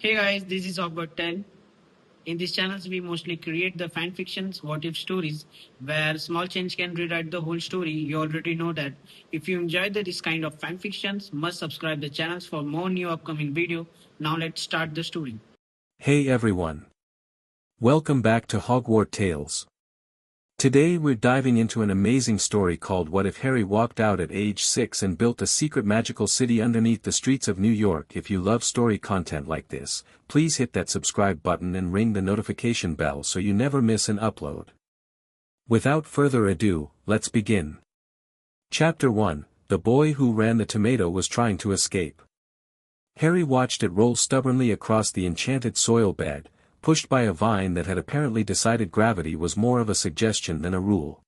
Hey guys, this is Albert 10. In these channels, we mostly create the fan fictions, what if stories, where small change can rewrite the whole story. You already know that. If you enjoyed this kind of fan fictions, must subscribe the channels for more new upcoming video. Now let's start the story. Hey everyone. Welcome back to Hogwarts Tales. Today we're diving into an amazing story called What If Harry Walked Out at age 6 and Built a Secret Magical City Underneath the Streets of New York. If you love story content like this, please hit that subscribe button and ring the notification bell so you never miss an upload. Without further ado, let's begin. Chapter 1, The Boy Who Ran the Tomato Was Trying to Escape. Harry watched it roll stubbornly across the enchanted soil bed, pushed by a vine that had apparently decided gravity was more of a suggestion than a rule.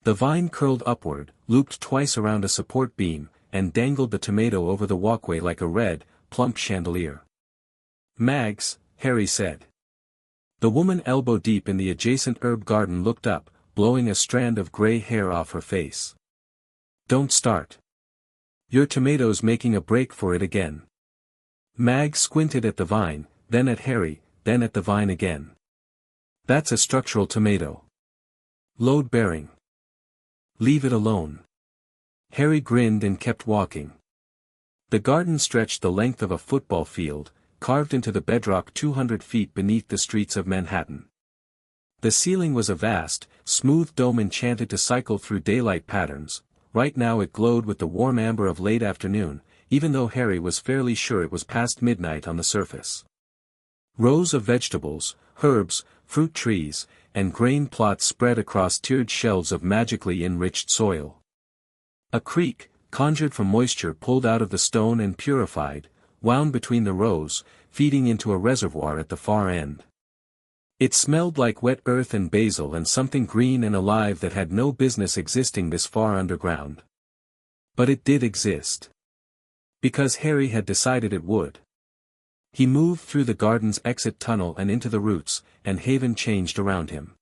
The vine curled upward, looped twice around a support beam, and dangled the tomato over the walkway like a red, plump chandelier. "Mags," Harry said. The woman elbow-deep in the adjacent herb garden looked up, blowing a strand of gray hair off her face. "Don't start. Your tomato's making a break for it again." Mags squinted at the vine, then at Harry, then at the vine again. "That's a structural tomato. Load-bearing. Leave it alone." Harry grinned and kept walking. The garden stretched the length of a football field, carved into the bedrock 200 feet beneath the streets of Manhattan. The ceiling was a vast, smooth dome enchanted to cycle through daylight patterns. Right now it glowed with the warm amber of late afternoon, even though Harry was fairly sure it was past midnight on the surface. Rows of vegetables, herbs, fruit trees, and grain plots spread across tiered shelves of magically enriched soil. A creek, conjured from moisture pulled out of the stone and purified, wound between the rows, feeding into a reservoir at the far end. It smelled like wet earth and basil and something green and alive that had no business existing this far underground. But it did exist. Because Harry had decided it would. He moved through the garden's exit tunnel and into the roots, and haven changed around him.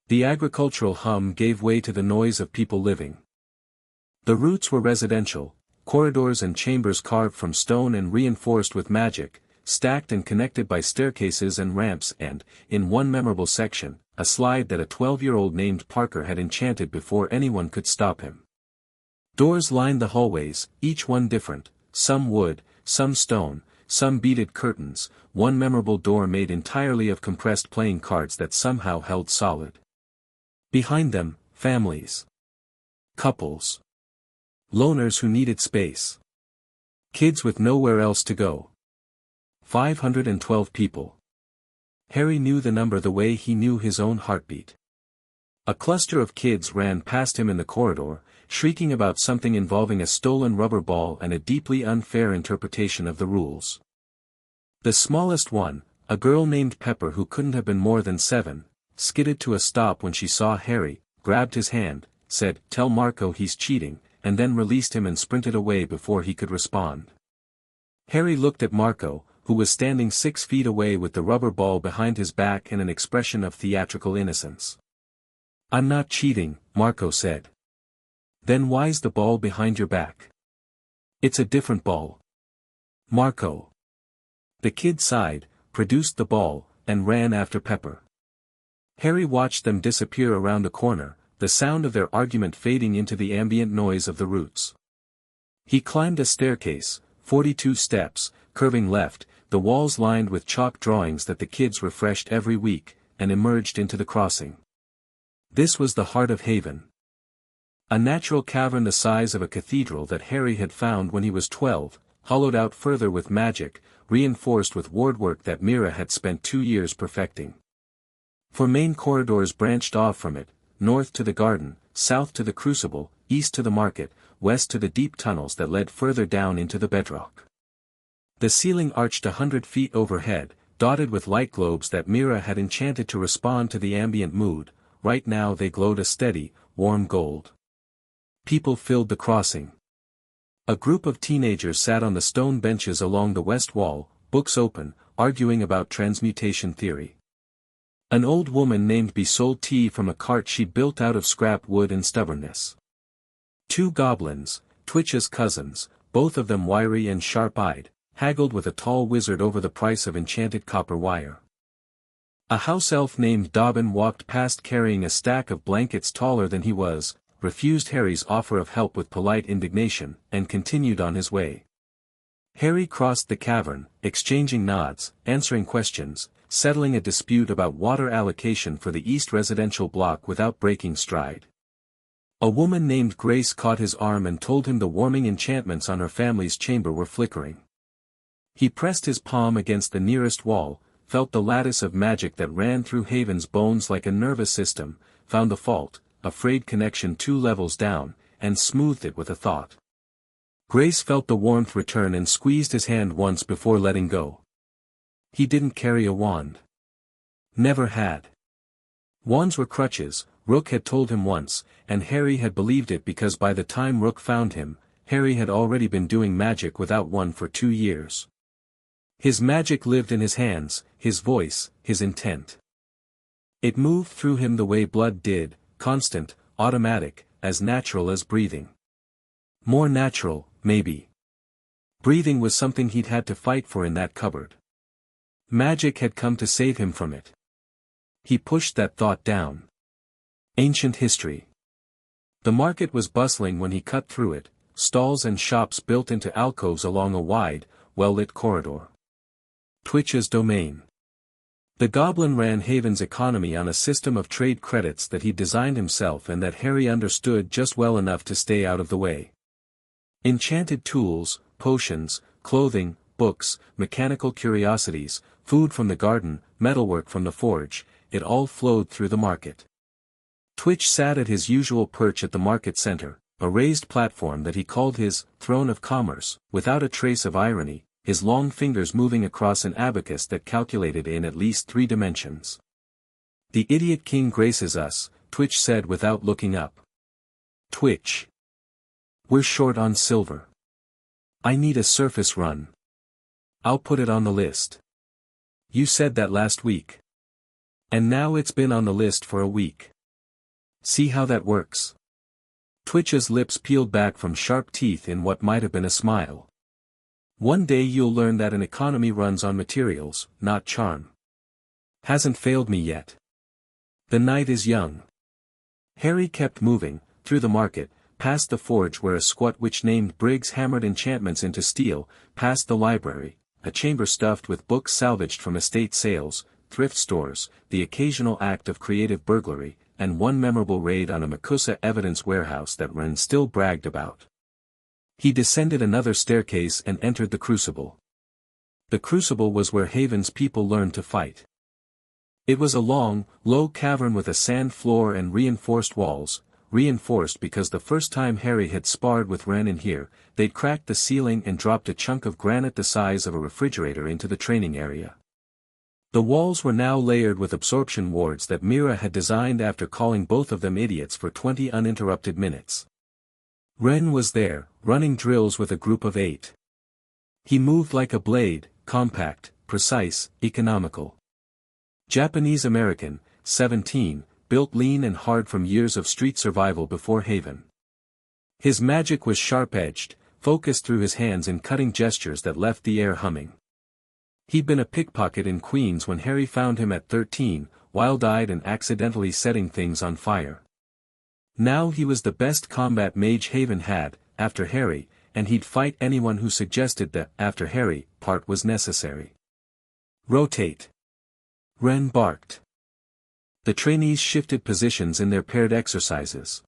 The agricultural hum gave way to the noise of people living. The roots were residential, corridors and chambers carved from stone and reinforced with magic, stacked and connected by staircases and ramps and, in one memorable section, a slide that a 12-year-old named Parker had enchanted before anyone could stop him. Doors lined the hallways, each one different, some wood, some stone, some beaded curtains, one memorable door made entirely of compressed playing cards that somehow held solid. Behind them, families. Couples. Loners who needed space. Kids with nowhere else to go. 512 people. Harry knew the number the way he knew his own heartbeat. A cluster of kids ran past him in the corridor, shrieking about something involving a stolen rubber ball and a deeply unfair interpretation of the rules. The smallest one, a girl named Pepper who couldn't have been more than 7, skidded to a stop when she saw Harry, grabbed his hand, said, "Tell Marco he's cheating," and then released him and sprinted away before he could respond. Harry looked at Marco, who was standing 6 feet away with the rubber ball behind his back and an expression of theatrical innocence. "I'm not cheating," Marco said. "Then why's the ball behind your back?" "It's a different ball." "Marco." The kid sighed, produced the ball, and ran after Pepper. Harry watched them disappear around a corner, the sound of their argument fading into the ambient noise of the roots. He climbed a staircase, 42 steps, curving left, the walls lined with chalk drawings that the kids refreshed every week, and emerged into the crossing. This was the heart of Haven. A natural cavern the size of a cathedral that Harry had found when he was 12, hollowed out further with magic, reinforced with wardwork that Mira had spent 2 years perfecting. 4 main corridors branched off from it, north to the garden, south to the crucible, east to the market, west to the deep tunnels that led further down into the bedrock. The ceiling arched 100 feet overhead, dotted with light globes that Mira had enchanted to respond to the ambient mood. Right now they glowed a steady, warm gold. People filled the crossing. A group of teenagers sat on the stone benches along the west wall, books open, arguing about transmutation theory. An old woman named B sold tea from a cart she built out of scrap wood and stubbornness. 2 goblins, Twitch's cousins, both of them wiry and sharp-eyed, haggled with a tall wizard over the price of enchanted copper wire. A house elf named Dobbin walked past carrying a stack of blankets taller than he was, refused Harry's offer of help with polite indignation, and continued on his way. Harry crossed the cavern, exchanging nods, answering questions, settling a dispute about water allocation for the East residential block without breaking stride. A woman named Grace caught his arm and told him the warming enchantments on her family's chamber were flickering. He pressed his palm against the nearest wall, felt the lattice of magic that ran through Haven's bones like a nervous system, found the fault, a frayed connection 2 levels down, and smoothed it with a thought. Grace felt the warmth return and squeezed his hand once before letting go. He didn't carry a wand. Never had. Wands were crutches, Rook had told him once, and Harry had believed it because by the time Rook found him, Harry had already been doing magic without one for 2 years. His magic lived in his hands, his voice, his intent. It moved through him the way blood did, constant, automatic, as natural as breathing. More natural, maybe. Breathing was something he'd had to fight for in that cupboard. Magic had come to save him from it. He pushed that thought down. Ancient history. The market was bustling when he cut through it, stalls and shops built into alcoves along a wide, well-lit corridor. Twitch's domain. The goblin ran Haven's economy on a system of trade credits that he designed himself and that Harry understood just well enough to stay out of the way. Enchanted tools, potions, clothing, books, mechanical curiosities, food from the garden, metalwork from the forge, it all flowed through the market. Twitch sat at his usual perch at the market center, a raised platform that he called his throne of commerce, without a trace of irony, his long fingers moving across an abacus that calculated in at least 3 dimensions. "The idiot king graces us," Twitch said without looking up. "Twitch. We're short on silver. I need a surface run. I'll put it on the list." "You said that last week. And now it's been on the list for a week. See how that works?" Twitch's lips peeled back from sharp teeth in what might have been a smile. "One day you'll learn that an economy runs on materials, not charm. Hasn't failed me yet. The night is young." Harry kept moving, through the market, past the forge where a squat witch named Briggs hammered enchantments into steel, past the library, a chamber stuffed with books salvaged from estate sales, thrift stores, the occasional act of creative burglary, and one memorable raid on a Makusa evidence warehouse that Ren still bragged about. He descended another staircase and entered the Crucible. The Crucible was where Haven's people learned to fight. It was a long, low cavern with a sand floor and reinforced walls, reinforced because the first time Harry had sparred with Ren in here, they'd cracked the ceiling and dropped a chunk of granite the size of a refrigerator into the training area. The walls were now layered with absorption wards that Mira had designed after calling both of them idiots for 20 uninterrupted minutes. Ren was there, running drills with a group of 8. He moved like a blade, compact, precise, economical. Japanese-American, 17, built lean and hard from years of street survival before Haven. His magic was sharp-edged, focused through his hands in cutting gestures that left the air humming. He'd been a pickpocket in Queens when Harry found him at 13, wild-eyed and accidentally setting things on fire. Now he was the best combat mage Haven had, after Harry, and he'd fight anyone who suggested the "after Harry" part was necessary. "Rotate." Ren barked. The trainees shifted positions in their paired exercises.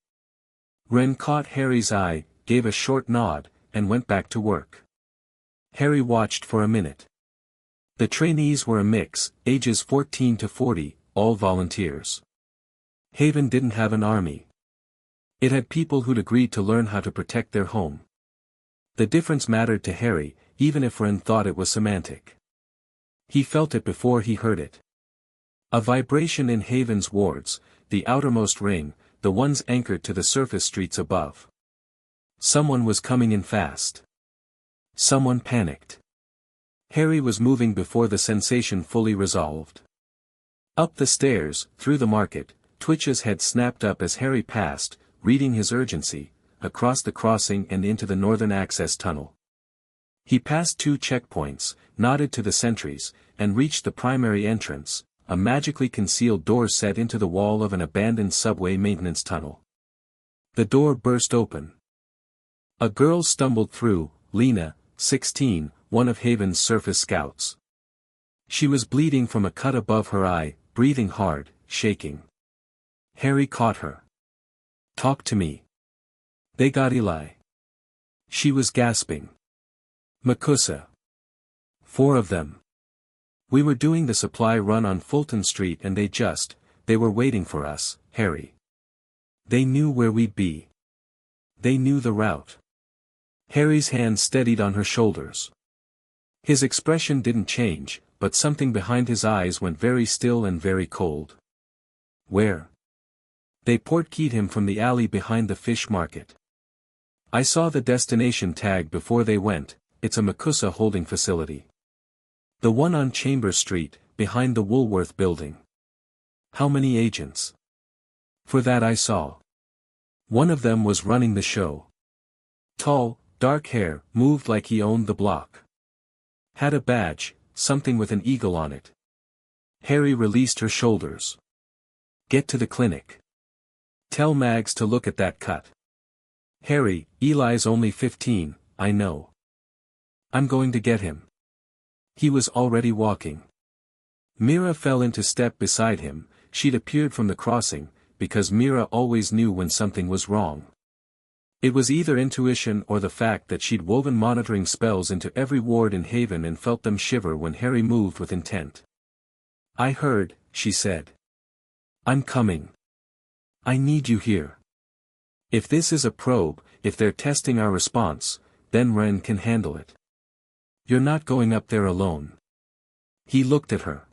Ren caught Harry's eye, gave a short nod, and went back to work. Harry watched for a minute. The trainees were a mix, ages 14 to 40, all volunteers. Haven didn't have an army. It had people who'd agreed to learn how to protect their home. The difference mattered to Harry, even if Ren thought it was semantic. He felt it before he heard it. A vibration in Haven's wards, the outermost ring, the ones anchored to the surface streets above. Someone was coming in fast. Someone panicked. Harry was moving before the sensation fully resolved. Up the stairs, through the market, Twitch's head snapped up as Harry passed, reading his urgency, across the crossing and into the northern access tunnel. He passed 2 checkpoints, nodded to the sentries, and reached the primary entrance, a magically concealed door set into the wall of an abandoned subway maintenance tunnel. The door burst open. A girl stumbled through, Lena, 16, one of Haven's surface scouts. She was bleeding from a cut above her eye, breathing hard, shaking. Harry caught her. "Talk to me." "They got Eli." She was gasping. "Makusa. 4 of them. We were doing the supply run on Fulton Street and they were waiting for us, Harry. They knew where we'd be. They knew the route." Harry's hand steadied on her shoulders. His expression didn't change, but something behind his eyes went very still and very cold. "Where?" "They portkeyed him from the alley behind the fish market. I saw the destination tag before they went. It's a Makusa holding facility. The one on Chambers Street, behind the Woolworth building." "How many agents?" "For that I saw. One of them was running the show. Tall, dark hair, moved like he owned the block. Had a badge, something with an eagle on it." Harry released her shoulders. "Get to the clinic. Tell Mags to look at that cut." "Harry, Eli's only 15, I know. I'm going to get him." He was already walking. Mira fell into step beside him. She'd appeared from the crossing, because Mira always knew when something was wrong. It was either intuition or the fact that she'd woven monitoring spells into every ward in Haven and felt them shiver when Harry moved with intent. "I heard," she said. "I'm coming. I need you here. If this is a probe, if they're testing our response, then Ren can handle it. You're not going up there alone." He looked at her.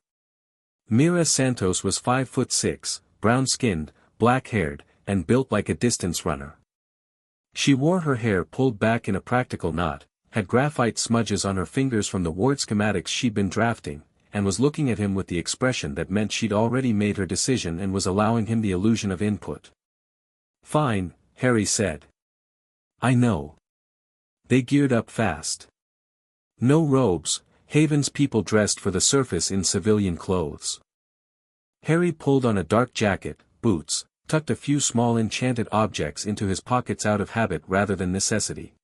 Mira Santos was 5'6", brown-skinned, black-haired, and built like a distance runner. She wore her hair pulled back in a practical knot, had graphite smudges on her fingers from the ward schematics she'd been drafting, and was looking at him with the expression that meant she'd already made her decision and was allowing him the illusion of input. "Fine," Harry said. "I know." They geared up fast. No robes, Haven's people dressed for the surface in civilian clothes. Harry pulled on a dark jacket, boots, tucked a few small enchanted objects into his pockets out of habit rather than necessity.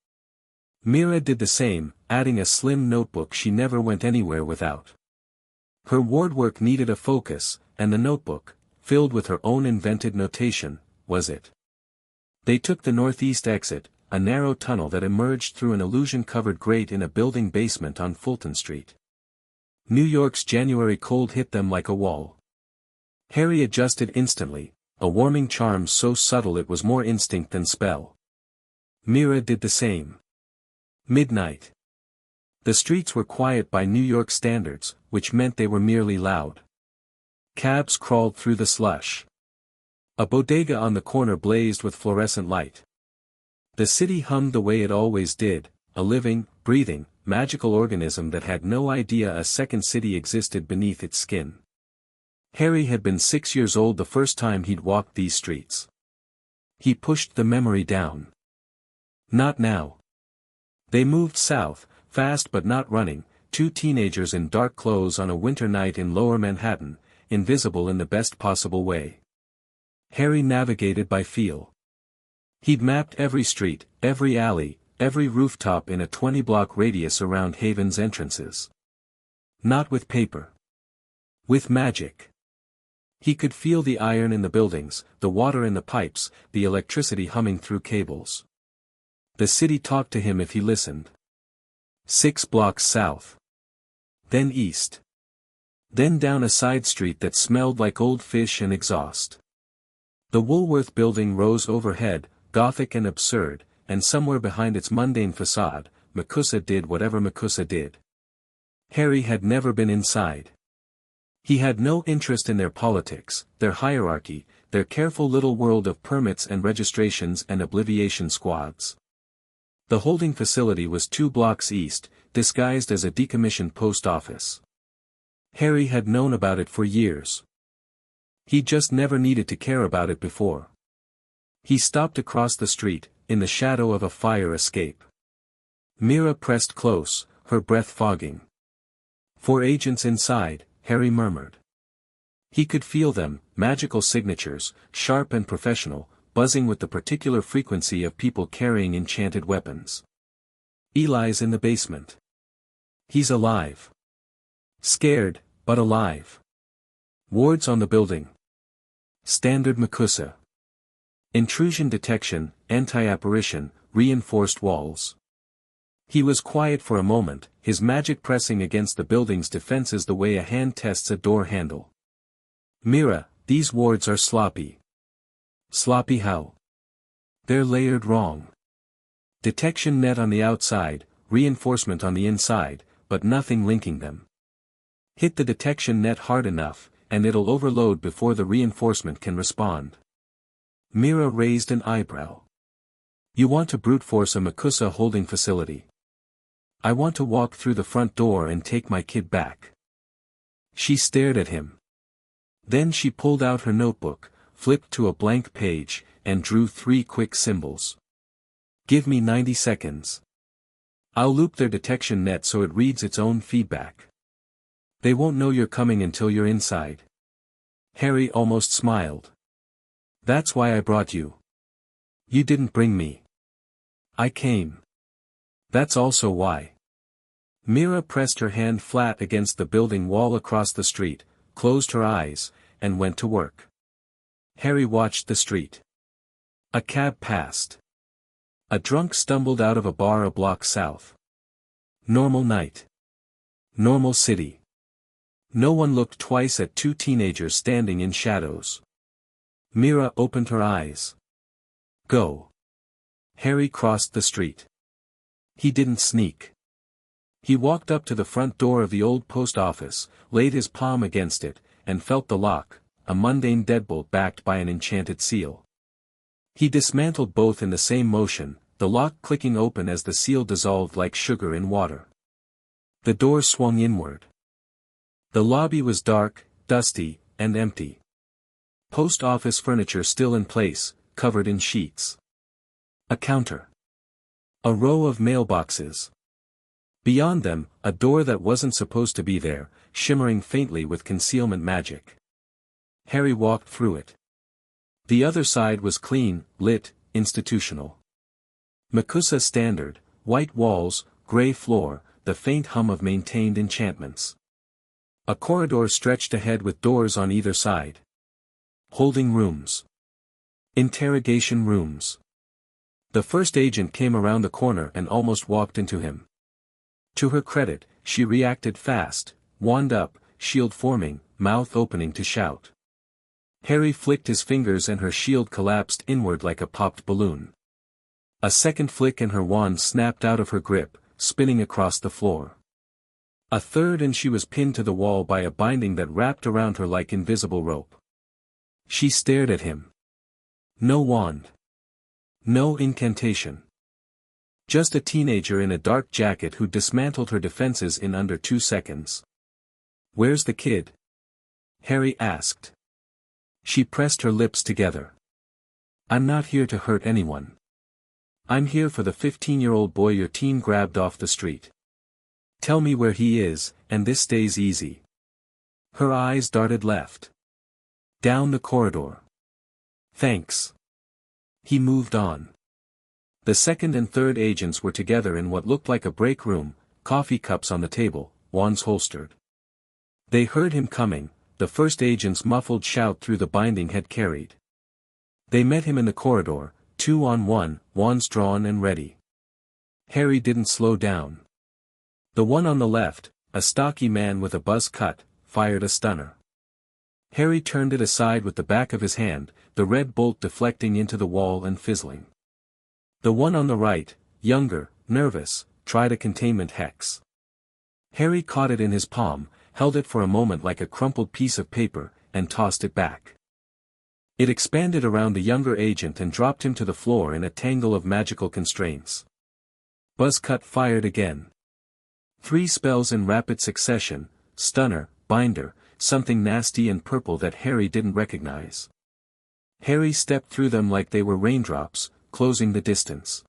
Mira did the same, adding a slim notebook she never went anywhere without. Her ward work needed a focus, and the notebook, filled with her own invented notation, was it. They took the northeast exit, a narrow tunnel that emerged through an illusion-covered grate in a building basement on Fulton Street. New York's January cold hit them like a wall. Harry adjusted instantly, a warming charm so subtle it was more instinct than spell. Mira did the same. Midnight. The streets were quiet by New York standards, which meant they were merely loud. Cabs crawled through the slush. A bodega on the corner blazed with fluorescent light. The city hummed the way it always did, a living, breathing, magical organism that had no idea a second city existed beneath its skin. Harry had been 6 years old the first time he'd walked these streets. He pushed the memory down. Not now. They moved south, fast but not running, 2 teenagers in dark clothes on a winter night in lower Manhattan, invisible in the best possible way. Harry navigated by feel. He'd mapped every street, every alley, every rooftop in a 20-block radius around Haven's entrances. Not with paper. With magic. He could feel the iron in the buildings, the water in the pipes, the electricity humming through cables. The city talked to him if he listened. 6 blocks south. Then east. Then down a side street that smelled like old fish and exhaust. The Woolworth building rose overhead, gothic and absurd, and somewhere behind its mundane facade, Makusa did whatever Makusa did. Harry had never been inside. He had no interest in their politics, their hierarchy, their careful little world of permits and registrations and obliviation squads. The holding facility was 2 blocks east, disguised as a decommissioned post office. Harry had known about it for years. He just never needed to care about it before. He stopped across the street, in the shadow of a fire escape. Mira pressed close, her breath fogging. 4 agents inside, Harry murmured. He could feel them, magical signatures, sharp and professional, buzzing with the particular frequency of people carrying enchanted weapons. Eli's in the basement. He's alive. Scared, but alive. Wards on the building. Standard MACUSA. Intrusion detection, anti-apparition, reinforced walls. He was quiet for a moment, his magic pressing against the building's defenses the way a hand tests a door handle. Mira, these wards are sloppy. Sloppy how? They're layered wrong. Detection net on the outside, reinforcement on the inside, but nothing linking them. Hit the detection net hard enough, and it'll overload before the reinforcement can respond. Mira raised an eyebrow. You want to brute force a MACUSA holding facility. I want to walk through the front door and take my kid back. She stared at him. Then she pulled out her notebook, flipped to a blank page, and drew 3 quick symbols. Give me 90 seconds. I'll loop their detection net so it reads its own feedback. They won't know you're coming until you're inside. Harry almost smiled. That's why I brought you. You didn't bring me. I came. That's also why. Mira pressed her hand flat against the building wall across the street, closed her eyes, and went to work. Harry watched the street. A cab passed. A drunk stumbled out of a bar a block south. Normal night. Normal city. No one looked twice at 2 teenagers standing in shadows. Mira opened her eyes. Go. Harry crossed the street. He didn't sneak. He walked up to the front door of the old post office, laid his palm against it, and felt the lock, a mundane deadbolt backed by an enchanted seal. He dismantled both in the same motion, the lock clicking open as the seal dissolved like sugar in water. The door swung inward. The lobby was dark, dusty, and empty. Post office furniture still in place, covered in sheets. A counter. A row of mailboxes. Beyond them, a door that wasn't supposed to be there, shimmering faintly with concealment magic. Harry walked through it. The other side was clean, lit, institutional. MACUSA standard, white walls, gray floor, the faint hum of maintained enchantments. A corridor stretched ahead with doors on either side. Holding rooms. Interrogation rooms. The first agent came around the corner and almost walked into him. To her credit, she reacted fast, wand up, shield forming, mouth opening to shout. Harry flicked his fingers and her shield collapsed inward like a popped balloon. A second flick and her wand snapped out of her grip, spinning across the floor. A third and she was pinned to the wall by a binding that wrapped around her like invisible rope. She stared at him. No wand. No incantation. Just a teenager in a dark jacket who dismantled her defenses in under 2 seconds. Where's the kid? Harry asked. She pressed her lips together. I'm not here to hurt anyone. I'm here for the 15-year-old boy your teen grabbed off the street. Tell me where he is, and this stays easy. Her eyes darted left. Down the corridor. Thanks. He moved on. The second and third agents were together in what looked like a break room, coffee cups on the table, wands holstered. They heard him coming, the first agent's muffled shout through the binding had carried. They met him in the corridor, 2 on 1, wands drawn and ready. Harry didn't slow down. The one on the left, a stocky man with a buzz cut, fired a stunner. Harry turned it aside with the back of his hand, the red bolt deflecting into the wall and fizzling. The one on the right, younger, nervous, tried a containment hex. Harry caught it in his palm, held it for a moment like a crumpled piece of paper, and tossed it back. It expanded around the younger agent and dropped him to the floor in a tangle of magical constraints. Buzzcut fired again. 3 spells in rapid succession, stunner, binder, something nasty and purple that Harry didn't recognize. Harry stepped through them like they were raindrops, closing the distance.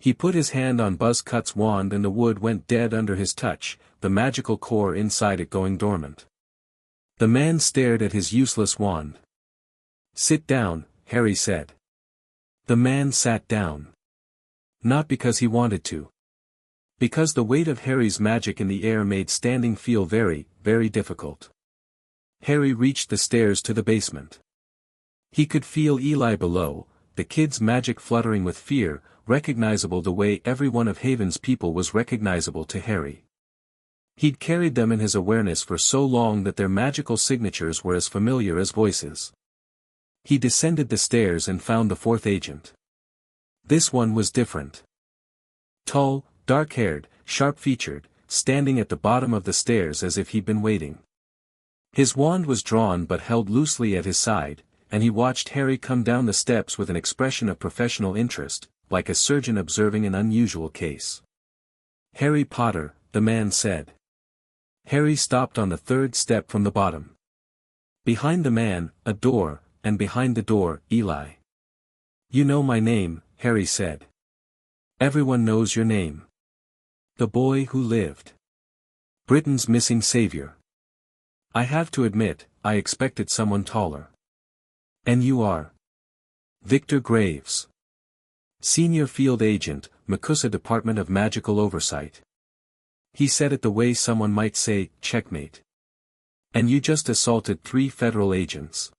He put his hand on Buzzcut's wand and the wood went dead under his touch, the magical core inside it going dormant. The man stared at his useless wand. "Sit down," Harry said. The man sat down. Not because he wanted to. Because the weight of Harry's magic in the air made standing feel very, very difficult. Harry reached the stairs to the basement. He could feel Eli below, the kid's magic fluttering with fear, recognizable the way every one of Haven's people was recognizable to Harry. He'd carried them in his awareness for so long that their magical signatures were as familiar as voices. He descended the stairs and found the fourth agent. This one was different. Tall, dark-haired, sharp-featured, standing at the bottom of the stairs as if he'd been waiting. His wand was drawn but held loosely at his side, and he watched Harry come down the steps with an expression of professional interest, like a surgeon observing an unusual case. "Harry Potter," the man said. Harry stopped on the third step from the bottom. Behind the man, a door, and behind the door, Eli. "You know my name," Harry said. "Everyone knows your name. The boy who lived. Britain's missing savior. I have to admit, I expected someone taller. And you are?" "Victor Graves. Senior Field Agent, Makusa Department of Magical Oversight." He said it the way someone might say, "Checkmate." "And you just assaulted 3 federal agents.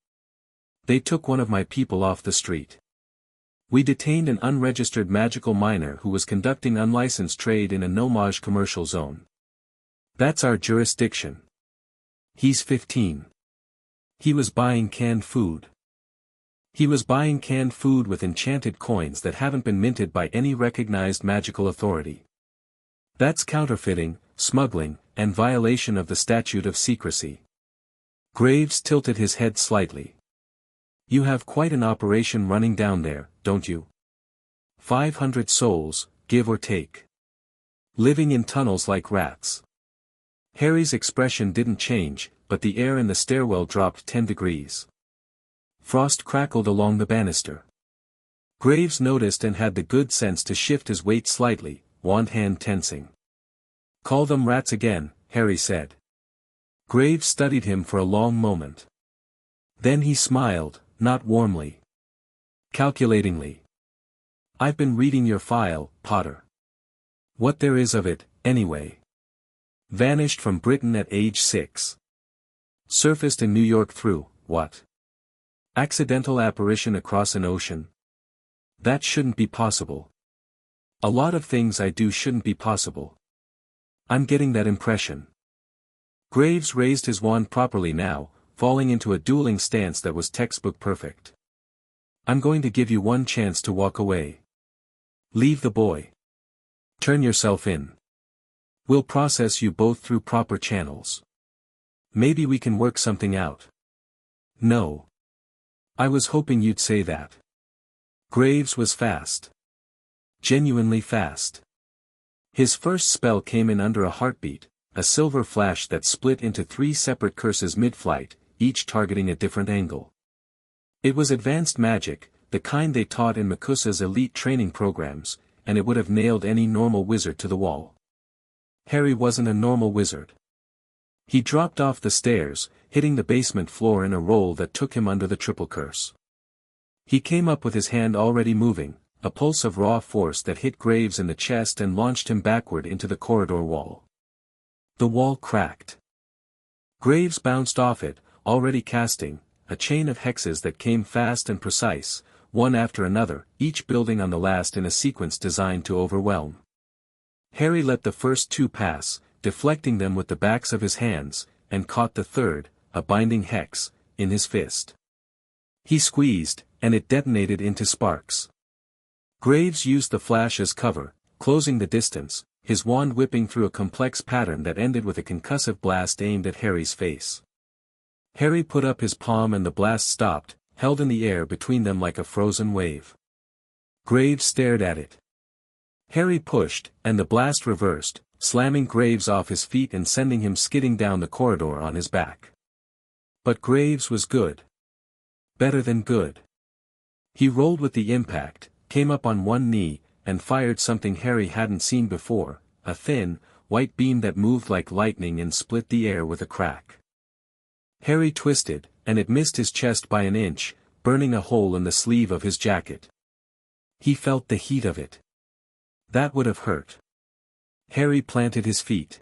They took one of my people off the street. We detained an unregistered magical miner who was conducting unlicensed trade in a no-mage commercial zone. That's our jurisdiction. He's 15. He was buying canned food. He was buying canned food with enchanted coins that haven't been minted by any recognized magical authority. That's counterfeiting, smuggling, and violation of the statute of secrecy." Graves tilted his head slightly. "You have quite an operation running down there, don't you? 500 souls, give or take. Living in tunnels like rats." Harry's expression didn't change, but the air in the stairwell dropped 10 degrees. Frost crackled along the banister. Graves noticed and had the good sense to shift his weight slightly, wand hand tensing. "Call them rats again," Harry said. Graves studied him for a long moment. Then he smiled, not warmly. Calculatingly. "I've been reading your file, Potter. What there is of it, anyway. Vanished from Britain at age 6. Surfaced in New York through, what? Accidental apparition across an ocean? That shouldn't be possible. A lot of things I do shouldn't be possible. I'm getting that impression." Graves raised his wand properly now, falling into a dueling stance that was textbook perfect. "I'm going to give you one chance to walk away. Leave the boy. Turn yourself in. We'll process you both through proper channels. Maybe we can work something out." "No. I was hoping you'd say that." Graves was fast. Genuinely fast. His first spell came in under a heartbeat, a silver flash that split into 3 separate curses mid-flight, each targeting a different angle. It was advanced magic, the kind they taught in Makusa's elite training programs, and it would have nailed any normal wizard to the wall. Harry wasn't a normal wizard. He dropped off the stairs, hitting the basement floor in a roll that took him under the triple curse. He came up with his hand already moving, a pulse of raw force that hit Graves in the chest and launched him backward into the corridor wall. The wall cracked. Graves bounced off it, already casting, a chain of hexes that came fast and precise, one after another, each building on the last in a sequence designed to overwhelm. Harry let the first 2 pass, deflecting them with the backs of his hands, and caught the third, a binding hex, in his fist. He squeezed, and it detonated into sparks. Graves used the flash as cover, closing the distance, his wand whipping through a complex pattern that ended with a concussive blast aimed at Harry's face. Harry put up his palm and the blast stopped, held in the air between them like a frozen wave. Graves stared at it. Harry pushed, and the blast reversed, slamming Graves off his feet and sending him skidding down the corridor on his back. But Graves was good. Better than good. He rolled with the impact, came up on one knee, and fired something Harry hadn't seen before, a thin, white beam that moved like lightning and split the air with a crack. Harry twisted, and it missed his chest by an inch, burning a hole in the sleeve of his jacket. He felt the heat of it. That would have hurt. Harry planted his feet.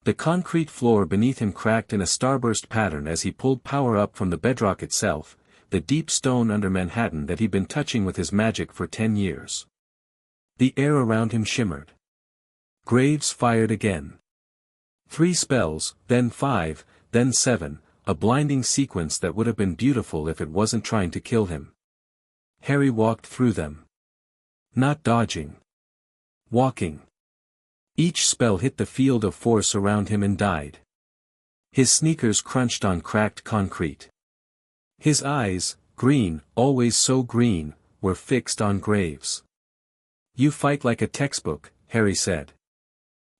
The concrete floor beneath him cracked in a starburst pattern as he pulled power up from the bedrock itself, the deep stone under Manhattan that he'd been touching with his magic for 10 years. The air around him shimmered. Graves fired again. 3 spells, then 5, then 7, a blinding sequence that would have been beautiful if it wasn't trying to kill him. Harry walked through them. Not dodging. Walking. Each spell hit the field of force around him and died. His sneakers crunched on cracked concrete. His eyes, green, always so green, were fixed on Graves. "You fight like a textbook," Harry said.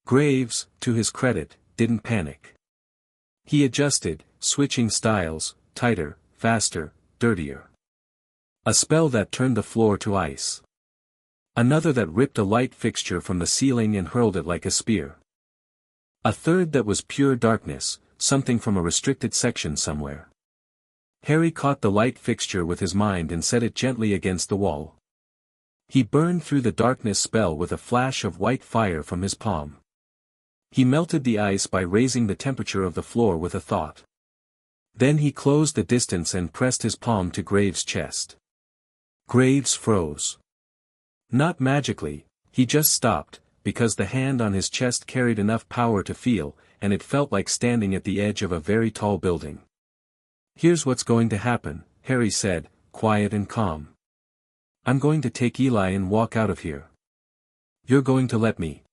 Graves, to his credit, didn't panic. He adjusted, switching styles, tighter, faster, dirtier. A spell that turned the floor to ice. Another that ripped a light fixture from the ceiling and hurled it like a spear. A third that was pure darkness, something from a restricted section somewhere. Harry caught the light fixture with his mind and set it gently against the wall. He burned through the darkness spell with a flash of white fire from his palm. He melted the ice by raising the temperature of the floor with a thought. Then he closed the distance and pressed his palm to Graves' chest. Graves froze. Not magically, he just stopped, because the hand on his chest carried enough power to feel, and it felt like standing at the edge of a very tall building. "Here's what's going to happen," Harry said, quiet and calm. "I'm going to take Eli and walk out of here. You're going to let me.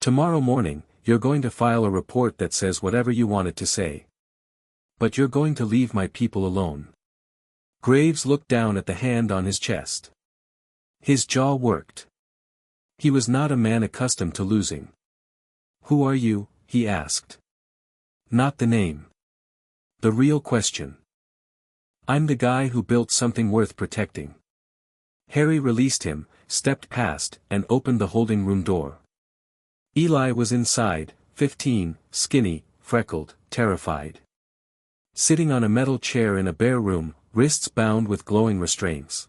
Tomorrow morning, you're going to file a report that says whatever you want it to say. But you're going to leave my people alone." Graves looked down at the hand on his chest. His jaw worked. He was not a man accustomed to losing. "Who are you?" he asked. "Not the name. The real question." "I'm the guy who built something worth protecting." Harry released him, stepped past, and opened the holding room door. Eli was inside, 15, skinny, freckled, terrified. Sitting on a metal chair in a bare room, wrists bound with glowing restraints.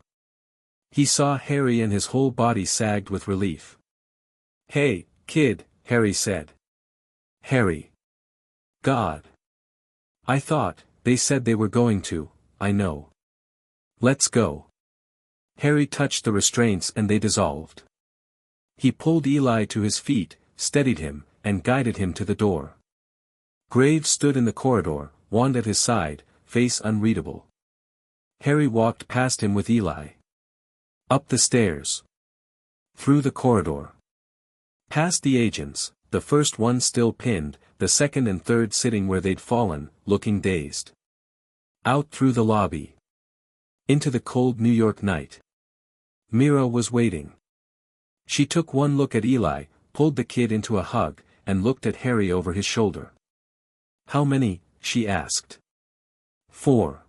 He saw Harry and his whole body sagged with relief. "Hey, kid," Harry said. "Harry. God. I thought, they said they were going to, I know. Let's go." Harry touched the restraints and they dissolved. He pulled Eli to his feet, steadied him, and guided him to the door. Graves stood in the corridor, wand at his side, face unreadable. Harry walked past him with Eli. Up the stairs. Through the corridor. Past the agents, the first one still pinned, the second and third sitting where they'd fallen, looking dazed. Out through the lobby. Into the cold New York night. Mira was waiting. She took one look at Eli, pulled the kid into a hug, and looked at Harry over his shoulder. "How many?" she asked. 4.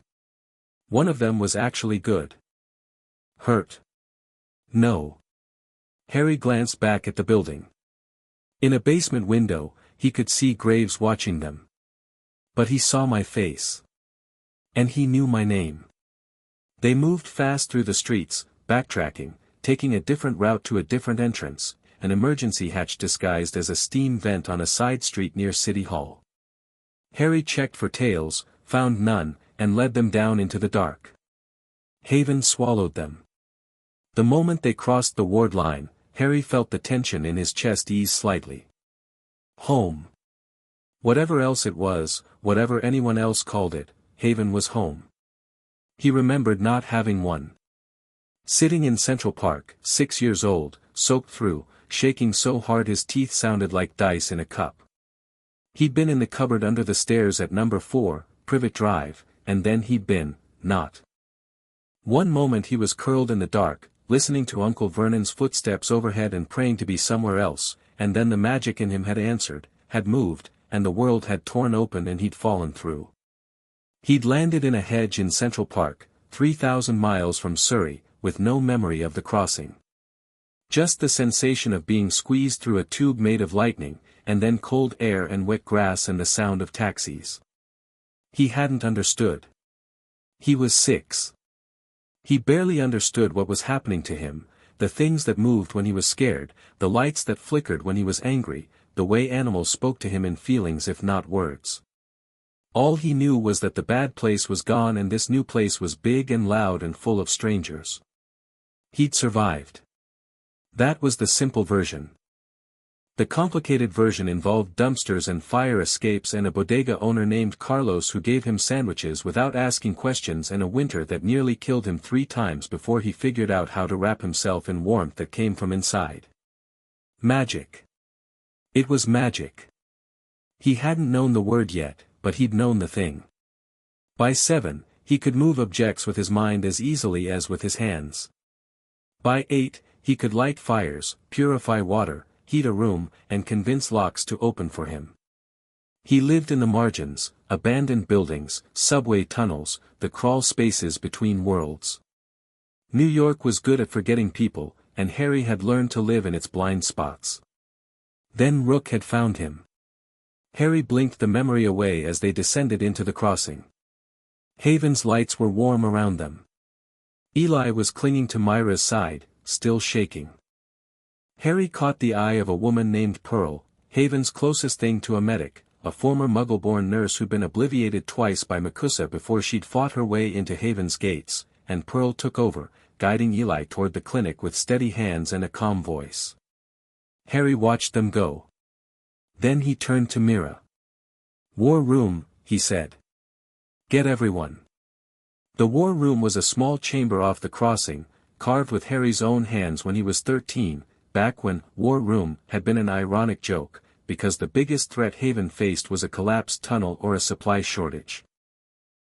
One of them was actually good. Hurt? No. Harry glanced back at the building. In a basement window, he could see Graves watching them. But he saw my face. And he knew my name. They moved fast through the streets, backtracking, taking a different route to a different entrance, an emergency hatch disguised as a steam vent on a side street near City Hall. Harry checked for tails, found none, and led them down into the dark. Haven swallowed them. The moment they crossed the ward line, Harry felt the tension in his chest ease slightly. Home. Whatever else it was, whatever anyone else called it, Haven was home. He remembered not having one. Sitting in Central Park, 6 years old, soaked through, shaking so hard his teeth sounded like dice in a cup. He'd been in the cupboard under the stairs at number 4, Privet Drive, and then he'd been, not. One moment he was curled in the dark, listening to Uncle Vernon's footsteps overhead and praying to be somewhere else, and then the magic in him had answered, had moved, and the world had torn open and he'd fallen through. He'd landed in a hedge in Central Park, 3,000 miles from Surrey, with no memory of the crossing. Just the sensation of being squeezed through a tube made of lightning, and then cold air and wet grass and the sound of taxis. He hadn't understood. He was 6. He barely understood what was happening to him, the things that moved when he was scared, the lights that flickered when he was angry, the way animals spoke to him in feelings if not words. All he knew was that the bad place was gone and this new place was big and loud and full of strangers. He'd survived. That was the simple version. The complicated version involved dumpsters and fire escapes and a bodega owner named Carlos who gave him sandwiches without asking questions and a winter that nearly killed him 3 times before he figured out how to wrap himself in warmth that came from inside. Magic. It was magic. He hadn't known the word yet, but he'd known the thing. By 7, he could move objects with his mind as easily as with his hands. By 8, he could light fires, purify water, heat a room, and convince locks to open for him. He lived in the margins, abandoned buildings, subway tunnels, the crawl spaces between worlds. New York was good at forgetting people, and Harry had learned to live in its blind spots. Then Rook had found him. Harry blinked the memory away as they descended into the crossing. Haven's lights were warm around them. Eli was clinging to Myra's side, still shaking. Harry caught the eye of a woman named Pearl, Haven's closest thing to a medic, a former Muggle-born nurse who'd been obliterated twice by Makusa before she'd fought her way into Haven's gates, and Pearl took over, guiding Eli toward the clinic with steady hands and a calm voice. Harry watched them go. Then he turned to Mira. "War room," he said. "Get everyone." The war room was a small chamber off the crossing, carved with Harry's own hands when he was 13, back when "war room" had been an ironic joke, because the biggest threat Haven faced was a collapsed tunnel or a supply shortage.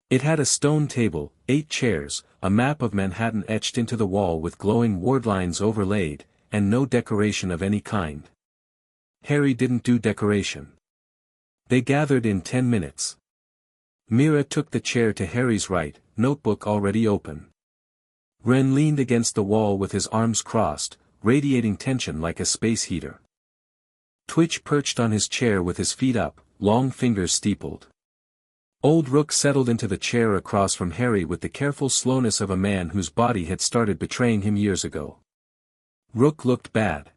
It had a stone table, 8 chairs, a map of Manhattan etched into the wall with glowing ward lines overlaid, and no decoration of any kind. Harry didn't do decoration. They gathered in 10 minutes. Mira took the chair to Harry's right, notebook already open. Ren leaned against the wall with his arms crossed, radiating tension like a space heater. Twitch perched on his chair with his feet up, long fingers steepled. Old Rook settled into the chair across from Harry with the careful slowness of a man whose body had started betraying him years ago. Rook looked bad.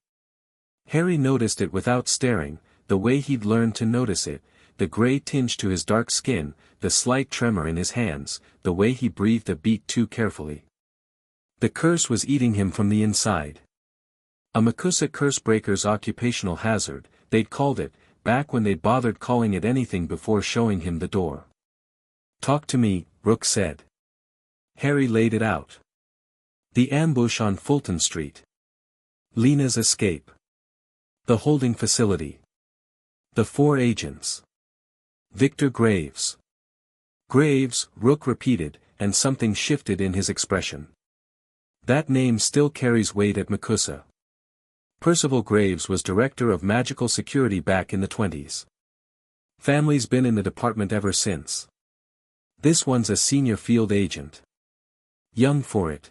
Harry noticed it without staring, the way he'd learned to notice it, the gray tinge to his dark skin, the slight tremor in his hands, the way he breathed a beat too carefully. The curse was eating him from the inside. A Makusa Cursebreaker's occupational hazard, they'd called it, back when they'd bothered calling it anything before showing him the door. "Talk to me," Rook said. Harry laid it out. The ambush on Fulton Street. Lena's escape. The holding facility. The 4 agents. Victor Graves. Graves, Rook repeated, and something shifted in his expression. That name still carries weight at Makusa. Percival Graves was director of magical security back in the 20s. Family's been in the department ever since. This one's a senior field agent. Young for it.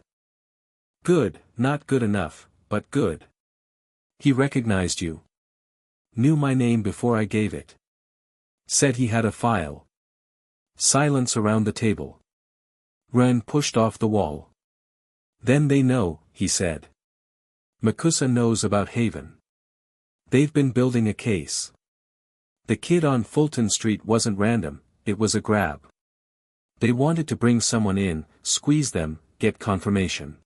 Good, not good enough, but good. He recognized you. Knew my name before I gave it. Said he had a file. Silence around the table. Ren pushed off the wall. Then they know, he said. Makusa knows about Haven. They've been building a case. The kid on Fulton Street wasn't random, it was a grab. They wanted to bring someone in, squeeze them, get confirmation.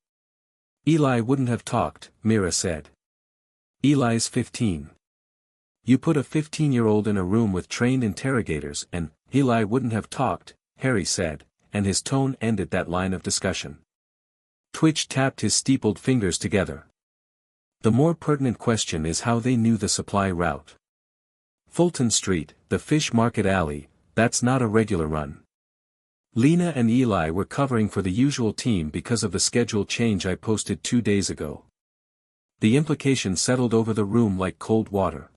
Eli wouldn't have talked, Mira said. Eli's 15. You put a 15-year-old in a room with trained interrogators and Eli wouldn't have talked, Harry said, and his tone ended that line of discussion. Twitch tapped his steepled fingers together. The more pertinent question is how they knew the supply route. Fulton Street, the Fish Market Alley, that's not a regular run. Lena and Eli were covering for the usual team because of the schedule change I posted 2 days ago. The implication settled over the room like cold water.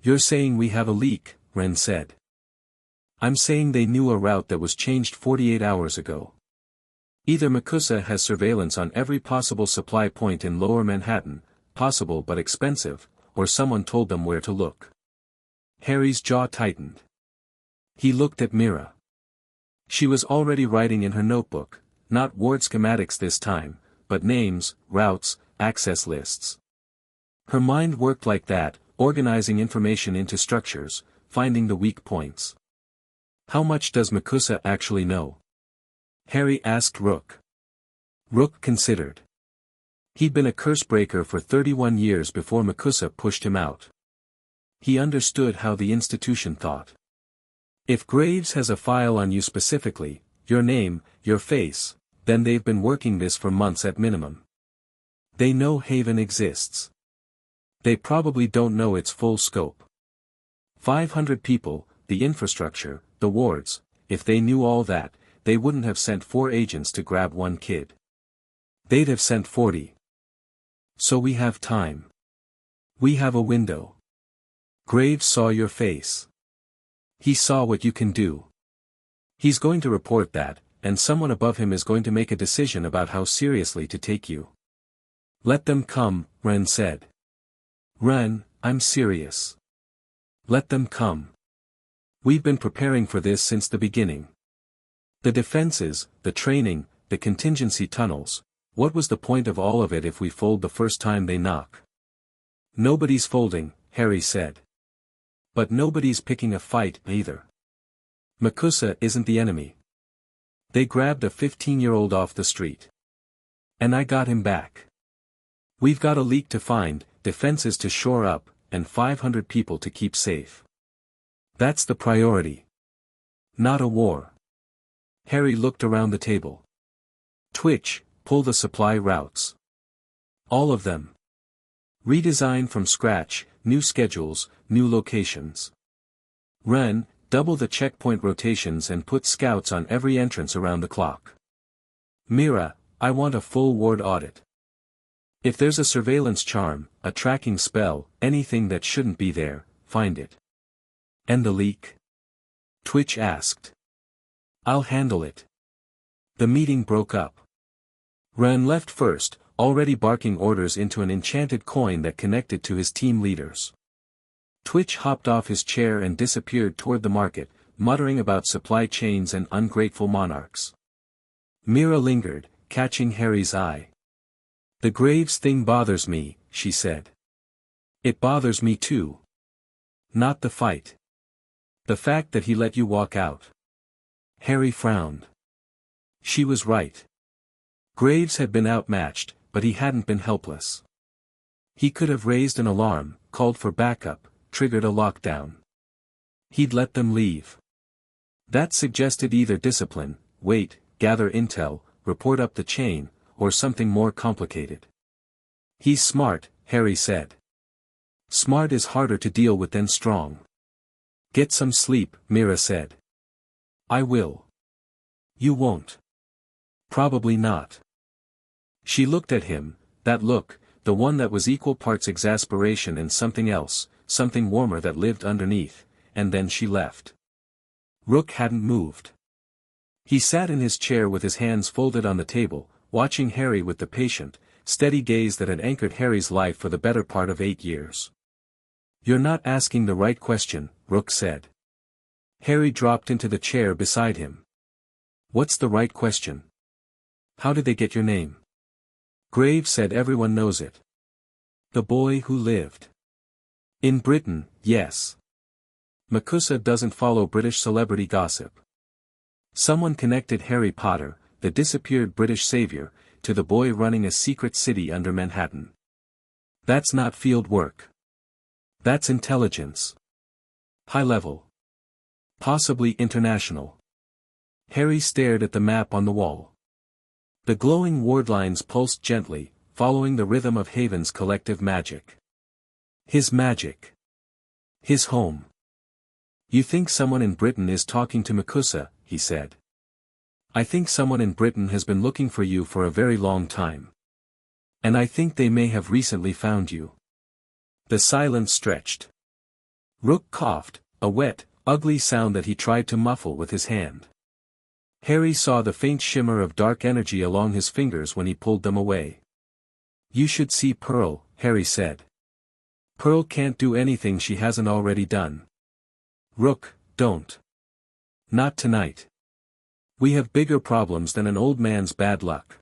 You're saying we have a leak, Ren said. I'm saying they knew a route that was changed 48 hours ago. Either Makusa has surveillance on every possible supply point in Lower Manhattan, possible but expensive, or someone told them where to look. Harry's jaw tightened. He looked at Mira. She was already writing in her notebook, not ward schematics this time, but names, routes, access lists. Her mind worked like that, organizing information into structures, finding the weak points. How much does Makusa actually know? Harry asked Rook. Rook considered. He'd been a cursebreaker for 31 years before Makusa pushed him out. He understood how the institution thought. If Graves has a file on you specifically, your name, your face, then they've been working this for months at minimum. They know Haven exists. They probably don't know its full scope. 500 people, the infrastructure, the wards, if they knew all that, they wouldn't have sent 4 agents to grab one kid. They'd have sent 40. So we have time. We have a window. Graves saw your face. He saw what you can do. He's going to report that, and someone above him is going to make a decision about how seriously to take you. Let them come, Ren said. Ren, I'm serious. Let them come. We've been preparing for this since the beginning. The defenses, the training, the contingency tunnels, what was the point of all of it if we fold the first time they knock? Nobody's folding, Harry said. But nobody's picking a fight, either. Makusa isn't the enemy. They grabbed a 15-year-old off the street. And I got him back. We've got a leak to find, defenses to shore up, and 500 people to keep safe. That's the priority. Not a war. Harry looked around the table. Twitch, pull the supply routes. All of them. Redesign from scratch, new schedules, new locations. Ren, double the checkpoint rotations and put scouts on every entrance around the clock. Mira, I want a full ward audit. If there's a surveillance charm, a tracking spell, anything that shouldn't be there, find it. And the leak? Twitch asked. I'll handle it. The meeting broke up. Ren left first, already barking orders into an enchanted coin that connected to his team leaders. Twitch hopped off his chair and disappeared toward the market, muttering about supply chains and ungrateful monarchs. Mira lingered, catching Harry's eye. The Graves thing bothers me, she said. It bothers me too. Not the fight. The fact that he let you walk out. Harry frowned. She was right. Graves had been outmatched, but he hadn't been helpless. He could have raised an alarm, called for backup, triggered a lockdown. He'd let them leave. That suggested either discipline, wait, gather intel, report up the chain, or something more complicated. He's smart, Harry said. Smart is harder to deal with than strong. Get some sleep, Mira said. I will. You won't. Probably not. She looked at him, that look, the one that was equal parts exasperation and something else, something warmer that lived underneath, and then she left. Rook hadn't moved. He sat in his chair with his hands folded on the table, watching Harry with the patient, steady gaze that had anchored Harry's life for the better part of 8 years. You're not asking the right question, Rook said. Harry dropped into the chair beside him. What's the right question? How did they get your name? Graves said everyone knows it. The boy who lived. In Britain, yes. Makusa doesn't follow British celebrity gossip. Someone connected Harry Potter, the disappeared British savior, to the boy running a secret city under Manhattan. That's not field work. That's intelligence. High level. Possibly international. Harry stared at the map on the wall. The glowing ward lines pulsed gently, following the rhythm of Haven's collective magic. His magic. His home. You think someone in Britain is talking to Makusa, he said. I think someone in Britain has been looking for you for a very long time. And I think they may have recently found you. The silence stretched. Rook coughed, a wet, ugly sound that he tried to muffle with his hand. Harry saw the faint shimmer of dark energy along his fingers when he pulled them away. You should see Pearl, Harry said. Pearl can't do anything she hasn't already done. Rook, don't. Not tonight. We have bigger problems than an old man's bad luck.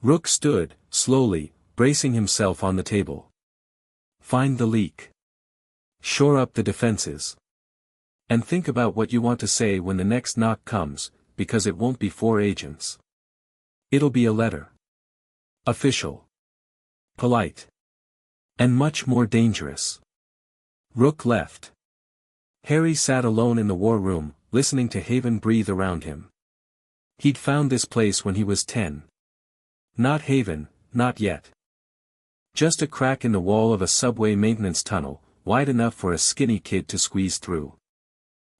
Rook stood, slowly, bracing himself on the table. Find the leak. Shore up the defenses. And think about what you want to say when the next knock comes, because it won't be 4 agents. It'll be a letter. Official. Polite. And much more dangerous. Rook left. Harry sat alone in the war room, listening to Haven breathe around him. He'd found this place when he was 10. Not Haven, not yet. Just a crack in the wall of a subway maintenance tunnel, wide enough for a skinny kid to squeeze through.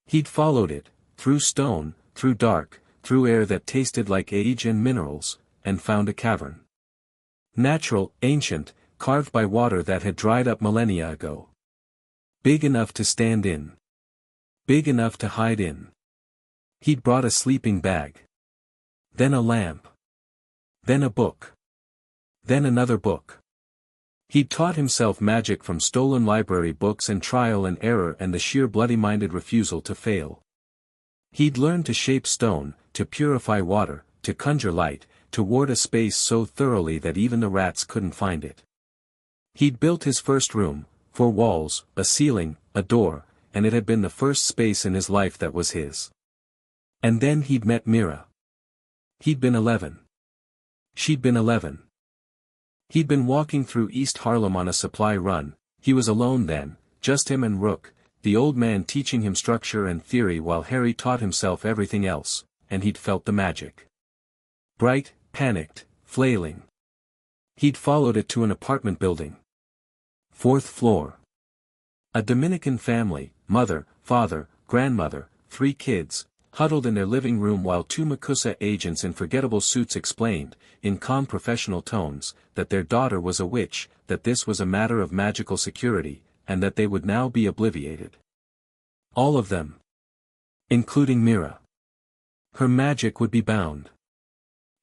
He'd followed it, through stone, through dark, through air that tasted like age and minerals, and found a cavern. Natural, ancient, carved by water that had dried up millennia ago. Big enough to stand in. Big enough to hide in. He'd brought a sleeping bag. Then a lamp. Then a book. Then another book. He'd taught himself magic from stolen library books and trial and error and the sheer bloody-minded refusal to fail. He'd learned to shape stone, to purify water, to conjure light, to ward a space so thoroughly that even the rats couldn't find it. He'd built his first room, 4 walls, a ceiling, a door, and it had been the first space in his life that was his. And then he'd met Mira. He'd been 11. She'd been 11. He'd been walking through East Harlem on a supply run. He was alone then, just him and Rook, the old man teaching him structure and theory while Harry taught himself everything else, and he'd felt the magic. Bright, panicked, flailing. He'd followed it to an apartment building. 4th floor. A Dominican family, mother, father, grandmother, 3 kids, huddled in their living room while 2 Makusa agents in forgettable suits explained, in calm professional tones, that their daughter was a witch, that this was a matter of magical security, and that they would now be obliviated. All of them. Including Mira. Her magic would be bound.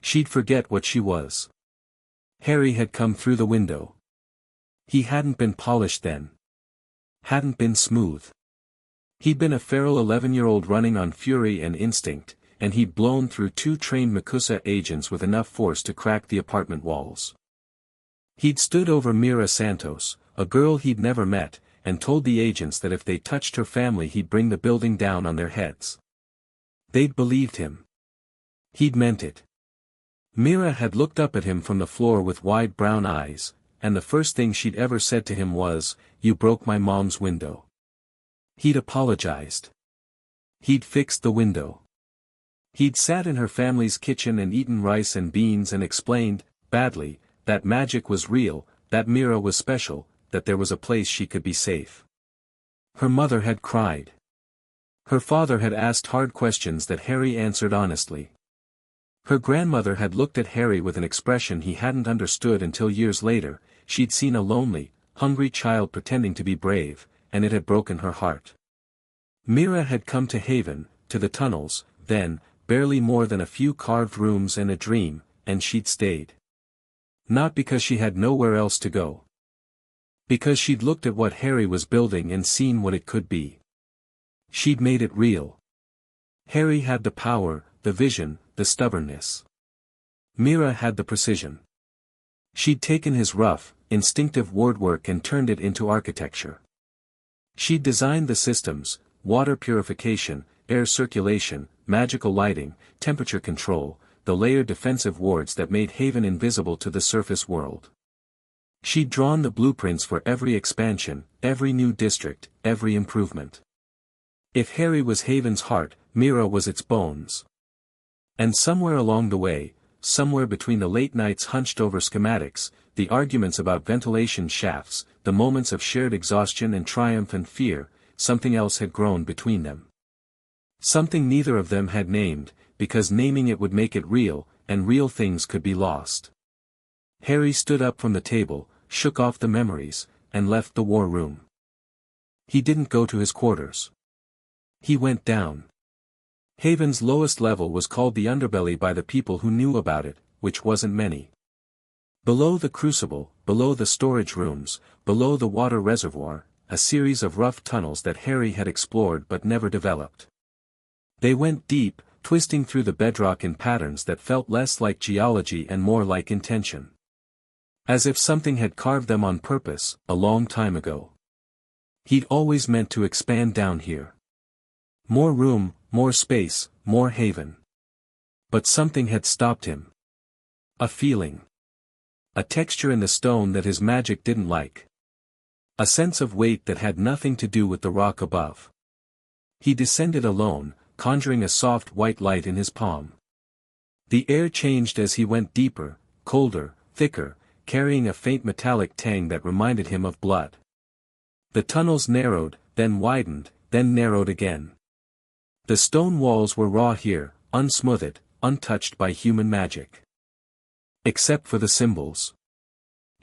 She'd forget what she was. Harry had come through the window. He hadn't been polished then. Hadn't been smooth. He'd been a feral 11-year-old running on fury and instinct, and he'd blown through 2 trained Makusa agents with enough force to crack the apartment walls. He'd stood over Mira Santos, a girl he'd never met, and told the agents that if they touched her family he'd bring the building down on their heads. They'd believed him. He'd meant it. Mira had looked up at him from the floor with wide brown eyes, and the first thing she'd ever said to him was, "You broke my mom's window." He'd apologized. He'd fixed the window. He'd sat in her family's kitchen and eaten rice and beans and explained, badly, that magic was real, that Mira was special, that there was a place she could be safe. Her mother had cried. Her father had asked hard questions that Harry answered honestly. Her grandmother had looked at Harry with an expression he hadn't understood until years later. She'd seen a lonely, hungry child pretending to be brave, and it had broken her heart. Mira had come to Haven, to the tunnels, then, barely more than a few carved rooms and a dream, and she'd stayed. Not because she had nowhere else to go. Because she'd looked at what Harry was building and seen what it could be. She'd made it real. Harry had the power, the vision, the stubbornness. Mira had the precision. She'd taken his rough, instinctive word work and turned it into architecture. She'd designed the systems, water purification, air circulation, magical lighting, temperature control, the layered defensive wards that made Haven invisible to the surface world. She'd drawn the blueprints for every expansion, every new district, every improvement. If Harry was Haven's heart, Mira was its bones. And somewhere along the way, somewhere between the late nights hunched over schematics, the arguments about ventilation shafts, the moments of shared exhaustion and triumph and fear, something else had grown between them. Something neither of them had named, because naming it would make it real, and real things could be lost. Harry stood up from the table, shook off the memories, and left the war room. He didn't go to his quarters. He went down. Haven's lowest level was called the underbelly by the people who knew about it, which wasn't many. Below the crucible, below the storage rooms, below the water reservoir, a series of rough tunnels that Harry had explored but never developed. They went deep, twisting through the bedrock in patterns that felt less like geology and more like intention. As if something had carved them on purpose, a long time ago. He'd always meant to expand down here. More room, more space, more haven. But something had stopped him. A feeling. A texture in the stone that his magic didn't like. A sense of weight that had nothing to do with the rock above. He descended alone, conjuring a soft white light in his palm. The air changed as he went deeper, colder, thicker, carrying a faint metallic tang that reminded him of blood. The tunnels narrowed, then widened, then narrowed again. The stone walls were raw here, unsmoothed, untouched by human magic. Except for the symbols.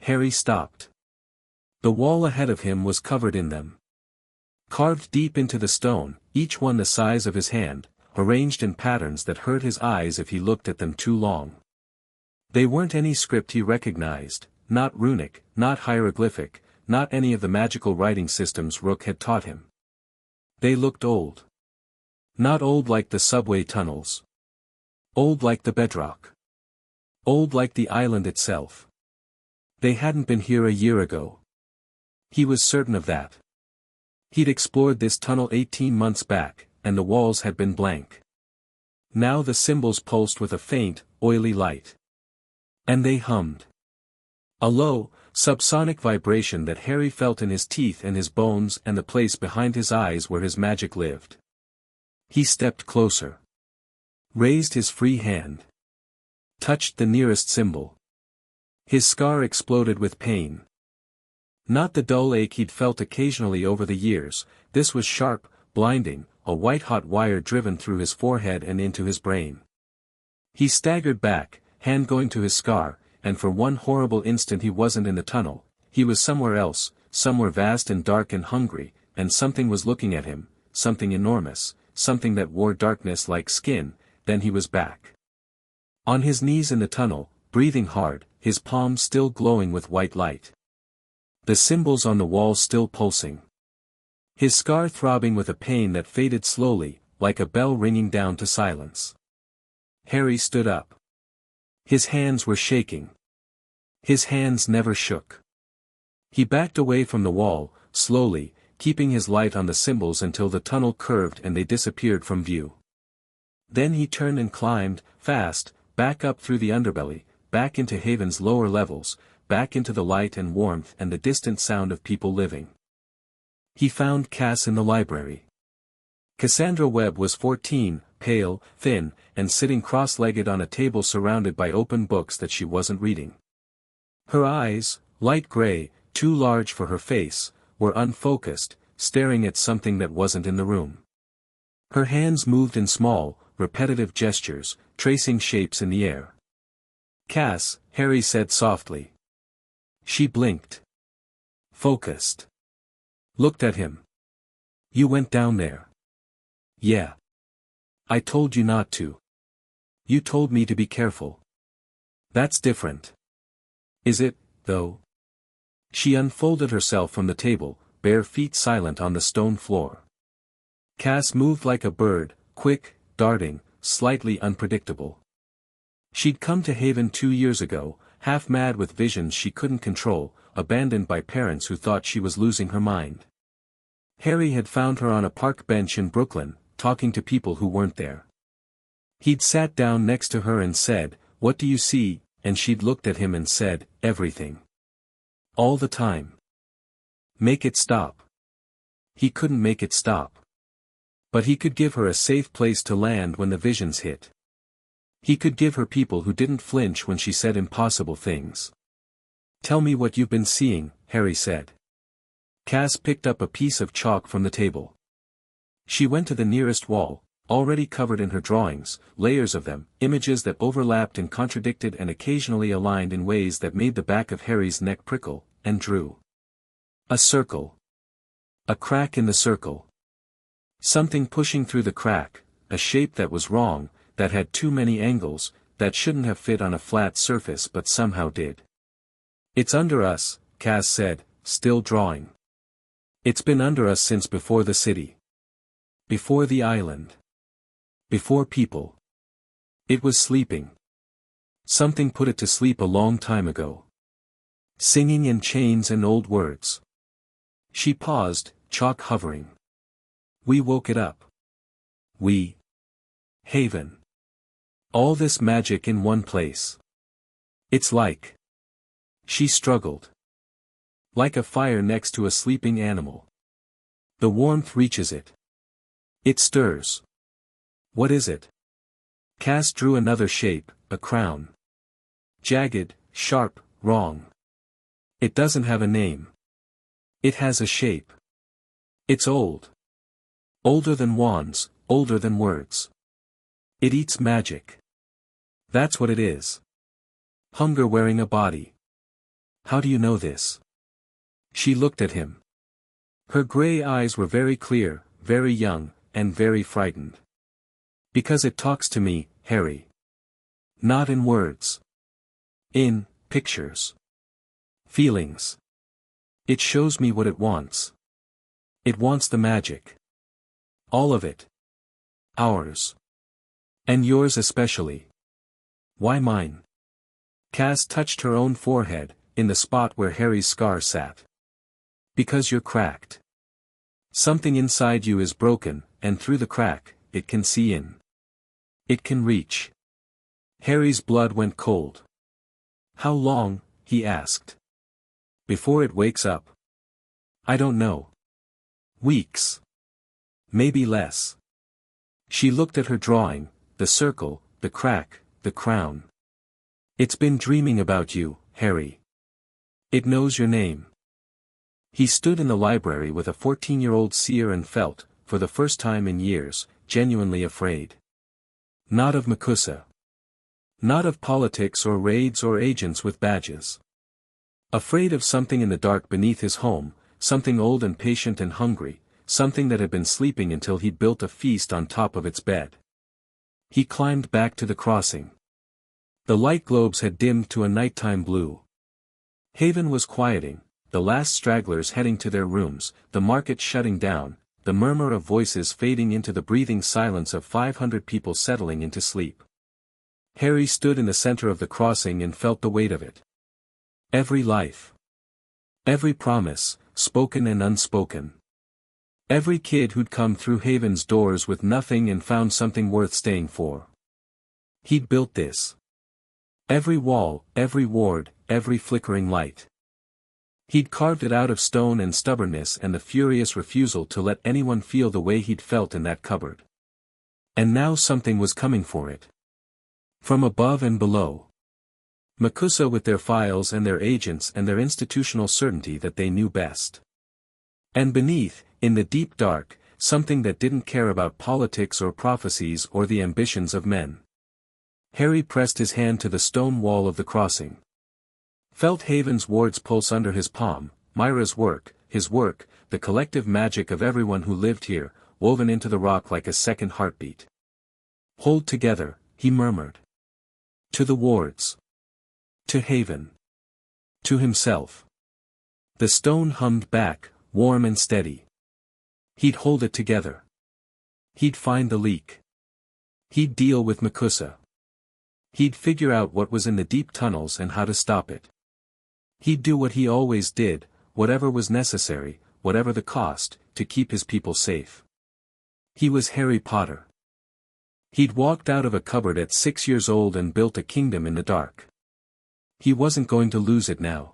Harry stopped. The wall ahead of him was covered in them. Carved deep into the stone, each one the size of his hand, arranged in patterns that hurt his eyes if he looked at them too long. They weren't any script he recognized, not runic, not hieroglyphic, not any of the magical writing systems Rook had taught him. They looked old. Not old like the subway tunnels. Old like the bedrock. Old like the island itself. They hadn't been here a year ago. He was certain of that. He'd explored this tunnel 18 months back, and the walls had been blank. Now the symbols pulsed with a faint, oily light. And they hummed. A low, subsonic vibration that Harry felt in his teeth and his bones and the place behind his eyes where his magic lived. He stepped closer. Raised his free hand. Touched the nearest symbol. His scar exploded with pain. Not the dull ache he'd felt occasionally over the years, this was sharp, blinding, a white-hot wire driven through his forehead and into his brain. He staggered back, hand going to his scar, and for one horrible instant he wasn't in the tunnel, he was somewhere else, somewhere vast and dark and hungry, and something was looking at him, something enormous, something that wore darkness like skin. Then he was back. On his knees in the tunnel, breathing hard, his palms still glowing with white light. The symbols on the wall still pulsing. His scar throbbing with a pain that faded slowly, like a bell ringing down to silence. Harry stood up. His hands were shaking. His hands never shook. He backed away from the wall, slowly, keeping his light on the symbols until the tunnel curved and they disappeared from view. Then he turned and climbed, fast, back up through the underbelly, back into Haven's lower levels, back into the light and warmth and the distant sound of people living. He found Cass in the library. Cassandra Webb was 14, pale, thin, and sitting cross-legged on a table surrounded by open books that she wasn't reading. Her eyes, light gray, too large for her face, were unfocused, staring at something that wasn't in the room. Her hands moved in small, repetitive gestures, tracing shapes in the air. "Cass," Harry said softly. She blinked. Focused. Looked at him. "You went down there." "Yeah. I told you not to. You told me to be careful." "That's different." "Is it, though?" She unfolded herself from the table, bare feet silent on the stone floor. Cass moved like a bird, quick, darting, slightly unpredictable. She'd come to Haven 2 years ago, half mad with visions she couldn't control, abandoned by parents who thought she was losing her mind. Harry had found her on a park bench in Brooklyn, talking to people who weren't there. He'd sat down next to her and said, "What do you see?" and she'd looked at him and said, "Everything." All the time. Make it stop. He couldn't make it stop. But he could give her a safe place to land when the visions hit. He could give her people who didn't flinch when she said impossible things. "Tell me what you've been seeing," Harry said. Cass picked up a piece of chalk from the table. She went to the nearest wall, already covered in her drawings, layers of them, images that overlapped and contradicted and occasionally aligned in ways that made the back of Harry's neck prickle, and drew. A circle. A crack in the circle. Something pushing through the crack, a shape that was wrong, that had too many angles, that shouldn't have fit on a flat surface but somehow did. It's under us, Kaz said, still drawing. It's been under us since before the city. Before the island. Before people. It was sleeping. Something put it to sleep a long time ago. Singing in chains and old words. She paused, chalk hovering. We woke it up. We. Haven. All this magic in one place. It's like. She struggled. Like a fire next to a sleeping animal. The warmth reaches it. It stirs. What is it? Cass drew another shape, a crown. Jagged, sharp, wrong. It doesn't have a name. It has a shape. It's old. Older than wands, older than words. It eats magic. That's what it is. Hunger wearing a body. How do you know this? She looked at him. Her gray eyes were very clear, very young, and very frightened. Because it talks to me, Harry. Not in words. In pictures. Feelings. It shows me what it wants. It wants the magic. All of it. Ours. And yours especially. Why mine? Cass touched her own forehead, in the spot where Harry's scar sat. Because you're cracked. Something inside you is broken, and through the crack, it can see in. It can reach. Harry's blood went cold. How long, he asked. Before it wakes up. I don't know. Weeks. Maybe less. She looked at her drawing, the circle, the crack, the crown. It's been dreaming about you, Harry. It knows your name. He stood in the library with a 14-year-old seer and felt, for the first time in years, genuinely afraid. Not of Makusa. Not of politics or raids or agents with badges. Afraid of something in the dark beneath his home, something old and patient and hungry, something that had been sleeping until he'd built a feast on top of its bed. He climbed back to the crossing. The light globes had dimmed to a nighttime blue. Haven was quieting, the last stragglers heading to their rooms, the market shutting down, the murmur of voices fading into the breathing silence of 500 people settling into sleep. Harry stood in the center of the crossing and felt the weight of it. Every life. Every promise, spoken and unspoken. Every kid who'd come through Haven's doors with nothing and found something worth staying for. He'd built this. Every wall, every ward, every flickering light. He'd carved it out of stone and stubbornness and the furious refusal to let anyone feel the way he'd felt in that cupboard. And now something was coming for it. From above and below. Makusa with their files and their agents and their institutional certainty that they knew best. And beneath, in the deep dark, something that didn't care about politics or prophecies or the ambitions of men. Harry pressed his hand to the stone wall of the crossing. Felt Haven's wards pulse under his palm, Myra's work, his work, the collective magic of everyone who lived here, woven into the rock like a second heartbeat. Hold together, he murmured. To the wards. To Haven. To himself. The stone hummed back, warm and steady. He'd hold it together. He'd find the leak. He'd deal with Makusa. He'd figure out what was in the deep tunnels and how to stop it. He'd do what he always did, whatever was necessary, whatever the cost, to keep his people safe. He was Harry Potter. He'd walked out of a cupboard at 6 years old and built a kingdom in the dark. He wasn't going to lose it now.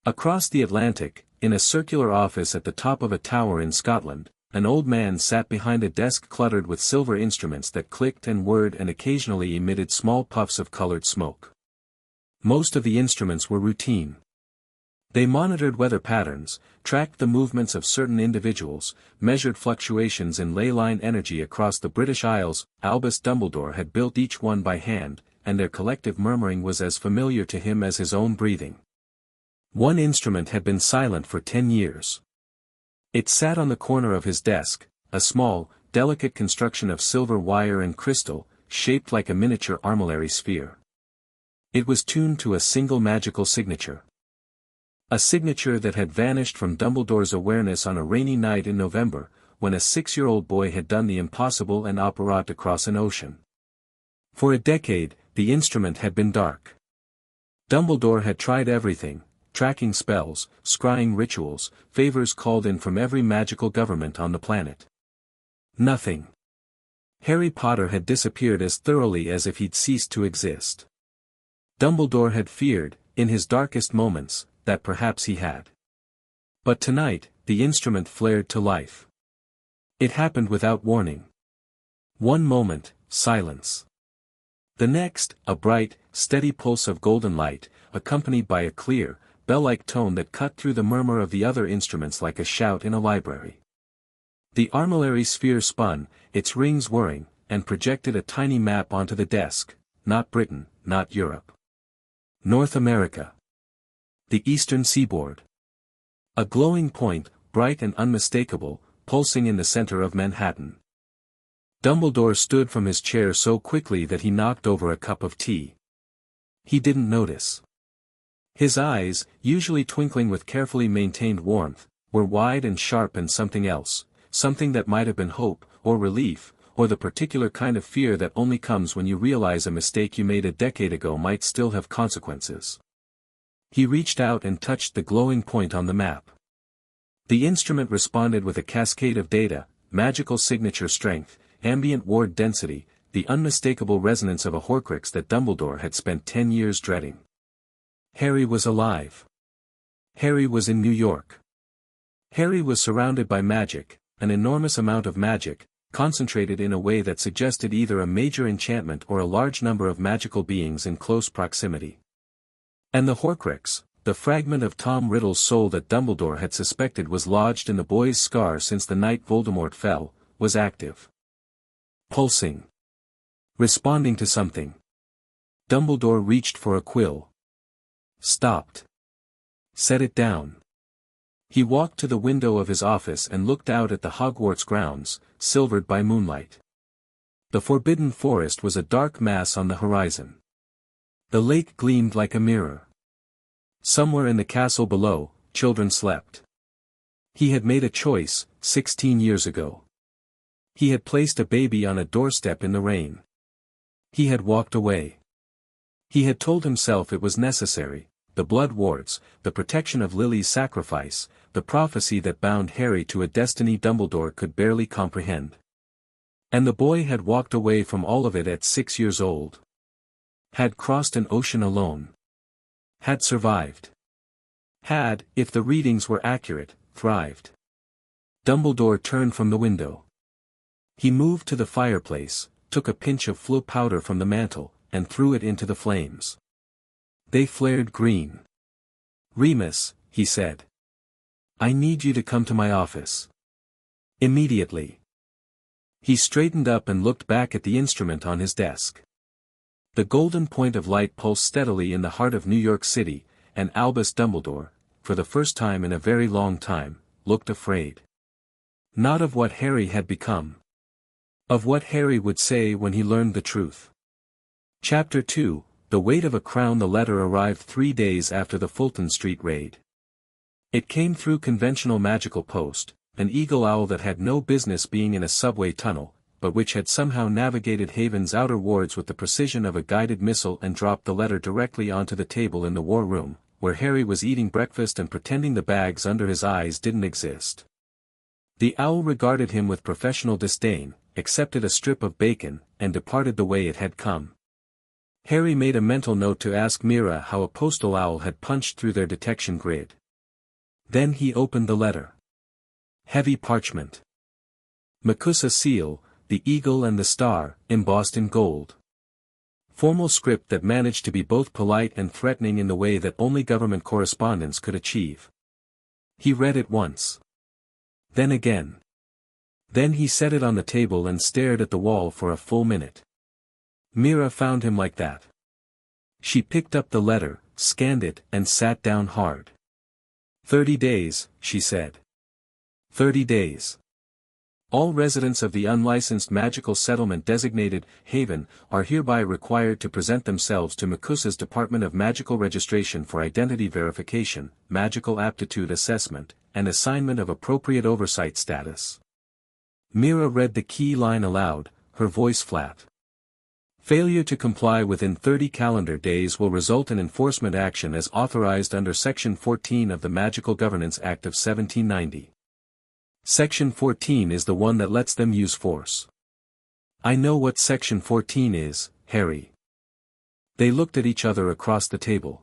Across the Atlantic, in a circular office at the top of a tower in Scotland, an old man sat behind a desk cluttered with silver instruments that clicked and whirred and occasionally emitted small puffs of colored smoke. Most of the instruments were routine. They monitored weather patterns, tracked the movements of certain individuals, measured fluctuations in ley line energy across the British Isles. Albus Dumbledore had built each one by hand, and their collective murmuring was as familiar to him as his own breathing. One instrument had been silent for 10 years. It sat on the corner of his desk, a small, delicate construction of silver wire and crystal, shaped like a miniature armillary sphere. It was tuned to a single magical signature. A signature that had vanished from Dumbledore's awareness on a rainy night in November, when a 6-year-old boy had done the impossible and opera to cross an ocean. For a decade, the instrument had been dark. Dumbledore had tried everything, tracking spells, scrying rituals, favors called in from every magical government on the planet. Nothing. Harry Potter had disappeared as thoroughly as if he'd ceased to exist. Dumbledore had feared, in his darkest moments, that perhaps he had. But tonight, the instrument flared to life. It happened without warning. One moment, silence. The next, a bright, steady pulse of golden light, accompanied by a clear, bell-like tone that cut through the murmur of the other instruments like a shout in a library. The armillary sphere spun, its rings whirring, and projected a tiny map onto the desk. Not Britain, not Europe. North America. The eastern seaboard. A glowing point, bright and unmistakable, pulsing in the center of Manhattan. Dumbledore stood from his chair so quickly that he knocked over a cup of tea. He didn't notice. His eyes, usually twinkling with carefully maintained warmth, were wide and sharp, and something else, something that might have been hope, or relief, or the particular kind of fear that only comes when you realize a mistake you made a decade ago might still have consequences. He reached out and touched the glowing point on the map. The instrument responded with a cascade of data: magical signature strength, ambient ward density, the unmistakable resonance of a Horcrux that Dumbledore had spent 10 years dreading. Harry was alive. Harry was in New York. Harry was surrounded by magic, an enormous amount of magic, concentrated in a way that suggested either a major enchantment or a large number of magical beings in close proximity. And the Horcrux, the fragment of Tom Riddle's soul that Dumbledore had suspected was lodged in the boy's scar since the night Voldemort fell, was active. Pulsing. Responding to something. Dumbledore reached for a quill. Stopped. Set it down. He walked to the window of his office and looked out at the Hogwarts grounds, silvered by moonlight. The Forbidden Forest was a dark mass on the horizon. The lake gleamed like a mirror. Somewhere in the castle below, children slept. He had made a choice, 16 years ago. He had placed a baby on a doorstep in the rain. He had walked away. He had told himself it was necessary: the blood wards, the protection of Lily's sacrifice, the prophecy that bound Harry to a destiny Dumbledore could barely comprehend. And the boy had walked away from all of it at 6 years old. Had crossed an ocean alone. Had survived. Had, if the readings were accurate, thrived. Dumbledore turned from the window. He moved to the fireplace, took a pinch of Floo powder from the mantel, and threw it into the flames. They flared green. "Remus," he said. "I need you to come to my office. Immediately." He straightened up and looked back at the instrument on his desk. The golden point of light pulsed steadily in the heart of New York City, and Albus Dumbledore, for the first time in a very long time, looked afraid. Not of what Harry had become. Of what Harry would say when he learned the truth. Chapter 2, The Weight of a Crown. The letter arrived 3 days after the Fulton Street raid. It came through conventional magical post, an eagle owl that had no business being in a subway tunnel, but which had somehow navigated Haven's outer wards with the precision of a guided missile and dropped the letter directly onto the table in the war room, where Harry was eating breakfast and pretending the bags under his eyes didn't exist. The owl regarded him with professional disdain, accepted a strip of bacon, and departed the way it had come. Harry made a mental note to ask Mira how a postal owl had punched through their detection grid. Then he opened the letter. Heavy parchment. Makusa seal, the eagle and the star, embossed in gold. Formal script that managed to be both polite and threatening in the way that only government correspondence could achieve. He read it once. Then again. Then he set it on the table and stared at the wall for a full minute. Mira found him like that. She picked up the letter, scanned it, and sat down hard. 30 days, she said. 30 days. All residents of the unlicensed magical settlement designated Haven are hereby required to present themselves to Makusa's Department of Magical Registration for identity verification, magical aptitude assessment, and assignment of appropriate oversight status. Mira read the key line aloud, her voice flat. Failure to comply within 30 calendar days will result in enforcement action as authorized under Section 14 of the Magical Governance Act of 1790. Section 14 is the one that lets them use force. I know what Section 14 is, Harry. They looked at each other across the table.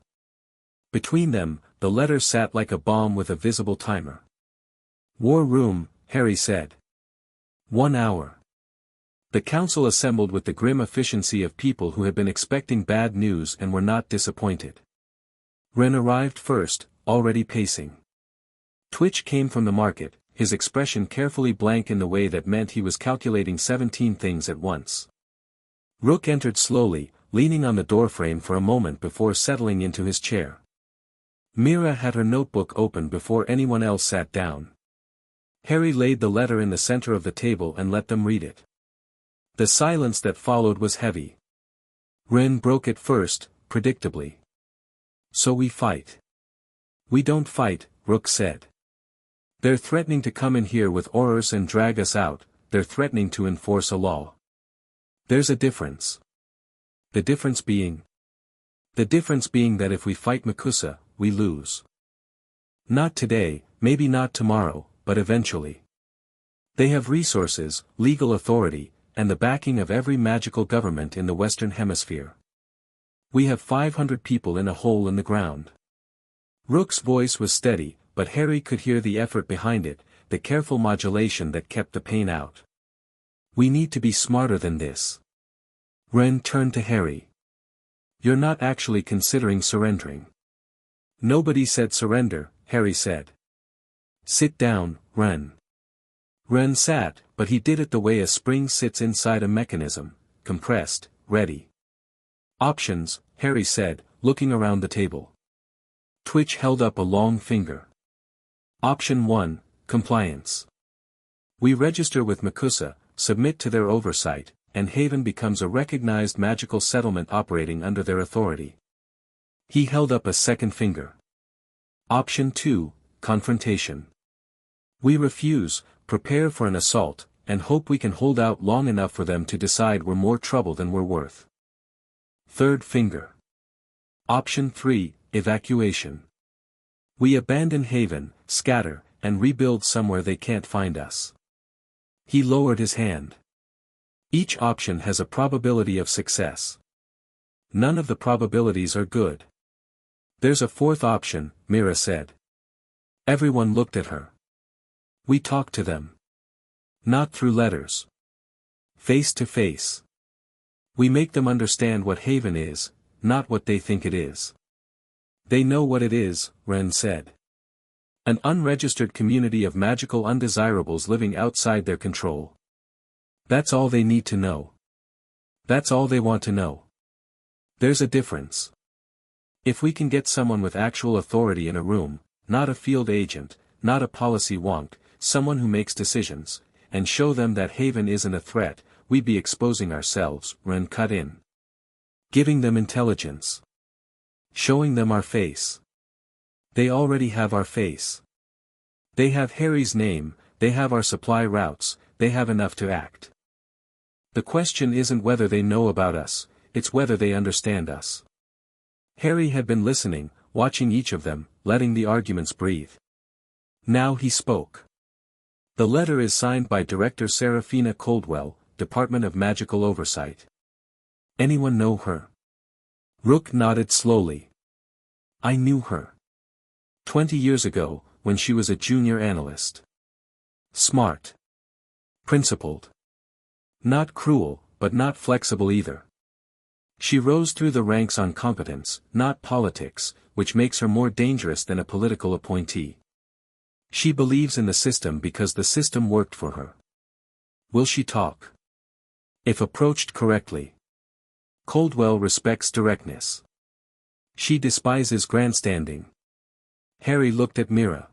Between them, the letter sat like a bomb with a visible timer. War room, Harry said. 1 hour. The council assembled with the grim efficiency of people who had been expecting bad news and were not disappointed. Ren arrived first, already pacing. Twitch came from the market, his expression carefully blank in the way that meant he was calculating 17 things at once. Rook entered slowly, leaning on the doorframe for a moment before settling into his chair. Mira had her notebook open before anyone else sat down. Harry laid the letter in the center of the table and let them read it. The silence that followed was heavy. Ren broke it first, predictably. So we fight. We don't fight, Rook said. They're threatening to come in here with Aurors and drag us out, they're threatening to enforce a law. There's a difference. The difference being? The difference being that if we fight Makusa, we lose. Not today, maybe not tomorrow, but eventually. They have resources, legal authority, and the backing of every magical government in the Western Hemisphere. We have 500 people in a hole in the ground. Rook's voice was steady, but Harry could hear the effort behind it, the careful modulation that kept the pain out. We need to be smarter than this. Ren turned to Harry. You're not actually considering surrendering. Nobody said surrender, Harry said. Sit down, Ren. Ren sat, but he did it the way a spring sits inside a mechanism, compressed, ready. Options, Harry said, looking around the table. Twitch held up a long finger. Option 1, compliance. We register with Makusa, submit to their oversight, and Haven becomes a recognized magical settlement operating under their authority. He held up a second finger. Option 2, confrontation. We refuse, prepare for an assault, and hope we can hold out long enough for them to decide we're more trouble than we're worth. Third finger. Option 3, evacuation. We abandon Haven, scatter, and rebuild somewhere they can't find us. He lowered his hand. Each option has a probability of success. None of the probabilities are good. There's a fourth option, Mira said. Everyone looked at her. We talk to them. Not through letters. Face to face. We make them understand what Haven is, not what they think it is. They know what it is, Ren said. An unregistered community of magical undesirables living outside their control. That's all they need to know. That's all they want to know. There's a difference. If we can get someone with actual authority in a room, not a field agent, not a policy wonk, someone who makes decisions, and show them that Haven isn't a threat, we'd be exposing ourselves, Ren cut in. Giving them intelligence. Showing them our face. They already have our face. They have Harry's name, they have our supply routes, they have enough to act. The question isn't whether they know about us, it's whether they understand us. Harry had been listening, watching each of them, letting the arguments breathe. Now he spoke. The letter is signed by Director Seraphina Coldwell, Department of Magical Oversight. Anyone know her? Rook nodded slowly. I knew her. 20 years ago, when she was a junior analyst. Smart. Principled. Not cruel, but not flexible either. She rose through the ranks on competence, not politics, which makes her more dangerous than a political appointee. She believes in the system because the system worked for her. Will she talk? If approached correctly. Coldwell respects directness. She despises grandstanding. Harry looked at Mira.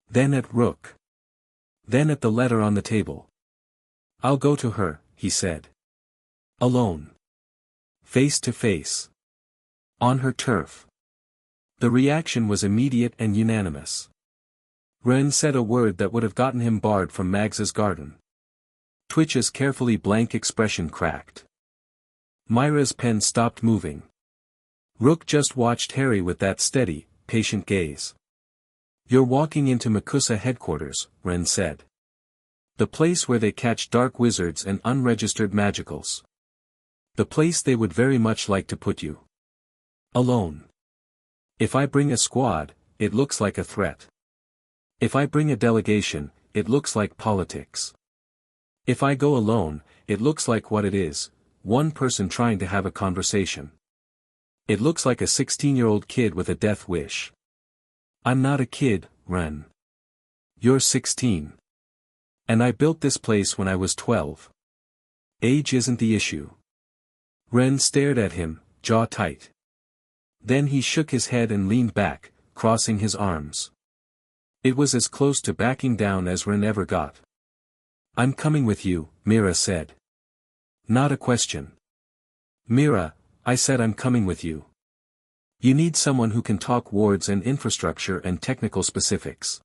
Then at Rook. Then at the letter on the table. "I'll go to her," he said. "Alone. Face to face. On her turf." The reaction was immediate and unanimous. Ren said a word that would have gotten him barred from Mags's garden. Twitch's carefully blank expression cracked. Myra's pen stopped moving. Rook just watched Harry with that steady, patient gaze. "You're walking into Makusa headquarters," Ren said. "The place where they catch dark wizards and unregistered magicals. The place they would very much like to put you. Alone. If I bring a squad, it looks like a threat. If I bring a delegation, it looks like politics. If I go alone, it looks like what it is, one person trying to have a conversation. It looks like a 16-year-old kid with a death wish. I'm not a kid, Ren. You're 16. And I built this place when I was 12. Age isn't the issue." Ren stared at him, jaw tight. Then he shook his head and leaned back, crossing his arms. It was as close to backing down as Ren ever got. "I'm coming with you," Mira said. "Not a question. Mira, I said I'm coming with you. You need someone who can talk wards and infrastructure and technical specifics.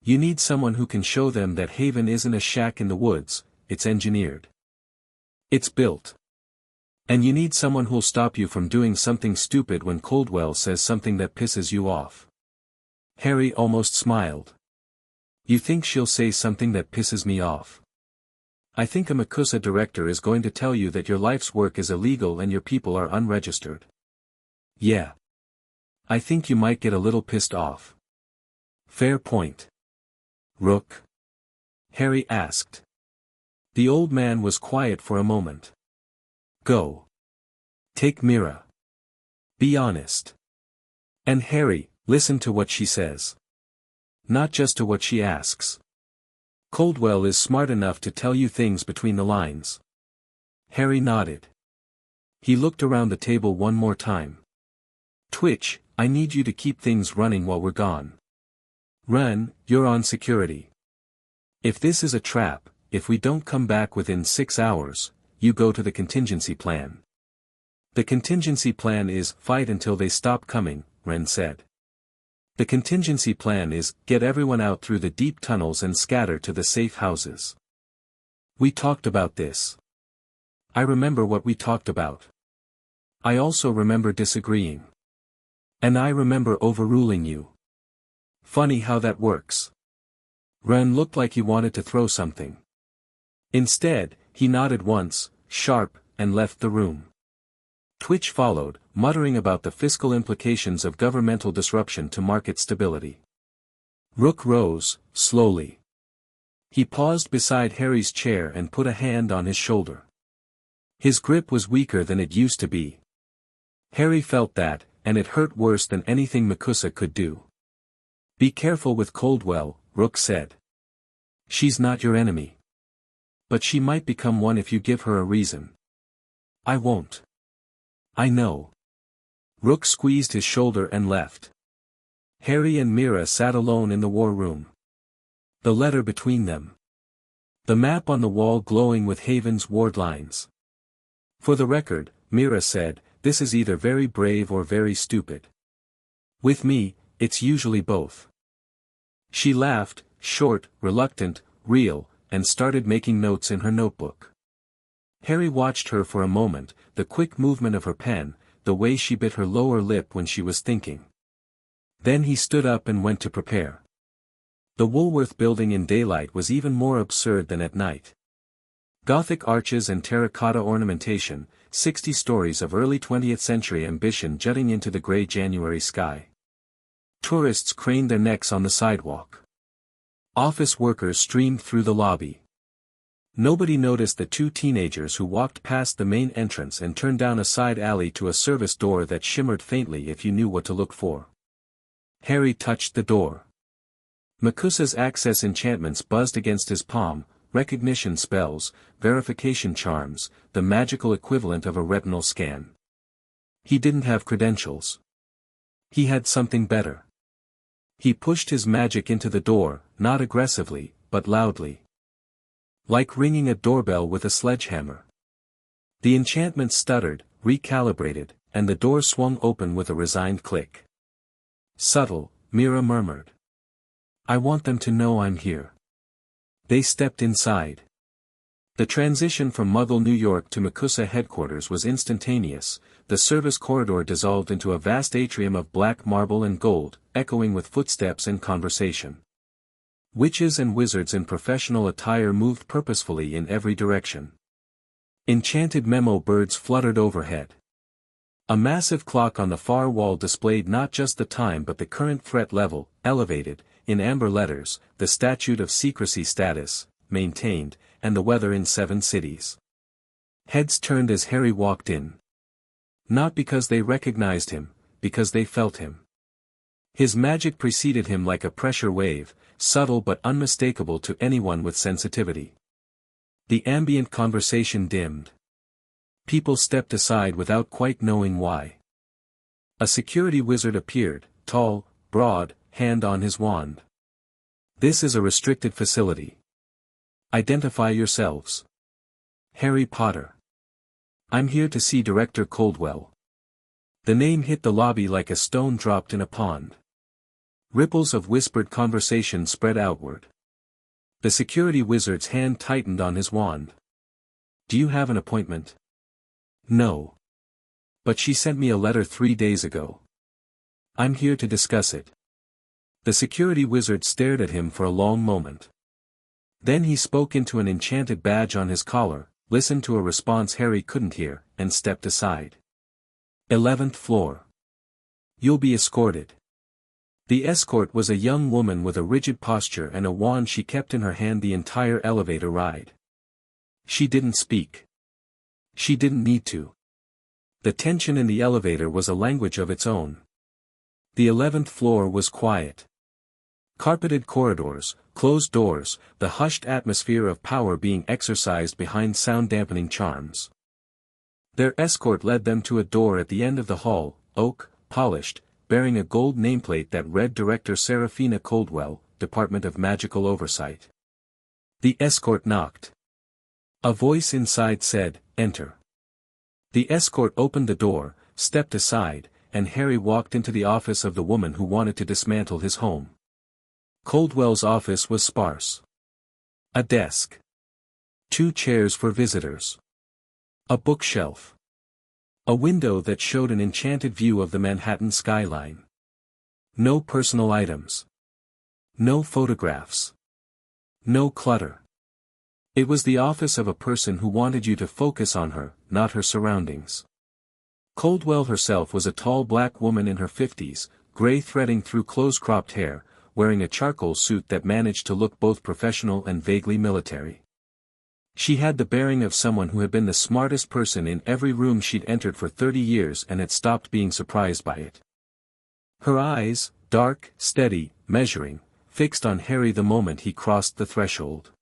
You need someone who can show them that Haven isn't a shack in the woods, it's engineered. It's built. And you need someone who'll stop you from doing something stupid when Coldwell says something that pisses you off." Harry almost smiled. "You think she'll say something that pisses me off? I think a Makusa director is going to tell you that your life's work is illegal and your people are unregistered. Yeah. I think you might get a little pissed off." "Fair point." "Rook?" Harry asked. The old man was quiet for a moment. "Go. Take Mira. Be honest. And Harry, listen to what she says. Not just to what she asks. Coldwell is smart enough to tell you things between the lines." Harry nodded. He looked around the table one more time. "Twitch, I need you to keep things running while we're gone. Ren, you're on security. If this is a trap, if we don't come back within 6 hours, you go to the contingency plan." "The contingency plan is fight until they stop coming," Ren said. "The contingency plan is get everyone out through the deep tunnels and scatter to the safe houses. We talked about this. I remember what we talked about. I also remember disagreeing. And I remember overruling you. Funny how that works." Ren looked like he wanted to throw something. Instead, he nodded once, sharp, and left the room. Twitch followed, muttering about the fiscal implications of governmental disruption to market stability. Rook rose, slowly. He paused beside Harry's chair and put a hand on his shoulder. His grip was weaker than it used to be. Harry felt that, and it hurt worse than anything Makusa could do. "Be careful with Coldwell," Rook said. "She's not your enemy. But she might become one if you give her a reason." "I won't." "I know." Rook squeezed his shoulder and left. Harry and Mira sat alone in the war room. The letter between them. The map on the wall glowing with Haven's ward lines. "For the record," Mira said, "this is either very brave or very stupid. With me, it's usually both." She laughed, short, reluctant, real, and started making notes in her notebook. Harry watched her for a moment, the quick movement of her pen, the way she bit her lower lip when she was thinking. Then he stood up and went to prepare. The Woolworth building in daylight was even more absurd than at night. Gothic arches and terracotta ornamentation, 60 stories of early 20th century ambition jutting into the gray January sky. Tourists craned their necks on the sidewalk. Office workers streamed through the lobby. Nobody noticed the 2 teenagers who walked past the main entrance and turned down a side alley to a service door that shimmered faintly if you knew what to look for. Harry touched the door. Makusa's access enchantments buzzed against his palm, recognition spells, verification charms, the magical equivalent of a retinal scan. He didn't have credentials. He had something better. He pushed his magic into the door, not aggressively, but loudly. Like ringing a doorbell with a sledgehammer. The enchantment stuttered, recalibrated, and the door swung open with a resigned click. Subtle, Mira murmured. I want them to know I'm here. They stepped inside. The transition from Muggle New York to Makusa headquarters was instantaneous. The service corridor dissolved into a vast atrium of black marble and gold, echoing with footsteps and conversation. Witches and wizards in professional attire moved purposefully in every direction. Enchanted memo birds fluttered overhead. A massive clock on the far wall displayed not just the time but the current threat level, elevated, in amber letters, the statute of secrecy status, maintained, and the weather in 7 cities. Heads turned as Harry walked in. Not because they recognized him, because they felt him. His magic preceded him like a pressure wave, subtle but unmistakable to anyone with sensitivity. The ambient conversation dimmed. People stepped aside without quite knowing why. A security wizard appeared, tall, broad, hand on his wand. This is a restricted facility. Identify yourselves. Harry Potter. I'm here to see Director Coldwell. The name hit the lobby like a stone dropped in a pond. Ripples of whispered conversation spread outward. The security wizard's hand tightened on his wand. Do you have an appointment? No. But she sent me a letter 3 days ago. I'm here to discuss it. The security wizard stared at him for a long moment. Then he spoke into an enchanted badge on his collar, listened to a response Harry couldn't hear, and stepped aside. 11th floor. You'll be escorted. The escort was a young woman with a rigid posture and a wand she kept in her hand the entire elevator ride. She didn't speak. She didn't need to. The tension in the elevator was a language of its own. The 11th floor was quiet. Carpeted corridors, closed doors, the hushed atmosphere of power being exercised behind sound-dampening charms. Their escort led them to a door at the end of the hall, oak, polished, bearing a gold nameplate that read Director Seraphina Coldwell, Department of Magical Oversight. The escort knocked. A voice inside said, "Enter." The escort opened the door, stepped aside, and Harry walked into the office of the woman who wanted to dismantle his home. Coldwell's office was sparse. A desk. 2 chairs for visitors. A bookshelf. A window that showed an enchanted view of the Manhattan skyline. No personal items. No photographs. No clutter. It was the office of a person who wanted you to focus on her, not her surroundings. Coldwell herself was a tall black woman in her 50s, gray threading through close-cropped hair, wearing a charcoal suit that managed to look both professional and vaguely military. She had the bearing of someone who had been the smartest person in every room she'd entered for 30 years and had stopped being surprised by it. Her eyes, dark, steady, measuring, fixed on Harry the moment he crossed the threshold.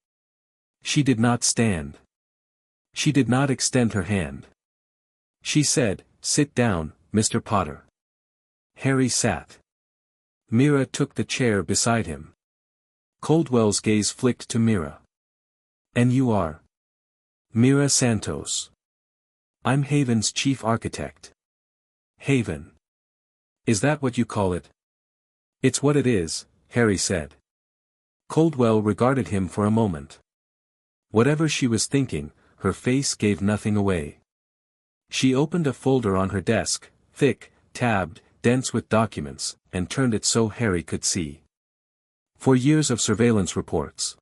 She did not stand. She did not extend her hand. She said, "Sit down, Mr. Potter." Harry sat. Mira took the chair beside him. Coldwell's gaze flicked to Mira. "And you are?" "Mira Santos. I'm Haven's chief architect." "Haven. Is that what you call it?" "It's what it is," Harry said. Coldwell regarded him for a moment. Whatever she was thinking, her face gave nothing away. She opened a folder on her desk, thick, tabbed, dense with documents, and turned it so Harry could see. 4 years of surveillance reports.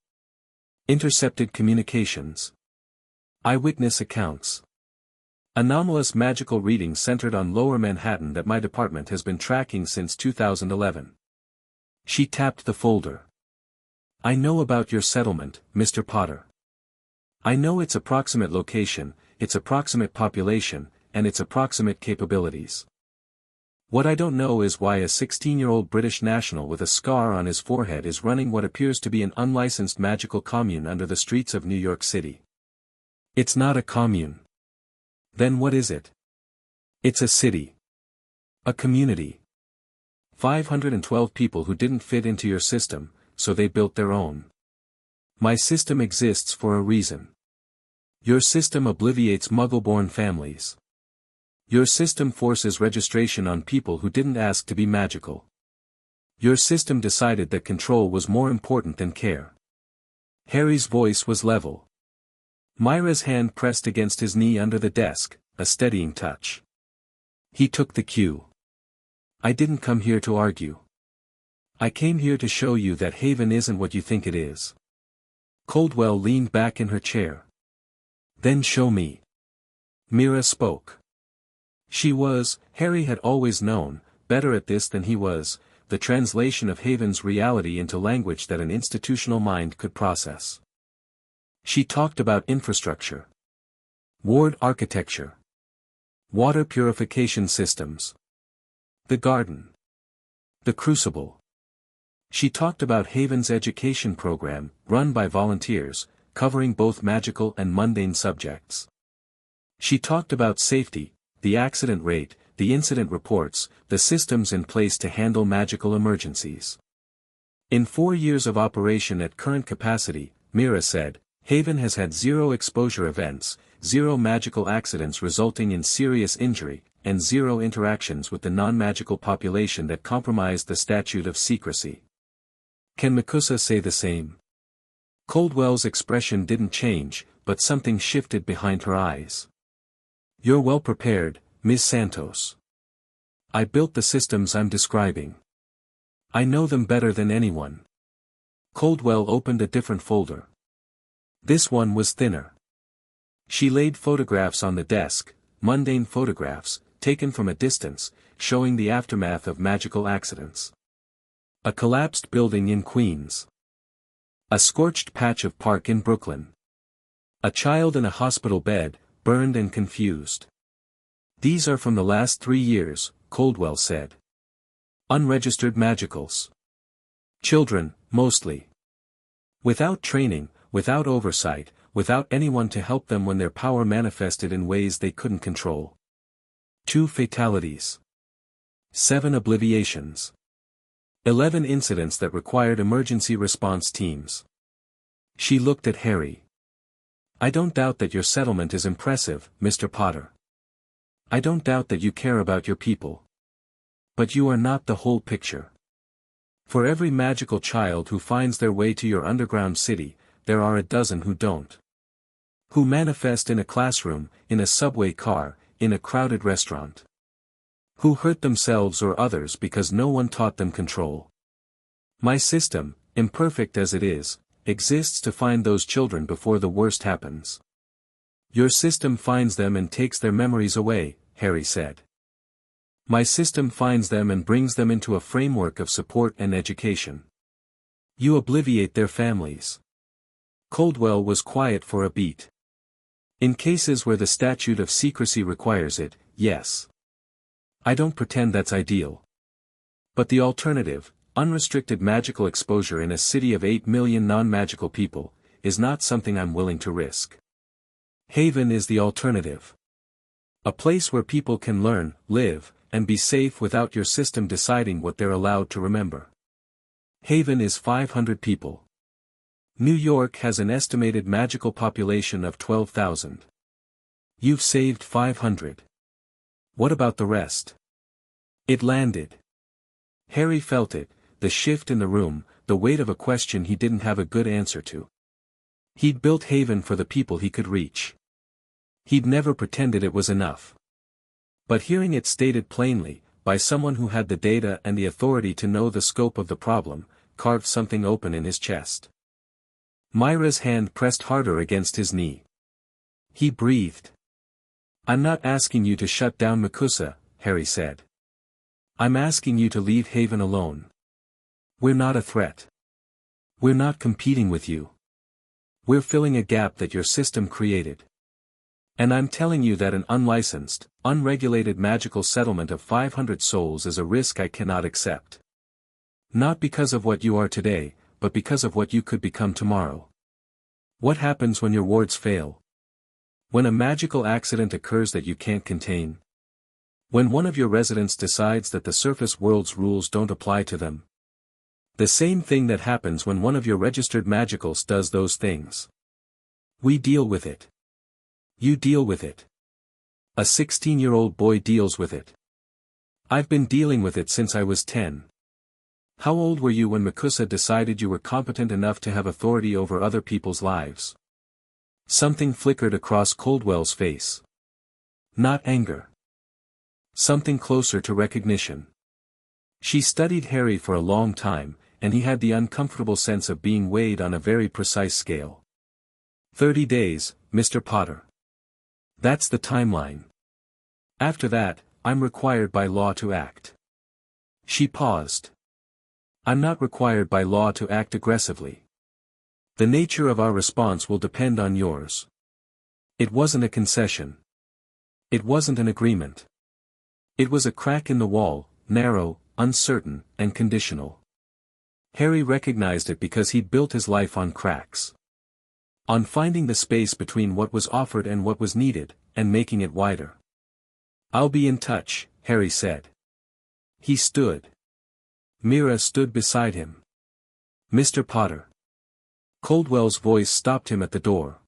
Intercepted communications. Eyewitness accounts. Anomalous magical readings centered on Lower Manhattan that my department has been tracking since 2011. She tapped the folder. "I know about your settlement, Mr. Potter. I know its approximate location, its approximate population, and its approximate capabilities. What I don't know is why a 16-year-old British national with a scar on his forehead is running what appears to be an unlicensed magical commune under the streets of New York City. It's not a commune. Then what is it? It's a city. A community. 512 people who didn't fit into your system, so they built their own. My system exists for a reason. Your system obliviates Muggle-born families. Your system forces registration on people who didn't ask to be magical. Your system decided that control was more important than care. Harry's voice was level. Myra's hand pressed against his knee under the desk, a steadying touch. He took the cue. I didn't come here to argue. I came here to show you that Haven isn't what you think it is. Coldwell leaned back in her chair. Then show me. Mira spoke. She was, Harry had always known, better at this than he was, the translation of Haven's reality into language that an institutional mind could process. She talked about infrastructure. Ward architecture. Water purification systems. The garden. The crucible. She talked about Haven's education program, run by volunteers, covering both magical and mundane subjects. She talked about safety, the accident rate, the incident reports, the systems in place to handle magical emergencies. In 4 years of operation at current capacity, Mira said, Haven has had 0 exposure events, 0 magical accidents resulting in serious injury, and 0 interactions with the non-magical population that compromised the statute of secrecy. Can Mikusa say the same? Coldwell's expression didn't change, but something shifted behind her eyes. You're well prepared, Ms. Santos. I built the systems I'm describing. I know them better than anyone. Coldwell opened a different folder. This one was thinner. She laid photographs on the desk, mundane photographs, taken from a distance, showing the aftermath of magical accidents. A collapsed building in Queens. A scorched patch of park in Brooklyn. A child in a hospital bed, burned and confused. These are from the last 3 years, Coldwell said. Unregistered magicals. Children, mostly. Without training, without oversight, without anyone to help them when their power manifested in ways they couldn't control. 2 fatalities. 7 obliviations. 11 incidents that required emergency response teams. She looked at Harry. I don't doubt that your settlement is impressive, Mr. Potter. I don't doubt that you care about your people. But you are not the whole picture. For every magical child who finds their way to your underground city, there are a dozen who don't. Who manifest in a classroom, in a subway car, in a crowded restaurant. Who hurt themselves or others because no one taught them control. My system, imperfect as it is, exists to find those children before the worst happens. Your system finds them and takes their memories away, Harry said. My system finds them and brings them into a framework of support and education. You obliviate their families. Coldwell was quiet for a beat. In cases where the statute of secrecy requires it, yes. I don't pretend that's ideal. But the alternative, unrestricted magical exposure in a city of 8 million non-magical people, is not something I'm willing to risk. Haven is the alternative. A place where people can learn, live, and be safe without your system deciding what they're allowed to remember. Haven is 500 people. New York has an estimated magical population of 12,000. You've saved 500. What about the rest? It landed. Harry felt it, the shift in the room, the weight of a question he didn't have a good answer to. He'd built Haven for the people he could reach. He'd never pretended it was enough. But hearing it stated plainly, by someone who had the data and the authority to know the scope of the problem, carved something open in his chest. Myra's hand pressed harder against his knee. He breathed. I'm not asking you to shut down Mikusa, Harry said. I'm asking you to leave Haven alone. We're not a threat. We're not competing with you. We're filling a gap that your system created. And I'm telling you that an unlicensed, unregulated magical settlement of 500 souls is a risk I cannot accept. Not because of what you are today, but because of what you could become tomorrow. What happens when your wards fail? When a magical accident occurs that you can't contain? When one of your residents decides that the surface world's rules don't apply to them? The same thing that happens when one of your registered magicals does those things. We deal with it. You deal with it. A 16-year-old boy deals with it. I've been dealing with it since I was 10. How old were you when Makusa decided you were competent enough to have authority over other people's lives? Something flickered across Coldwell's face. Not anger. Something closer to recognition. She studied Harry for a long time, and he had the uncomfortable sense of being weighed on a very precise scale. 30 days, Mr. Potter. That's the timeline. After that, I'm required by law to act. She paused. I'm not required by law to act aggressively. The nature of our response will depend on yours. It wasn't a concession. It wasn't an agreement. It was a crack in the wall, narrow, uncertain, and conditional. Harry recognized it because he'd built his life on cracks. On finding the space between what was offered and what was needed, and making it wider. I'll be in touch, Harry said. He stood. Mira stood beside him. Mr. Potter. Coldwell's voice stopped him at the door.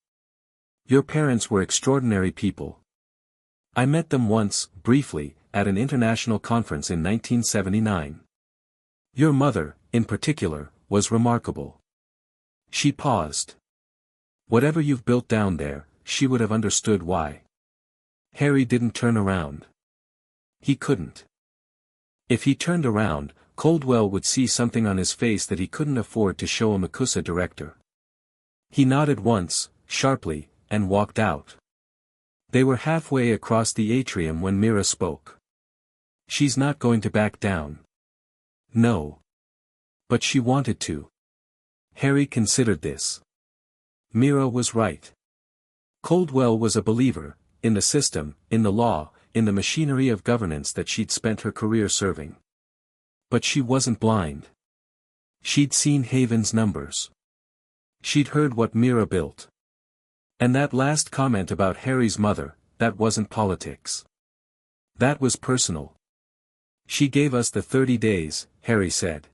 Your parents were extraordinary people. I met them once, briefly, at an international conference in 1979. Your mother, in particular, was remarkable. She paused. Whatever you've built down there, she would have understood why. Harry didn't turn around. He couldn't. If he turned around, Coldwell would see something on his face that he couldn't afford to show a Makusa director. He nodded once, sharply, and walked out. They were halfway across the atrium when Mira spoke. She's not going to back down. No. But she wanted to. Harry considered this. Mira was right. Coldwell was a believer, in the system, in the law, in the machinery of governance that she'd spent her career serving. But she wasn't blind. She'd seen Haven's numbers. She'd heard what Mira built. And that last comment about Harry's mother, that wasn't politics. That was personal. She gave us the 30 days, Harry said.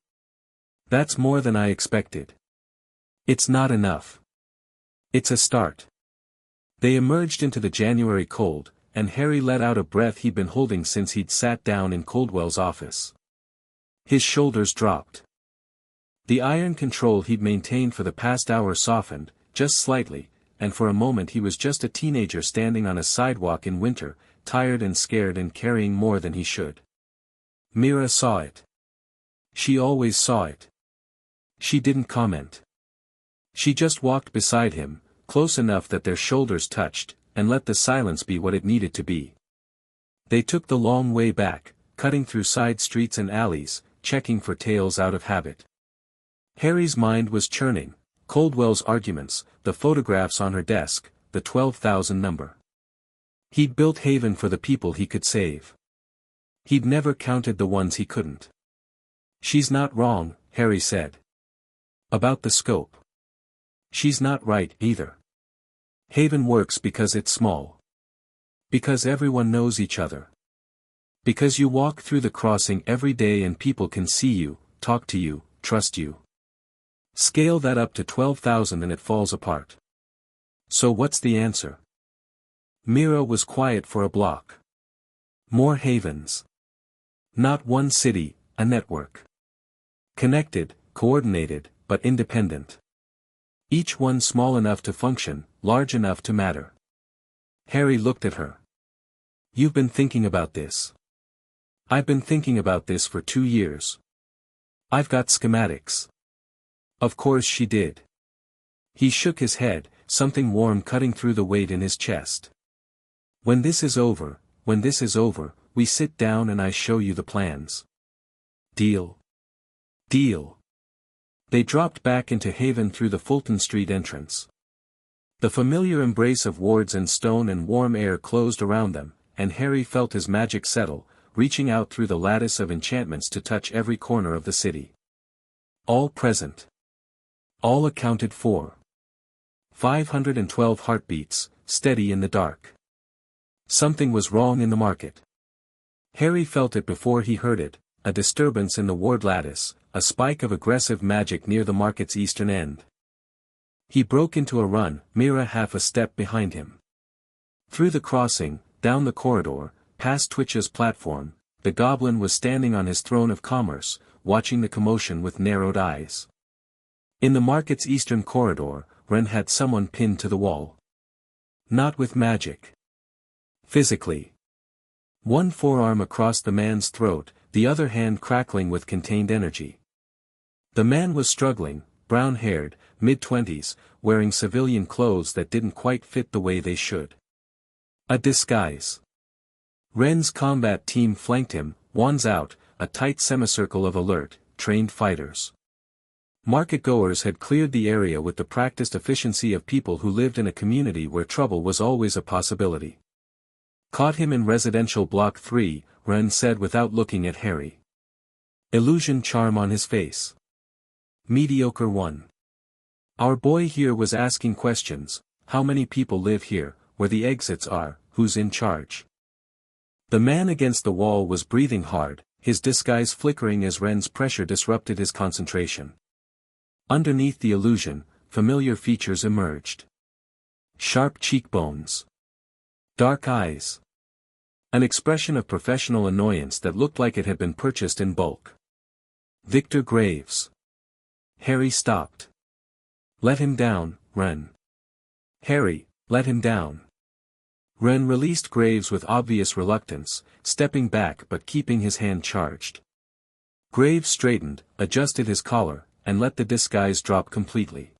That's more than I expected. It's not enough. It's a start. They emerged into the January cold, and Harry let out a breath he'd been holding since he'd sat down in Coldwell's office. His shoulders dropped. The iron control he'd maintained for the past hour softened, just slightly, and for a moment he was just a teenager standing on a sidewalk in winter, tired and scared and carrying more than he should. Mira saw it. She always saw it. She didn't comment. She just walked beside him, close enough that their shoulders touched, and let the silence be what it needed to be. They took the long way back, cutting through side streets and alleys, checking for tails out of habit. Harry's mind was churning, Coldwell's arguments, the photographs on her desk, the 12,000 number. He'd built Haven for the people he could save. He'd never counted the ones he couldn't. She's not wrong, Harry said. About the scope. She's not right, either. Haven works because it's small. Because everyone knows each other. Because you walk through the crossing every day and people can see you, talk to you, trust you. Scale that up to 12,000 and it falls apart. So what's the answer? Mira was quiet for a block. More Havens. Not one city, a network. Connected, coordinated, but independent. Each one small enough to function, large enough to matter. Harry looked at her. You've been thinking about this. I've been thinking about this for 2 years. I've got schematics. Of course she did. He shook his head, something warm cutting through the weight in his chest. When this is over, we sit down and I show you the plans. Deal. Deal. They dropped back into Haven through the Fulton Street entrance. The familiar embrace of wards and stone and warm air closed around them, and Harry felt his magic settle, reaching out through the lattice of enchantments to touch every corner of the city. All present. All accounted for. 512 heartbeats, steady in the dark. Something was wrong in the market. Harry felt it before he heard it, a disturbance in the ward lattice, a spike of aggressive magic near the market's eastern end. He broke into a run, Mira half a step behind him. Through the crossing, down the corridor, past Twitch's platform, the goblin was standing on his throne of commerce, watching the commotion with narrowed eyes. In the market's eastern corridor, Ren had someone pinned to the wall. Not with magic. Physically. One forearm across the man's throat, the other hand crackling with contained energy. The man was struggling, brown-haired, mid-twenties, wearing civilian clothes that didn't quite fit the way they should. A disguise. Ren's combat team flanked him, wands out, a tight semicircle of alert, trained fighters. Market-goers had cleared the area with the practiced efficiency of people who lived in a community where trouble was always a possibility. Caught him in residential block 3, Ren said without looking at Harry. Illusion charm on his face. Mediocre one. Our boy here was asking questions, how many people live here, where the exits are, who's in charge. The man against the wall was breathing hard, his disguise flickering as Ren's pressure disrupted his concentration. Underneath the illusion, familiar features emerged. Sharp cheekbones. Dark eyes. An expression of professional annoyance that looked like it had been purchased in bulk. Victor Graves. Harry stopped. Let him down, Ren. Harry, let him down. Ren released Graves with obvious reluctance, stepping back but keeping his hand charged. Graves straightened, adjusted his collar, and let the disguise drop completely.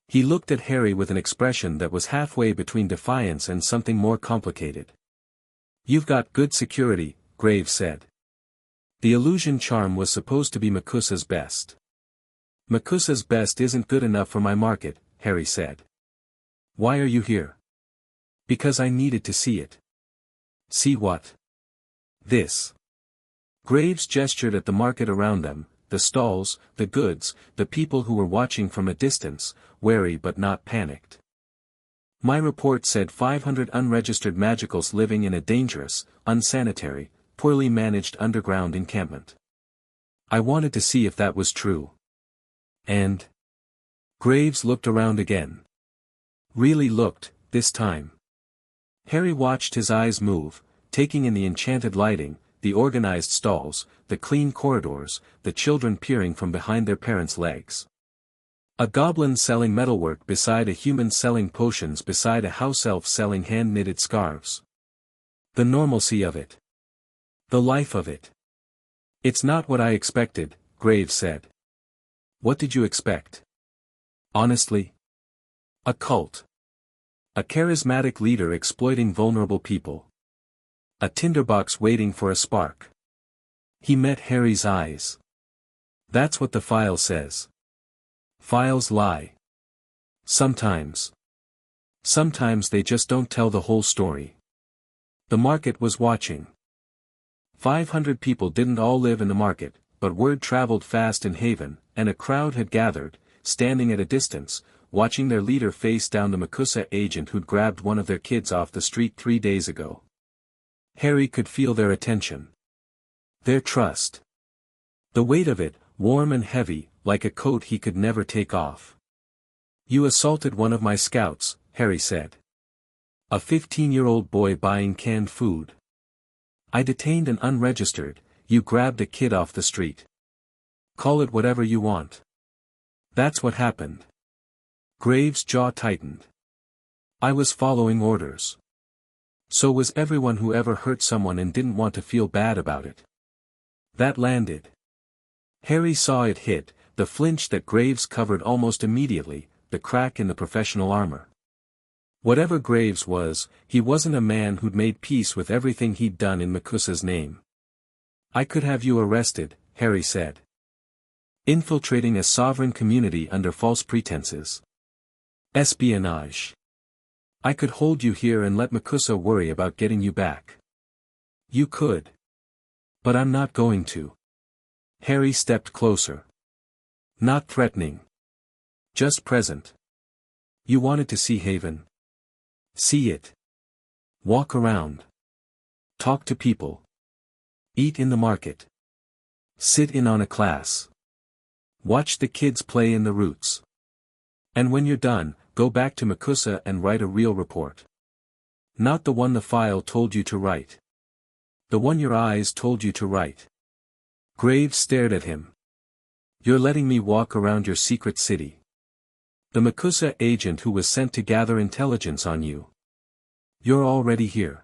He looked at Harry with an expression that was halfway between defiance and something more complicated. You've got good security, Graves said. The illusion charm was supposed to be Makusa's best. Makusa's best isn't good enough for my market, Harry said. Why are you here? Because I needed to see it. See what? This. Graves gestured at the market around them, the stalls, the goods, the people who were watching from a distance, wary but not panicked. My report said 500 unregistered magicals living in a dangerous, unsanitary, poorly managed underground encampment. I wanted to see if that was true. And? Graves looked around again. Really looked, this time. Harry watched his eyes move, taking in the enchanted lighting, the organized stalls, the clean corridors, the children peering from behind their parents' legs. A goblin selling metalwork beside a human selling potions beside a house elf selling hand-knitted scarves. The normalcy of it. The life of it. It's not what I expected, Graves said. What did you expect? Honestly? A cult. A charismatic leader exploiting vulnerable people. A tinderbox waiting for a spark. He met Harry's eyes. That's what the file says. Files lie. Sometimes. Sometimes they just don't tell the whole story. The market was watching. 500 people didn't all live in the market, but word traveled fast in Haven, and a crowd had gathered, standing at a distance, watching their leader face down the Makusa agent who'd grabbed one of their kids off the street 3 days ago. Harry could feel their attention. Their trust. The weight of it, warm and heavy, like a coat he could never take off. You assaulted one of my scouts, Harry said. A 15-year-old boy buying canned food. I detained an unregistered, you grabbed a kid off the street. Call it whatever you want. That's what happened. Graves' jaw tightened. I was following orders. So was everyone who ever hurt someone and didn't want to feel bad about it. That landed. Harry saw it hit, the flinch that Graves covered almost immediately, the crack in the professional armor. Whatever Graves was, he wasn't a man who'd made peace with everything he'd done in Makusa's name. I could have you arrested, Harry said. Infiltrating a sovereign community under false pretenses. Espionage. I could hold you here and let Makusa worry about getting you back. You could. But I'm not going to. Harry stepped closer. Not threatening. Just present. You wanted to see Haven. See it. Walk around. Talk to people. Eat in the market. Sit in on a class. Watch the kids play in the roots. And when you're done, go back to Makusa and write a real report. Not the one the file told you to write. The one your eyes told you to write. Graves stared at him. You're letting me walk around your secret city. The Makusa agent who was sent to gather intelligence on you. You're already here.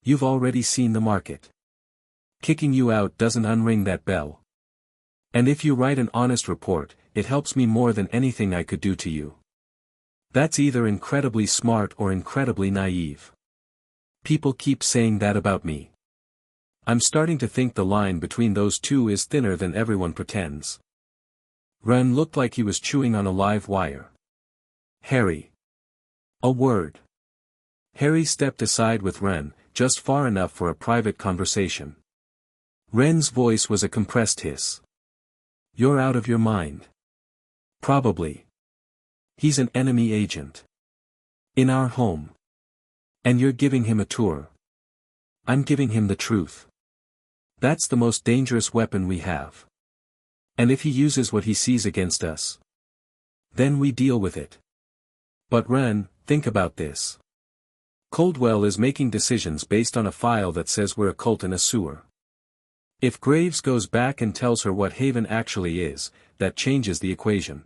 You've already seen the market. Kicking you out doesn't unring that bell. And if you write an honest report, it helps me more than anything I could do to you. That's either incredibly smart or incredibly naive. People keep saying that about me. I'm starting to think the line between those two is thinner than everyone pretends. Ren looked like he was chewing on a live wire. Harry. A word. Harry stepped aside with Ren, just far enough for a private conversation. Ren's voice was a compressed hiss. You're out of your mind. Probably. He's an enemy agent. In our home. And you're giving him a tour. I'm giving him the truth. That's the most dangerous weapon we have. And if he uses what he sees against us, then we deal with it. But Ren, think about this. Coldwell is making decisions based on a file that says we're a cult in a sewer. If Graves goes back and tells her what Haven actually is, that changes the equation.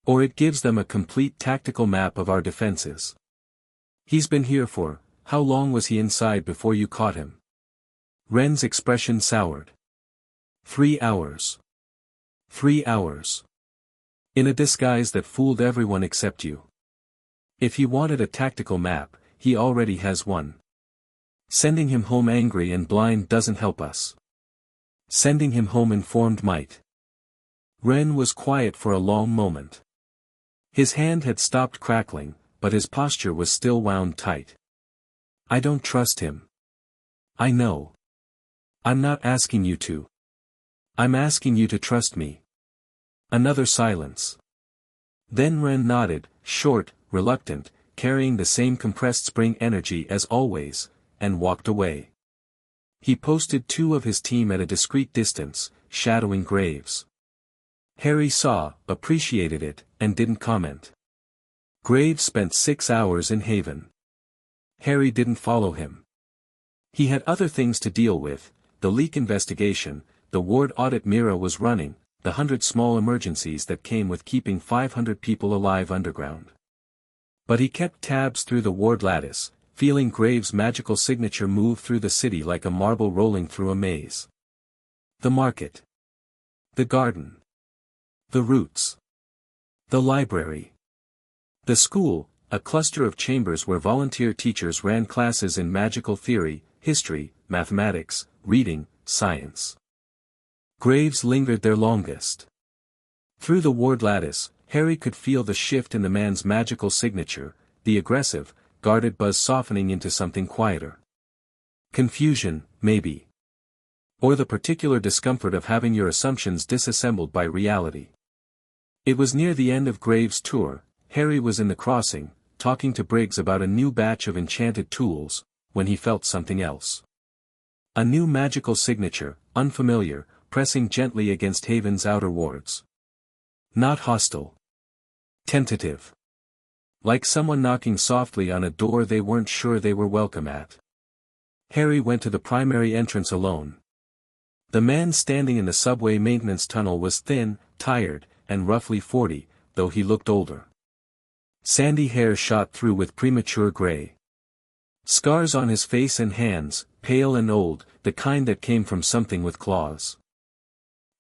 Or it gives them a complete tactical map of our defenses. He's been here for, how long was he inside before you caught him? Ren's expression soured. 3 hours. 3 hours. In a disguise that fooled everyone except you. If he wanted a tactical map, he already has one. Sending him home angry and blind doesn't help us. Sending him home informed might. Ren was quiet for a long moment. His hand had stopped crackling, but his posture was still wound tight. I don't trust him. I know. I'm not asking you to. I'm asking you to trust me. Another silence. Then Ren nodded, short, reluctant, carrying the same compressed spring energy as always, and walked away. He posted 2 of his team at a discreet distance, shadowing Graves. Harry saw, appreciated it, and didn't comment. Graves spent 6 hours in Haven. Harry didn't follow him. He had other things to deal with, the leak investigation, the ward audit Mira was running, the 100 small emergencies that came with keeping 500 people alive underground. But he kept tabs through the ward lattice, feeling Graves' magical signature move through the city like a marble rolling through a maze. The market. The garden. The roots. The library. The school, a cluster of chambers where volunteer teachers ran classes in magical theory, history, mathematics, reading, science. Graves lingered there longest. Through the ward lattice, Harry could feel the shift in the man's magical signature, the aggressive, guarded buzz softening into something quieter. Confusion, maybe. Or the particular discomfort of having your assumptions disassembled by reality. It was near the end of Graves' tour. Harry was in the crossing, talking to Briggs about a new batch of enchanted tools, when he felt something else. A new magical signature, unfamiliar, pressing gently against Haven's outer wards. Not hostile. Tentative. Like someone knocking softly on a door they weren't sure they were welcome at. Harry went to the primary entrance alone. The man standing in the subway maintenance tunnel was thin, tired, and roughly 40, though he looked older. Sandy hair shot through with premature gray. Scars on his face and hands, pale and old, the kind that came from something with claws.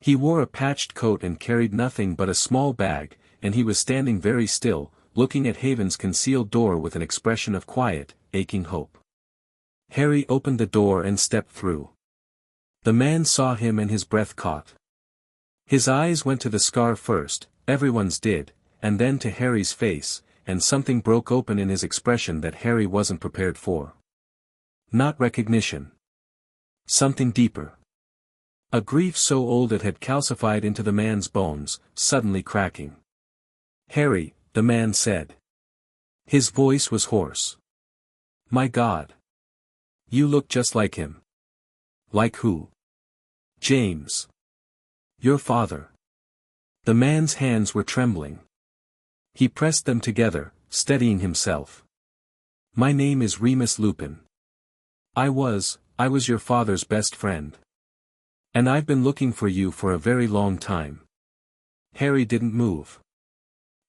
He wore a patched coat and carried nothing but a small bag, and he was standing very still, looking at Haven's concealed door with an expression of quiet, aching hope. Harry opened the door and stepped through. The man saw him and his breath caught. His eyes went to the scar first, everyone's did, and then to Harry's face, and something broke open in his expression that Harry wasn't prepared for. Not recognition. Something deeper. A grief so old it had calcified into the man's bones, suddenly cracking. Harry, the man said. His voice was hoarse. My God. You look just like him. Like who? James. Your father. The man's hands were trembling. He pressed them together, steadying himself. My name is Remus Lupin. I was your father's best friend. And I've been looking for you for a very long time. Harry didn't move.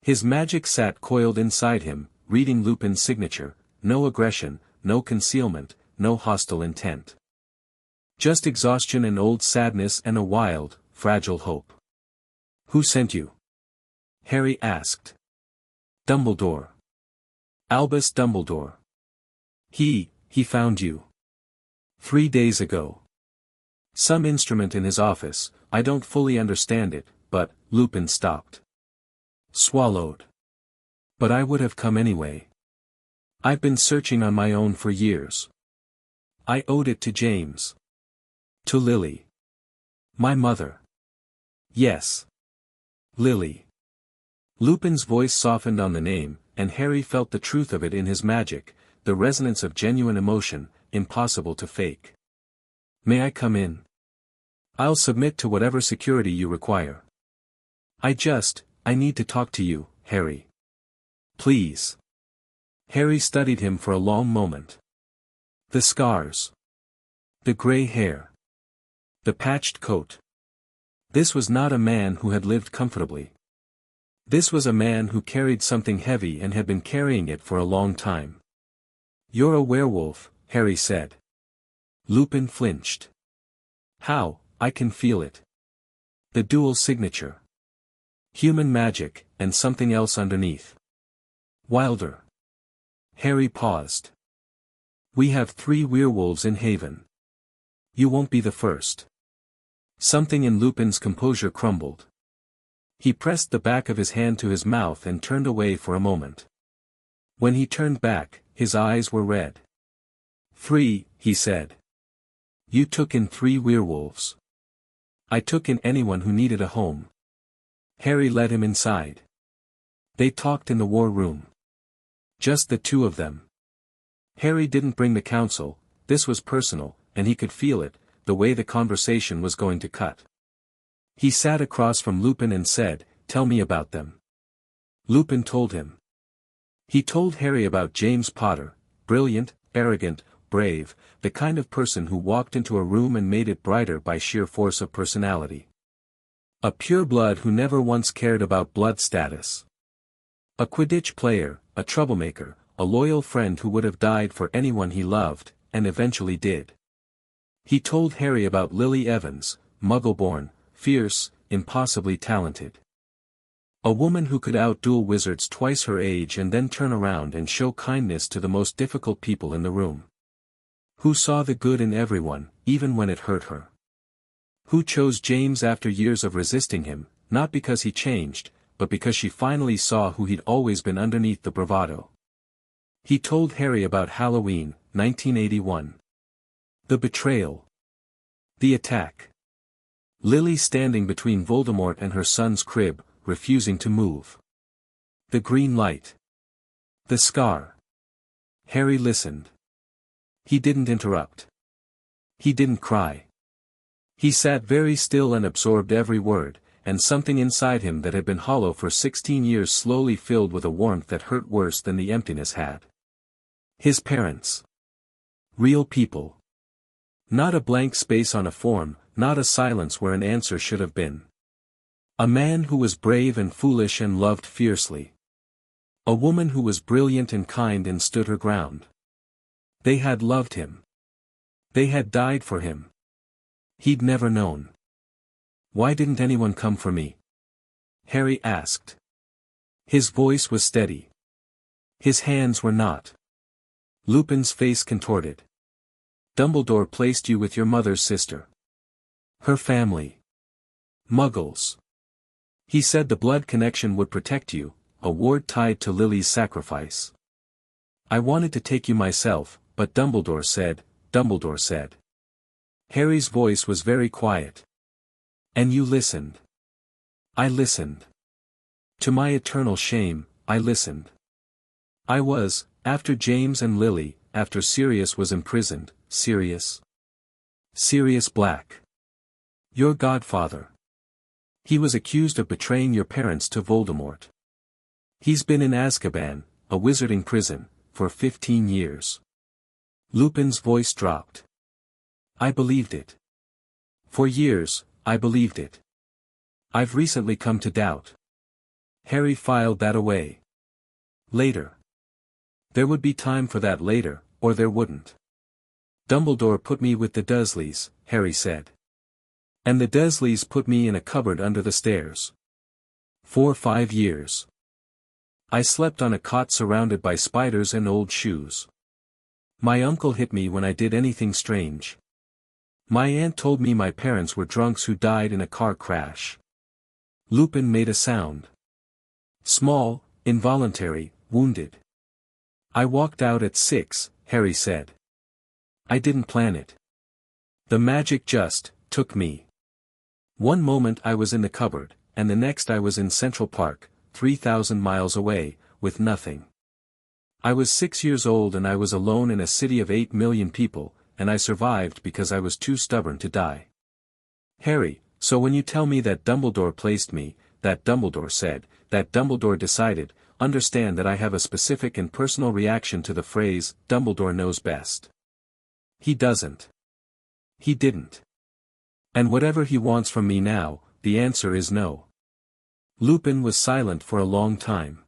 His magic sat coiled inside him, reading Lupin's signature, no aggression, no concealment, no hostile intent. Just exhaustion and old sadness and a wild, fragile hope. Who sent you? Harry asked. Dumbledore. Albus Dumbledore. He found you. 3 days ago. Some instrument in his office, I don't fully understand it, but, Lupin stopped. Swallowed. But I would have come anyway. I've been searching on my own for years. I owed it to James. To Lily. My mother. Yes. Lily. Lupin's voice softened on the name, and Harry felt the truth of it in his magic, the resonance of genuine emotion, impossible to fake. May I come in? I'll submit to whatever security you require. I need to talk to you, Harry. Please. Harry studied him for a long moment. The scars. The gray hair. The patched coat. This was not a man who had lived comfortably. This was a man who carried something heavy and had been carrying it for a long time. You're a werewolf, Harry said. Lupin flinched. How? I can feel it. The dual signature. Human magic, and something else underneath. Wilder. Harry paused. We have 3 werewolves in Haven. You won't be the first. Something in Lupin's composure crumbled. He pressed the back of his hand to his mouth and turned away for a moment. When he turned back, his eyes were red. 3, he said. You took in 3 werewolves. I took in anyone who needed a home. Harry led him inside. They talked in the war room. Just the 2 of them. Harry didn't bring the council, this was personal, and he could feel it, the way the conversation was going to cut. He sat across from Lupin and said, Tell me about them. Lupin told him. He told Harry about James Potter, brilliant, arrogant, brave, the kind of person who walked into a room and made it brighter by sheer force of personality. A pureblood who never once cared about blood status. A Quidditch player, a troublemaker, a loyal friend who would have died for anyone he loved, and eventually did. He told Harry about Lily Evans, Muggle-born, fierce, impossibly talented. A woman who could outduel wizards twice her age and then turn around and show kindness to the most difficult people in the room. Who saw the good in everyone, even when it hurt her. Who chose James after years of resisting him, not because he changed, but because she finally saw who he'd always been underneath the bravado. He told Harry about Halloween, 1981. The betrayal. The attack. Lily standing between Voldemort and her son's crib, refusing to move. The green light. The scar. Harry listened. He didn't interrupt. He didn't cry. He sat very still and absorbed every word, and something inside him that had been hollow for 16 years slowly filled with a warmth that hurt worse than the emptiness had. His parents. Real people. Not a blank space on a form, not a silence where an answer should have been. A man who was brave and foolish and loved fiercely. A woman who was brilliant and kind and stood her ground. They had loved him. They had died for him. He'd never known. Why didn't anyone come for me? Harry asked. His voice was steady. His hands were not. Lupin's face contorted. Dumbledore placed you with your mother's sister. Her family. Muggles. He said the blood connection would protect you, a ward tied to Lily's sacrifice. I wanted to take you myself, but Dumbledore said. Harry's voice was very quiet. And you listened. I listened. To my eternal shame, I listened. I was, after James and Lily, after Sirius was imprisoned, Sirius Black. Your godfather. He was accused of betraying your parents to Voldemort. He's been in Azkaban, a wizarding prison, for 15 years. Lupin's voice dropped. I believed it. For years, I believed it. I've recently come to doubt. Harry filed that away. Later. There would be time for that later, or there wouldn't. Dumbledore put me with the Dursleys, Harry said. And the Dursleys put me in a cupboard under the stairs. For 5 years. I slept on a cot surrounded by spiders and old shoes. My uncle hit me when I did anything strange. My aunt told me my parents were drunks who died in a car crash. Lupin made a sound. Small, involuntary, wounded. I walked out at 6, Harry said. I didn't plan it. The magic just took me. One moment I was in the cupboard, and the next I was in Central Park, 3,000 miles away, with nothing. I was 6 years old and I was alone in a city of 8 million people, and I survived because I was too stubborn to die. Harry, so when you tell me that Dumbledore placed me, that Dumbledore said, that Dumbledore decided, understand that I have a specific and personal reaction to the phrase, Dumbledore knows best. He doesn't. He didn't. And whatever he wants from me now, the answer is no. Lupin was silent for a long time.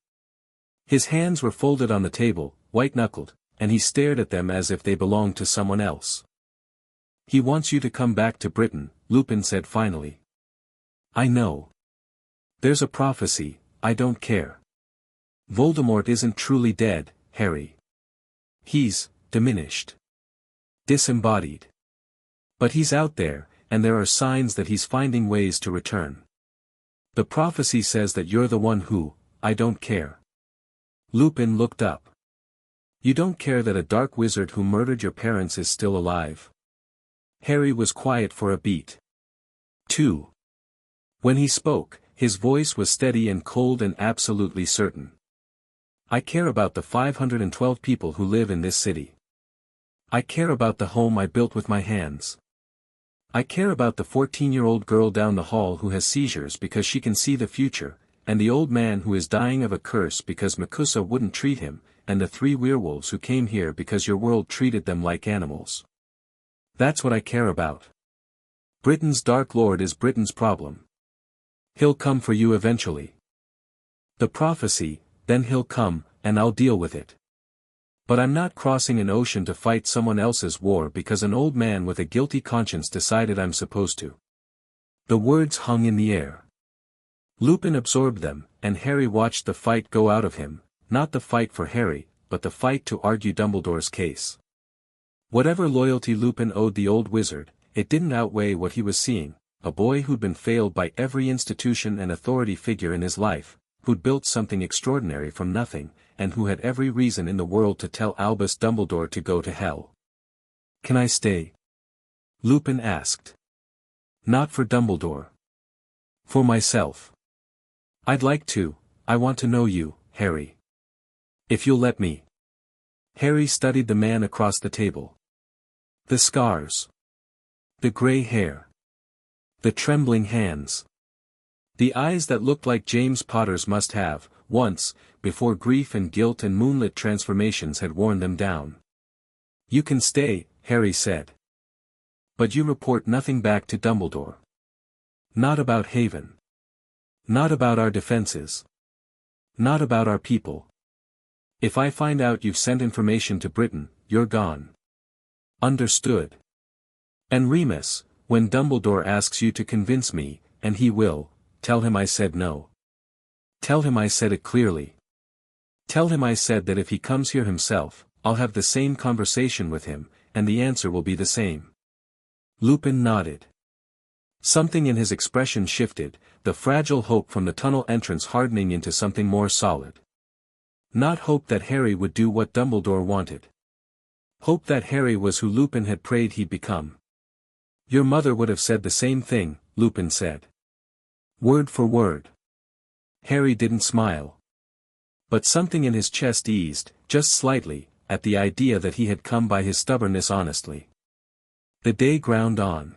His hands were folded on the table, white-knuckled, and he stared at them as if they belonged to someone else. He wants you to come back to Britain, Lupin said finally. I know. There's a prophecy, I don't care. Voldemort isn't truly dead, Harry. He's diminished. Disembodied. But he's out there, and there are signs that he's finding ways to return. The prophecy says that you're the one who, I don't care. Lupin looked up. You don't care that a dark wizard who murdered your parents is still alive? Harry was quiet for a beat. 2. When he spoke, his voice was steady and cold and absolutely certain. I care about the 512 people who live in this city. I care about the home I built with my hands. I care about the 14-year-old girl down the hall who has seizures because she can see the future, and the old man who is dying of a curse because Makusa wouldn't treat him, and the 3 werewolves who came here because your world treated them like animals. That's what I care about. Britain's Dark Lord is Britain's problem. He'll come for you eventually. The prophecy, then he'll come, and I'll deal with it. But I'm not crossing an ocean to fight someone else's war because an old man with a guilty conscience decided I'm supposed to. The words hung in the air. Lupin absorbed them, and Harry watched the fight go out of him, not the fight for Harry, but the fight to argue Dumbledore's case. Whatever loyalty Lupin owed the old wizard, it didn't outweigh what he was seeing, a boy who'd been failed by every institution and authority figure in his life, who'd built something extraordinary from nothing, and who had every reason in the world to tell Albus Dumbledore to go to hell. Can I stay? Lupin asked. Not for Dumbledore. For myself. I'd like to, I want to know you, Harry. If you'll let me. Harry studied the man across the table. The scars. The gray hair. The trembling hands. The eyes that looked like James Potter's must have, once, before grief and guilt and moonlit transformations had worn them down. You can stay, Harry said. But you report nothing back to Dumbledore. Not about Haven. Not about our defenses. Not about our people. If I find out you've sent information to Britain, you're gone. Understood. And Remus, when Dumbledore asks you to convince me, and he will, tell him I said no. Tell him I said it clearly. Tell him I said that if he comes here himself, I'll have the same conversation with him, and the answer will be the same. Lupin nodded. Something in his expression shifted, the fragile hope from the tunnel entrance hardening into something more solid. Not hope that Harry would do what Dumbledore wanted. Hope that Harry was who Lupin had prayed he'd become. Your mother would have said the same thing, Lupin said. Word for word. Harry didn't smile. But something in his chest eased, just slightly, at the idea that he had come by his stubbornness honestly. The day ground on.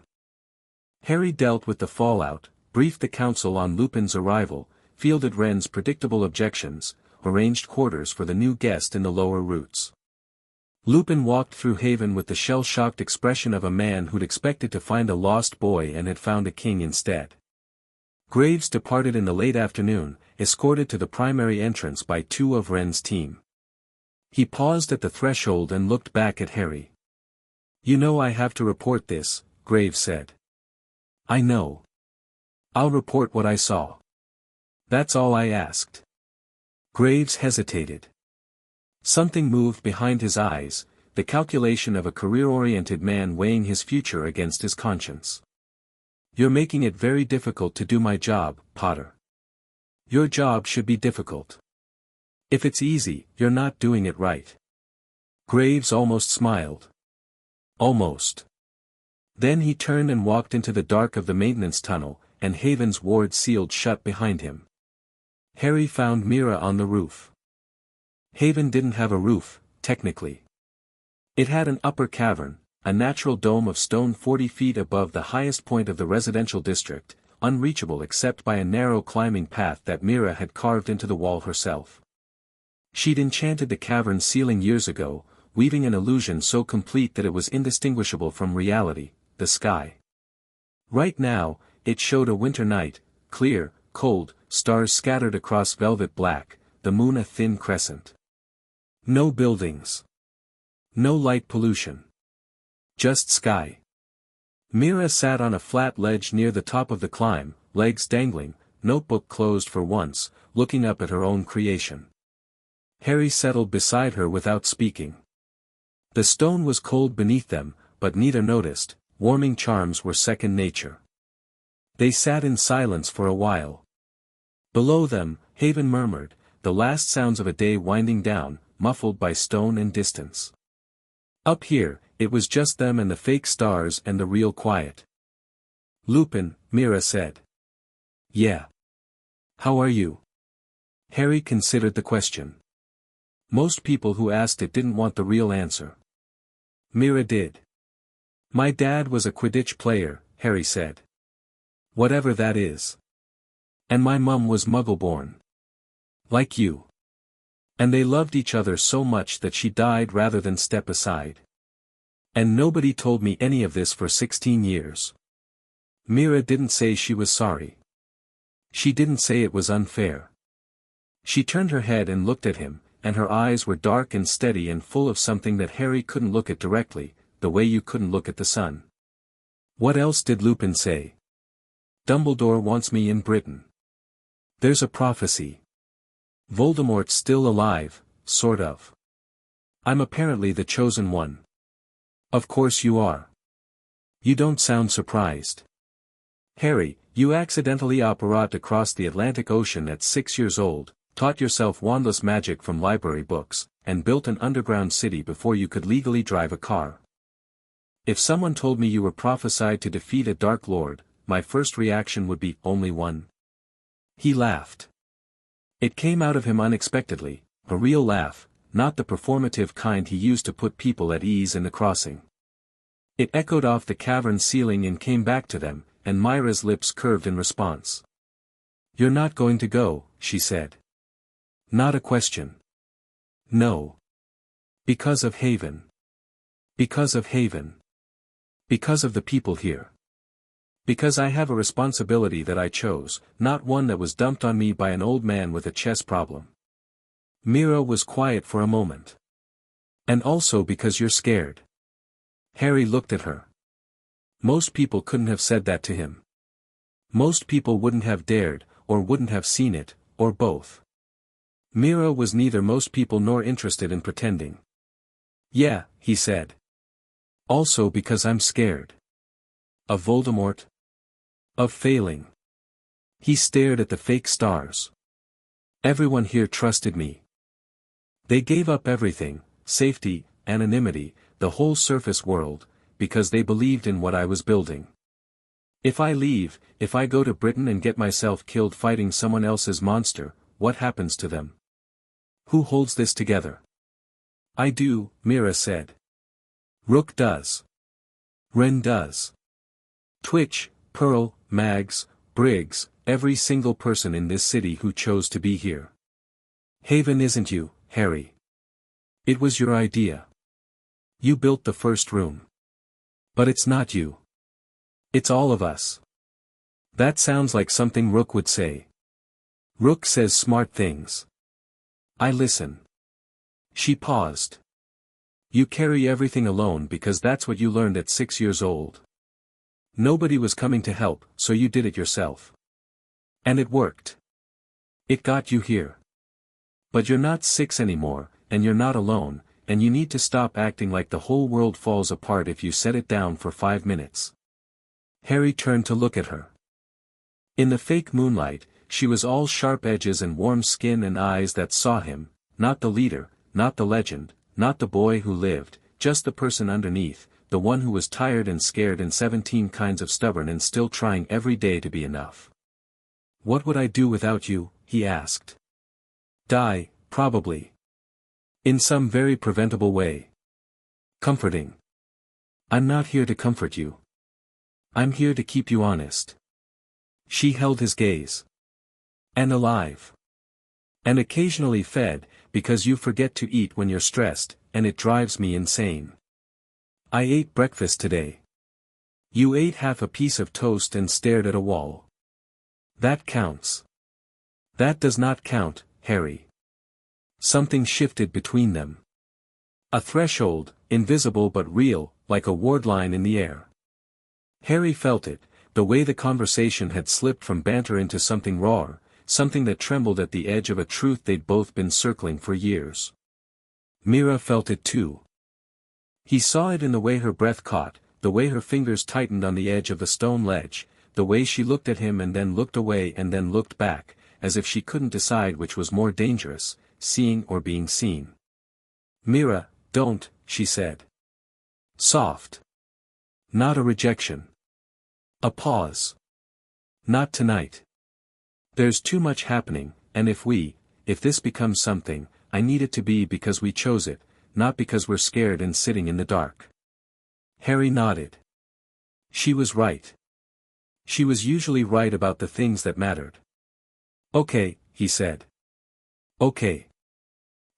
Harry dealt with the fallout, briefed the council on Lupin's arrival, fielded Ren's predictable objections, arranged quarters for the new guest in the lower roots. Lupin walked through Haven with the shell-shocked expression of a man who'd expected to find a lost boy and had found a king instead. Graves departed in the late afternoon, escorted to the primary entrance by two of Ren's team. He paused at the threshold and looked back at Harry. "You know I have to report this," Graves said. "I know. I'll report what I saw. That's all I asked." Graves hesitated. Something moved behind his eyes, the calculation of a career-oriented man weighing his future against his conscience. "You're making it very difficult to do my job, Potter. Your job should be difficult. If it's easy, you're not doing it right." Graves almost smiled. Almost. Then he turned and walked into the dark of the maintenance tunnel, and Haven's ward sealed shut behind him. Harry found Mira on the roof. Haven didn't have a roof, technically. It had an upper cavern, a natural dome of stone 40 feet above the highest point of the residential district, unreachable except by a narrow climbing path that Mira had carved into the wall herself. She'd enchanted the cavern's ceiling years ago, weaving an illusion so complete that it was indistinguishable from reality, the sky. Right now, it showed a winter night, clear, cold, stars scattered across velvet black, the moon a thin crescent. No buildings. No light pollution. Just sky. Mira sat on a flat ledge near the top of the climb, legs dangling, notebook closed for once, looking up at her own creation. Harry settled beside her without speaking. The stone was cold beneath them, but neither noticed, warming charms were second nature. They sat in silence for a while. Below them, Haven murmured, the last sounds of a day winding down, muffled by stone and distance. Up here, it was just them and the fake stars and the real quiet. "Lupin," Mira said. "Yeah. How are you?" Harry considered the question. Most people who asked it didn't want the real answer. Mira did. "My dad was a Quidditch player," Harry said. "Whatever that is. And my mum was Muggle-born. Like you. And they loved each other so much that she died rather than step aside. And nobody told me any of this for 16 years. Mira didn't say she was sorry. She didn't say it was unfair. She turned her head and looked at him, and her eyes were dark and steady and full of something that Harry couldn't look at directly, the way you couldn't look at the sun. What else did Lupin say? Dumbledore wants me in Britain. There's a prophecy. Voldemort's still alive, sort of. I'm apparently the chosen one. Of course you are. You don't sound surprised. Harry, you accidentally operate across the Atlantic Ocean at 6 years old, taught yourself wandless magic from library books, and built an underground city before you could legally drive a car. If someone told me you were prophesied to defeat a Dark Lord, my first reaction would be only one. He laughed. It came out of him unexpectedly, a real laugh, not the performative kind he used to put people at ease in the crossing. It echoed off the cavern ceiling and came back to them, and Myra's lips curved in response. "You're not going to go," she said. "Not a question." "No. Because of Haven. Because of Haven. Because of the people here. Because I have a responsibility that I chose, not one that was dumped on me by an old man with a chess problem." Mira was quiet for a moment. "And also because you're scared." Harry looked at her. Most people couldn't have said that to him. Most people wouldn't have dared, or wouldn't have seen it, or both. Mira was neither most people nor interested in pretending. "Yeah," he said. "Also because I'm scared." Of Voldemort? Of failing. He stared at the fake stars. "Everyone here trusted me. They gave up everything, safety, anonymity, the whole surface world, because they believed in what I was building. If I leave, if I go to Britain and get myself killed fighting someone else's monster, what happens to them? Who holds this together?" "I do," Mira said. "Rook does. Ren does. Twitch, Pearl, Mags, Briggs, every single person in this city who chose to be here. Haven isn't you, Harry. It was your idea. You built the first room. But it's not you. It's all of us. That sounds like something Rook would say. Rook says smart things. I listen. She paused. You carry everything alone because that's what you learned at 6 years old. Nobody was coming to help, so you did it yourself. And it worked. It got you here. But you're not 6 anymore, and you're not alone, and you need to stop acting like the whole world falls apart if you set it down for 5 minutes. Harry turned to look at her. In the fake moonlight, she was all sharp edges and warm skin and eyes that saw him, not the leader, not the legend, not the boy who lived, just the person underneath, the one who was tired and scared and 17 kinds of stubborn and still trying every day to be enough. What would I do without you? He asked. Die, probably. In some very preventable way. Comforting. I'm not here to comfort you. I'm here to keep you honest. She held his gaze. And alive. And occasionally fed, because you forget to eat when you're stressed, and it drives me insane. I ate breakfast today. You ate half a piece of toast and stared at a wall. That counts. That does not count, Harry. Something shifted between them. A threshold, invisible but real, like a ward line in the air. Harry felt it, the way the conversation had slipped from banter into something rawer, something that trembled at the edge of a truth they'd both been circling for years. Mira felt it too. He saw it in the way her breath caught, the way her fingers tightened on the edge of the stone ledge, the way she looked at him and then looked away and then looked back, as if she couldn't decide which was more dangerous, seeing or being seen. Mira, don't, she said. Soft. Not a rejection. A pause. Not tonight. There's too much happening, and if this becomes something, I need it to be because we chose it, not because we're scared and sitting in the dark. Harry nodded. She was right. She was usually right about the things that mattered. Okay, he said. Okay.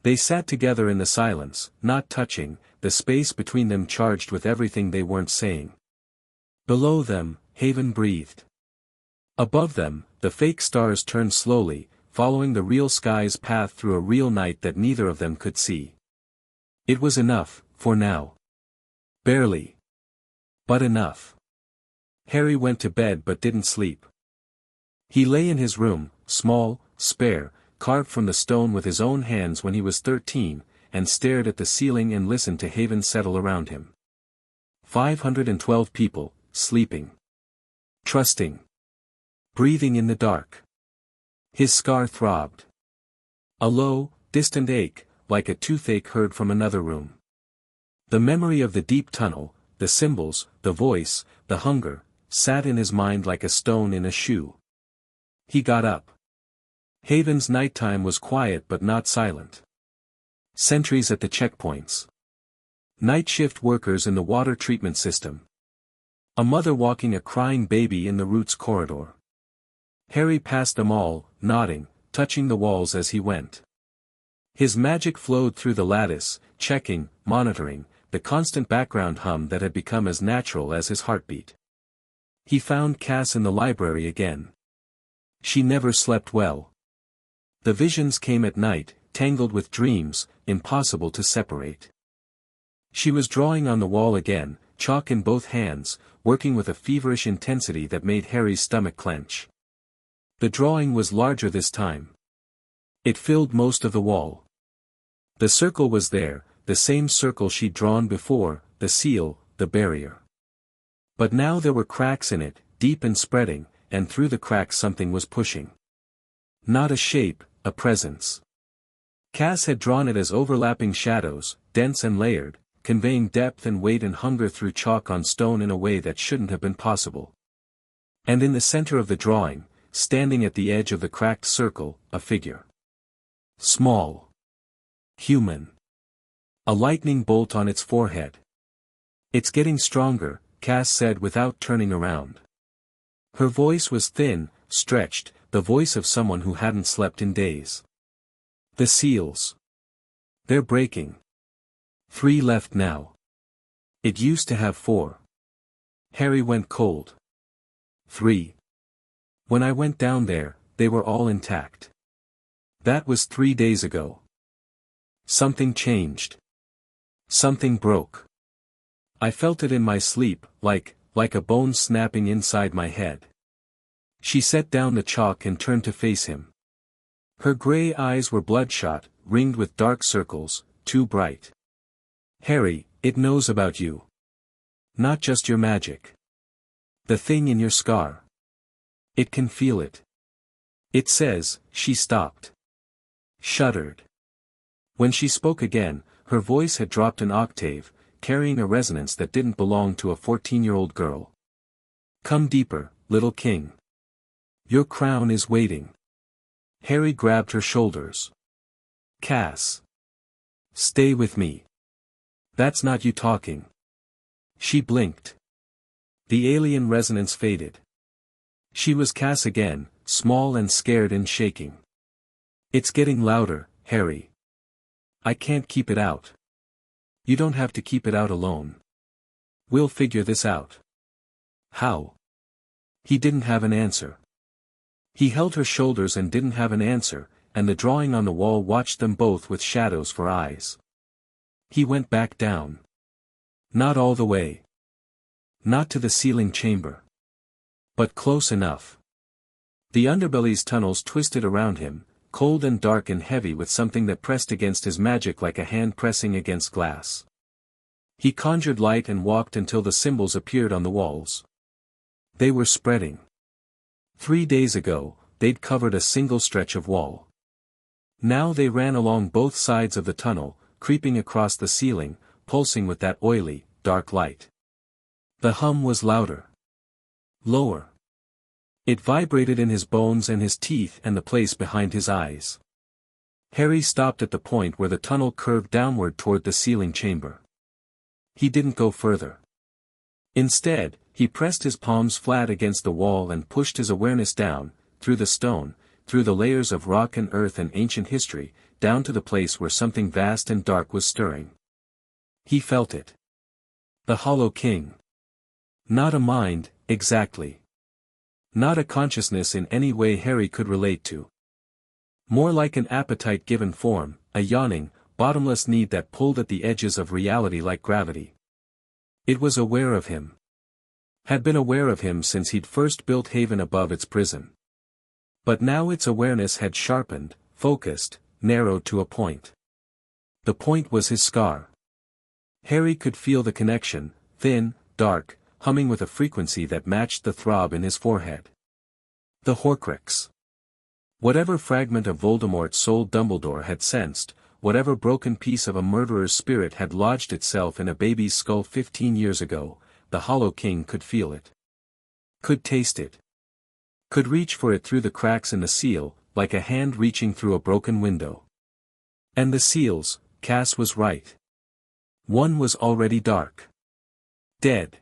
They sat together in the silence, not touching, the space between them charged with everything they weren't saying. Below them, Haven breathed. Above them, the fake stars turned slowly, following the real sky's path through a real night that neither of them could see. It was enough, for now. Barely. But enough. Harry went to bed but didn't sleep. He lay in his room, small, spare, carved from the stone with his own hands when he was 13, and stared at the ceiling and listened to Haven settle around him. 512 people, sleeping. Trusting. Breathing in the dark. His scar throbbed. A low, distant ache, like a toothache heard from another room. The memory of the deep tunnel, the symbols, the voice, the hunger, sat in his mind like a stone in a shoe. He got up. Haven's nighttime was quiet but not silent. Sentries at the checkpoints. Night shift workers in the water treatment system. A mother walking a crying baby in the Roots corridor. Harry passed them all, nodding, touching the walls as he went. His magic flowed through the lattice, checking, monitoring, the constant background hum that had become as natural as his heartbeat. He found Cass in the library again. She never slept well. The visions came at night, tangled with dreams, impossible to separate. She was drawing on the wall again, chalk in both hands, working with a feverish intensity that made Harry's stomach clench. The drawing was larger this time. It filled most of the wall. The circle was there, the same circle she'd drawn before, the seal, the barrier. But now there were cracks in it, deep and spreading, and through the cracks something was pushing. Not a shape, a presence. Cass had drawn it as overlapping shadows, dense and layered, conveying depth and weight and hunger through chalk on stone in a way that shouldn't have been possible. And in the center of the drawing, standing at the edge of the cracked circle, a figure. Small. Human. A lightning bolt on its forehead. It's getting stronger, Cass said without turning around. Her voice was thin, stretched, the voice of someone who hadn't slept in days. The seals. They're breaking. 3 left now. It used to have 4. Harry went cold. 3. When I went down there, they were all intact. That was 3 days ago. Something changed. Something broke. I felt it in my sleep, like a bone snapping inside my head. She set down the chalk and turned to face him. Her gray eyes were bloodshot, ringed with dark circles, too bright. Harry, it knows about you. Not just your magic. The thing in your scar. It can feel it. It says, she stopped. Shuddered. When she spoke again, her voice had dropped an octave, carrying a resonance that didn't belong to a 14-year-old girl. Come deeper, little king. Your crown is waiting. Harry grabbed her shoulders. Cass. Stay with me. That's not you talking. She blinked. The alien resonance faded. She was Cass again, small and scared and shaking. It's getting louder, Harry. I can't keep it out. You don't have to keep it out alone. We'll figure this out. How? He didn't have an answer. He held her shoulders and didn't have an answer, and the drawing on the wall watched them both with shadows for eyes. He went back down. Not all the way. Not to the sealing chamber. But close enough. The underbelly's tunnels twisted around him, cold and dark and heavy with something that pressed against his magic like a hand pressing against glass. He conjured light and walked until the symbols appeared on the walls. They were spreading. 3 days ago, they'd covered a single stretch of wall. Now they ran along both sides of the tunnel, creeping across the ceiling, pulsing with that oily, dark light. The hum was louder. Lower. It vibrated in his bones and his teeth and the place behind his eyes. Harry stopped at the point where the tunnel curved downward toward the sealing chamber. He didn't go further. Instead, he pressed his palms flat against the wall and pushed his awareness down, through the stone, through the layers of rock and earth and ancient history, down to the place where something vast and dark was stirring. He felt it. The Hollow King. Not a mind, exactly. Not a consciousness in any way Harry could relate to. More like an appetite given form, a yawning, bottomless need that pulled at the edges of reality like gravity. It was aware of him. Had been aware of him since he'd first built Haven above its prison. But now its awareness had sharpened, focused, narrowed to a point. The point was his scar. Harry could feel the connection, thin, dark, humming with a frequency that matched the throb in his forehead. The Horcrux. Whatever fragment of Voldemort's soul Dumbledore had sensed, whatever broken piece of a murderer's spirit had lodged itself in a baby's skull 15 years ago, the Hollow King could feel it. Could taste it. Could reach for it through the cracks in the seal, like a hand reaching through a broken window. And the seals, Cass was right. One was already dark. Dead.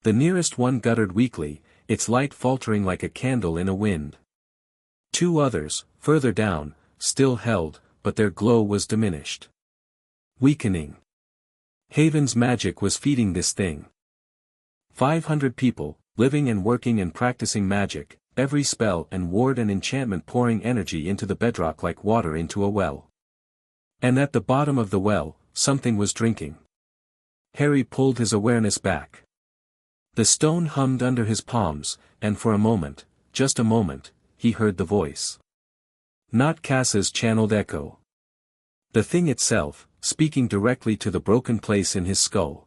The nearest one guttered weakly, its light faltering like a candle in a wind. 2 others, further down, still held, but their glow was diminished. Weakening. Haven's magic was feeding this thing. 500 people, living and working and practicing magic, every spell and ward and enchantment pouring energy into the bedrock like water into a well. And at the bottom of the well, something was drinking. Harry pulled his awareness back. The stone hummed under his palms, and for a moment, just a moment, he heard the voice. Not Cass's channeled echo. The thing itself, speaking directly to the broken place in his skull.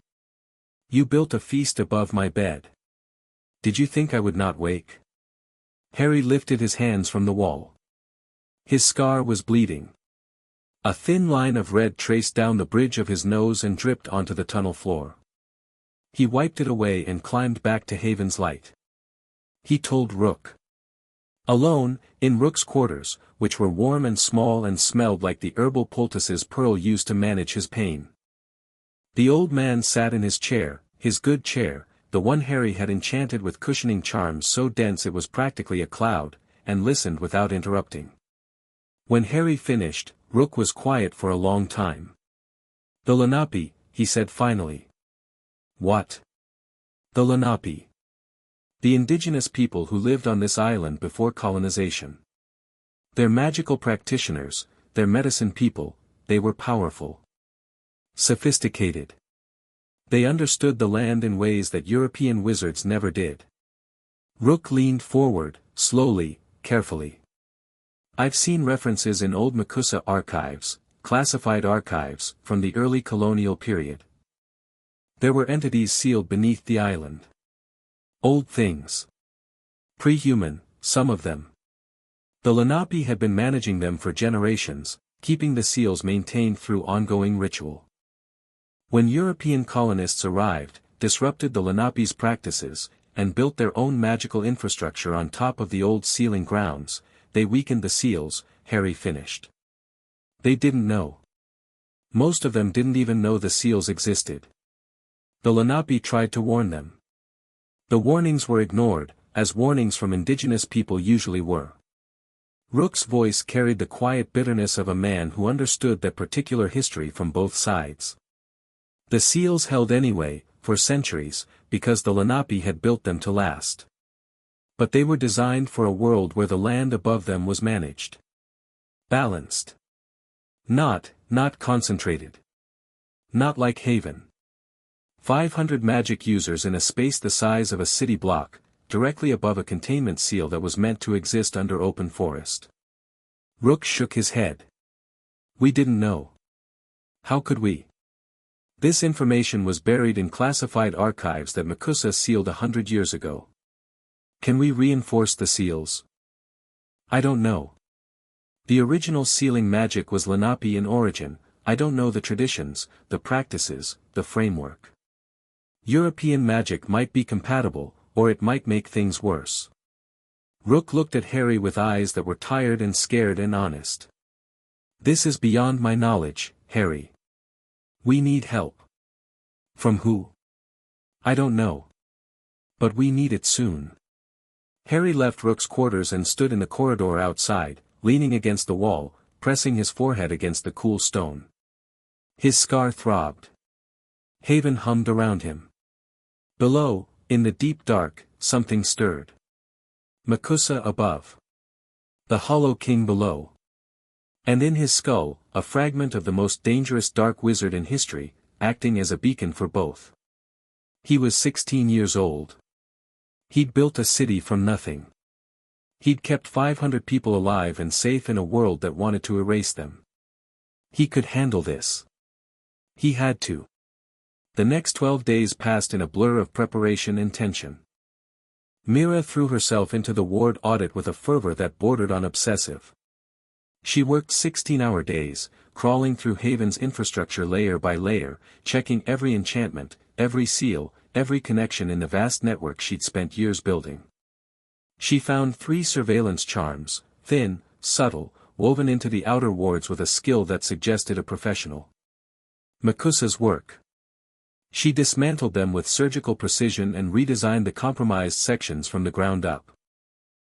You built a feast above my bed. Did you think I would not wake? Harry lifted his hands from the wall. His scar was bleeding. A thin line of red traced down the bridge of his nose and dripped onto the tunnel floor. He wiped it away and climbed back to Haven's light. He told Rook. Alone, in Rook's quarters, which were warm and small and smelled like the herbal poultices Pearl used to manage his pain. The old man sat in his chair, his good chair, the one Harry had enchanted with cushioning charms so dense it was practically a cloud, and listened without interrupting. When Harry finished, Rook was quiet for a long time. "The Lenape," he said finally. "What?" "The Lenape. The indigenous people who lived on this island before colonization. They're magical practitioners, they're medicine people, they were powerful. Sophisticated. They understood the land in ways that European wizards never did." Rook leaned forward, slowly, carefully. "I've seen references in old Makusa archives, classified archives, from the early colonial period. There were entities sealed beneath the island. Old things. Pre-human, some of them. The Lenape had been managing them for generations, keeping the seals maintained through ongoing ritual. When European colonists arrived, disrupted the Lenape's practices, and built their own magical infrastructure on top of the old sealing grounds, they weakened the seals," Harry finished. "They didn't know. Most of them didn't even know the seals existed. The Lenape tried to warn them. The warnings were ignored, as warnings from indigenous people usually were." Rook's voice carried the quiet bitterness of a man who understood that particular history from both sides. "The seals held anyway, for centuries, because the Lenape had built them to last. But they were designed for a world where the land above them was managed. Balanced. Not concentrated. Not like Haven. 500 magic users in a space the size of a city block, directly above a containment seal that was meant to exist under open forest." Rook shook his head. "We didn't know. How could we? This information was buried in classified archives that Makusa sealed 100 years ago. Can we reinforce the seals? I don't know. The original sealing magic was Lenape in origin. I don't know the traditions, the practices, the framework. European magic might be compatible, or it might make things worse." Rook looked at Harry with eyes that were tired and scared and honest. "This is beyond my knowledge, Harry. We need help." "From who?" "I don't know. But we need it soon." Harry left Rook's quarters and stood in the corridor outside, leaning against the wall, pressing his forehead against the cool stone. His scar throbbed. Haven hummed around him. Below, in the deep dark, something stirred. Makusa above. The Hollow King below. And in his skull, a fragment of the most dangerous dark wizard in history, acting as a beacon for both. He was 16 years old. He'd built a city from nothing. He'd kept 500 people alive and safe in a world that wanted to erase them. He could handle this. He had to. The next 12 days passed in a blur of preparation and tension. Mira threw herself into the ward audit with a fervor that bordered on obsessive. She worked 16-hour days, crawling through Haven's infrastructure layer by layer, checking every enchantment, every seal, every connection in the vast network she'd spent years building. She found 3 surveillance charms, thin, subtle, woven into the outer wards with a skill that suggested a professional. Makusa's work. She dismantled them with surgical precision and redesigned the compromised sections from the ground up.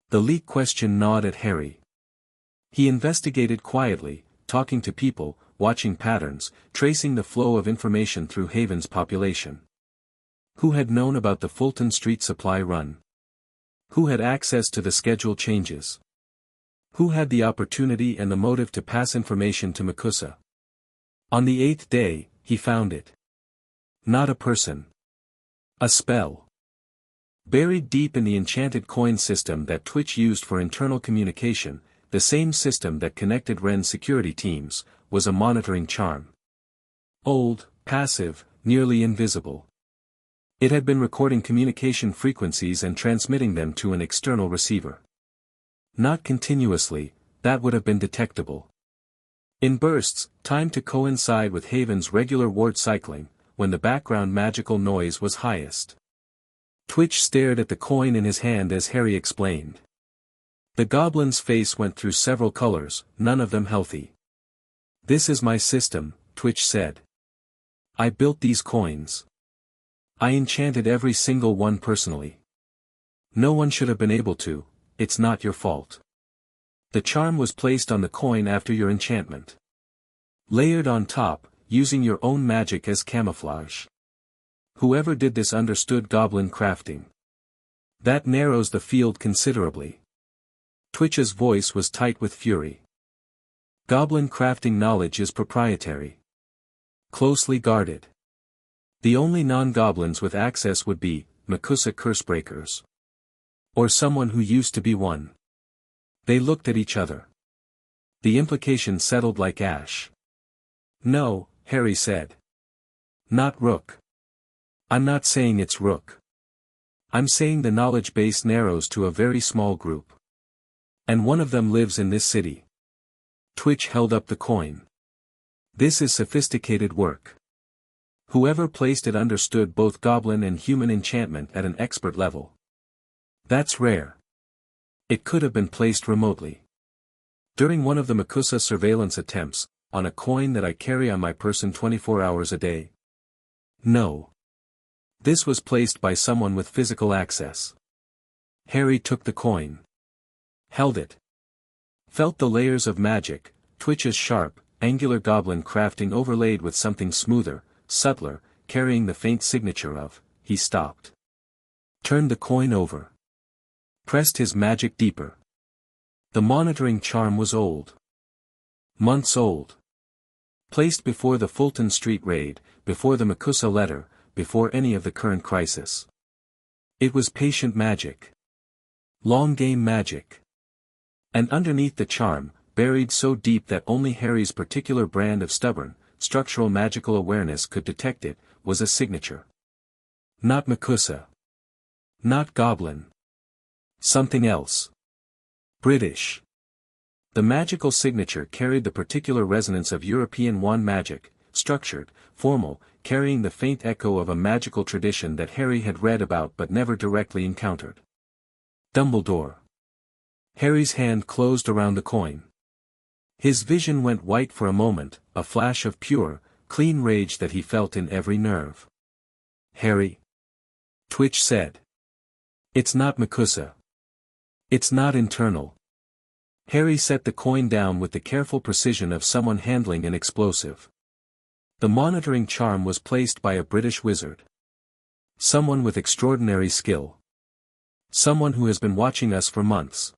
The leak question gnawed at Harry. He investigated quietly, talking to people, watching patterns, tracing the flow of information through Haven's population. Who had known about the Fulton Street supply run? Who had access to the schedule changes? Who had the opportunity and the motive to pass information to Makusa? On the 8th day, he found it. Not a person. A spell. Buried deep in the enchanted coin system that Twitch used for internal communication, the same system that connected Ren's security teams, was a monitoring charm. Old, passive, nearly invisible. It had been recording communication frequencies and transmitting them to an external receiver. Not continuously, that would have been detectable. In bursts, timed to coincide with Haven's regular ward cycling, when the background magical noise was highest. Twitch stared at the coin in his hand as Harry explained. The goblin's face went through several colors, none of them healthy. "This is my system," Twitch said. "I built these coins. I enchanted every single one personally. No one should have been able to, it's not your fault. The charm was placed on the coin after your enchantment. Layered on top, using your own magic as camouflage. Whoever did this understood goblin crafting. That narrows the field considerably. Twitch's voice was tight with fury. Goblin crafting knowledge is proprietary. Closely guarded. The only non-goblins with access would be Makusa Cursebreakers. Or someone who used to be one. They looked at each other. The implication settled like ash. No, Harry said. Not Rook. I'm not saying it's Rook. I'm saying the knowledge base narrows to a very small group. And one of them lives in this city. Twitch held up the coin. This is sophisticated work. Whoever placed it understood both goblin and human enchantment at an expert level. That's rare. It could have been placed remotely. During one of the Makusa surveillance attempts, on a coin that I carry on my person 24 hours a day. No. This was placed by someone with physical access. Harry took the coin. Held it. Felt the layers of magic, Twitch's sharp, angular goblin crafting overlaid with something smoother, subtler, carrying the faint signature of, he stopped. Turned the coin over. Pressed his magic deeper. The monitoring charm was old. Months old. Placed before the Fulton Street raid, before the Makusa letter, before any of the current crisis. It was patient magic. Long game magic. And underneath the charm, buried so deep that only Harry's particular brand of stubborn, structural magical awareness could detect it, was a signature. Not Makusa. Not Goblin. Something else. British. The magical signature carried the particular resonance of European wand magic, structured, formal, carrying the faint echo of a magical tradition that Harry had read about but never directly encountered. Dumbledore. Harry's hand closed around the coin. His vision went white for a moment, a flash of pure, clean rage that he felt in every nerve. Harry. Twitch said. It's not Makusa. It's not internal. Harry set the coin down with the careful precision of someone handling an explosive. The monitoring charm was placed by a British wizard. Someone with extraordinary skill. Someone who has been watching us for months.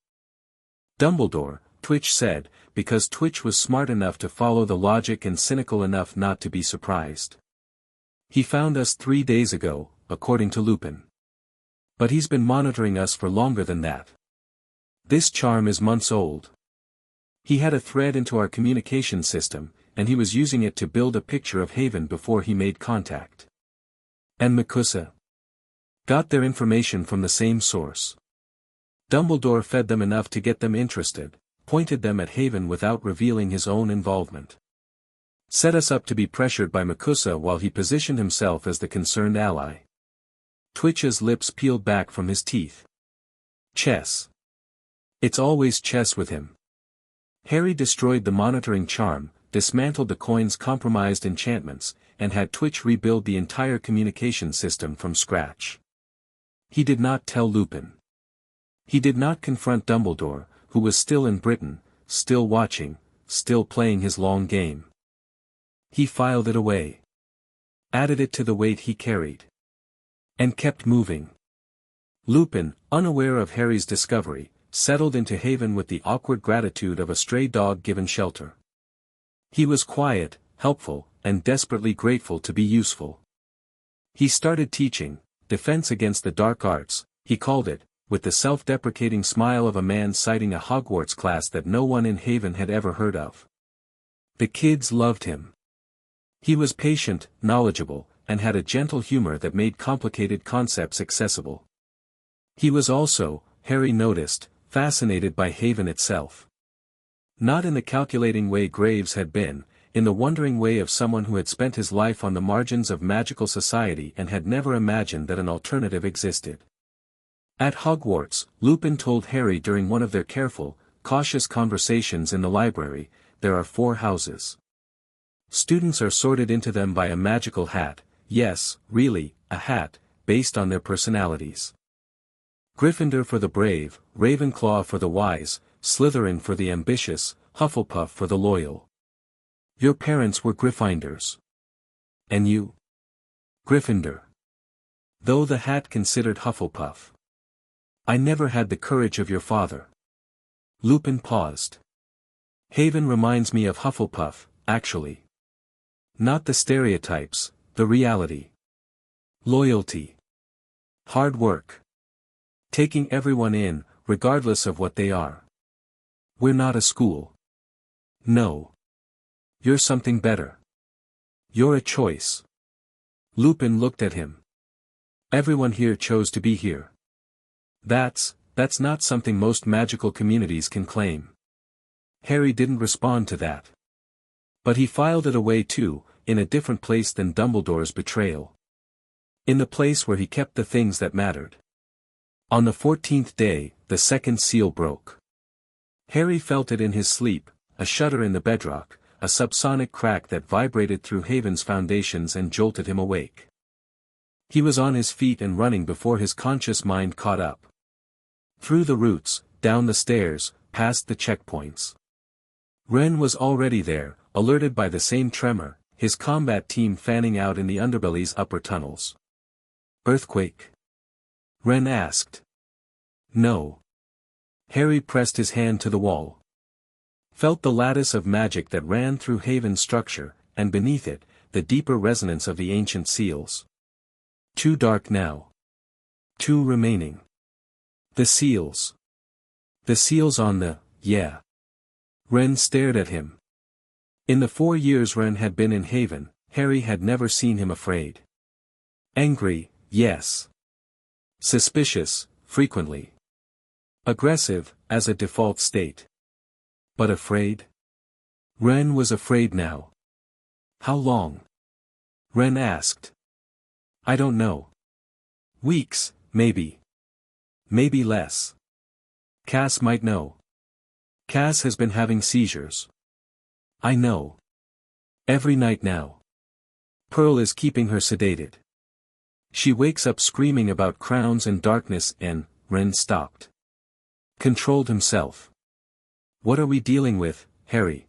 Dumbledore, Twitch said, because Twitch was smart enough to follow the logic and cynical enough not to be surprised. He found us 3 days ago, according to Lupin. But he's been monitoring us for longer than that. This charm is months old. He had a thread into our communication system, and he was using it to build a picture of Haven before he made contact. And Makusa got their information from the same source. Dumbledore fed them enough to get them interested, pointed them at Haven without revealing his own involvement. Set us up to be pressured by Makusa while he positioned himself as the concerned ally. Twitch's lips peeled back from his teeth. Chess. It's always chess with him. Harry destroyed the monitoring charm, dismantled the coin's compromised enchantments, and had Twitch rebuild the entire communication system from scratch. He did not tell Lupin. He did not confront Dumbledore, who was still in Britain, still watching, still playing his long game. He filed it away. Added it to the weight he carried. And kept moving. Lupin, unaware of Harry's discovery, settled into Haven with the awkward gratitude of a stray dog given shelter. He was quiet, helpful, and desperately grateful to be useful. He started teaching, Defense Against the Dark Arts, he called it, with the self-deprecating smile of a man citing a Hogwarts class that no one in Haven had ever heard of. The kids loved him. He was patient, knowledgeable, and had a gentle humor that made complicated concepts accessible. He was also, Harry noticed, fascinated by Haven itself. Not in the calculating way Graves had been, in the wondering way of someone who had spent his life on the margins of magical society and had never imagined that an alternative existed. At Hogwarts, Lupin told Harry during one of their careful, cautious conversations in the library, there are 4 houses. Students are sorted into them by a magical hat, yes, really, a hat, based on their personalities. Gryffindor for the brave, Ravenclaw for the wise, Slytherin for the ambitious, Hufflepuff for the loyal. Your parents were Gryffindors. And you? Gryffindor. Though the hat considered Hufflepuff. I never had the courage of your father. Lupin paused. Haven reminds me of Hufflepuff, actually. Not the stereotypes, the reality. Loyalty. Hard work. Taking everyone in, regardless of what they are. We're not a school. No. You're something better. You're a choice. Lupin looked at him. Everyone here chose to be here. That's not something most magical communities can claim. Harry didn't respond to that. But he filed it away too, in a different place than Dumbledore's betrayal. In the place where he kept the things that mattered. On the 14th day, the second seal broke. Harry felt it in his sleep, a shudder in the bedrock, a subsonic crack that vibrated through Haven's foundations and jolted him awake. He was on his feet and running before his conscious mind caught up. Through the roots, down the stairs, past the checkpoints. Ren was already there, alerted by the same tremor, his combat team fanning out in the underbelly's upper tunnels. Earthquake? Ren asked. No. Harry pressed his hand to the wall. Felt the lattice of magic that ran through Haven's structure, and beneath it, the deeper resonance of the ancient seals. Too dark now. Two remaining. The seals. The seals on the, yeah. Ren stared at him. In the 4 years Ren had been in Haven, Harry had never seen him afraid. Angry, yes. Suspicious, frequently. Aggressive, as a default state. But afraid? Ren was afraid now. How long? Ren asked. I don't know. Weeks, maybe. Maybe less. Cass might know. Cass has been having seizures. I know. Every night now. Pearl is keeping her sedated. She wakes up screaming about crowns and darkness and, Ren stopped. Controlled himself. What are we dealing with, Harry?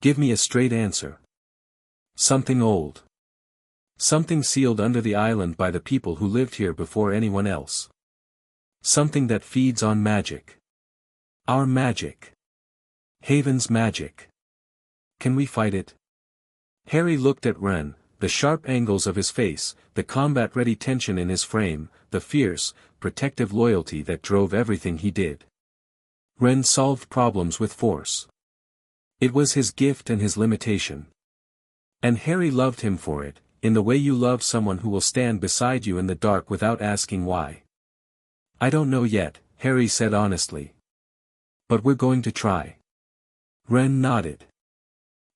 Give me a straight answer. Something old. Something sealed under the island by the people who lived here before anyone else. Something that feeds on magic. Our magic. Haven's magic. Can we fight it? Harry looked at Ren, the sharp angles of his face, the combat-ready tension in his frame, the fierce, protective loyalty that drove everything he did. Ren solved problems with force. It was his gift and his limitation. And Harry loved him for it, in the way you love someone who will stand beside you in the dark without asking why. I don't know yet, Harry said honestly. But we're going to try. Ren nodded.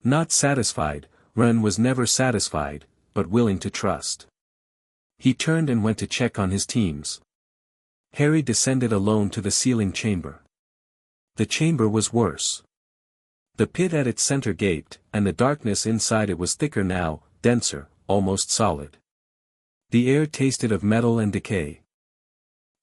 Not satisfied, Ren was never satisfied, but willing to trust. He turned and went to check on his teams. Harry descended alone to the sealing chamber. The chamber was worse. The pit at its center gaped, and the darkness inside it was thicker now, denser, almost solid. The air tasted of metal and decay.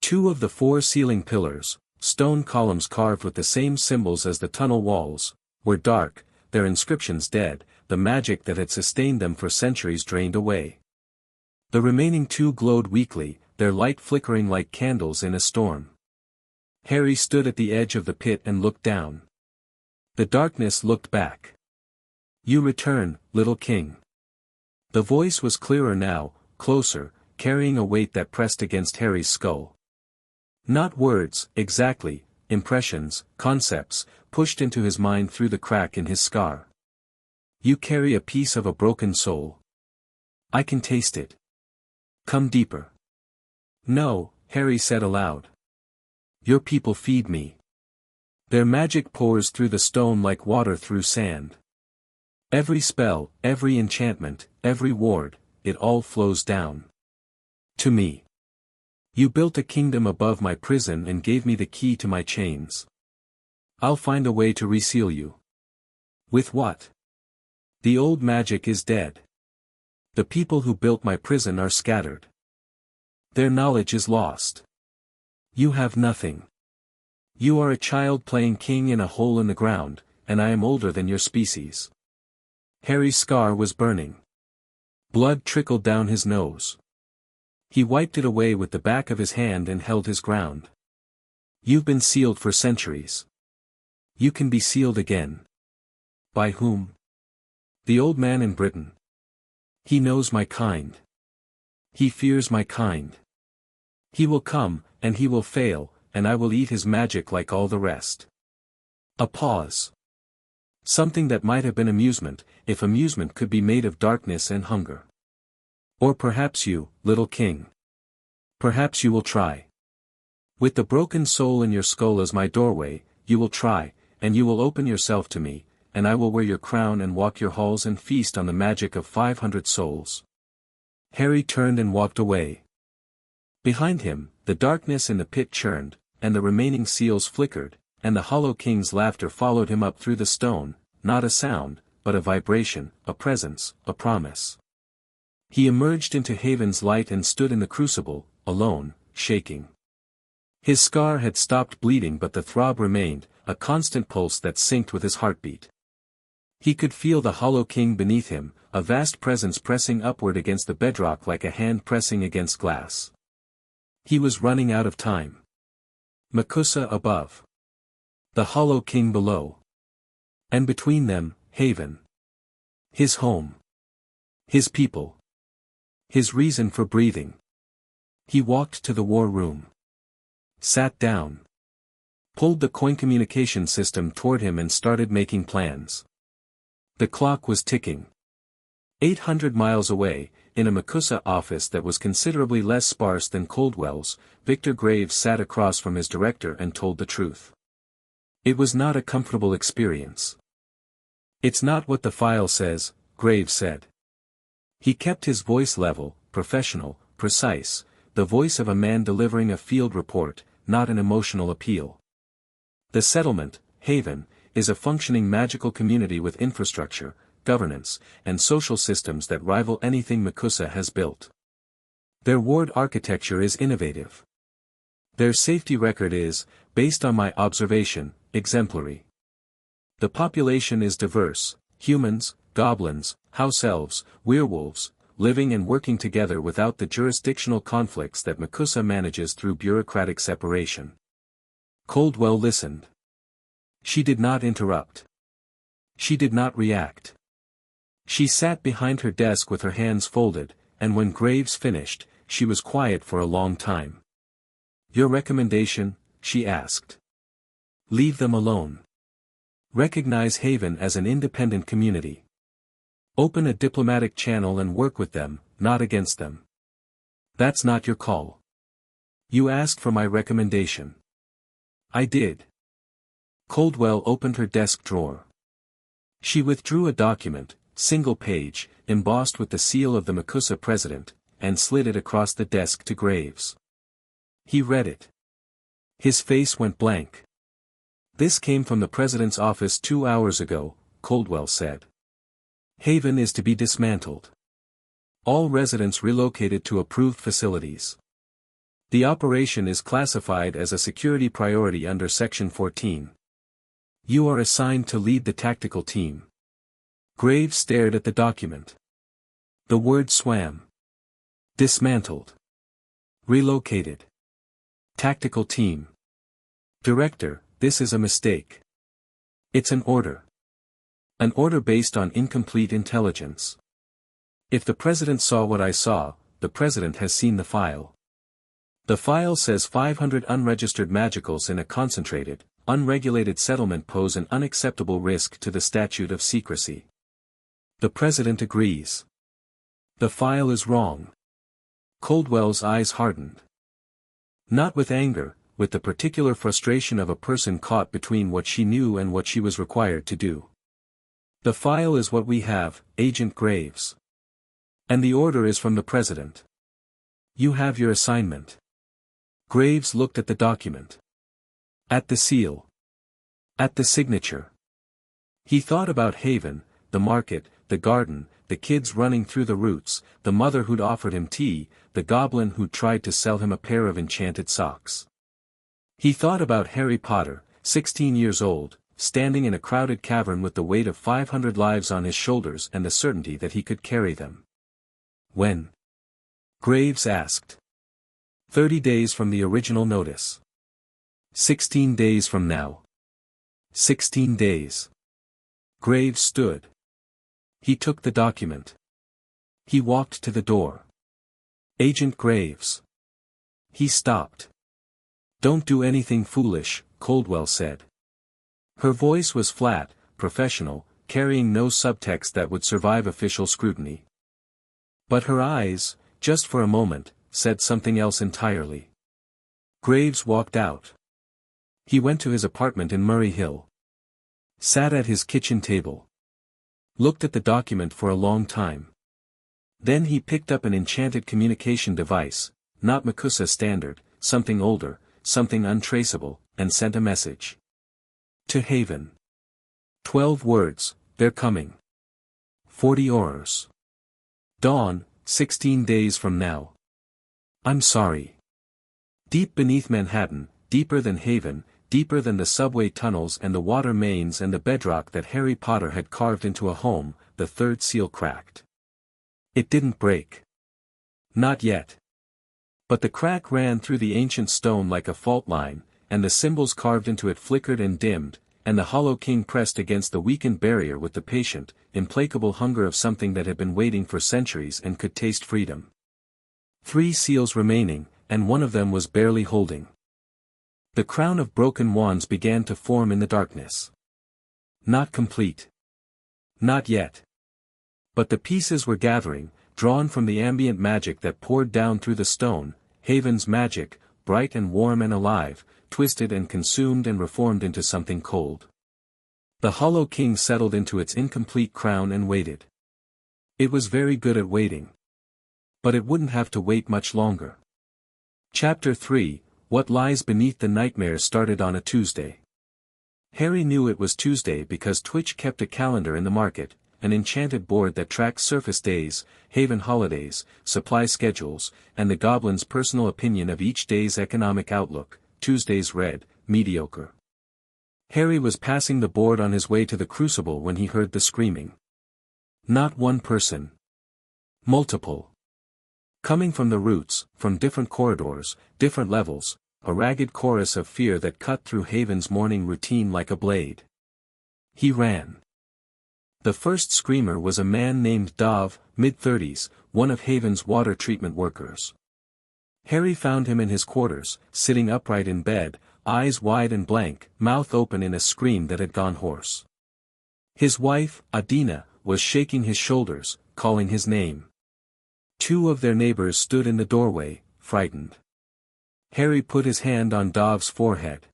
2 of the 4 ceiling pillars, stone columns carved with the same symbols as the tunnel walls, were dark, their inscriptions dead, the magic that had sustained them for centuries drained away. The remaining 2 glowed weakly, their light flickering like candles in a storm. Harry stood at the edge of the pit and looked down. The darkness looked back. You return, little king. The voice was clearer now, closer, carrying a weight that pressed against Harry's skull. Not words, exactly, impressions, concepts, pushed into his mind through the crack in his scar. You carry a piece of a broken soul. I can taste it. Come deeper. No, Harry said aloud. Your people feed me. Their magic pours through the stone like water through sand. Every spell, every enchantment, every ward, it all flows down. To me. You built a kingdom above my prison and gave me the key to my chains. I'll find a way to reseal you. With what? The old magic is dead. The people who built my prison are scattered. Their knowledge is lost. You have nothing. You are a child playing king in a hole in the ground, and I am older than your species. Harry's scar was burning. Blood trickled down his nose. He wiped it away with the back of his hand and held his ground. You've been sealed for centuries. You can be sealed again. By whom? The old man in Britain. He knows my kind. He fears my kind. He will come, and he will fail, and I will eat his magic like all the rest. A pause. Something that might have been amusement, if amusement could be made of darkness and hunger. Or perhaps you, little king. Perhaps you will try. With the broken soul in your skull as my doorway, you will try, and you will open yourself to me, and I will wear your crown and walk your halls and feast on the magic of 500 souls. Harry turned and walked away. Behind him, the darkness in the pit churned, and the remaining seals flickered, and the Hollow King's laughter followed him up through the stone, not a sound, but a vibration, a presence, a promise. He emerged into Haven's light and stood in the crucible, alone, shaking. His scar had stopped bleeding, but the throb remained, a constant pulse that synced with his heartbeat. He could feel the Hollow King beneath him, a vast presence pressing upward against the bedrock like a hand pressing against glass. He was running out of time. Makusa above. The Hollow King below. And between them, Haven. His home. His people. His reason for breathing. He walked to the war room. Sat down. Pulled the coin communication system toward him and started making plans. The clock was ticking. 800 miles away, in a Makusa office that was considerably less sparse than Coldwell's, Victor Graves sat across from his director and told the truth. It was not a comfortable experience. It's not what the file says, Graves said. He kept his voice level, professional, precise, the voice of a man delivering a field report, not an emotional appeal. The settlement, Haven, is a functioning magical community with infrastructure, governance, and social systems that rival anything Makusa has built. Their ward architecture is innovative. Their safety record is, based on my observation, exemplary. The population is diverse, humans, goblins, house elves, werewolves, living and working together without the jurisdictional conflicts that Makusa manages through bureaucratic separation. Coldwell listened. She did not interrupt. She did not react. She sat behind her desk with her hands folded, and when Graves finished, she was quiet for a long time. Your recommendation? She asked. Leave them alone. Recognize Haven as an independent community. Open a diplomatic channel and work with them, not against them. That's not your call. You asked for my recommendation. I did. Coldwell opened her desk drawer. She withdrew a document, single page, embossed with the seal of the Makusa president, and slid it across the desk to Graves. He read it. His face went blank. This came from the president's office 2 hours ago, Coldwell said. Haven is to be dismantled. All residents relocated to approved facilities. The operation is classified as a security priority under Section 14. You are assigned to lead the tactical team. Graves stared at the document. The word swam. Dismantled. Relocated. Tactical team. Director, this is a mistake. It's an order. An order based on incomplete intelligence. If the president saw what I saw, the president has seen the file. The file says 500 unregistered magicals in a concentrated, unregulated settlement pose an unacceptable risk to the statute of secrecy. The president agrees. The file is wrong. Coldwell's eyes hardened. Not with anger, with the particular frustration of a person caught between what she knew and what she was required to do. The file is what we have, Agent Graves. And the order is from the president. You have your assignment. Graves looked at the document. At the seal. At the signature. He thought about Haven, the market, the garden, the kids running through the roots, the mother who'd offered him tea, the goblin who'd tried to sell him a pair of enchanted socks. He thought about Harry Potter, 16 years old, standing in a crowded cavern with the weight of 500 lives on his shoulders and the certainty that he could carry them. When? Graves asked. 30 days from the original notice. 16 days from now. 16 days. Graves stood. He took the document. He walked to the door. Agent Graves. He stopped. Don't do anything foolish, Coldwell said. Her voice was flat, professional, carrying no subtext that would survive official scrutiny. But her eyes, just for a moment, said something else entirely. Graves walked out. He went to his apartment in Murray Hill. Sat at his kitchen table. Looked at the document for a long time. Then he picked up an enchanted communication device, not Makusa standard, something older, something untraceable, and sent a message. To Haven. 12 words, they're coming. 40 hours. Dawn, 16 days from now. I'm sorry. Deep beneath Manhattan, deeper than Haven, deeper than the subway tunnels and the water mains and the bedrock that Harry Potter had carved into a home, the third seal cracked. It didn't break. Not yet. But the crack ran through the ancient stone like a fault line, and the symbols carved into it flickered and dimmed, and the Hollow King pressed against the weakened barrier with the patient, implacable hunger of something that had been waiting for centuries and could taste freedom. 3 seals remaining, and one of them was barely holding. The crown of broken wands began to form in the darkness. Not complete. Not yet. But the pieces were gathering, drawn from the ambient magic that poured down through the stone, Haven's magic, bright and warm and alive, twisted and consumed and reformed into something cold. The Hollow King settled into its incomplete crown and waited. It was very good at waiting. But it wouldn't have to wait much longer. Chapter 3, What Lies Beneath the Nightmare started on a Tuesday. Harry knew it was Tuesday because Twitch kept a calendar in the market, an enchanted board that tracked surface days, Haven holidays, supply schedules, and the goblin's personal opinion of each day's economic outlook. Tuesdays read, mediocre. Harry was passing the board on his way to the crucible when he heard the screaming. Not one person. Multiple. Coming from the roots, from different corridors, different levels, a ragged chorus of fear that cut through Haven's morning routine like a blade. He ran. The first screamer was a man named Dov, mid-30s, one of Haven's water treatment workers. Harry found him in his quarters, sitting upright in bed, eyes wide and blank, mouth open in a scream that had gone hoarse. His wife, Adina, was shaking his shoulders, calling his name. 2 of their neighbors stood in the doorway, frightened. Harry put his hand on Dov's forehead.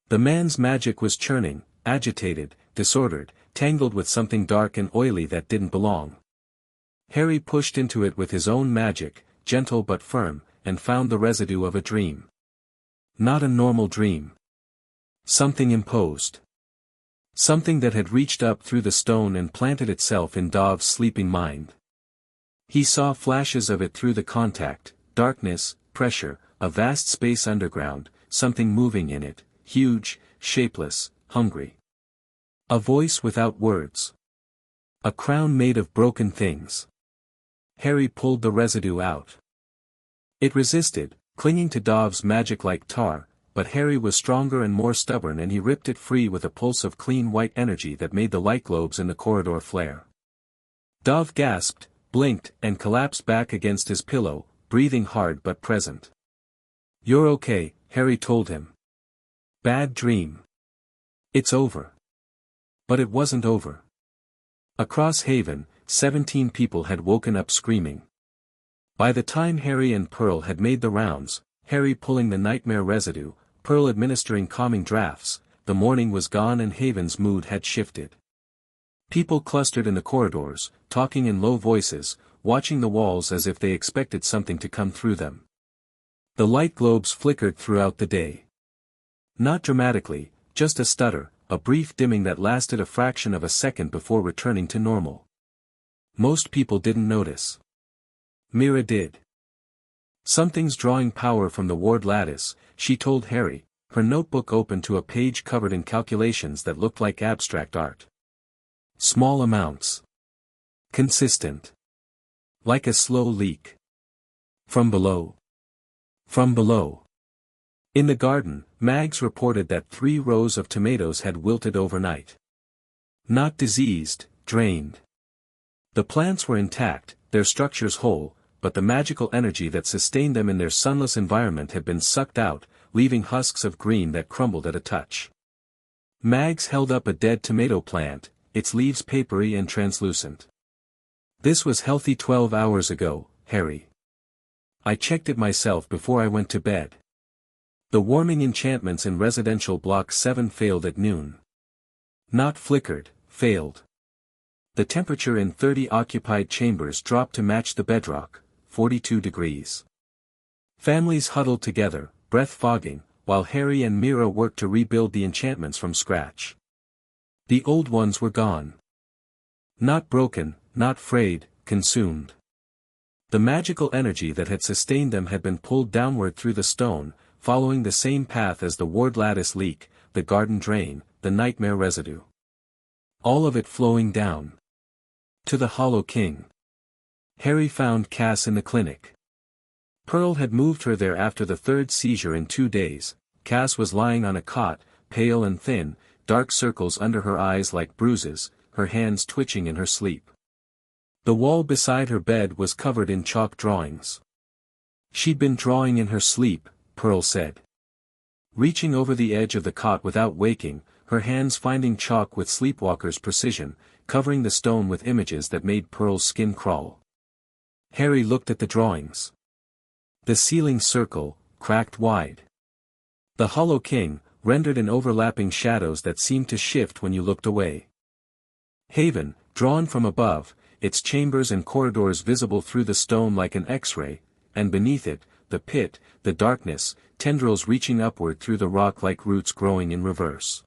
The man's magic was churning, agitated, disordered, tangled with something dark and oily that didn't belong. Harry pushed into it with his own magic, gentle but firm, and found the residue of a dream. Not a normal dream. Something imposed. Something that had reached up through the stone and planted itself in Dov's sleeping mind. He saw flashes of it through the contact, darkness, pressure, a vast space underground, something moving in it, huge, shapeless, hungry. A voice without words. A crown made of broken things. Harry pulled the residue out. It resisted, clinging to Dov's magic like tar, but Harry was stronger and more stubborn and he ripped it free with a pulse of clean white energy that made the light globes in the corridor flare. Dov gasped, blinked and collapsed back against his pillow, breathing hard but present. "You're okay," Harry told him. "Bad dream. It's over." But it wasn't over. Across Haven, 17 people had woken up screaming. By the time Harry and Pearl had made the rounds, Harry pulling the nightmare residue, Pearl administering calming drafts, the morning was gone and Haven's mood had shifted. People clustered in the corridors, talking in low voices, watching the walls as if they expected something to come through them. The light globes flickered throughout the day. Not dramatically, just a stutter, a brief dimming that lasted a fraction of a second before returning to normal. Most people didn't notice. Mira did. Something's drawing power from the ward lattice, she told Harry, her notebook open to a page covered in calculations that looked like abstract art. Small amounts. Consistent. Like a slow leak. From below. From below. In the garden, Mags reported that 3 rows of tomatoes had wilted overnight. Not diseased, drained. The plants were intact, their structures whole, but the magical energy that sustained them in their sunless environment had been sucked out, leaving husks of green that crumbled at a touch. Mags held up a dead tomato plant, its leaves papery and translucent. This was healthy 12 hours ago, Harry. I checked it myself before I went to bed. The warming enchantments in residential block 7 failed at noon. Not flickered, failed. The temperature in 30 occupied chambers dropped to match the bedrock, 42 degrees. Families huddled together, breath fogging, while Harry and Mira worked to rebuild the enchantments from scratch. The old ones were gone. Not broken, not frayed, consumed. The magical energy that had sustained them had been pulled downward through the stone, following the same path as the ward lattice leak, the garden drain, the nightmare residue. All of it flowing down. To the Hollow King. Harry found Cass in the clinic. Pearl had moved her there after the 3rd seizure in 2 days. Cass was lying on a cot, pale and thin, dark circles under her eyes like bruises, her hands twitching in her sleep. The wall beside her bed was covered in chalk drawings. She'd been drawing in her sleep, Pearl said. Reaching over the edge of the cot without waking, her hands finding chalk with sleepwalker's precision, covering the stone with images that made Pearl's skin crawl. Harry looked at the drawings. The ceiling circle, cracked wide. The Hollow King, rendered in overlapping shadows that seemed to shift when you looked away. Haven, drawn from above, its chambers and corridors visible through the stone like an X-ray, and beneath it, the pit, the darkness, tendrils reaching upward through the rock like roots growing in reverse.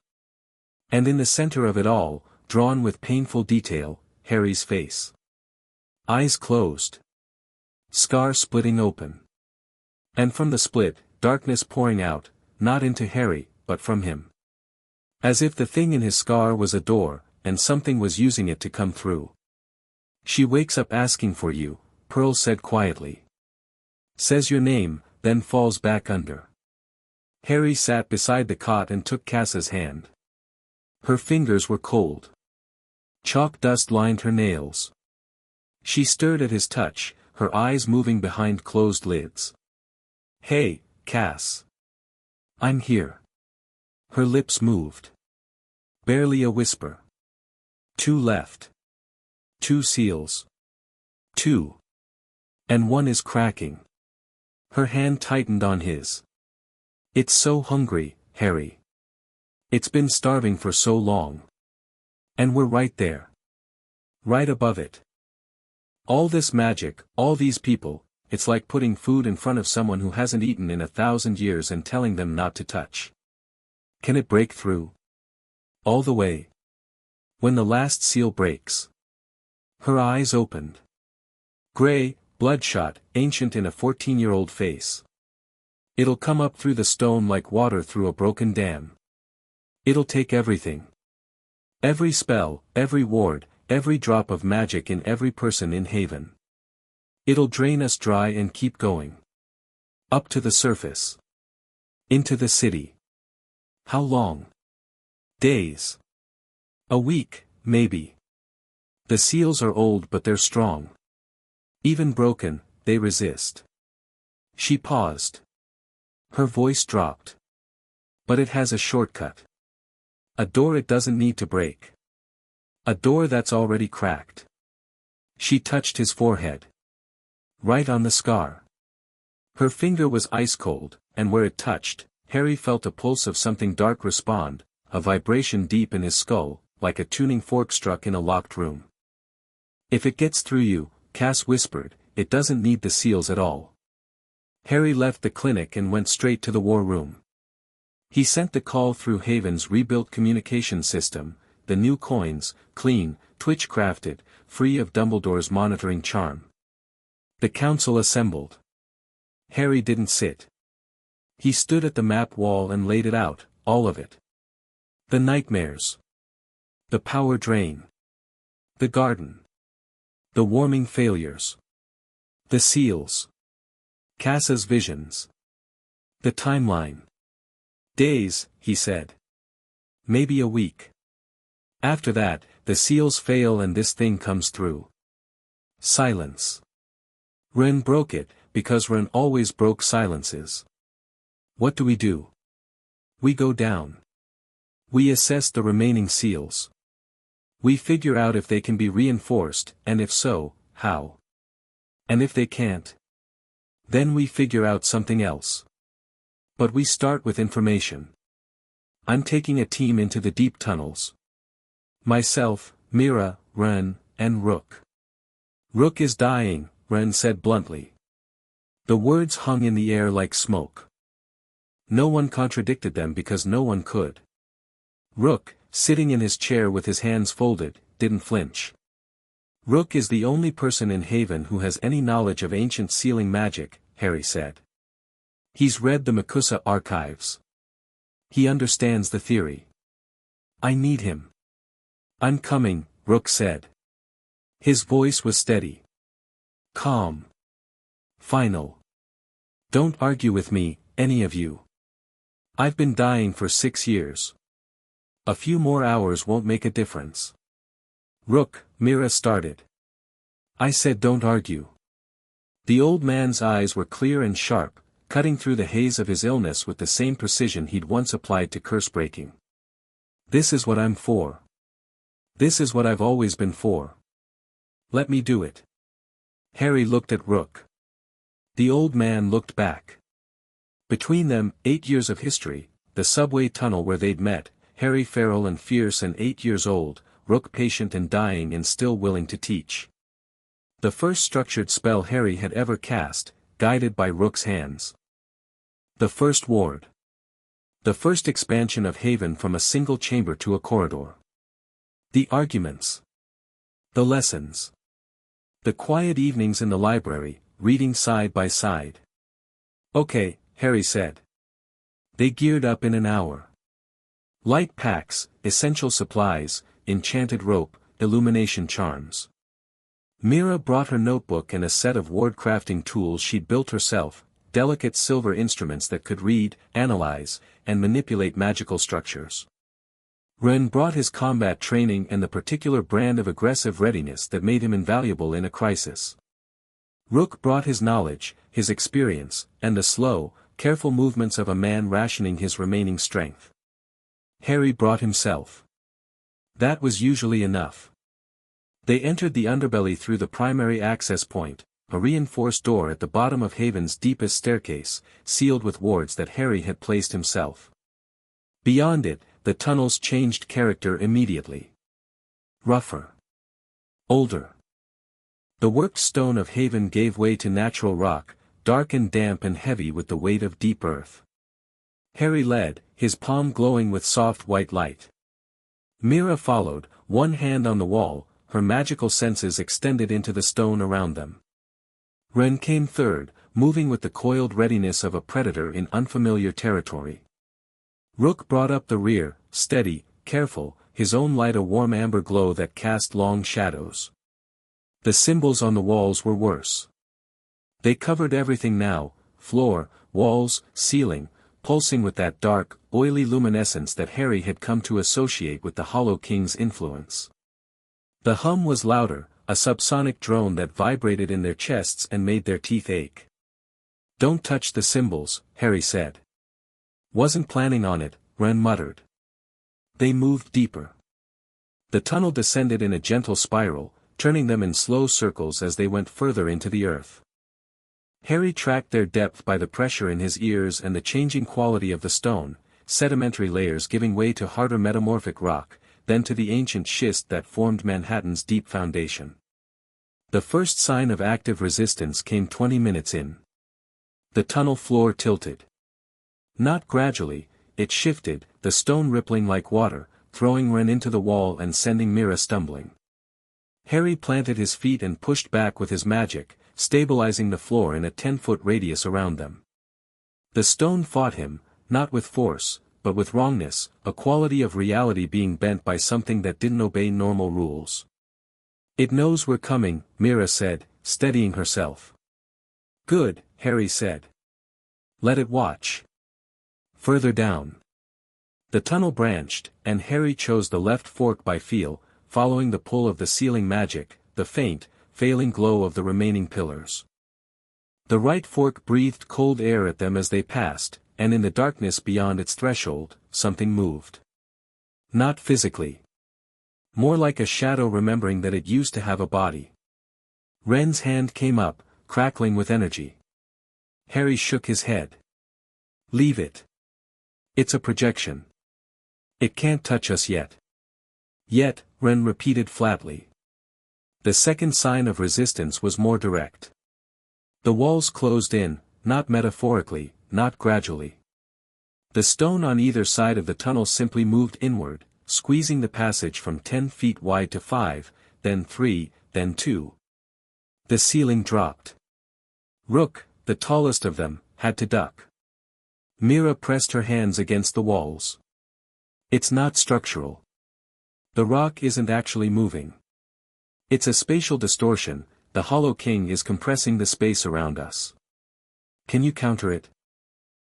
And in the center of it all, drawn with painful detail, Harry's face. Eyes closed. Scar splitting open. And from the split, darkness pouring out, not into Harry, but from him. As if the thing in his scar was a door, and something was using it to come through. She wakes up asking for you, Pearl said quietly. Says your name, then falls back under. Harry sat beside the cot and took Cass's hand. Her fingers were cold. Chalk dust lined her nails. She stirred at his touch, her eyes moving behind closed lids. Hey, Cass. I'm here. Her lips moved. Barely a whisper. 2 left. 2 seals. 2. And 1 is cracking. Her hand tightened on his. It's so hungry, Harry. It's been starving for so long. And we're right there. Right above it. All this magic, all these people, it's like putting food in front of someone who hasn't eaten in 1,000 years and telling them not to touch. Can it break through? All the way. When the last seal breaks. Her eyes opened. Gray, bloodshot, ancient in a 14-year-old face. It'll come up through the stone like water through a broken dam. It'll take everything. Every spell, every ward, every drop of magic in every person in Haven. It'll drain us dry and keep going. Up to the surface. Into the city. How long? Days. A week, maybe. The seals are old but they're strong. Even broken, they resist. She paused. Her voice dropped. But it has a shortcut. A door it doesn't need to break. A door that's already cracked. She touched his forehead. Right on the scar. Her finger was ice cold, and where it touched, Harry felt a pulse of something dark respond, a vibration deep in his skull, like a tuning fork struck in a locked room. If it gets through you, Cass whispered, it doesn't need the seals at all. Harry left the clinic and went straight to the war room. He sent the call through Haven's rebuilt communication system, the new coins, clean, twitch-crafted, free of Dumbledore's monitoring charm. The council assembled. Harry didn't sit. He stood at the map wall and laid it out, all of it. The nightmares. The power drain. The garden. The warming failures. The seals. Cassa's visions. The timeline. Days, he said. Maybe a week. After that, the seals fail and this thing comes through. Silence. Ren broke it, because Ren always broke silences. What do? We go down. We assess the remaining seals. We figure out if they can be reinforced, and if so, how. And if they can't, then we figure out something else. But we start with information. I'm taking a team into the deep tunnels. Myself, Mira, Ren, and Rook. Rook is dying, Ren said bluntly. The words hung in the air like smoke. No one contradicted them because no one could. Rook, sitting in his chair with his hands folded, didn't flinch. Rook is the only person in Haven who has any knowledge of ancient sealing magic, Harry said. He's read the Makusa archives. He understands the theory. I need him. I'm coming, Rook said. His voice was steady. Calm. Final. Don't argue with me, any of you. I've been dying for 6 years. A few more hours won't make a difference. Rook, Mira started. I said don't argue. The old man's eyes were clear and sharp, cutting through the haze of his illness with the same precision he'd once applied to curse breaking. This is what I'm for. This is what I've always been for. Let me do it. Harry looked at Rook. The old man looked back. Between them, 8 years of history, the subway tunnel where they'd met, Harry feral and fierce and 8 years old, Rook patient and dying and still willing to teach. The first structured spell Harry had ever cast, guided by Rook's hands. The first ward. The first expansion of Haven from a single chamber to a corridor. The arguments. The lessons. The quiet evenings in the library, reading side by side. Okay, Harry said. They geared up in an hour. Light packs, essential supplies, enchanted rope, illumination charms. Mira brought her notebook and a set of ward crafting tools she'd built herself, delicate silver instruments that could read, analyze, and manipulate magical structures. Ren brought his combat training and the particular brand of aggressive readiness that made him invaluable in a crisis. Rook brought his knowledge, his experience, and the slow, careful movements of a man rationing his remaining strength. Harry brought himself. That was usually enough. They entered the underbelly through the primary access point, a reinforced door at the bottom of Haven's deepest staircase, sealed with wards that Harry had placed himself. Beyond it, the tunnels changed character immediately. Rougher. Older. The worked stone of Haven gave way to natural rock, dark and damp and heavy with the weight of deep earth. Harry led, his palm glowing with soft white light. Mira followed, one hand on the wall, her magical senses extended into the stone around them. Ren came third, moving with the coiled readiness of a predator in unfamiliar territory. Rook brought up the rear, steady, careful, his own light a warm amber glow that cast long shadows. The symbols on the walls were worse. They covered everything now, floor, walls, ceiling, pulsing with that dark, oily luminescence that Harry had come to associate with the Hollow King's influence. The hum was louder, a subsonic drone that vibrated in their chests and made their teeth ache. Don't touch the symbols, Harry said. Wasn't planning on it, Ren muttered. They moved deeper. The tunnel descended in a gentle spiral, turning them in slow circles as they went further into the earth. Harry tracked their depth by the pressure in his ears and the changing quality of the stone, sedimentary layers giving way to harder metamorphic rock, then to the ancient schist that formed Manhattan's deep foundation. The first sign of active resistance came 20 minutes in. The tunnel floor tilted. Not gradually, it shifted, the stone rippling like water, throwing Ren into the wall and sending Mira stumbling. Harry planted his feet and pushed back with his magic, stabilizing the floor in a 10-foot radius around them. The stone fought him, not with force, but with wrongness, a quality of reality being bent by something that didn't obey normal rules. "It knows we're coming," Mira said, steadying herself. "Good," Harry said. "Let it watch." Further down. The tunnel branched, and Harry chose the left fork by feel, following the pull of the sealing magic, the faint, failing glow of the remaining pillars. The right fork breathed cold air at them as they passed, and in the darkness beyond its threshold, something moved. Not physically. More like a shadow remembering that it used to have a body. Ren's hand came up, crackling with energy. Harry shook his head. "Leave it. It's a projection. It can't touch us yet." "Yet," Ren repeated flatly. The second sign of resistance was more direct. The walls closed in, not metaphorically, not gradually. The stone on either side of the tunnel simply moved inward, squeezing the passage from 10 feet wide to 5, then 3, then 2. The ceiling dropped. Rook, the tallest of them, had to duck. Mira pressed her hands against the walls. "It's not structural. The rock isn't actually moving. It's a spatial distortion. The Hollow King is compressing the space around us. Can you counter it?"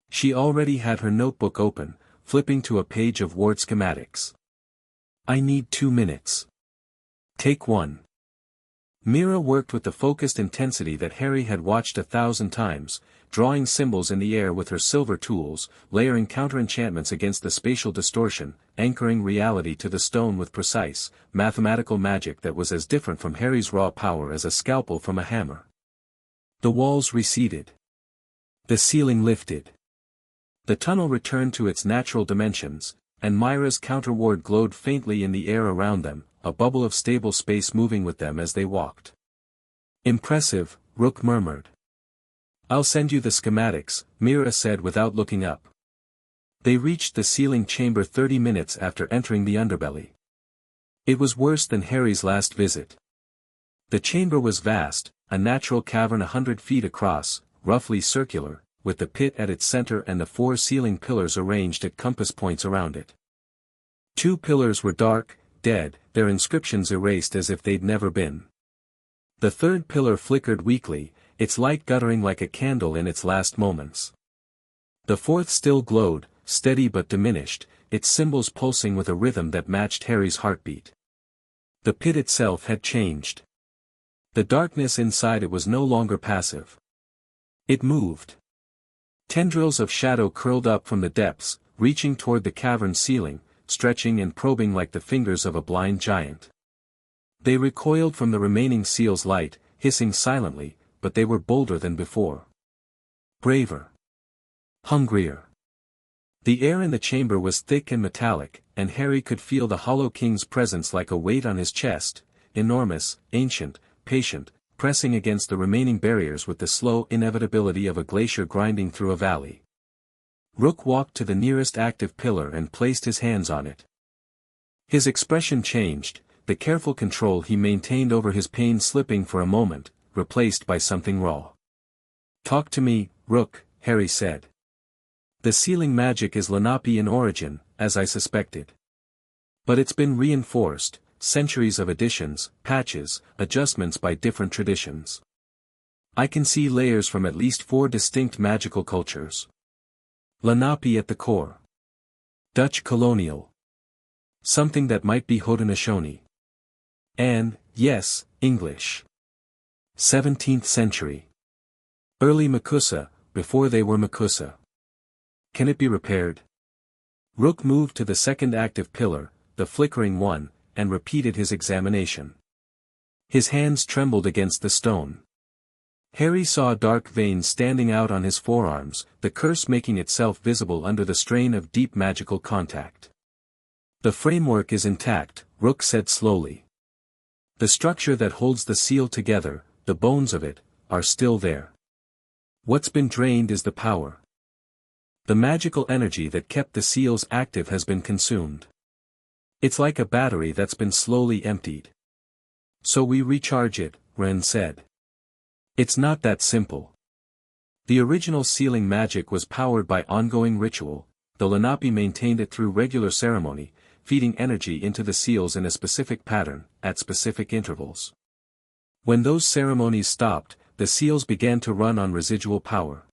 She already had her notebook open, flipping to a page of ward schematics. "I need 2 minutes. Take 1. Mira worked with the focused intensity that Harry had watched 1,000 times, drawing symbols in the air with her silver tools, layering counter-enchantments against the spatial distortion, anchoring reality to the stone with precise, mathematical magic that was as different from Harry's raw power as a scalpel from a hammer. The walls receded. The ceiling lifted. The tunnel returned to its natural dimensions, and Myra's counterward glowed faintly in the air around them, a bubble of stable space moving with them as they walked. "Impressive," Rook murmured. "I'll send you the schematics," Mira said without looking up. They reached the sealing chamber 30 minutes after entering the underbelly. It was worse than Harry's last visit. The chamber was vast, a natural cavern 100 feet across, roughly circular, with the pit at its center and the 4 ceiling pillars arranged at compass points around it. 2 pillars were dark, dead, their inscriptions erased as if they'd never been. The 3rd pillar flickered weakly, its light guttering like a candle in its last moments. The 4th still glowed, steady but diminished, its symbols pulsing with a rhythm that matched Harry's heartbeat. The pit itself had changed. The darkness inside it was no longer passive. It moved. Tendrils of shadow curled up from the depths, reaching toward the cavern ceiling, stretching and probing like the fingers of a blind giant. They recoiled from the remaining seal's light, hissing silently, but they were bolder than before. Braver. Hungrier. The air in the chamber was thick and metallic, and Harry could feel the Hollow King's presence like a weight on his chest, enormous, ancient, patient, pressing against the remaining barriers with the slow inevitability of a glacier grinding through a valley. Rook walked to the nearest active pillar and placed his hands on it. His expression changed, the careful control he maintained over his pain slipping for a moment, replaced by something raw. "Talk to me, Rook," Harry said. "The sealing magic is Lenape in origin, as I suspected. But it's been reinforced, centuries of additions, patches, adjustments by different traditions. I can see layers from at least 4 distinct magical cultures. Lenape at the core. Dutch colonial. Something that might be Haudenosaunee. And, yes, English. 17th century. Early Makusa, before they were Makusa. Can it be repaired?" Rook moved to the 2nd active pillar, the flickering one, and repeated his examination. His hands trembled against the stone. Harry saw dark veins standing out on his forearms, the curse making itself visible under the strain of deep magical contact. "The framework is intact," Rook said slowly. "The structure that holds the seal together, the bones of it, are still there. What's been drained is the power. The magical energy that kept the seals active has been consumed. It's like a battery that's been slowly emptied. So we recharge it, Ren said. It's not that simple. The original sealing magic was powered by ongoing ritual, the Lenape maintained it through regular ceremony, feeding energy into the seals in a specific pattern, at specific intervals. When those ceremonies stopped, the seals began to run on residual power.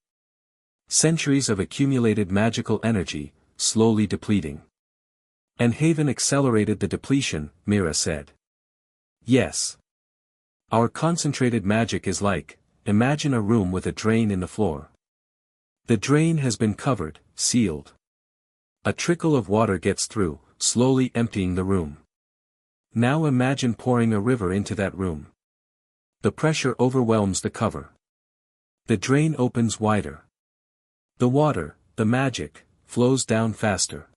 Centuries of accumulated magical energy, slowly depleting. And Haven accelerated the depletion, Mira said. Yes. Our concentrated magic is like, imagine a room with a drain in the floor. The drain has been covered, sealed. A trickle of water gets through, slowly emptying the room. Now imagine pouring a river into that room. The pressure overwhelms the cover. The drain opens wider. The water, the magic, flows down faster.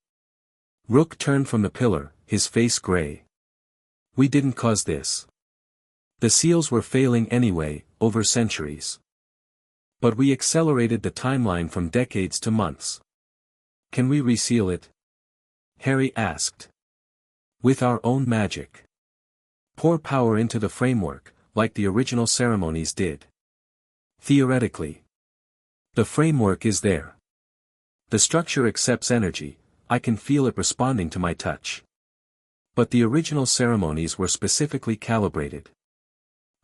Rook turned from the pillar, his face gray. We didn't cause this. The seals were failing anyway, over centuries. But we accelerated the timeline from decades to months. Can we reseal it? Harry asked. With our own magic. Pour power into the framework, like the original ceremonies did. Theoretically. The framework is there. The structure accepts energy, I can feel it responding to my touch. But the original ceremonies were specifically calibrated.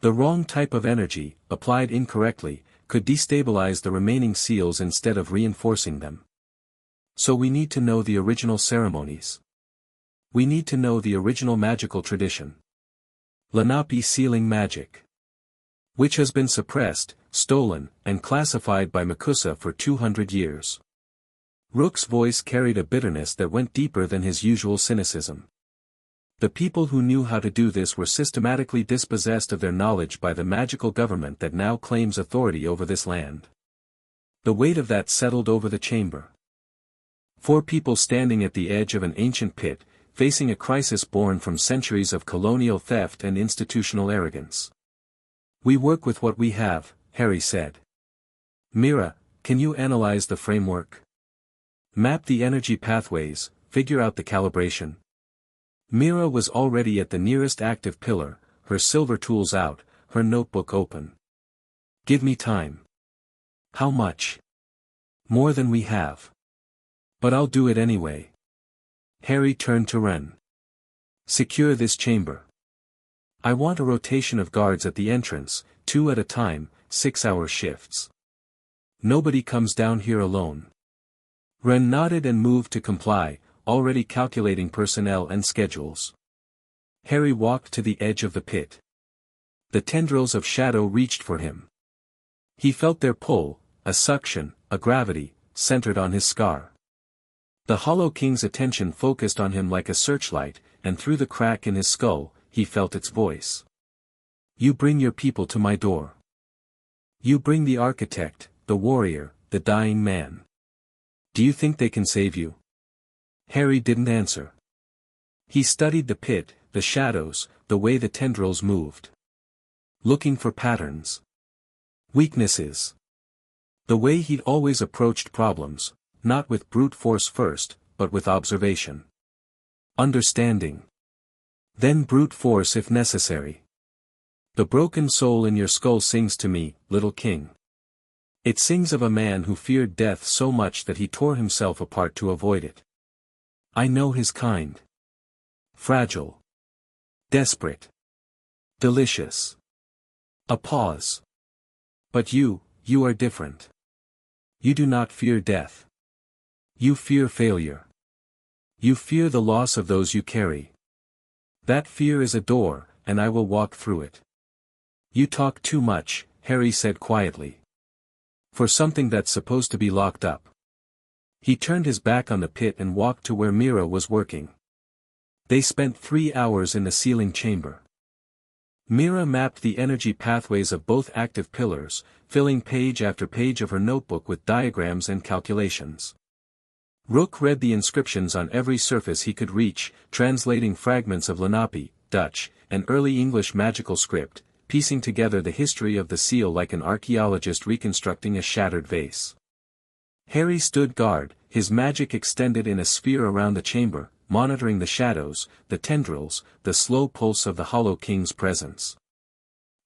The wrong type of energy, applied incorrectly, could destabilize the remaining seals instead of reinforcing them. So we need to know the original ceremonies. We need to know the original magical tradition. Lenape sealing magic. Which has been suppressed, stolen, and classified by Makusa for 200 years. Rook's voice carried a bitterness that went deeper than his usual cynicism. The people who knew how to do this were systematically dispossessed of their knowledge by the magical government that now claims authority over this land. The weight of that settled over the chamber. 4 people standing at the edge of an ancient pit, facing a crisis born from centuries of colonial theft and institutional arrogance. We work with what we have, Harry said. Mira, can you analyze the framework? Map the energy pathways, figure out the calibration. Mira was already at the nearest active pillar, her silver tools out, her notebook open. Give me time. How much? More than we have. But I'll do it anyway. Harry turned to Ren. Secure this chamber. I want a rotation of guards at the entrance, 2 at a time, 6-hour shifts. Nobody comes down here alone. Ren nodded and moved to comply, already calculating personnel and schedules. Harry walked to the edge of the pit. The tendrils of shadow reached for him. He felt their pull, a suction, a gravity, centered on his scar. The Hollow King's attention focused on him like a searchlight, and through the crack in his skull, he felt its voice. You bring your people to my door. You bring the architect, the warrior, the dying man. Do you think they can save you? Harry didn't answer. He studied the pit, the shadows, the way the tendrils moved. Looking for patterns. Weaknesses. The way he'd always approached problems, not with brute force first, but with observation. Understanding. Then brute force if necessary. The broken soul in your skull sings to me, little king. It sings of a man who feared death so much that he tore himself apart to avoid it. I know his kind. Fragile. Desperate. Delicious. A pause. But you are different. You do not fear death. You fear failure. You fear the loss of those you carry. That fear is a door, and I will walk through it. You talk too much, Harry said quietly. For something that's supposed to be locked up. He turned his back on the pit and walked to where Mira was working. They spent 3 hours in the sealing chamber. Mira mapped the energy pathways of both active pillars, filling page after page of her notebook with diagrams and calculations. Rook read the inscriptions on every surface he could reach, translating fragments of Lenape, Dutch, and early English magical script, piecing together the history of the seal like an archaeologist reconstructing a shattered vase. Harry stood guard, his magic extended in a sphere around the chamber, monitoring the shadows, the tendrils, the slow pulse of the Hollow King's presence.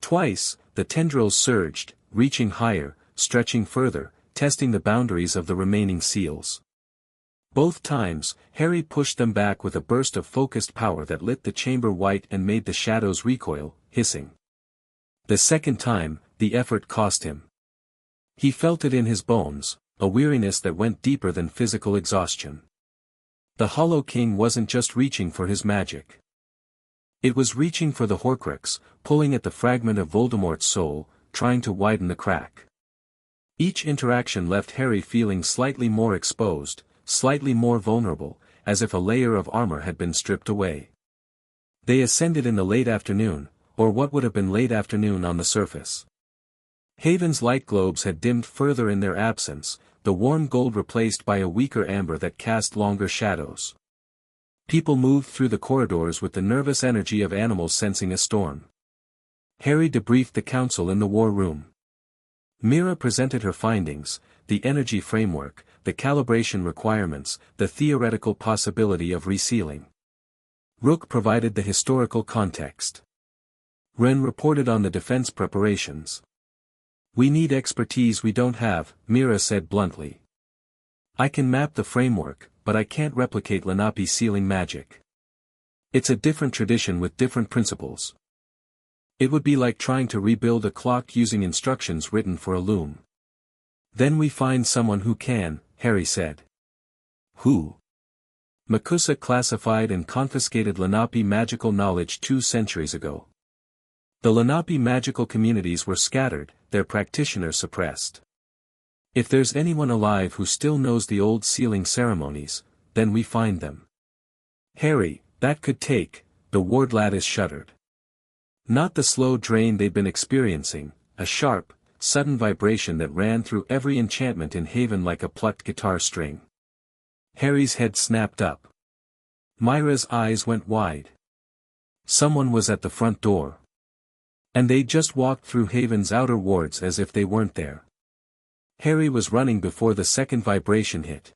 Twice, the tendrils surged, reaching higher, stretching further, testing the boundaries of the remaining seals. Both times, Harry pushed them back with a burst of focused power that lit the chamber white and made the shadows recoil, hissing. The second time, the effort cost him. He felt it in his bones, a weariness that went deeper than physical exhaustion. The Hollow King wasn't just reaching for his magic. It was reaching for the Horcrux, pulling at the fragment of Voldemort's soul, trying to widen the crack. Each interaction left Harry feeling slightly more exposed, slightly more vulnerable, as if a layer of armor had been stripped away. They ascended in the late afternoon, or what would have been late afternoon on the surface. Haven's light globes had dimmed further in their absence, the warm gold replaced by a weaker amber that cast longer shadows. People moved through the corridors with the nervous energy of animals sensing a storm. Harry debriefed the council in the war room. Mira presented her findings, the energy framework, the calibration requirements, the theoretical possibility of resealing. Rook provided the historical context. Wren reported on the defense preparations. "We need expertise we don't have," Mira said bluntly. "I can map the framework, but I can't replicate Lenape sealing magic. It's a different tradition with different principles. It would be like trying to rebuild a clock using instructions written for a loom." "Then we find someone who can," Harry said. "Who?" "Makusa classified and confiscated Lenape magical knowledge 2 centuries ago. The Lenape magical communities were scattered, their practitioners suppressed. If there's anyone alive who still knows the old sealing ceremonies, then we find them." "Harry, that could take," the ward lattice shuddered. Not the slow drain they'd been experiencing, a sharp, sudden vibration that ran through every enchantment in Haven like a plucked guitar string. Harry's head snapped up. Myra's eyes went wide. Someone was at the front door. And they'd just walked through Haven's outer wards as if they weren't there. Harry was running before the second vibration hit.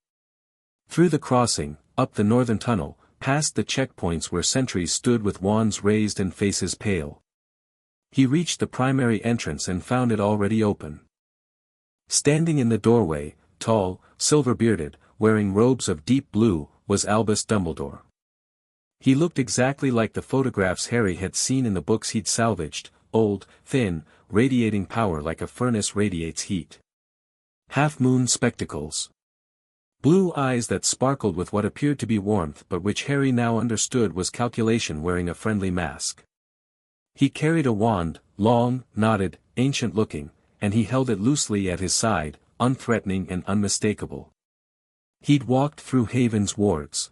Through the crossing, up the northern tunnel, past the checkpoints where sentries stood with wands raised and faces pale. He reached the primary entrance and found it already open. Standing in the doorway, tall, silver-bearded, wearing robes of deep blue, was Albus Dumbledore. He looked exactly like the photographs Harry had seen in the books he'd salvaged, old, thin, radiating power like a furnace radiates heat. Half-moon spectacles. Blue eyes that sparkled with what appeared to be warmth but which Harry now understood was calculation wearing a friendly mask. He carried a wand, long, knotted, ancient-looking, and he held it loosely at his side, unthreatening and unmistakable. He'd walked through Haven's wards.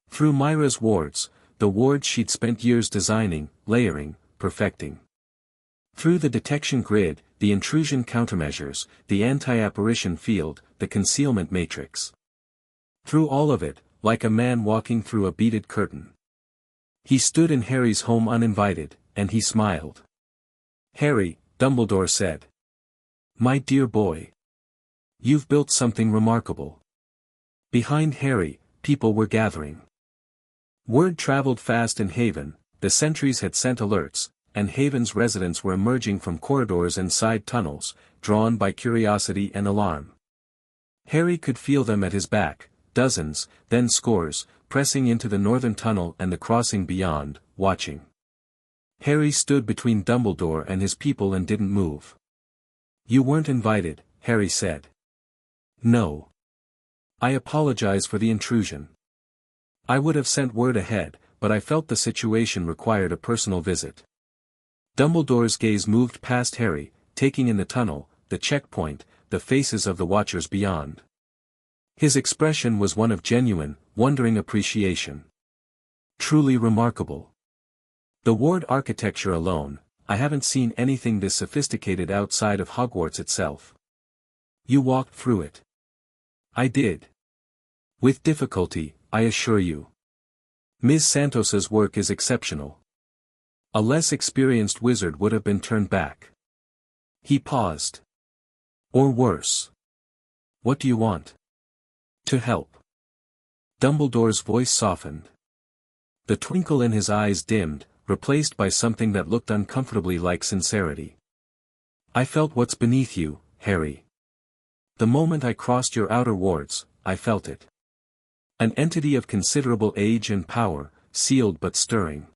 Through Myra's wards, the wards she'd spent years designing, layering, perfecting. Through the detection grid, the intrusion countermeasures, the anti-apparition field, the concealment matrix. Through all of it, like a man walking through a beaded curtain. He stood in Harry's home uninvited, and he smiled. "Harry," Dumbledore said. "My dear boy. You've built something remarkable." Behind Harry, people were gathering. Word traveled fast in Haven, the sentries had sent alerts, and Haven's residents were emerging from corridors and side tunnels, drawn by curiosity and alarm. Harry could feel them at his back, dozens, then scores, pressing into the northern tunnel and the crossing beyond, watching. Harry stood between Dumbledore and his people and didn't move. "You weren't invited," Harry said. "No. I apologize for the intrusion. I would have sent word ahead, but I felt the situation required a personal visit." Dumbledore's gaze moved past Harry, taking in the tunnel, the checkpoint, the faces of the watchers beyond. His expression was one of genuine, wondering appreciation. "Truly remarkable. The ward architecture alone, I haven't seen anything this sophisticated outside of Hogwarts itself." "You walked through it." "I did. With difficulty, I assure you. Ms. Santos's work is exceptional. A less experienced wizard would have been turned back." He paused. "Or worse. What do you want?" "To help." Dumbledore's voice softened. The twinkle in his eyes dimmed, replaced by something that looked uncomfortably like sincerity. I felt what's beneath you, Harry. The moment I crossed your outer wards, I felt it. An entity of considerable age and power, sealed but stirring.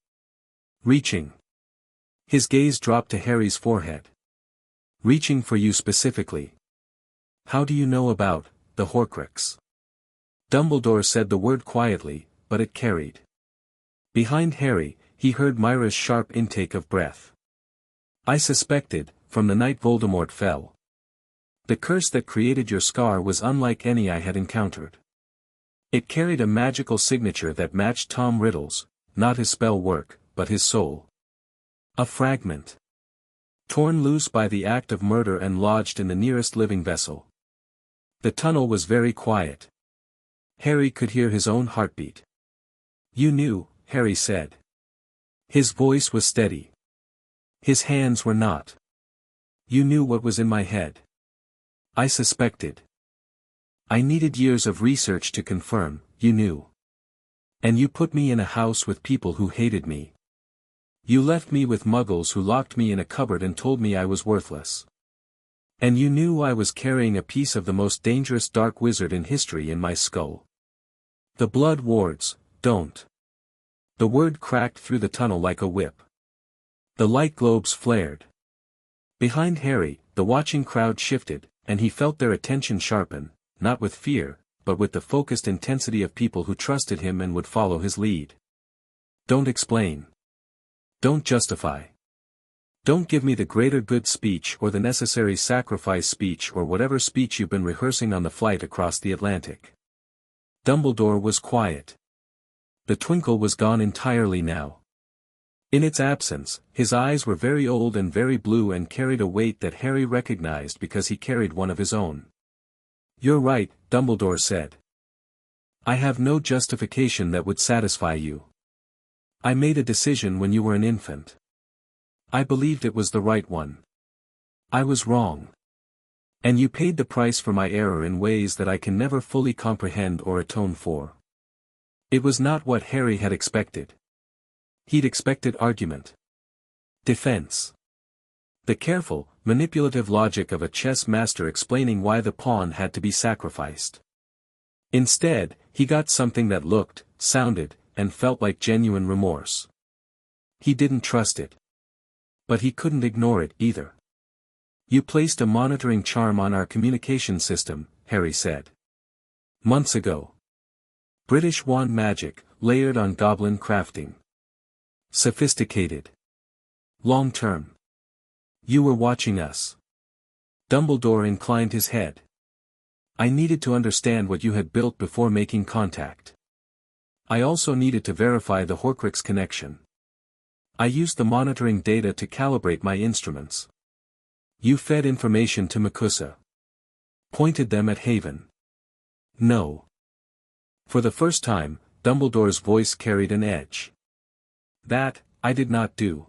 Reaching. His gaze dropped to Harry's forehead. Reaching for you specifically. How do you know about the Horcrux? Dumbledore said the word quietly, but it carried. Behind Harry, he heard Myra's sharp intake of breath. I suspected, from the night Voldemort fell. The curse that created your scar was unlike any I had encountered. It carried a magical signature that matched Tom Riddle's, not his spell work, but his soul. A fragment. Torn loose by the act of murder and lodged in the nearest living vessel. The tunnel was very quiet. Harry could hear his own heartbeat. You knew, Harry said. His voice was steady. His hands were not. You knew what was in my head. I suspected. I needed years of research to confirm, you knew. And you put me in a house with people who hated me. You left me with muggles who locked me in a cupboard and told me I was worthless. And you knew I was carrying a piece of the most dangerous dark wizard in history in my skull. The blood wards, don't. The word cracked through the tunnel like a whip. The light globes flared. Behind Harry, the watching crowd shifted, and he felt their attention sharpen, not with fear, but with the focused intensity of people who trusted him and would follow his lead. Don't explain. Don't justify. Don't give me the greater good speech or the necessary sacrifice speech or whatever speech you've been rehearsing on the flight across the Atlantic. Dumbledore was quiet. The twinkle was gone entirely now. In its absence, his eyes were very old and very blue and carried a weight that Harry recognized because he carried one of his own. You're right, Dumbledore said. I have no justification that would satisfy you. I made a decision when you were an infant. I believed it was the right one. I was wrong. And you paid the price for my error in ways that I can never fully comprehend or atone for. It was not what Harry had expected. He'd expected argument. Defense. The careful, manipulative logic of a chess master explaining why the pawn had to be sacrificed. Instead, he got something that looked, sounded, and felt like genuine remorse. He didn't trust it. But he couldn't ignore it either. You placed a monitoring charm on our communication system, Harry said. Months ago. British wand magic, layered on goblin crafting. Sophisticated. Long-term. You were watching us. Dumbledore inclined his head. I needed to understand what you had built before making contact. I also needed to verify the Horcrux connection. I used the monitoring data to calibrate my instruments. You fed information to Makusa. Pointed them at Haven. No. For the first time, Dumbledore's voice carried an edge. That, I did not do.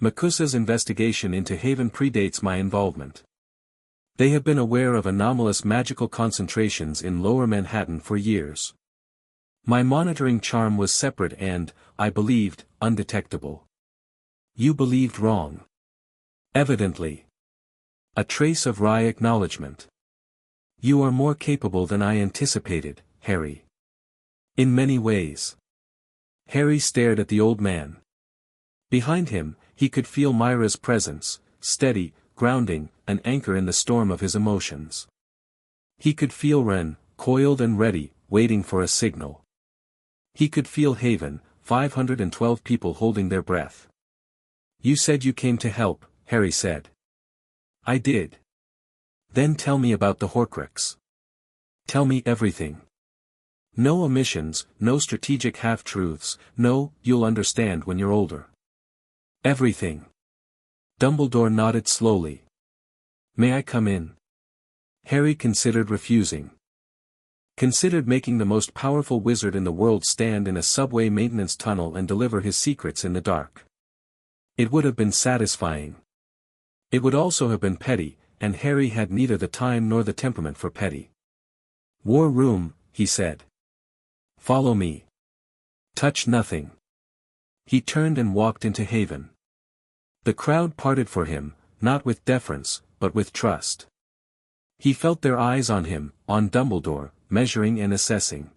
Makusa's investigation into Haven predates my involvement. They have been aware of anomalous magical concentrations in Lower Manhattan for years. My monitoring charm was separate and, I believed, undetectable. You believed wrong. Evidently. A trace of wry acknowledgement. You are more capable than I anticipated, Harry. In many ways. Harry stared at the old man. Behind him, he could feel Myra's presence, steady, grounding, an anchor in the storm of his emotions. He could feel Ren, coiled and ready, waiting for a signal. He could feel Haven, 512 people holding their breath. You said you came to help, Harry said. I did. Then tell me about the Horcrux. Tell me everything. No omissions, no strategic half-truths, no, you'll understand when you're older. Everything. Dumbledore nodded slowly. May I come in? Harry considered refusing. Considered making the most powerful wizard in the world stand in a subway maintenance tunnel and deliver his secrets in the dark. It would have been satisfying. It would also have been petty, and Harry had neither the time nor the temperament for petty. War room, he said. Follow me. Touch nothing. He turned and walked into Haven. The crowd parted for him, not with deference, but with trust. He felt their eyes on him, on Dumbledore, measuring and assessing.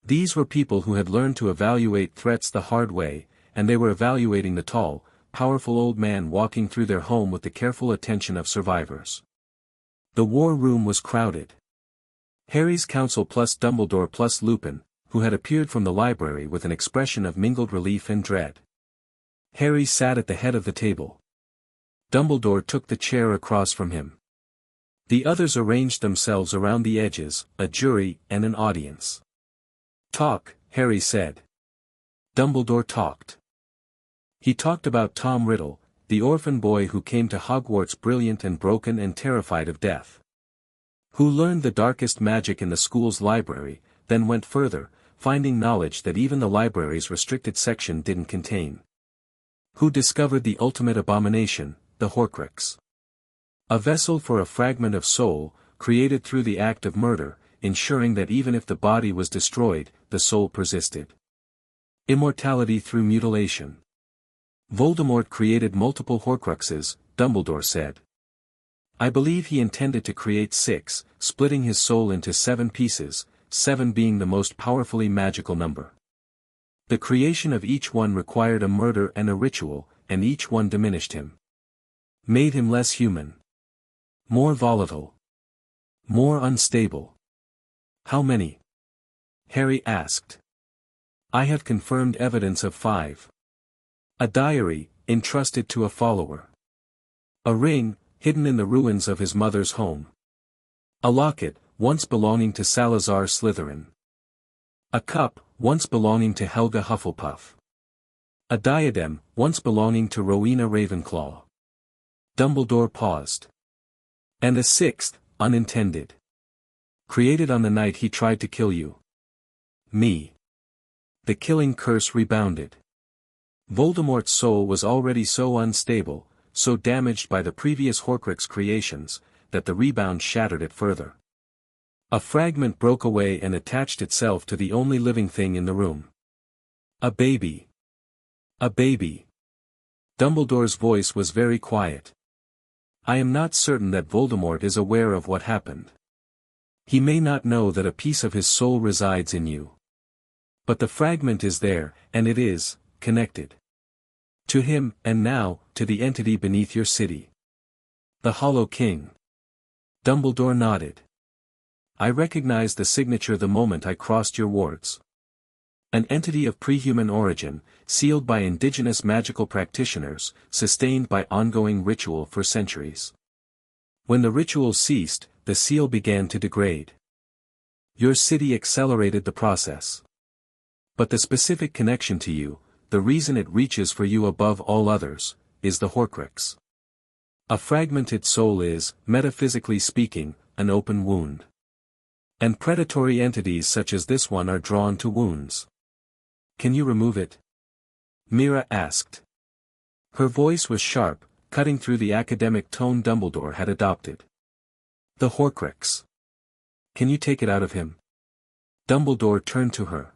These were people who had learned to evaluate threats the hard way, and they were evaluating the tall, powerful old man walking through their home with the careful attention of survivors. The war room was crowded. Harry's council plus Dumbledore plus Lupin, who had appeared from the library with an expression of mingled relief and dread. Harry sat at the head of the table. Dumbledore took the chair across from him. The others arranged themselves around the edges, a jury and an audience. Talk, Harry said. Dumbledore talked. He talked about Tom Riddle, the orphan boy who came to Hogwarts brilliant and broken and terrified of death. Who learned the darkest magic in the school's library, then went further, finding knowledge that even the library's restricted section didn't contain. Who discovered the ultimate abomination, the Horcrux. A vessel for a fragment of soul, created through the act of murder, ensuring that even if the body was destroyed, the soul persisted. Immortality through mutilation. Voldemort created multiple Horcruxes, Dumbledore said. I believe he intended to create 6, splitting his soul into 7 pieces, 7 being the most powerfully magical number. The creation of each one required a murder and a ritual, and each one diminished him. Made him less human. More volatile. More unstable. How many? Harry asked. I have confirmed evidence of 5. A diary, entrusted to a follower. A ring, hidden in the ruins of his mother's home. A locket, once belonging to Salazar Slytherin. A cup, once belonging to Helga Hufflepuff. A diadem, once belonging to Rowena Ravenclaw. Dumbledore paused. And a 6th, unintended. Created on the night he tried to kill you. Me. The killing curse rebounded. Voldemort's soul was already so unstable, so damaged by the previous Horcrux creations, that the rebound shattered it further. A fragment broke away and attached itself to the only living thing in the room. A baby. A baby. Dumbledore's voice was very quiet. I am not certain that Voldemort is aware of what happened. He may not know that a piece of his soul resides in you. But the fragment is there, and it is connected. To him, and now, to the entity beneath your city. The Hollow King. Dumbledore nodded. I recognized the signature the moment I crossed your wards. An entity of pre-human origin, sealed by indigenous magical practitioners, sustained by ongoing ritual for centuries. When the ritual ceased, the seal began to degrade. Your city accelerated the process. But the specific connection to you, the reason it reaches for you above all others, is the Horcrux. A fragmented soul is, metaphysically speaking, an open wound. And predatory entities such as this one are drawn to wounds. Can you remove it? Mira asked. Her voice was sharp, cutting through the academic tone Dumbledore had adopted. The Horcrux. Can you take it out of him? Dumbledore turned to her.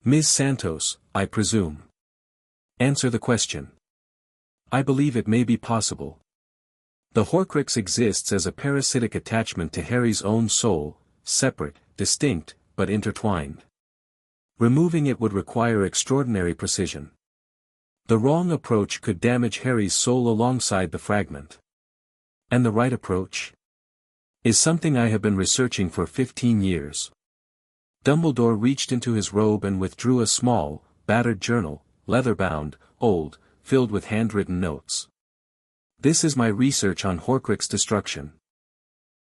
Ms. Santos, I presume. Answer the question. I believe it may be possible. The Horcrux exists as a parasitic attachment to Harry's own soul, separate, distinct, but intertwined. Removing it would require extraordinary precision. The wrong approach could damage Harry's soul alongside the fragment. And the right approach? Is something I have been researching for 15 years. Dumbledore reached into his robe and withdrew a small, battered journal, leather-bound, old, filled with handwritten notes. This is my research on Horcrux destruction.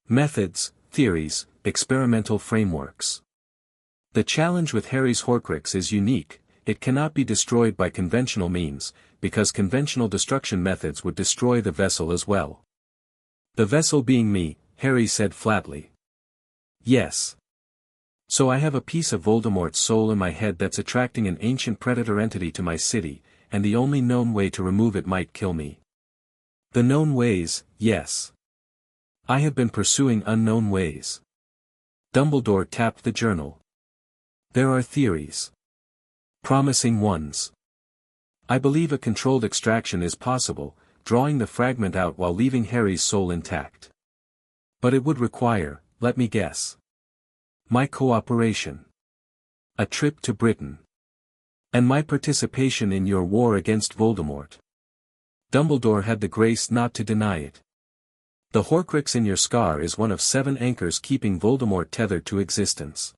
Methods, theories, experimental frameworks. The challenge with Harry's Horcrux is unique, it cannot be destroyed by conventional means, because conventional destruction methods would destroy the vessel as well. The vessel being me, Harry said flatly. Yes. So I have a piece of Voldemort's soul in my head that's attracting an ancient predator entity to my city, and the only known way to remove it might kill me. The known ways, yes. I have been pursuing unknown ways. Dumbledore tapped the journal. There are theories. Promising ones. I believe a controlled extraction is possible, drawing the fragment out while leaving Harry's soul intact. But it would require, let me guess, my cooperation. A trip to Britain. And my participation in your war against Voldemort. Dumbledore had the grace not to deny it. The Horcrux in your scar is one of 7 anchors keeping Voldemort tethered to existence.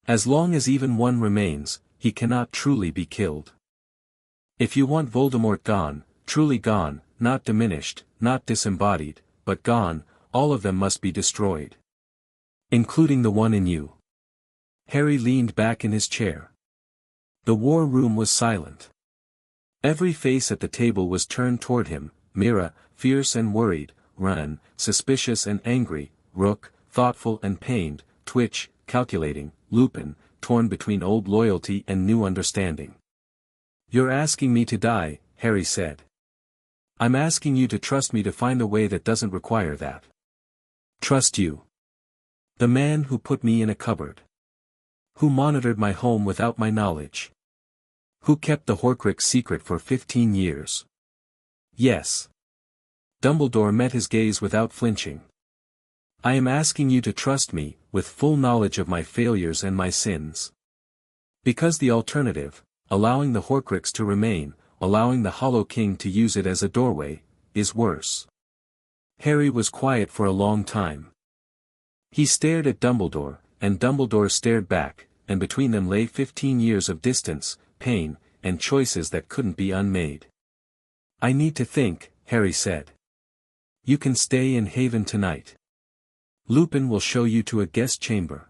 As long as even one remains, he cannot truly be killed. If you want Voldemort gone, truly gone, not diminished, not disembodied, but gone, all of them must be destroyed. Including the one in you. Harry leaned back in his chair. The war room was silent. Every face at the table was turned toward him, Mira, fierce and worried, Ron, suspicious and angry, Rook, thoughtful and pained, Twitch, calculating, Lupin, torn between old loyalty and new understanding. You're asking me to die, Harry said. I'm asking you to trust me to find a way that doesn't require that. Trust you. The man who put me in a cupboard. Who monitored my home without my knowledge. Who kept the Horcrux secret for 15 years. Yes. Dumbledore met his gaze without flinching. I am asking you to trust me, with full knowledge of my failures and my sins. Because the alternative, allowing the Horcrux to remain, allowing the Hollow King to use it as a doorway, is worse. Harry was quiet for a long time. He stared at Dumbledore, and Dumbledore stared back, and between them lay 15 years of distance, pain, and choices that couldn't be unmade. I need to think, Harry said. You can stay in Haven tonight. Lupin will show you to a guest chamber.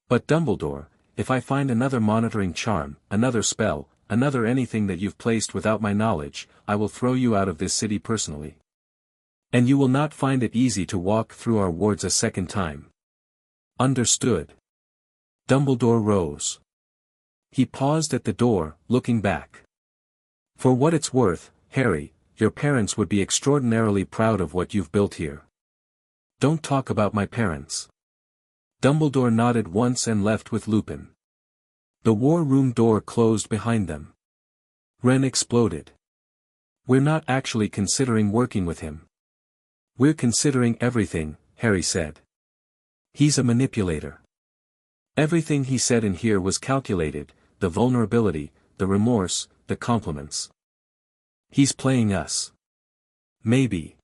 But Dumbledore, if I find another monitoring charm, another spell, another anything that you've placed without my knowledge, I will throw you out of this city personally. And you will not find it easy to walk through our wards a second time. Understood. Dumbledore rose. He paused at the door, looking back. For what it's worth, Harry, your parents would be extraordinarily proud of what you've built here. Don't talk about my parents. Dumbledore nodded once and left with Lupin. The war room door closed behind them. Ren exploded. We're not actually considering working with him. We're considering everything, Harry said. He's a manipulator. Everything he said in here was calculated, the vulnerability, the remorse, the compliments. He's playing us. Maybe.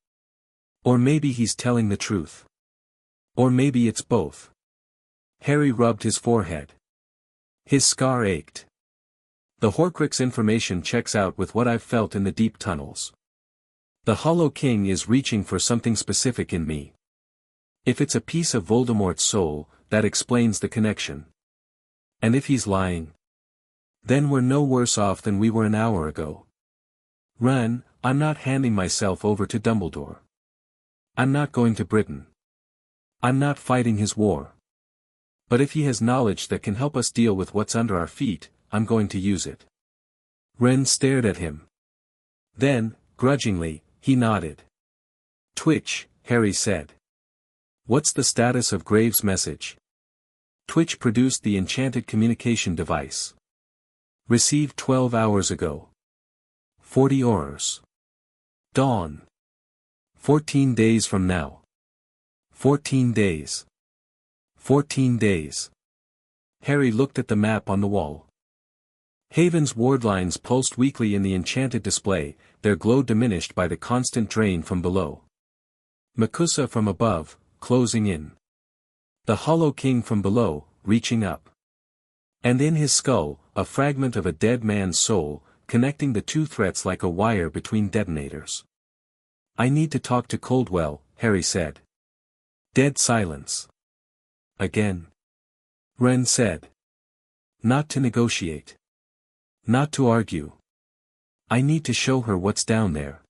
Or maybe he's telling the truth. Or maybe it's both. Harry rubbed his forehead. His scar ached. The Horcrux information checks out with what I've felt in the deep tunnels. The Hollow King is reaching for something specific in me. If it's a piece of Voldemort's soul, that explains the connection. And if he's lying, then we're no worse off than we were an hour ago. Ren, I'm not handing myself over to Dumbledore. I'm not going to Britain. I'm not fighting his war. But if he has knowledge that can help us deal with what's under our feet, I'm going to use it. Ren stared at him. Then, grudgingly, he nodded. Twitch, Harry said. What's the status of Graves' message? Twitch produced the enchanted communication device. Received 12 hours ago. 40 hours. Dawn. 14 days from now. 14 days. 14 days. Harry looked at the map on the wall. Haven's ward lines pulsed weakly in the enchanted display, their glow diminished by the constant drain from below. Makusa from above, closing in. The Hollow King from below, reaching up. And in his skull, a fragment of a dead man's soul, connecting the two threats like a wire between detonators. I need to talk to Coldwell, Harry said. Dead silence. Again. Ren said. Not to negotiate. Not to argue. I need to show her what's down there.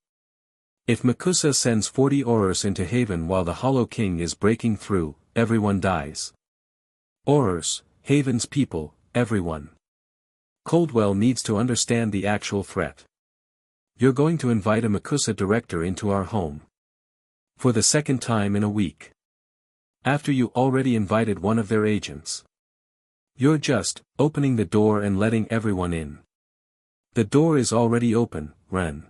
If Makusa sends 40 Aurors into Haven while the Hollow King is breaking through, everyone dies. Aurors, Haven's people, everyone. Coldwell needs to understand the actual threat. You're going to invite a Makusa director into our home. For the second time in a week. After you already invited one of their agents. You're just opening the door and letting everyone in. The door is already open, Ren.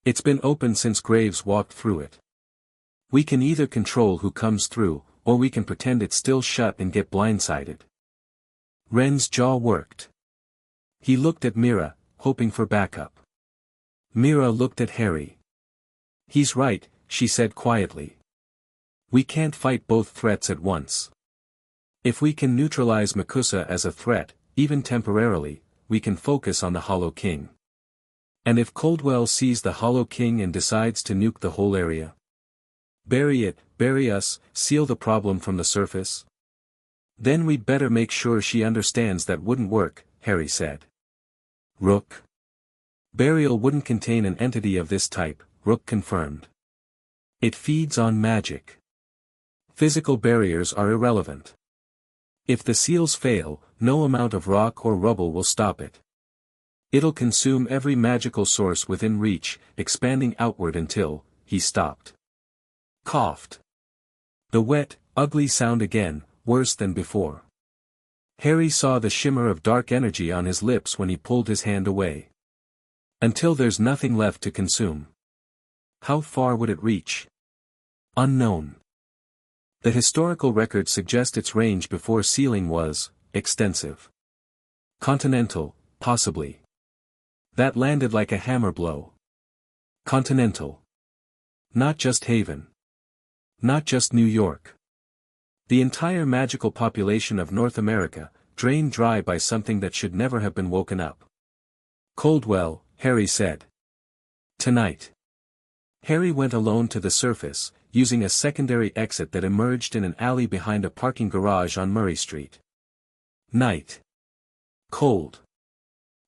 It's been open since Graves walked through it. We can either control who comes through, or we can pretend it's still shut and get blindsided. Ren's jaw worked. He looked at Mira, hoping for backup. Mira looked at Harry. He's right, she said quietly. We can't fight both threats at once. If we can neutralize Makusa as a threat, even temporarily, we can focus on the Hollow King. And if Coldwell sees the Hollow King and decides to nuke the whole area? Bury it, bury us, seal the problem from the surface? Then we'd better make sure she understands that wouldn't work, Harry said. Rook? Burial wouldn't contain an entity of this type, Rook confirmed. It feeds on magic. Physical barriers are irrelevant. If the seals fail, no amount of rock or rubble will stop it. It'll consume every magical source within reach, expanding outward until, he stopped. Coughed. The wet, ugly sound again, worse than before. Harry saw the shimmer of dark energy on his lips when he pulled his hand away. Until there's nothing left to consume. How far would it reach? Unknown. The historical records suggest its range before sealing was extensive. Continental, possibly. That landed like a hammer blow. Continental. Not just Haven. Not just New York. The entire magical population of North America, drained dry by something that should never have been woken up. Coldwell, Harry said. Tonight. Harry went alone to the surface, using a secondary exit that emerged in an alley behind a parking garage on Murray Street. Night. Cold.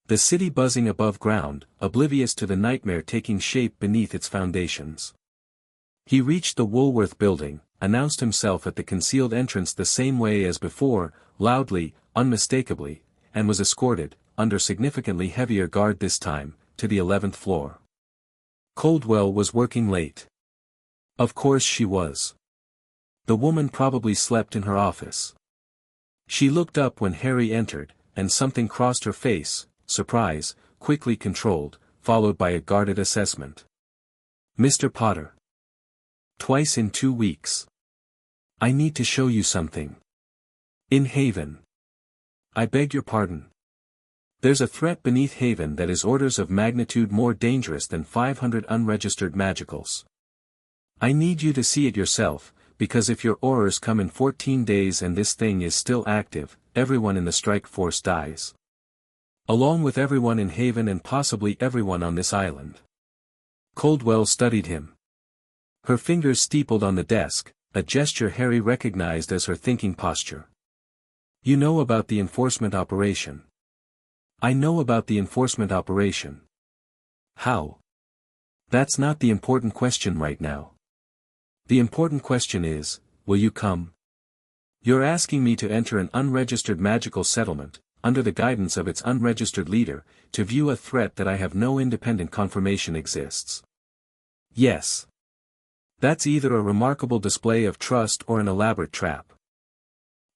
The city buzzing above ground, oblivious to the nightmare taking shape beneath its foundations. He reached the Woolworth building, announced himself at the concealed entrance the same way as before, loudly, unmistakably, and was escorted, under significantly heavier guard this time, to the 11th floor. Coldwell was working late. Of course she was. The woman probably slept in her office. She looked up when Harry entered, and something crossed her face, surprise, quickly controlled, followed by a guarded assessment. Mr. Potter. Twice in 2 weeks. I need to show you something. In Haven. I beg your pardon. There's a threat beneath Haven that is orders of magnitude more dangerous than 500 unregistered magicals. I need you to see it yourself, because if your orders come in 14 days and this thing is still active, everyone in the strike force dies. Along with everyone in Haven and possibly everyone on this island. Coldwell studied him. Her fingers steepled on the desk, a gesture Harry recognized as her thinking posture. You know about the enforcement operation. I know about the enforcement operation. How? That's not the important question right now. The important question is, will you come? You're asking me to enter an unregistered magical settlement, under the guidance of its unregistered leader, to view a threat that I have no independent confirmation exists. Yes. That's either a remarkable display of trust or an elaborate trap.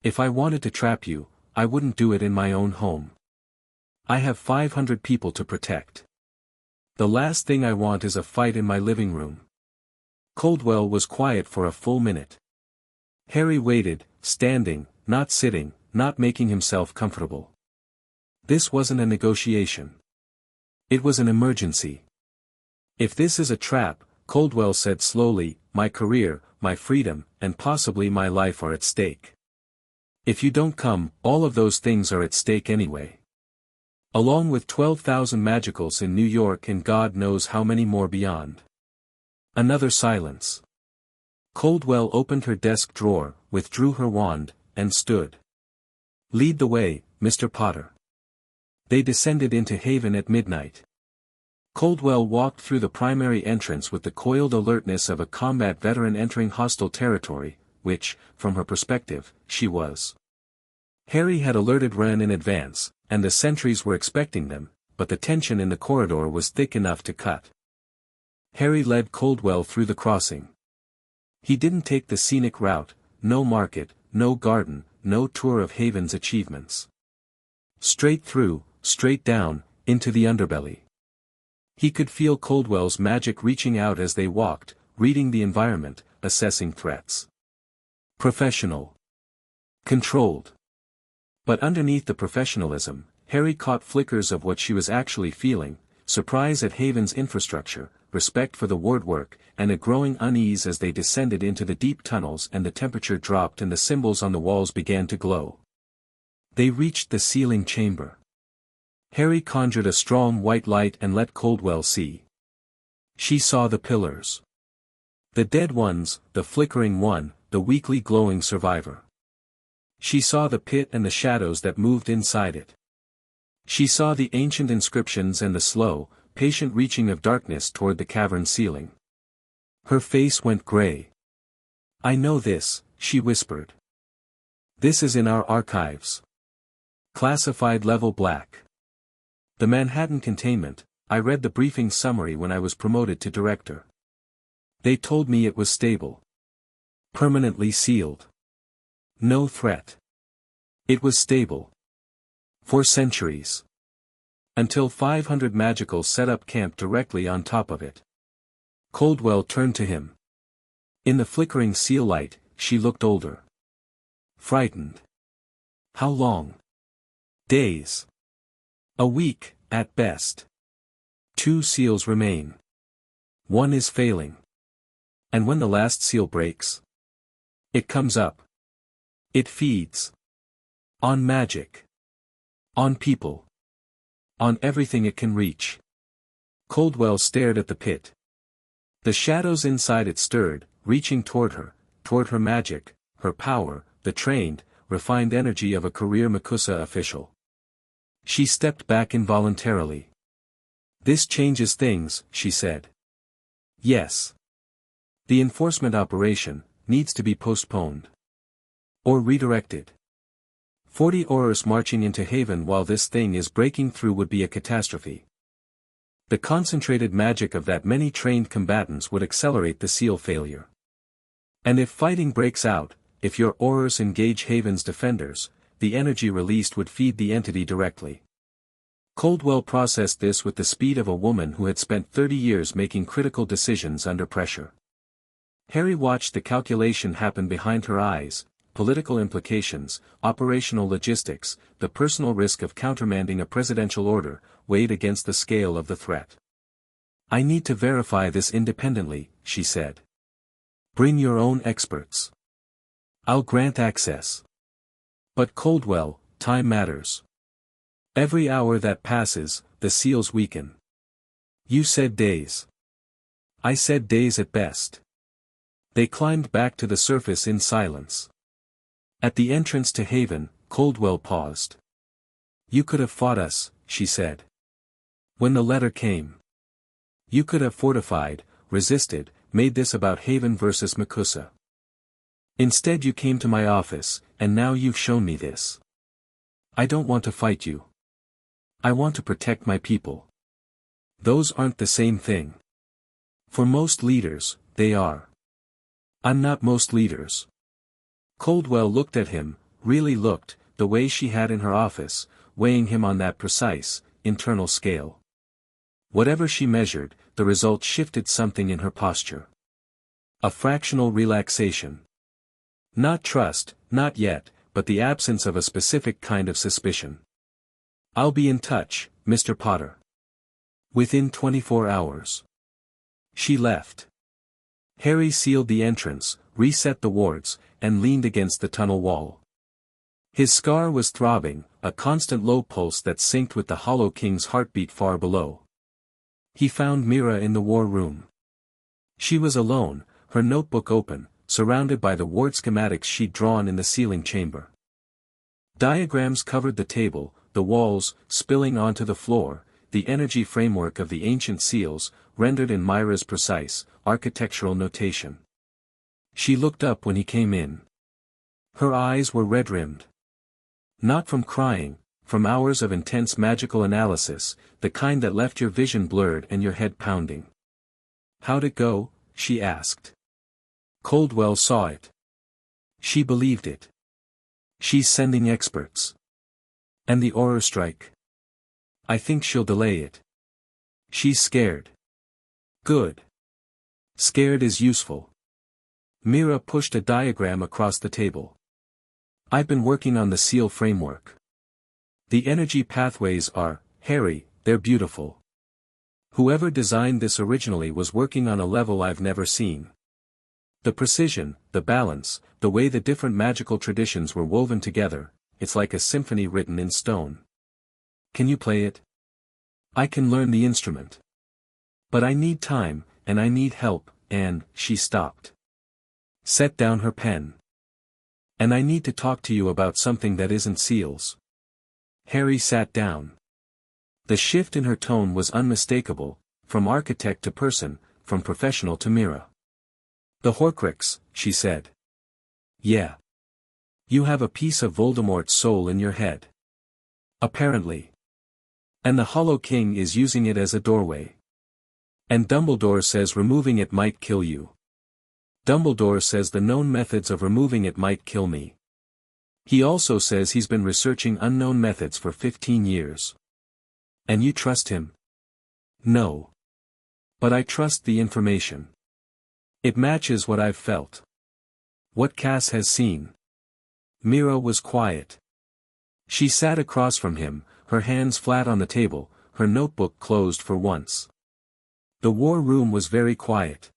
If I wanted to trap you, I wouldn't do it in my own home. I have 500 people to protect. The last thing I want is a fight in my living room. Coldwell was quiet for a full minute. Harry waited, standing, not sitting, not making himself comfortable. This wasn't a negotiation. It was an emergency. If this is a trap, Coldwell said slowly, my career, my freedom, and possibly my life are at stake. If you don't come, all of those things are at stake anyway. Along with 12,000 magicals in New York and God knows how many more beyond. Another silence. Coldwell opened her desk drawer, withdrew her wand, and stood. Lead the way, Mr. Potter. They descended into Haven at midnight. Coldwell walked through the primary entrance with the coiled alertness of a combat veteran entering hostile territory, which, from her perspective, she was. Harry had alerted Ren in advance, and the sentries were expecting them, but the tension in the corridor was thick enough to cut. Harry led Coldwell through the crossing. He didn't take the scenic route, no market, no garden, no tour of Haven's achievements. Straight through, straight down, into the underbelly. He could feel Coldwell's magic reaching out as they walked, reading the environment, assessing threats. Professional. Controlled. But underneath the professionalism, Harry caught flickers of what she was actually feeling: surprise at Haven's infrastructure, respect for the ward work, and a growing unease as they descended into the deep tunnels and the temperature dropped and the symbols on the walls began to glow. They reached the sealing chamber. Harry conjured a strong white light and let Coldwell see. She saw the pillars. The dead ones, the flickering one, the weakly glowing survivor. She saw the pit and the shadows that moved inside it. She saw the ancient inscriptions and the slow, patient reaching of darkness toward the cavern ceiling. Her face went gray. "I know this," she whispered. "This is in our archives. Classified level black. The Manhattan containment. I read the briefing summary when I was promoted to director. They told me it was stable. Permanently sealed. No threat. It was stable. For centuries. Until 500 magicals set up camp directly on top of it." Coldwell turned to him. In the flickering seal light, she looked older. Frightened. "How long?" "Days. A week, at best. 2 seals remain. One is failing. And when the last seal breaks, it comes up. It feeds. On magic. On people. On everything it can reach." Coldwell stared at the pit. The shadows inside it stirred, reaching toward her magic, her power, the trained, refined energy of a career MACUSA official. She stepped back involuntarily. "This changes things," she said. "Yes. The enforcement operation needs to be postponed. Or redirected. 40 Aurors marching into Haven while this thing is breaking through would be a catastrophe. The concentrated magic of that many trained combatants would accelerate the seal failure. And if fighting breaks out, if your Aurors engage Haven's defenders, the energy released would feed the entity directly." Coldwell processed this with the speed of a woman who had spent 30 years making critical decisions under pressure. Harry watched the calculation happen behind her eyes: political implications, operational logistics, the personal risk of countermanding a presidential order, weighed against the scale of the threat. "I need to verify this independently," she said. "Bring your own experts. I'll grant access." But Coldwell, time matters. Every hour that passes, the seals weaken. "You said days." "I said days at best." They climbed back to the surface in silence. At the entrance to Haven, Coldwell paused. "You could have fought us," she said. "When the letter came. You could have fortified, resisted, made this about Haven versus MACUSA. Instead you came to my office, and now you've shown me this. I don't want to fight you. I want to protect my people. Those aren't the same thing. For most leaders, they are. I'm not most leaders." Coldwell looked at him, really looked, the way she had in her office, weighing him on that precise, internal scale. Whatever she measured, the result shifted something in her posture. A fractional relaxation. Not trust, not yet, but the absence of a specific kind of suspicion. "I'll be in touch, Mr. Potter." Within 24 hours. She left. Harry sealed the entrance, reset the wards, and leaned against the tunnel wall. His scar was throbbing, a constant low pulse that synced with the Hollow King's heartbeat far below. He found Mira in the war room. She was alone, her notebook open, surrounded by the ward schematics she'd drawn in the sealing chamber. Diagrams covered the table, the walls, spilling onto the floor, the energy framework of the ancient seals, rendered in Myra's precise, architectural notation. She looked up when he came in. Her eyes were red-rimmed. Not from crying, from hours of intense magical analysis, the kind that left your vision blurred and your head pounding. "How'd it go?" she asked. Coldwell saw it. She believed it. She's sending experts. And the Auror strike? I think she'll delay it. She's scared. Good. Scared is useful. Mira pushed a diagram across the table. I've been working on the seal framework. The energy pathways are, Harry, they're beautiful. Whoever designed this originally was working on a level I've never seen. The precision, the balance, the way the different magical traditions were woven together, it's like a symphony written in stone. Can you play it? I can learn the instrument. But I need time, and I need help, and, she stopped. Set down her pen. And I need to talk to you about something that isn't seals. Harry sat down. The shift in her tone was unmistakable, from architect to person, from professional to Mira. The Horcrux, she said. Yeah. You have a piece of Voldemort's soul in your head. Apparently. And the Hollow King is using it as a doorway. And Dumbledore says removing it might kill you. Dumbledore says the known methods of removing it might kill me. He also says he's been researching unknown methods for 15 years. And you trust him? No. But I trust the information. It matches what I've felt. What Cass has seen. Mira was quiet. She sat across from him, her hands flat on the table, her notebook closed for once. The war room was very quiet.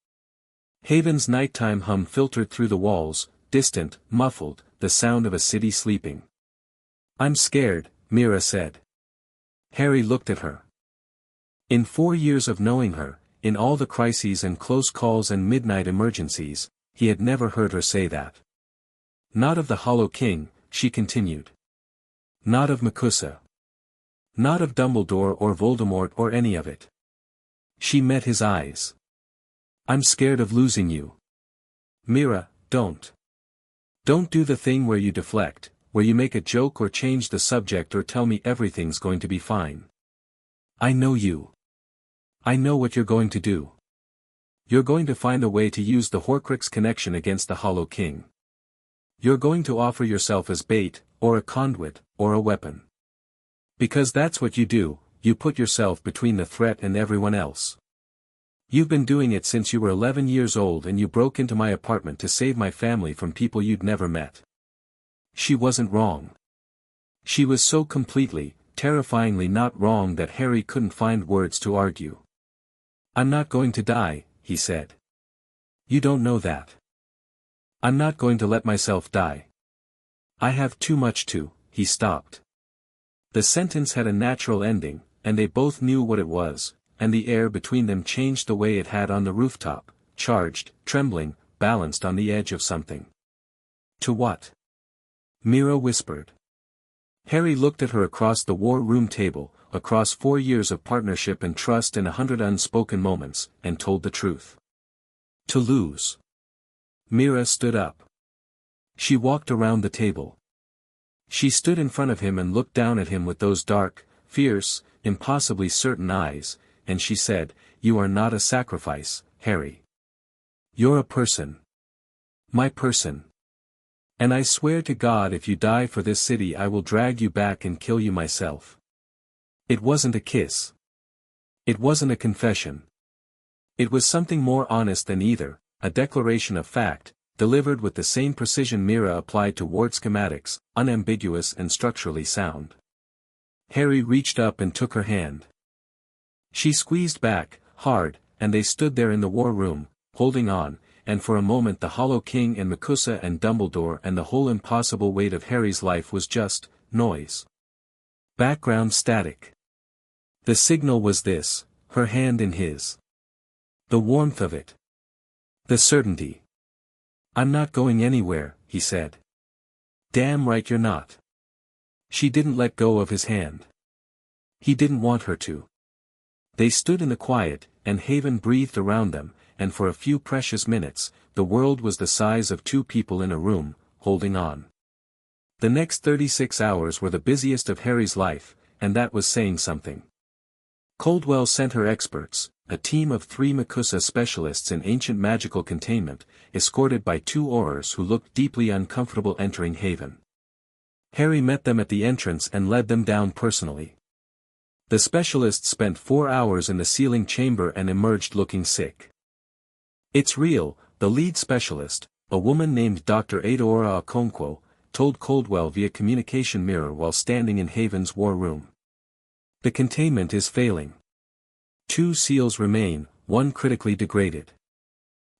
Haven's nighttime hum filtered through the walls, distant, muffled, the sound of a city sleeping. I'm scared, Mira said. Harry looked at her. In 4 years of knowing her, in all the crises and close calls and midnight emergencies, he had never heard her say that. Not of the Hollow King, she continued. Not of Makusa. Not of Dumbledore or Voldemort or any of it. She met his eyes. I'm scared of losing you. Mira, don't. Don't do the thing where you deflect, where you make a joke or change the subject or tell me everything's going to be fine. I know you. I know what you're going to do. You're going to find a way to use the Horcrux connection against the Hollow King. You're going to offer yourself as bait, or a conduit, or a weapon. Because that's what you do, you put yourself between the threat and everyone else. You've been doing it since you were 11 years old and you broke into my apartment to save my family from people you'd never met. She wasn't wrong. She was so completely, terrifyingly not wrong that Harry couldn't find words to argue. I'm not going to die, he said. You don't know that. I'm not going to let myself die. I have too much to, he stopped. The sentence had a natural ending, and they both knew what it was, and the air between them changed the way it had on the rooftop, charged, trembling, balanced on the edge of something. To what? Mira whispered. Harry looked at her across the war room table, across 4 years of partnership and trust and 100 unspoken moments, and told the truth. To lose. Mira stood up. She walked around the table. She stood in front of him and looked down at him with those dark, fierce, impossibly certain eyes, and she said, You are not a sacrifice, Harry. You're a person. My person. And I swear to God if you die for this city I will drag you back and kill you myself. It wasn't a kiss. It wasn't a confession. It was something more honest than either, a declaration of fact, delivered with the same precision Mira applied to ward schematics, unambiguous and structurally sound. Harry reached up and took her hand. She squeezed back, hard, and they stood there in the war room, holding on, and for a moment the Hollow King and Makusa and Dumbledore and the whole impossible weight of Harry's life was just noise. Background static. The signal was this, her hand in his. The warmth of it. The certainty. I'm not going anywhere, he said. Damn right you're not. She didn't let go of his hand. He didn't want her to. They stood in the quiet, and Haven breathed around them, and for a few precious minutes, the world was the size of 2 people in a room, holding on. The next 36 hours were the busiest of Harry's life, and that was saying something. Coldwell sent her experts, a team of 3 Makusa specialists in ancient magical containment, escorted by 2 Aurors who looked deeply uncomfortable entering Haven. Harry met them at the entrance and led them down personally. The specialists spent 4 hours in the sealing chamber and emerged looking sick. "It's real," the lead specialist, a woman named Dr. Adaora Okonkwo, told Coldwell via communication mirror while standing in Haven's war room. "The containment is failing. 2 seals remain, 1 critically degraded.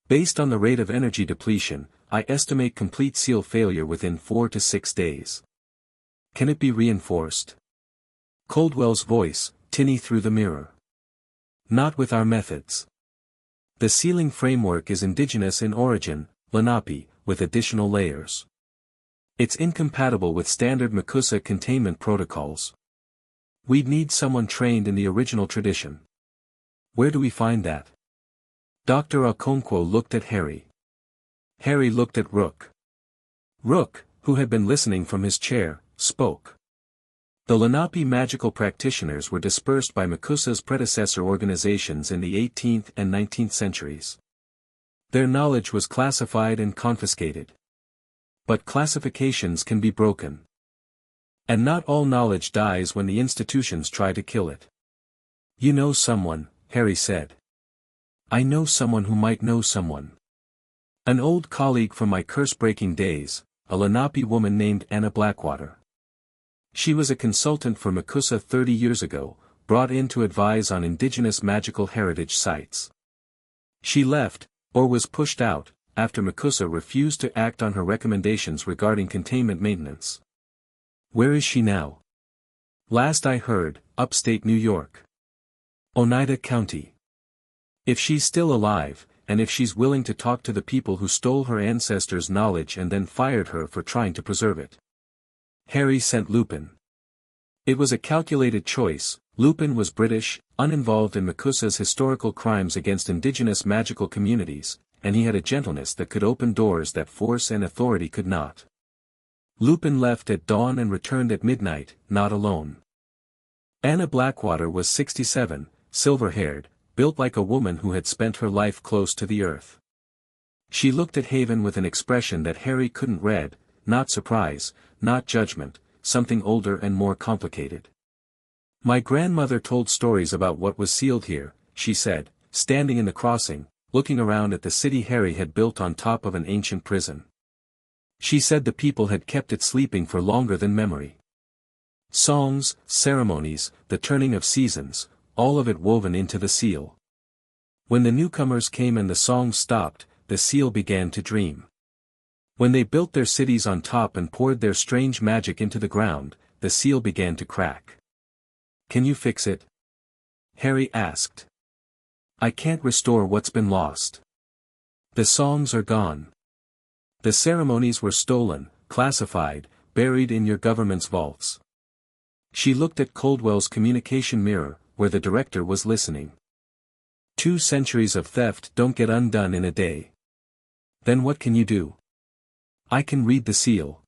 Based on the rate of energy depletion, I estimate complete seal failure within 4 to 6 days. Can it be reinforced?" Coldwell's voice, tinny through the mirror. "Not with our methods. The sealing framework is indigenous in origin, Lenape, with additional layers. It's incompatible with standard Makusa containment protocols. We'd need someone trained in the original tradition. Where do we find that?" Dr. Okonkwo looked at Harry. Harry looked at Rook. Rook, who had been listening from his chair, spoke. "The Lenape magical practitioners were dispersed by Makusa's predecessor organizations in the 18th and 19th centuries. Their knowledge was classified and confiscated. But classifications can be broken. And not all knowledge dies when the institutions try to kill it." "You know someone," Harry said. "I know someone who might know someone. An old colleague from my curse-breaking days, a Lenape woman named Anna Blackwater. She was a consultant for Makusa 30 years ago, brought in to advise on indigenous magical heritage sites. She left, or was pushed out, after Makusa refused to act on her recommendations regarding containment maintenance. Where is she now?" "Last I heard, upstate New York. Oneida County. If she's still alive, and if she's willing to talk to the people who stole her ancestors' knowledge and then fired her for trying to preserve it." Harry sent Lupin. It was a calculated choice. Lupin was British, uninvolved in Makusa's historical crimes against indigenous magical communities, and he had a gentleness that could open doors that force and authority could not. Lupin left at dawn and returned at midnight, not alone. Anna Blackwater was 67, silver-haired, built like a woman who had spent her life close to the earth. She looked at Haven with an expression that Harry couldn't read, not surprise, not judgment, something older and more complicated. "My grandmother told stories about what was sealed here," she said, standing in the crossing, looking around at the city Harry had built on top of an ancient prison. "She said the people had kept it sleeping for longer than memory. Songs, ceremonies, the turning of seasons, all of it woven into the seal. When the newcomers came and the songs stopped, the seal began to dream. When they built their cities on top and poured their strange magic into the ground, the seal began to crack." "Can you fix it?" Harry asked. "I can't restore what's been lost. The songs are gone. The ceremonies were stolen, classified, buried in your government's vaults." She looked at Coldwell's communication mirror, where the director was listening. 2 centuries of theft don't get undone in a day. Then what can you do? "I can read the seal.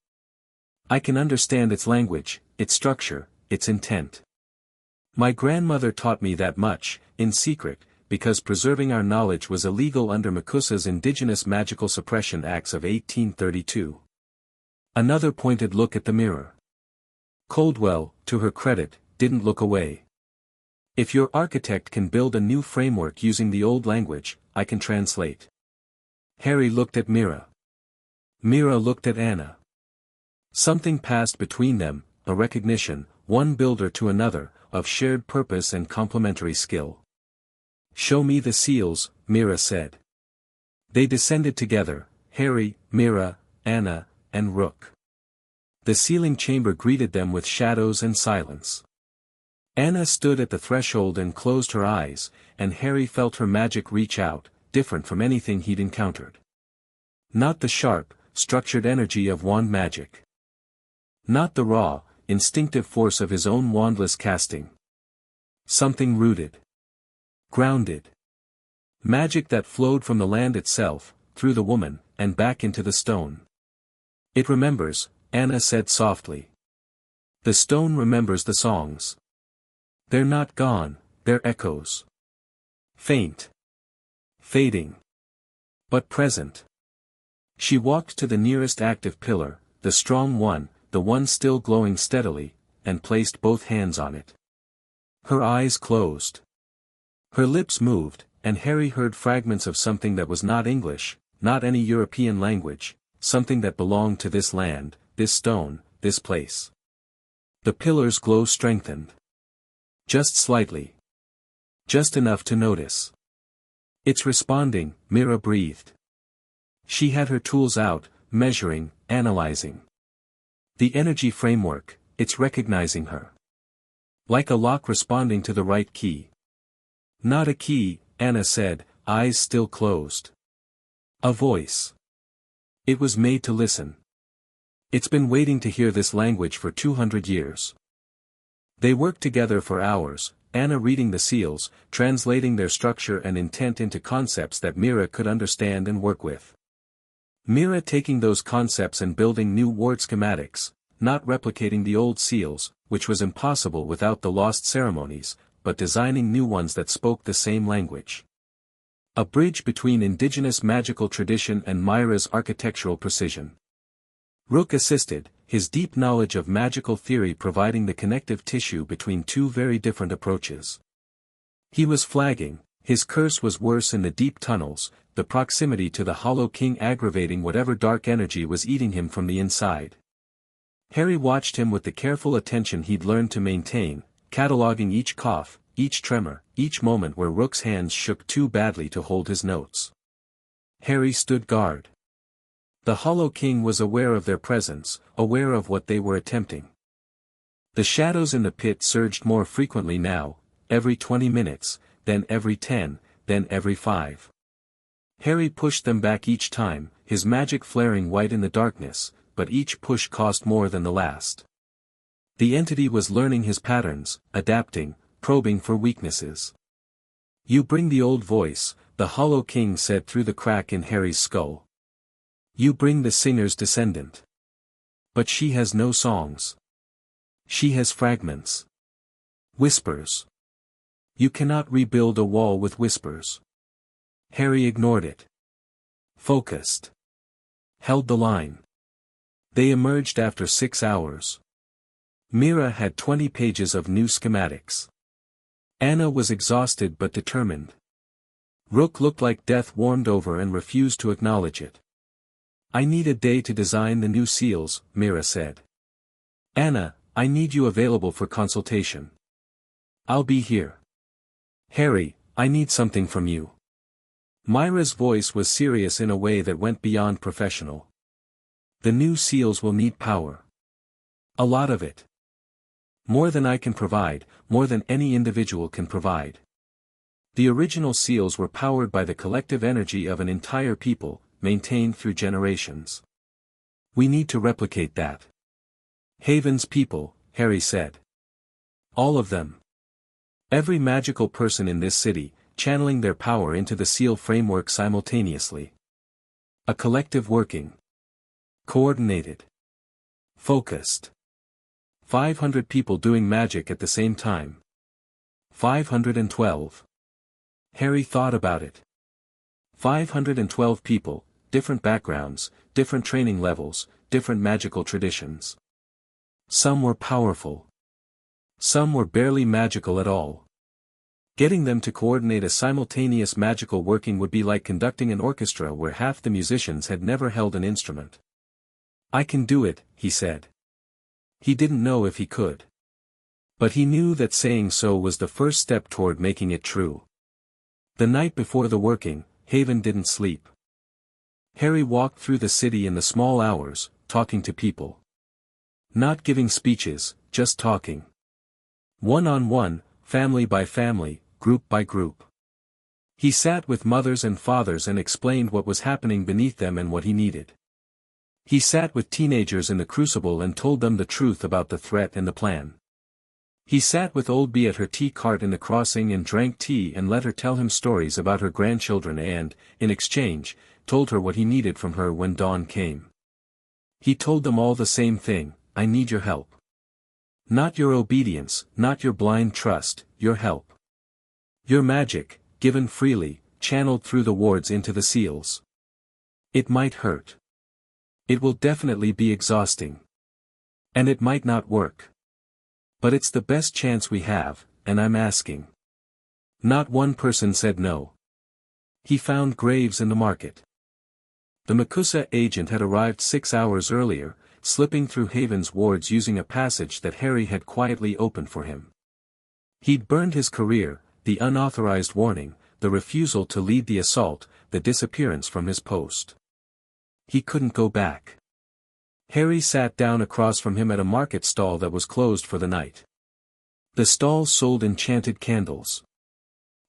I can understand its language, its structure, its intent. My grandmother taught me that much, in secret, because preserving our knowledge was illegal under Makusa's Indigenous Magical Suppression Acts of 1832. Another pointed look at the mirror. Coldwell, to her credit, didn't look away. "If your architect can build a new framework using the old language, I can translate." Harry looked at Mira. Mira looked at Anna. Something passed between them, a recognition, one builder to another, of shared purpose and complementary skill. "Show me the seals," Mira said. They descended together, Harry, Mira, Anna, and Rook. The sealing chamber greeted them with shadows and silence. Anna stood at the threshold and closed her eyes, and Harry felt her magic reach out, different from anything he'd encountered. Not the sharp, structured energy of wand magic. Not the raw, instinctive force of his own wandless casting. Something rooted. Grounded. Magic that flowed from the land itself, through the woman, and back into the stone. "It remembers," Anna said softly. "The stone remembers the songs. They're not gone, they're echoes. Faint. Fading. But present." She walked to the nearest active pillar, the strong one, the one still glowing steadily, and placed both hands on it. Her eyes closed. Her lips moved, and Harry heard fragments of something that was not English, not any European language, something that belonged to this land, this stone, this place. The pillar's glow strengthened. Just slightly. Just enough to notice. It's responding, Mira breathed. She had her tools out, measuring, analyzing. The energy framework, it's recognizing her. Like a lock responding to the right key. Not a key, Anna said, eyes still closed. A voice. It was made to listen. It's been waiting to hear this language for 200 years. They worked together for hours, Anna reading the seals, translating their structure and intent into concepts that Mira could understand and work with. Mira taking those concepts and building new ward schematics, not replicating the old seals, which was impossible without the lost ceremonies, but designing new ones that spoke the same language. A bridge between indigenous magical tradition and Myra's architectural precision. Rook assisted, his deep knowledge of magical theory providing the connective tissue between two very different approaches. He was flagging, his curse was worse in the deep tunnels, the proximity to the Hollow King aggravating whatever dark energy was eating him from the inside. Harry watched him with the careful attention he'd learned to maintain, cataloging each cough, each tremor, each moment where Rook's hands shook too badly to hold his notes. Harry stood guard. The Hollow King was aware of their presence, aware of what they were attempting. The shadows in the pit surged more frequently now, every 20 minutes, then every 10, then every 5. Harry pushed them back each time, his magic flaring white in the darkness, but each push cost more than the last. The entity was learning his patterns, adapting, probing for weaknesses. You bring the old voice, the Hollow King said through the crack in Harry's skull. You bring the singer's descendant. But she has no songs. She has fragments. Whispers. You cannot rebuild a wall with whispers. Harry ignored it. Focused. Held the line. They emerged after 6 hours. Mira had 20 pages of new schematics. Anna was exhausted but determined. Rook looked like death warmed over and refused to acknowledge it. I need a day to design the new seals, Mira said. Anna, I need you available for consultation. I'll be here. Harry, I need something from you. Myra's voice was serious in a way that went beyond professional. The new seals will need power. A lot of it. More than I can provide, more than any individual can provide. The original seals were powered by the collective energy of an entire people, maintained through generations. We need to replicate that. Haven's people, Harry said. All of them. Every magical person in this city, channeling their power into the seal framework simultaneously. A collective working. Coordinated. Focused. 500 people doing magic at the same time. 512. Harry thought about it. 512 people, different backgrounds, different training levels, different magical traditions. Some were powerful. Some were barely magical at all. Getting them to coordinate a simultaneous magical working would be like conducting an orchestra where half the musicians had never held an instrument. I can do it, he said. He didn't know if he could. But he knew that saying so was the first step toward making it true. The night before the working, Haven didn't sleep. Harry walked through the city in the small hours, talking to people. Not giving speeches, just talking. One-on-one, family by family, group by group. He sat with mothers and fathers and explained what was happening beneath them and what he needed. He sat with teenagers in the crucible and told them the truth about the threat and the plan. He sat with old Bee at her tea cart in the crossing and drank tea and let her tell him stories about her grandchildren and, in exchange, told her what he needed from her when dawn came. He told them all the same thing, I need your help. Not your obedience, not your blind trust, your help. Your magic, given freely, channeled through the wards into the seals. It might hurt. It will definitely be exhausting. And it might not work. But it's the best chance we have, and I'm asking. Not one person said no. He found Graves in the market. The Makusa agent had arrived 6 hours earlier, slipping through Haven's wards using a passage that Harry had quietly opened for him. He'd burned his career, the unauthorized warning, the refusal to lead the assault, the disappearance from his post. He couldn't go back. Harry sat down across from him at a market stall that was closed for the night. The stall sold enchanted candles.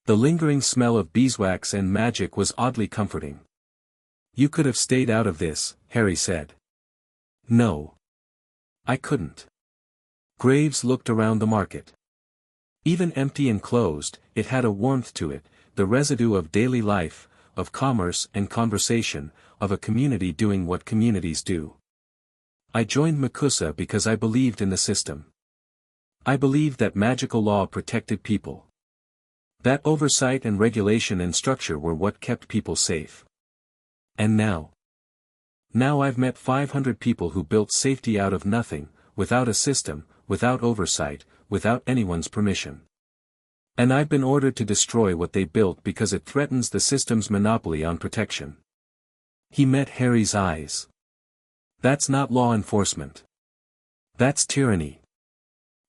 The lingering smell of beeswax and magic was oddly comforting. You could have stayed out of this, Harry said. No. I couldn't. Graves looked around the market. Even empty and closed, it had a warmth to it, the residue of daily life, of commerce and conversation, of a community doing what communities do. I joined Makusa because I believed in the system. I believed that magical law protected people. That oversight and regulation and structure were what kept people safe. And now? Now I've met 500 people who built safety out of nothing, without a system, without oversight, without anyone's permission. And I've been ordered to destroy what they built because it threatens the system's monopoly on protection. He met Harry's eyes. That's not law enforcement. That's tyranny.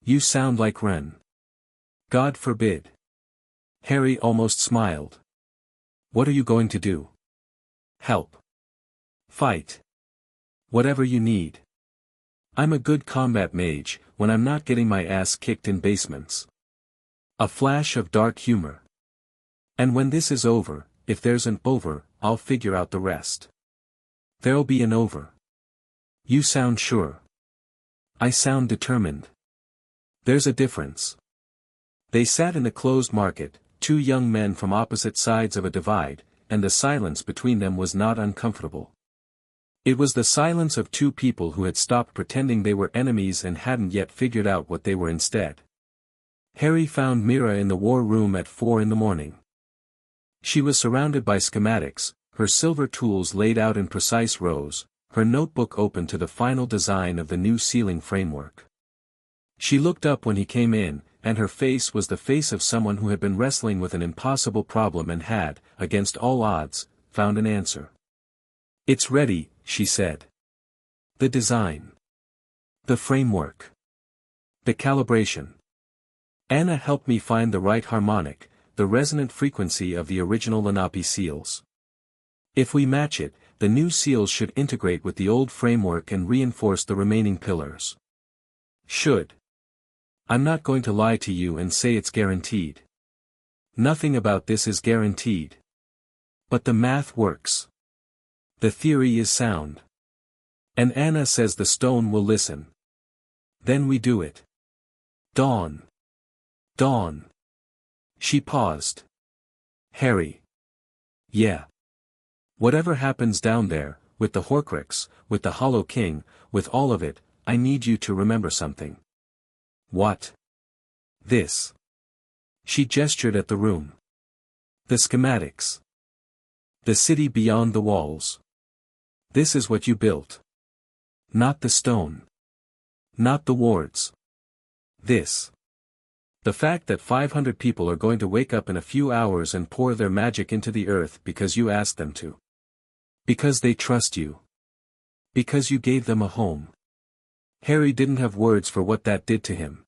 You sound like Ren. God forbid. Harry almost smiled. What are you going to do? Help. Fight. Whatever you need. I'm a good combat mage, when I'm not getting my ass kicked in basements. A flash of dark humor. And when this is over, if there's an over, I'll figure out the rest. There'll be an over. You sound sure. I sound determined. There's a difference. They sat in the closed market, two young men from opposite sides of a divide, and the silence between them was not uncomfortable. It was the silence of two people who had stopped pretending they were enemies and hadn't yet figured out what they were instead. Harry found Mira in the war room at 4 a.m. She was surrounded by schematics, her silver tools laid out in precise rows, her notebook open to the final design of the new ceiling framework. She looked up when he came in, and her face was the face of someone who had been wrestling with an impossible problem and had, against all odds, found an answer. It's ready, she said. The design. The framework. The calibration. Anna helped me find the right harmonic, the resonant frequency of the original Lenape seals. If we match it, the new seals should integrate with the old framework and reinforce the remaining pillars. Should. I'm not going to lie to you and say it's guaranteed. Nothing about this is guaranteed. But the math works. The theory is sound. And Anna says the stone will listen. Then we do it. Dawn. Dawn. She paused. Harry. Yeah. Whatever happens down there, with the Horcrux, with the Hollow King, with all of it, I need you to remember something. What? This. She gestured at the room. The schematics. The city beyond the walls. This is what you built. Not the stone. Not the wards. This. The fact that 500 people are going to wake up in a few hours and pour their magic into the earth because you asked them to. Because they trust you. Because you gave them a home. Harry didn't have words for what that did to him.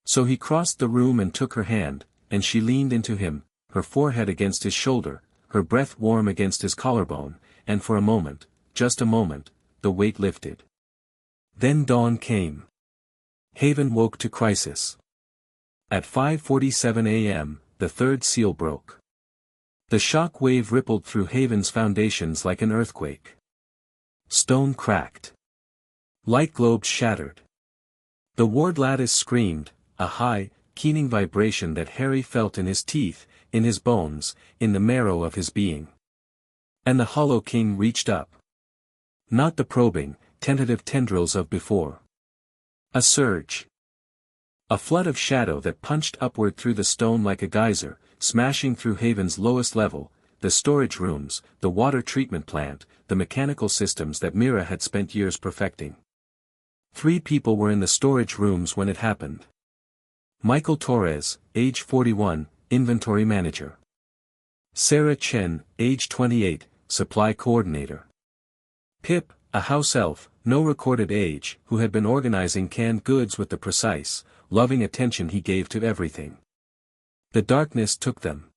So he crossed the room and took her hand, and she leaned into him, her forehead against his shoulder, her breath warm against his collarbone, and for a moment, just a moment, the weight lifted. Then dawn came. Haven woke to crisis. At 5:47 a.m., the third seal broke. The shock wave rippled through Haven's foundations like an earthquake. Stone cracked. Light globes shattered. The ward lattice screamed, a high, keening vibration that Harry felt in his teeth, in his bones, in the marrow of his being. And the Hollow King reached up. Not the probing, tentative tendrils of before. A surge. A flood of shadow that punched upward through the stone like a geyser, smashing through Haven's lowest level, the storage rooms, the water treatment plant, the mechanical systems that Mira had spent years perfecting. 3 people were in the storage rooms when it happened. Michael Torres, age 41, inventory manager. Sarah Chen, age 28, supply coordinator. Pip, a house elf, no recorded age, who had been organizing canned goods with the precise, loving attention he gave to everything. The darkness took them.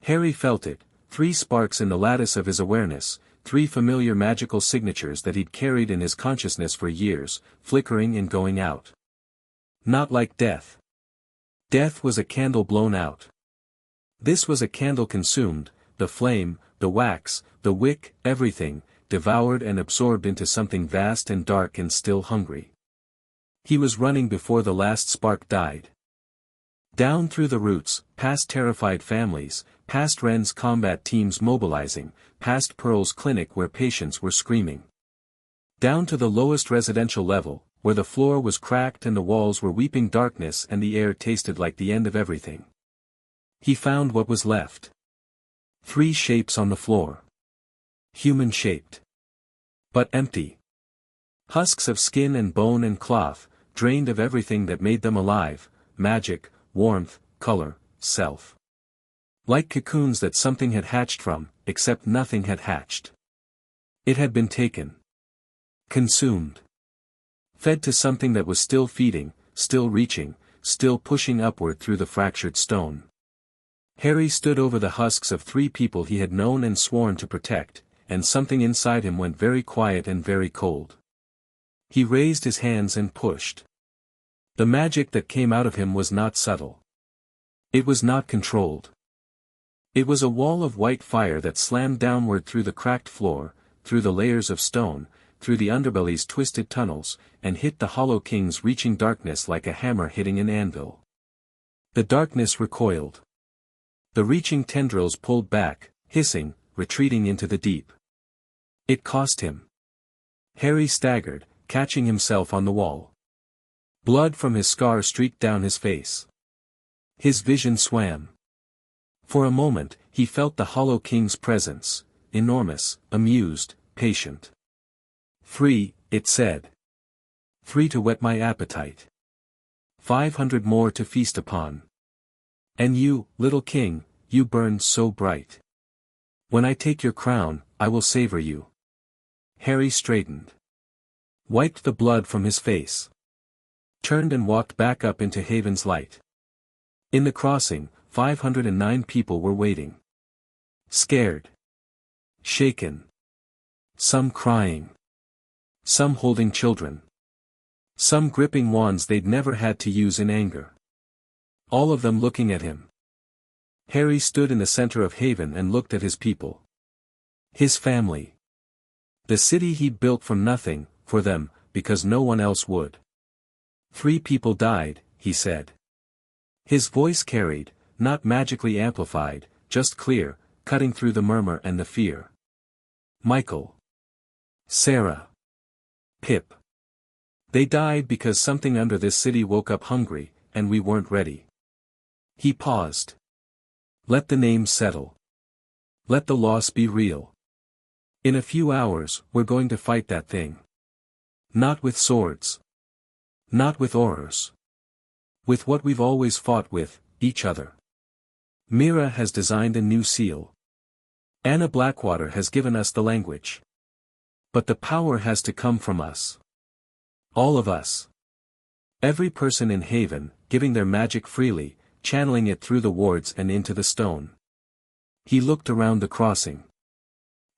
Harry felt it, 3 sparks in the lattice of his awareness, 3 familiar magical signatures that he'd carried in his consciousness for years, flickering and going out. Not like death. Death was a candle blown out. This was a candle consumed, the flame, the wax, the wick, everything, devoured and absorbed into something vast and dark and still hungry. He was running before the last spark died. Down through the roots, past terrified families, past Ren's combat teams mobilizing, past Pearl's clinic where patients were screaming. Down to the lowest residential level, where the floor was cracked and the walls were weeping darkness and the air tasted like the end of everything. He found what was left. 3 shapes on the floor. Human-shaped. But empty. Husks of skin and bone and cloth, drained of everything that made them alive, magic, warmth, color, self. Like cocoons that something had hatched from, except nothing had hatched. It had been taken. Consumed. Fed to something that was still feeding, still reaching, still pushing upward through the fractured stone. Harry stood over the husks of 3 people he had known and sworn to protect, and something inside him went very quiet and very cold. He raised his hands and pushed. The magic that came out of him was not subtle. It was not controlled. It was a wall of white fire that slammed downward through the cracked floor, through the layers of stone, through the underbelly's twisted tunnels, and hit the Hollow King's reaching darkness like a hammer hitting an anvil. The darkness recoiled. The reaching tendrils pulled back, hissing, retreating into the deep. It cost him. Harry staggered, catching himself on the wall. Blood from his scar streaked down his face. His vision swam. For a moment, he felt the Hollow King's presence, enormous, amused, patient. "Free," it said. "Free to whet my appetite. 500 more to feast upon. And you, little king, you burn so bright. When I take your crown, I will savor you." Harry straightened. Wiped the blood from his face. Turned and walked back up into Haven's light. In the crossing, 509 people were waiting. Scared. Shaken. Some crying. Some holding children. Some gripping wands they'd never had to use in anger. All of them looking at him. Harry stood in the center of Haven and looked at his people. His family. The city he'd built from nothing, for them, because no one else would. 3 people died, he said. His voice carried, not magically amplified, just clear, cutting through the murmur and the fear. Michael. Sarah. Pip. They died because something under this city woke up hungry, and we weren't ready. He paused. Let the names settle. Let the loss be real. In a few hours, we're going to fight that thing. Not with swords. Not with oars. With what we've always fought with, each other. Mira has designed a new seal. Anna Blackwater has given us the language. But the power has to come from us. All of us. Every person in Haven, giving their magic freely, channeling it through the wards and into the stone. He looked around the crossing.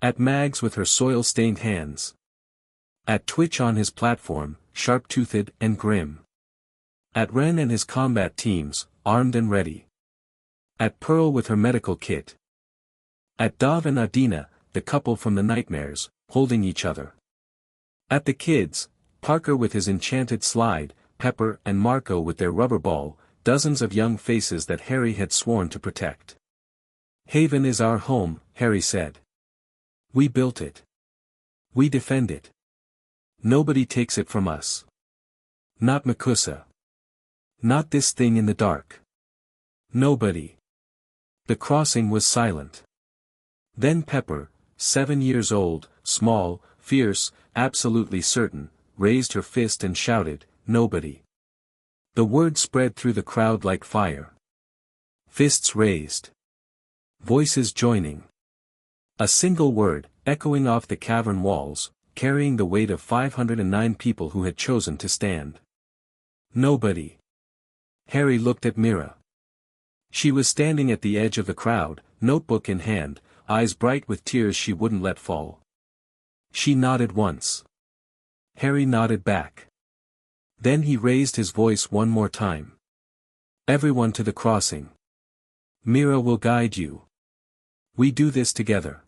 At Mags with her soil-stained hands. At Twitch on his platform, sharp-toothed and grim. At Ren and his combat teams, armed and ready. At Pearl with her medical kit. At Dav and Adina, the couple from the nightmares, holding each other. At the kids, Parker with his enchanted slide, Pepper and Marco with their rubber ball, dozens of young faces that Harry had sworn to protect. Haven is our home, Harry said. We built it. We defend it. Nobody takes it from us. Not Makusa. Not this thing in the dark. Nobody. The crossing was silent. Then Pepper, 7 years old, small, fierce, absolutely certain, raised her fist and shouted, "Nobody." The word spread through the crowd like fire. Fists raised. Voices joining. A single word, echoing off the cavern walls, carrying the weight of 509 people who had chosen to stand. Nobody. Harry looked at Mira. She was standing at the edge of the crowd, notebook in hand, eyes bright with tears she wouldn't let fall. She nodded once. Harry nodded back. Then he raised his voice one more time. "Everyone to the crossing. Mira will guide you. We do this together."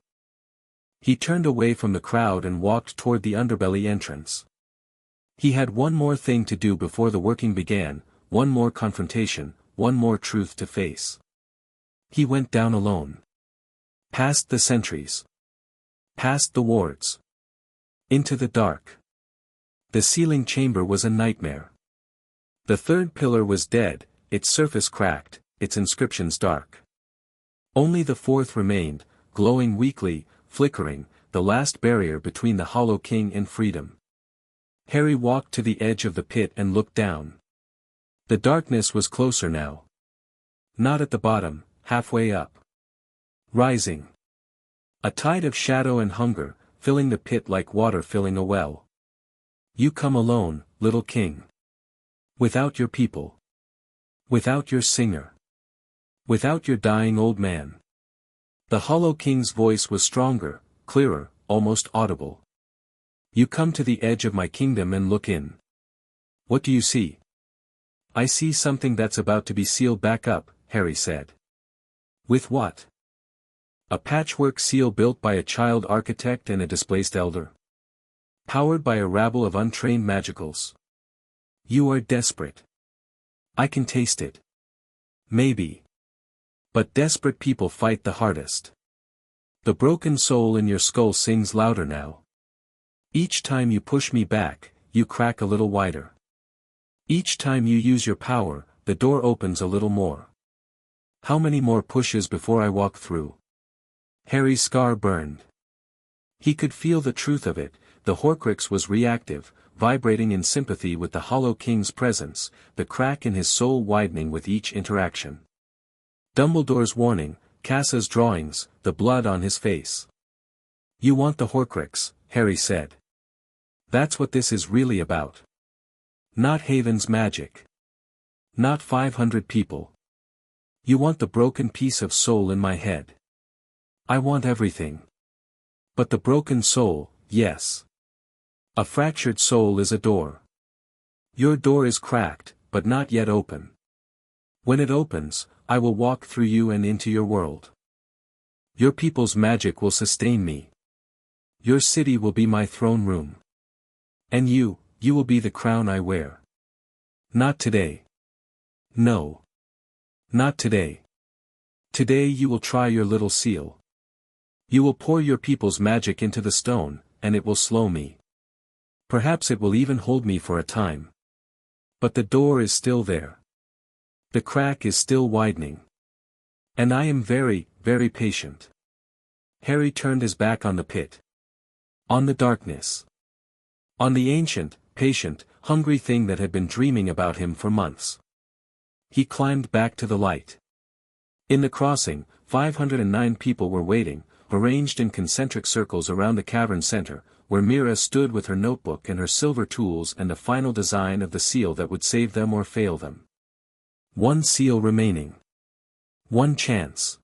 He turned away from the crowd and walked toward the underbelly entrance. He had one more thing to do before the working began, one more confrontation, one more truth to face. He went down alone. Past the sentries. Past the wards. Into the dark. The sealing chamber was a nightmare. The third pillar was dead, its surface cracked, its inscriptions dark. Only the fourth remained, glowing weakly, flickering, the last barrier between the Hollow King and freedom. Harry walked to the edge of the pit and looked down. The darkness was closer now. Not at the bottom, halfway up. Rising. A tide of shadow and hunger, filling the pit like water filling a well. You come alone, little king. Without your people. Without your singer. Without your dying old man. The Hollow King's voice was stronger, clearer, almost audible. You come to the edge of my kingdom and look in. What do you see? I see something that's about to be sealed back up, Harry said. With what? A patchwork seal built by a child architect and a displaced elder. Powered by a rabble of untrained magicals. You are desperate. I can taste it. Maybe. But desperate people fight the hardest. The broken soul in your skull sings louder now. Each time you push me back, you crack a little wider. Each time you use your power, the door opens a little more. How many more pushes before I walk through? Harry's scar burned. He could feel the truth of it, the Horcrux was reactive, vibrating in sympathy with the Hollow King's presence, the crack in his soul widening with each interaction. Dumbledore's warning, Cassa's drawings, the blood on his face. You want the Horcrux, Harry said. That's what this is really about. Not Haven's magic. Not 500 people. You want the broken piece of soul in my head. I want everything. But the broken soul, yes. A fractured soul is a door. Your door is cracked, but not yet open. When it opens, I will walk through you and into your world. Your people's magic will sustain me. Your city will be my throne room. And you will be the crown I wear. Not today. No. Not today. Today you will try your little seal. You will pour your people's magic into the stone, and it will slow me. Perhaps it will even hold me for a time. But the door is still there. The crack is still widening. And I am very, very patient. Harry turned his back on the pit. On the darkness. On the ancient, patient, hungry thing that had been dreaming about him for months. He climbed back to the light. In the crossing, 509 people were waiting, arranged in concentric circles around the cavern center, where Mira stood with her notebook and her silver tools and the final design of the seal that would save them or fail them. One seal remaining. One chance.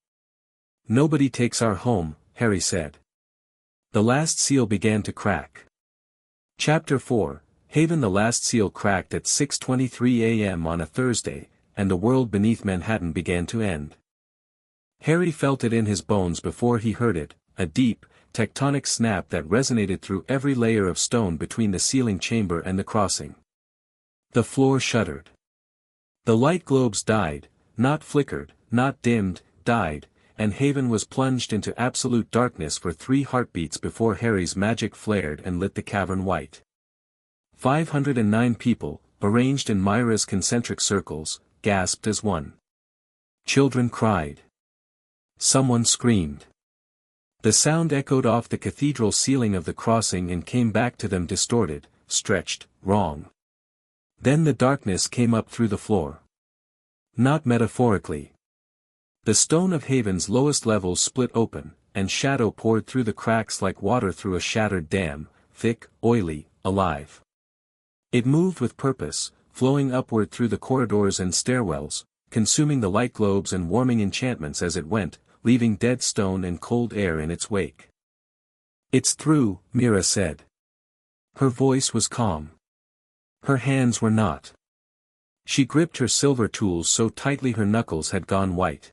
Nobody takes our home, Harry said. The last seal began to crack. Chapter 4, Haven. The last seal cracked at 6:23 a.m. on a Thursday, and the world beneath Manhattan began to end. Harry felt it in his bones before he heard it, a deep, tectonic snap that resonated through every layer of stone between the sealing chamber and the crossing. The floor shuddered. The light globes died, not flickered, not dimmed, died, and Haven was plunged into absolute darkness for 3 heartbeats before Harry's magic flared and lit the cavern white. 509 people, arranged in Myra's concentric circles, gasped as one. Children cried. Someone screamed. The sound echoed off the cathedral ceiling of the crossing and came back to them distorted, stretched, wrong. Then the darkness came up through the floor. Not metaphorically. The stone of Haven's lowest levels split open, and shadow poured through the cracks like water through a shattered dam, thick, oily, alive. It moved with purpose, flowing upward through the corridors and stairwells, consuming the light globes and warming enchantments as it went, leaving dead stone and cold air in its wake. "It's through," Mira said. Her voice was calm. Her hands were not. She gripped her silver tools so tightly her knuckles had gone white.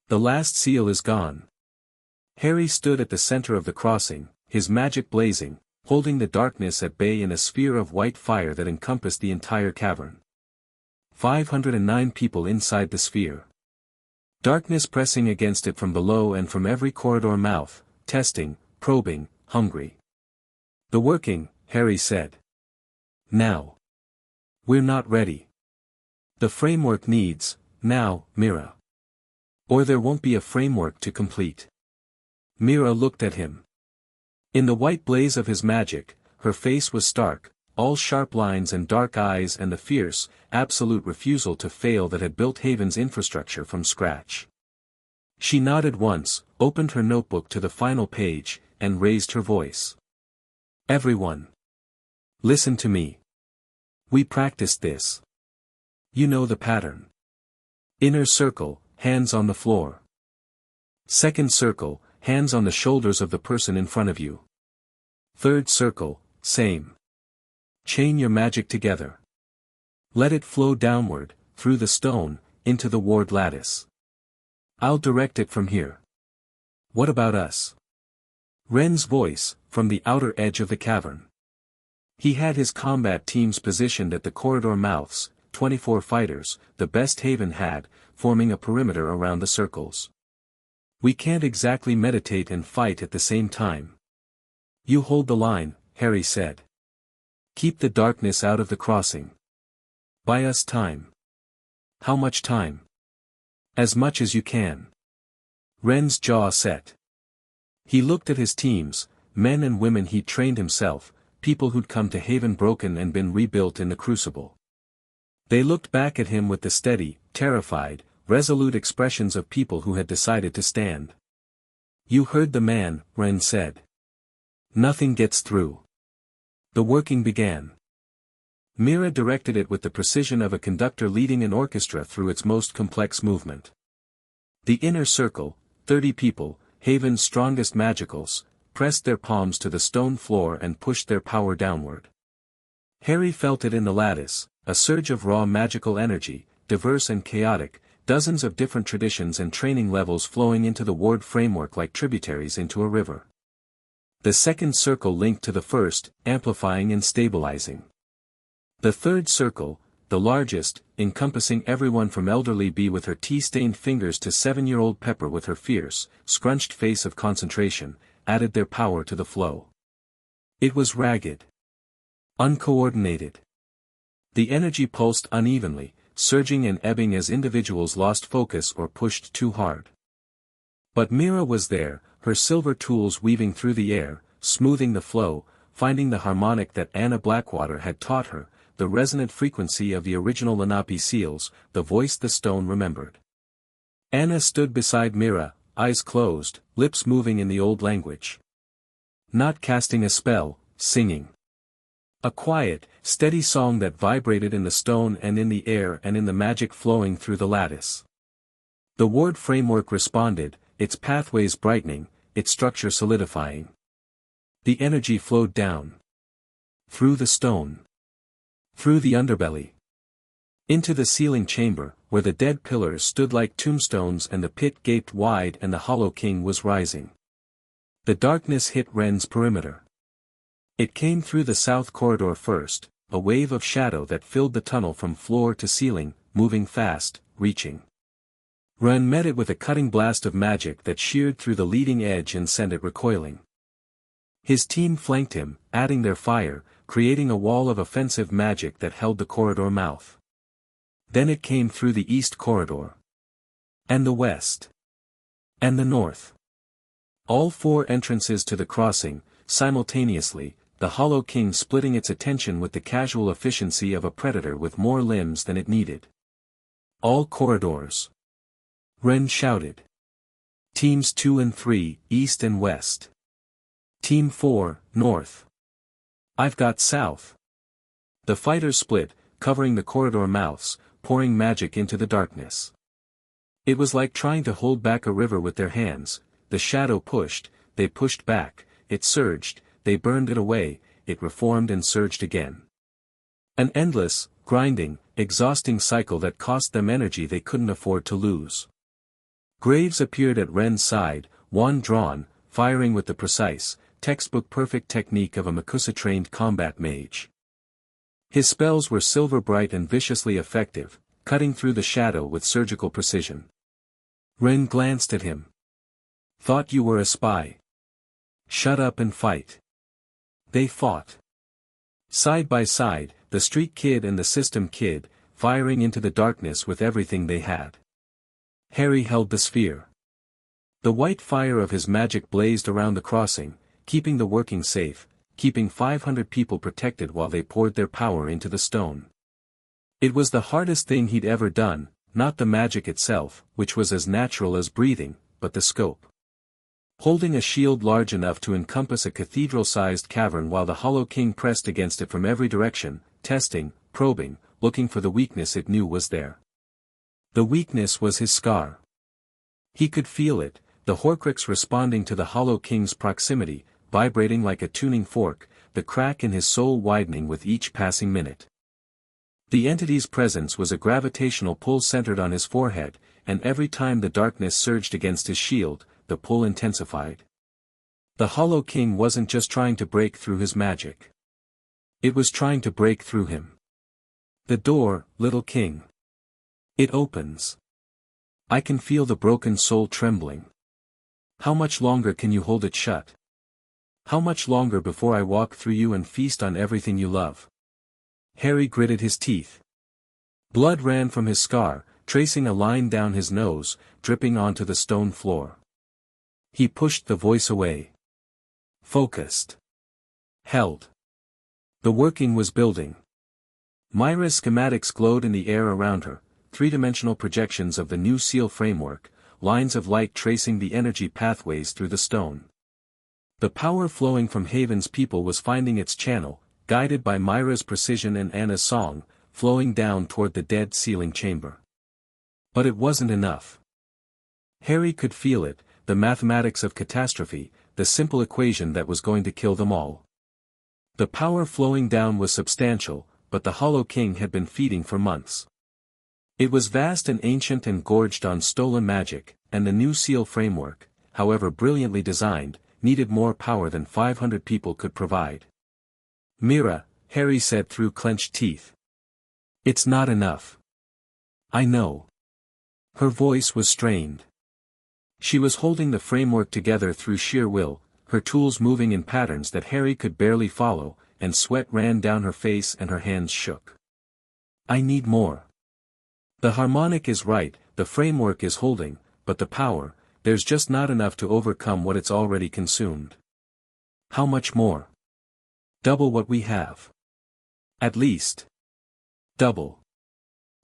"The last seal is gone." Harry stood at the center of the crossing, his magic blazing, holding the darkness at bay in a sphere of white fire that encompassed the entire cavern. 509 people inside the sphere. Darkness pressing against it from below and from every corridor mouth, testing, probing, hungry. "The working," Harry said. "Now. We're not ready. The framework needs, now, Mira. Or there won't be a framework to complete." Mira looked at him. In the white blaze of his magic, her face was stark, all sharp lines and dark eyes and the fierce, absolute refusal to fail that had built Haven's infrastructure from scratch. She nodded once, opened her notebook to the final page, and raised her voice. "Everyone. Listen to me. We practiced this. You know the pattern. Inner circle, hands on the floor. Second circle, hands on the shoulders of the person in front of you. Third circle, same. Chain your magic together. Let it flow downward, through the stone, into the ward lattice. I'll direct it from here. What about us?" Ren's voice, from the outer edge of the cavern. He had his combat teams positioned at the corridor mouths, 24 fighters, the best Haven had, forming a perimeter around the circles. "We can't exactly meditate and fight at the same time. You hold the line," Harry said. "Keep the darkness out of the crossing. Buy us time." "How much time?" "As much as you can." Ren's jaw set. He looked at his teams, men and women he'd trained himself, people who'd come to Haven broken and been rebuilt in the Crucible. They looked back at him with the steady, terrified, resolute expressions of people who had decided to stand. "You heard the man," Ren said. "Nothing gets through." The working began. Mira directed it with the precision of a conductor leading an orchestra through its most complex movement. The inner circle, 30 people, Haven's strongest magicals, pressed their palms to the stone floor and pushed their power downward. Harry felt it in the lattice, a surge of raw magical energy, diverse and chaotic, dozens of different traditions and training levels flowing into the ward framework like tributaries into a river. The second circle linked to the first, amplifying and stabilizing. The third circle, the largest, encompassing everyone from elderly Bee with her tea-stained fingers to 7-year-old Pepper with her fierce, scrunched face of concentration, added their power to the flow. It was ragged. Uncoordinated. The energy pulsed unevenly, surging and ebbing as individuals lost focus or pushed too hard. But Mira was there, her silver tools weaving through the air, smoothing the flow, finding the harmonic that Anna Blackwater had taught her, the resonant frequency of the original Lenape seals, the voice the stone remembered. Anna stood beside Mira, eyes closed, lips moving in the old language. Not casting a spell, singing. A quiet, steady song that vibrated in the stone and in the air and in the magic flowing through the lattice. The ward framework responded, its pathways brightening, its structure solidifying. The energy flowed down. Through the stone. Through the underbelly. Into the ceiling chamber, where the dead pillars stood like tombstones and the pit gaped wide and the hollow king was rising. The darkness hit Ren's perimeter. It came through the south corridor first, a wave of shadow that filled the tunnel from floor to ceiling, moving fast, reaching. Ren met it with a cutting blast of magic that sheared through the leading edge and sent it recoiling. His team flanked him, adding their fire, creating a wall of offensive magic that held the corridor mouth. Then it came through the east corridor. And the west. And the north. All 4 entrances to the crossing, simultaneously, the Hollow King splitting its attention with the casual efficiency of a predator with more limbs than it needed. All corridors. Ren shouted. Teams 2 and 3, east and west. Team 4, north. I've got south. The fighters split, covering the corridor mouths, pouring magic into the darkness. It was like trying to hold back a river with their hands. The shadow pushed, they pushed back, it surged, they burned it away, it reformed and surged again. An endless, grinding, exhausting cycle that cost them energy they couldn't afford to lose. Graves appeared at Ren's side, wand drawn, firing with the precise, textbook-perfect technique of a Makusa-trained combat mage. His spells were silver-bright and viciously effective, cutting through the shadow with surgical precision. Ren glanced at him. Thought you were a spy. Shut up and fight. They fought. Side by side, the street kid and the system kid, firing into the darkness with everything they had. Harry held the sphere. The white fire of his magic blazed around the crossing, keeping the working safe, keeping 500 people protected while they poured their power into the stone. It was the hardest thing he'd ever done, not the magic itself, which was as natural as breathing, but the scope. Holding a shield large enough to encompass a cathedral-sized cavern while the Hollow King pressed against it from every direction, testing, probing, looking for the weakness it knew was there. The weakness was his scar. He could feel it, the Horcrux responding to the Hollow King's proximity, vibrating like a tuning fork, the crack in his soul widening with each passing minute. The entity's presence was a gravitational pull centered on his forehead, and every time the darkness surged against his shield, the pull intensified. The Hollow King wasn't just trying to break through his magic. It was trying to break through him. The door, little king. It opens. I can feel the broken soul trembling. How much longer can you hold it shut? How much longer before I walk through you and feast on everything you love? Harry gritted his teeth. Blood ran from his scar, tracing a line down his nose, dripping onto the stone floor. He pushed the voice away. Focused. Held. The working was building. Myra's schematics glowed in the air around her, three-dimensional projections of the new seal framework, lines of light tracing the energy pathways through the stone. The power flowing from Haven's people was finding its channel, guided by Myra's precision and Anna's song, flowing down toward the dead sealing chamber. But it wasn't enough. Harry could feel it, the mathematics of catastrophe, the simple equation that was going to kill them all. The power flowing down was substantial, but the Hollow King had been feeding for months. It was vast and ancient and gorged on stolen magic, and the new seal framework, however brilliantly designed, needed more power than 500 people could provide. Mira, Harry said through clenched teeth. It's not enough. I know. Her voice was strained. She was holding the framework together through sheer will, her tools moving in patterns that Harry could barely follow, and sweat ran down her face and her hands shook. I need more. The harmonic is right, the framework is holding, but the power, there's just not enough to overcome what it's already consumed. How much more? Double what we have. At least. Double.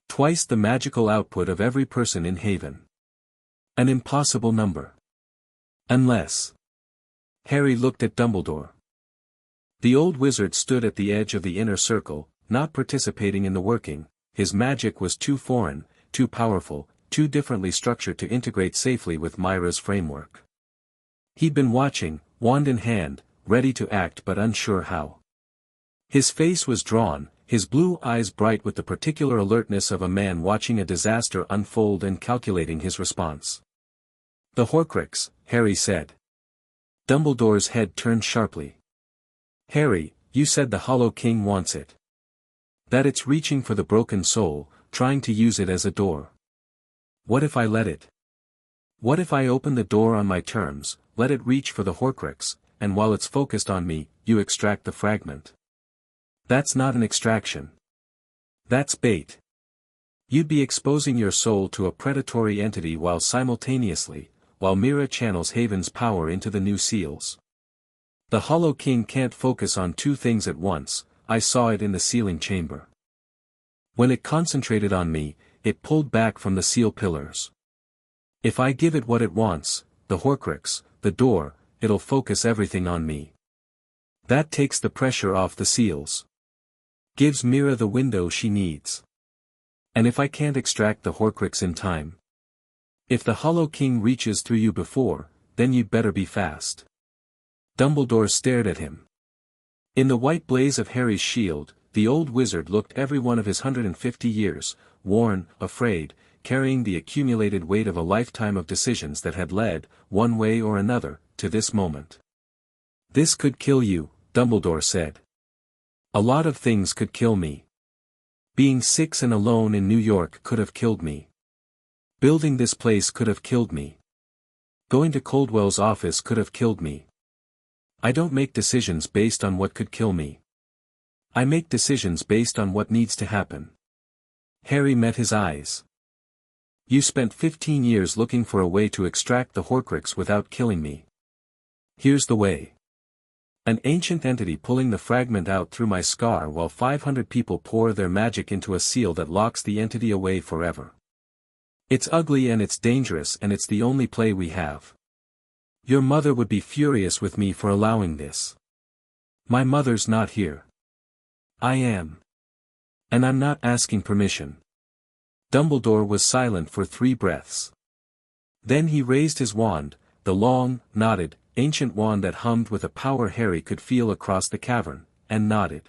Twice the magical output of every person in Haven. An impossible number. Unless. Harry looked at Dumbledore. The old wizard stood at the edge of the inner circle, not participating in the working. His magic was too foreign, too powerful, too differently structured to integrate safely with Myra's framework. He'd been watching, wand in hand, ready to act but unsure how. His face was drawn, his blue eyes bright with the particular alertness of a man watching a disaster unfold and calculating his response. The Horcrux, Harry said. Dumbledore's head turned sharply. Harry, you said the Hollow King wants it. That it's reaching for the broken soul, trying to use it as a door. What if I let it? What if I open the door on my terms, let it reach for the Horcrux, and while it's focused on me, you extract the fragment? That's not an extraction. That's bait. You'd be exposing your soul to a predatory entity while Mira channels Haven's power into the new seals. The Hollow King can't focus on two things at once. I saw it in the sealing chamber. When it concentrated on me, it pulled back from the seal pillars. If I give it what it wants, the Horcrux, the door, it'll focus everything on me. That takes the pressure off the seals. Gives Mira the window she needs. And if I can't extract the Horcrux in time? If the Hollow King reaches through you before, then you'd better be fast. Dumbledore stared at him. In the white blaze of Harry's shield, the old wizard looked every one of his 150 years, worn, afraid, carrying the accumulated weight of a lifetime of decisions that had led, one way or another, to this moment. This could kill you, Dumbledore said. A lot of things could kill me. Being 6 and alone in New York could have killed me. Building this place could have killed me. Going to Coldwell's office could have killed me. I don't make decisions based on what could kill me. I make decisions based on what needs to happen. Harry met his eyes. You spent 15 years looking for a way to extract the Horcrux without killing me. Here's the way. An ancient entity pulling the fragment out through my scar while 500 people pour their magic into a seal that locks the entity away forever. It's ugly and it's dangerous and it's the only play we have. Your mother would be furious with me for allowing this. My mother's not here. I am. And I'm not asking permission. Dumbledore was silent for 3 breaths. Then he raised his wand, the long, knotted, ancient wand that hummed with a power Harry could feel across the cavern, and nodded.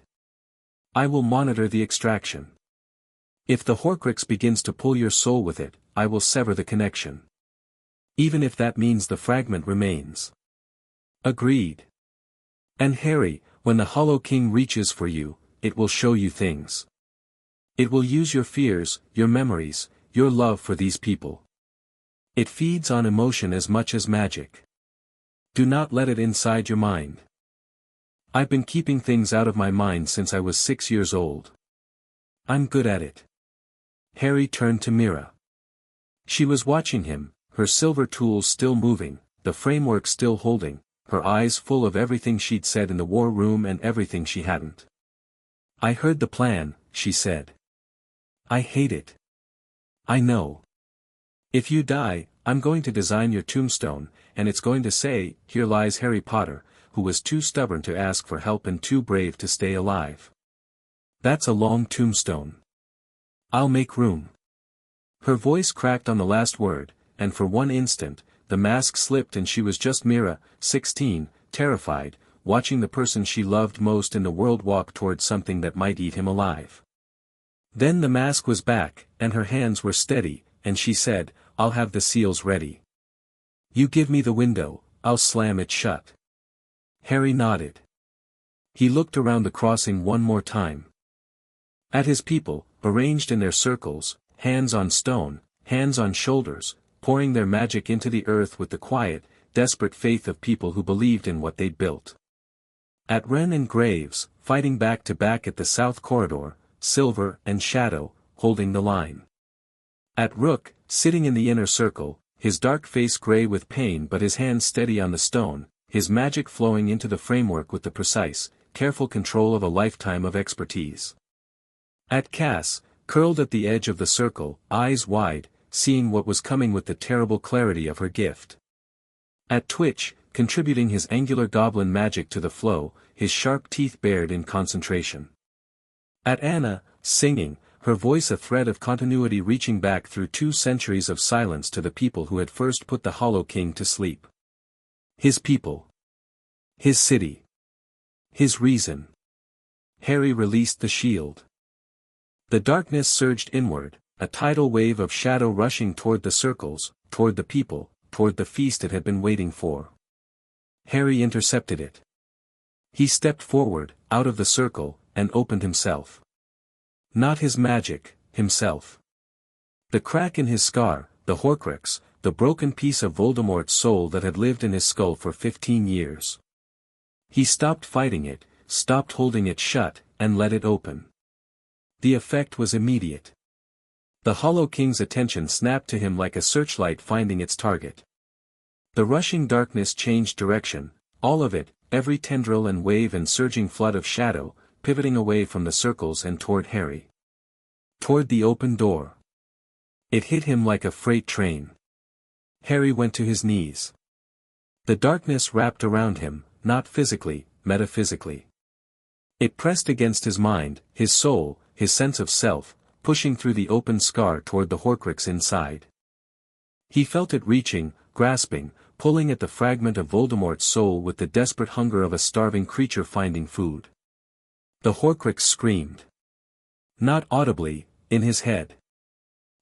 I will monitor the extraction. If the Horcrux begins to pull your soul with it, I will sever the connection. Even if that means the fragment remains. Agreed. And Harry, when the Hollow King reaches for you, it will show you things. It will use your fears, your memories, your love for these people. It feeds on emotion as much as magic. Do not let it inside your mind. I've been keeping things out of my mind since I was 6 years old. I'm good at it. Harry turned to Mira. She was watching him, her silver tools still moving, the framework still holding, her eyes full of everything she'd said in the war room and everything she hadn't. I heard the plan, she said. I hate it. I know. If you die, I'm going to design your tombstone, and it's going to say, "Here lies Harry Potter, who was too stubborn to ask for help and too brave to stay alive." That's a long tombstone. I'll make room. Her voice cracked on the last word, and for one instant, the mask slipped and she was just Mira, 16, terrified, watching the person she loved most in the world walk towards something that might eat him alive. Then the mask was back, and her hands were steady, and she said, "I'll have the seals ready. You give me the window, I'll slam it shut." Harry nodded. He looked around the crossing one more time. At his people, arranged in their circles, hands on stone, hands on shoulders, pouring their magic into the earth with the quiet, desperate faith of people who believed in what they'd built. At Wren and Graves, fighting back to back at the south corridor, Silver and Shadow, holding the line. At Rook, sitting in the inner circle, his dark face gray with pain but his hands steady on the stone, his magic flowing into the framework with the precise, careful control of a lifetime of expertise. At Cass, curled at the edge of the circle, eyes wide, seeing what was coming with the terrible clarity of her gift. At Twitch, contributing his angular goblin magic to the flow, his sharp teeth bared in concentration. At Anna, singing, her voice a thread of continuity reaching back through 2 centuries of silence to the people who had first put the Hollow King to sleep. His people. His city. His reason. Harry released the shield. The darkness surged inward, a tidal wave of shadow rushing toward the circles, toward the people, toward the feast it had been waiting for. Harry intercepted it. He stepped forward, out of the circle, and opened himself. Not his magic, himself. The crack in his scar, the Horcrux, the broken piece of Voldemort's soul that had lived in his skull for 15 years. He stopped fighting it, stopped holding it shut, and let it open. The effect was immediate. The Hollow King's attention snapped to him like a searchlight finding its target. The rushing darkness changed direction, All of it, every tendril and wave and surging flood of shadow, pivoting away from the circles and toward Harry. Toward the open door. It hit him like a freight train. Harry went to his knees. The darkness wrapped around him, not physically, metaphysically. It pressed against his mind, his soul, his sense of self, pushing through the open scar toward the Horcrux inside. He felt it reaching, grasping, pulling at the fragment of Voldemort's soul with the desperate hunger of a starving creature finding food. The Horcrux screamed. Not audibly, in his head.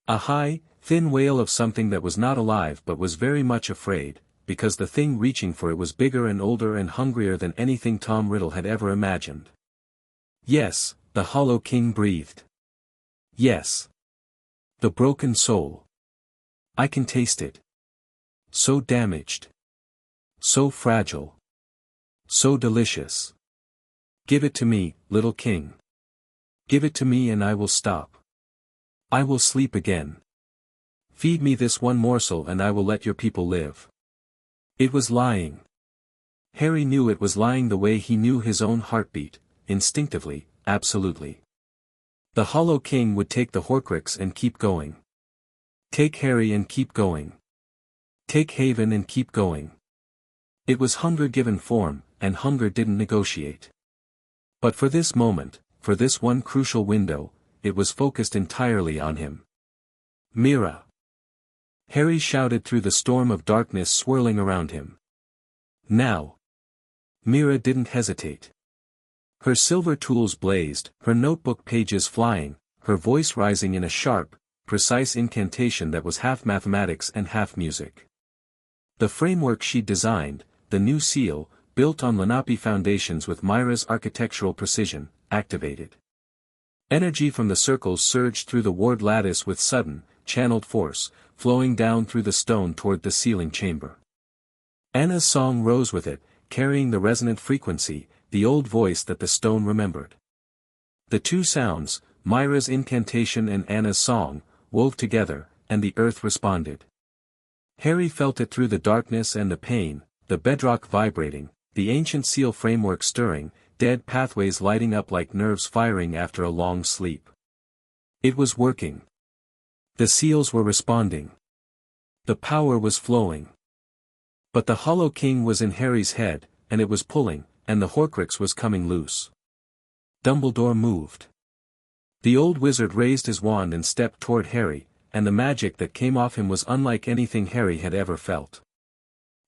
A high, thin wail of something that was not alive but was very much afraid, because the thing reaching for it was bigger and older and hungrier than anything Tom Riddle had ever imagined. Yes, the Hollow King breathed. Yes. The broken soul. I can taste it. So damaged. So fragile. So delicious. Give it to me, little king. Give it to me and I will stop. I will sleep again. Feed me this one morsel and I will let your people live. It was lying. Harry knew it was lying the way he knew his own heartbeat, instinctively, absolutely. The Hollow King would take the Horcrux and keep going. Take Harry and keep going. Take Haven and keep going. It was hunger given form, and hunger didn't negotiate. But for this moment, for this one crucial window, it was focused entirely on him. Mira! Harry shouted through the storm of darkness swirling around him. Now! Mira didn't hesitate. Her silver tools blazed, her notebook pages flying, her voice rising in a sharp, precise incantation that was half mathematics and half music. The framework she'd designed, the new seal, built on Lenape foundations with Myra's architectural precision, activated. Energy from the circles surged through the ward lattice with sudden, channeled force, flowing down through the stone toward the sealing chamber. Anna's song rose with it, carrying the resonant frequency, the old voice that the stone remembered. The two sounds, Myra's incantation and Anna's song, wove together, and the earth responded. Harry felt it through the darkness and the pain, the bedrock vibrating, the ancient seal framework stirring, dead pathways lighting up like nerves firing after a long sleep. It was working. The seals were responding. The power was flowing. But the Hollow King was in Harry's head, and it was pulling, and the Horcrux was coming loose. Dumbledore moved. The old wizard raised his wand and stepped toward Harry, and the magic that came off him was unlike anything Harry had ever felt.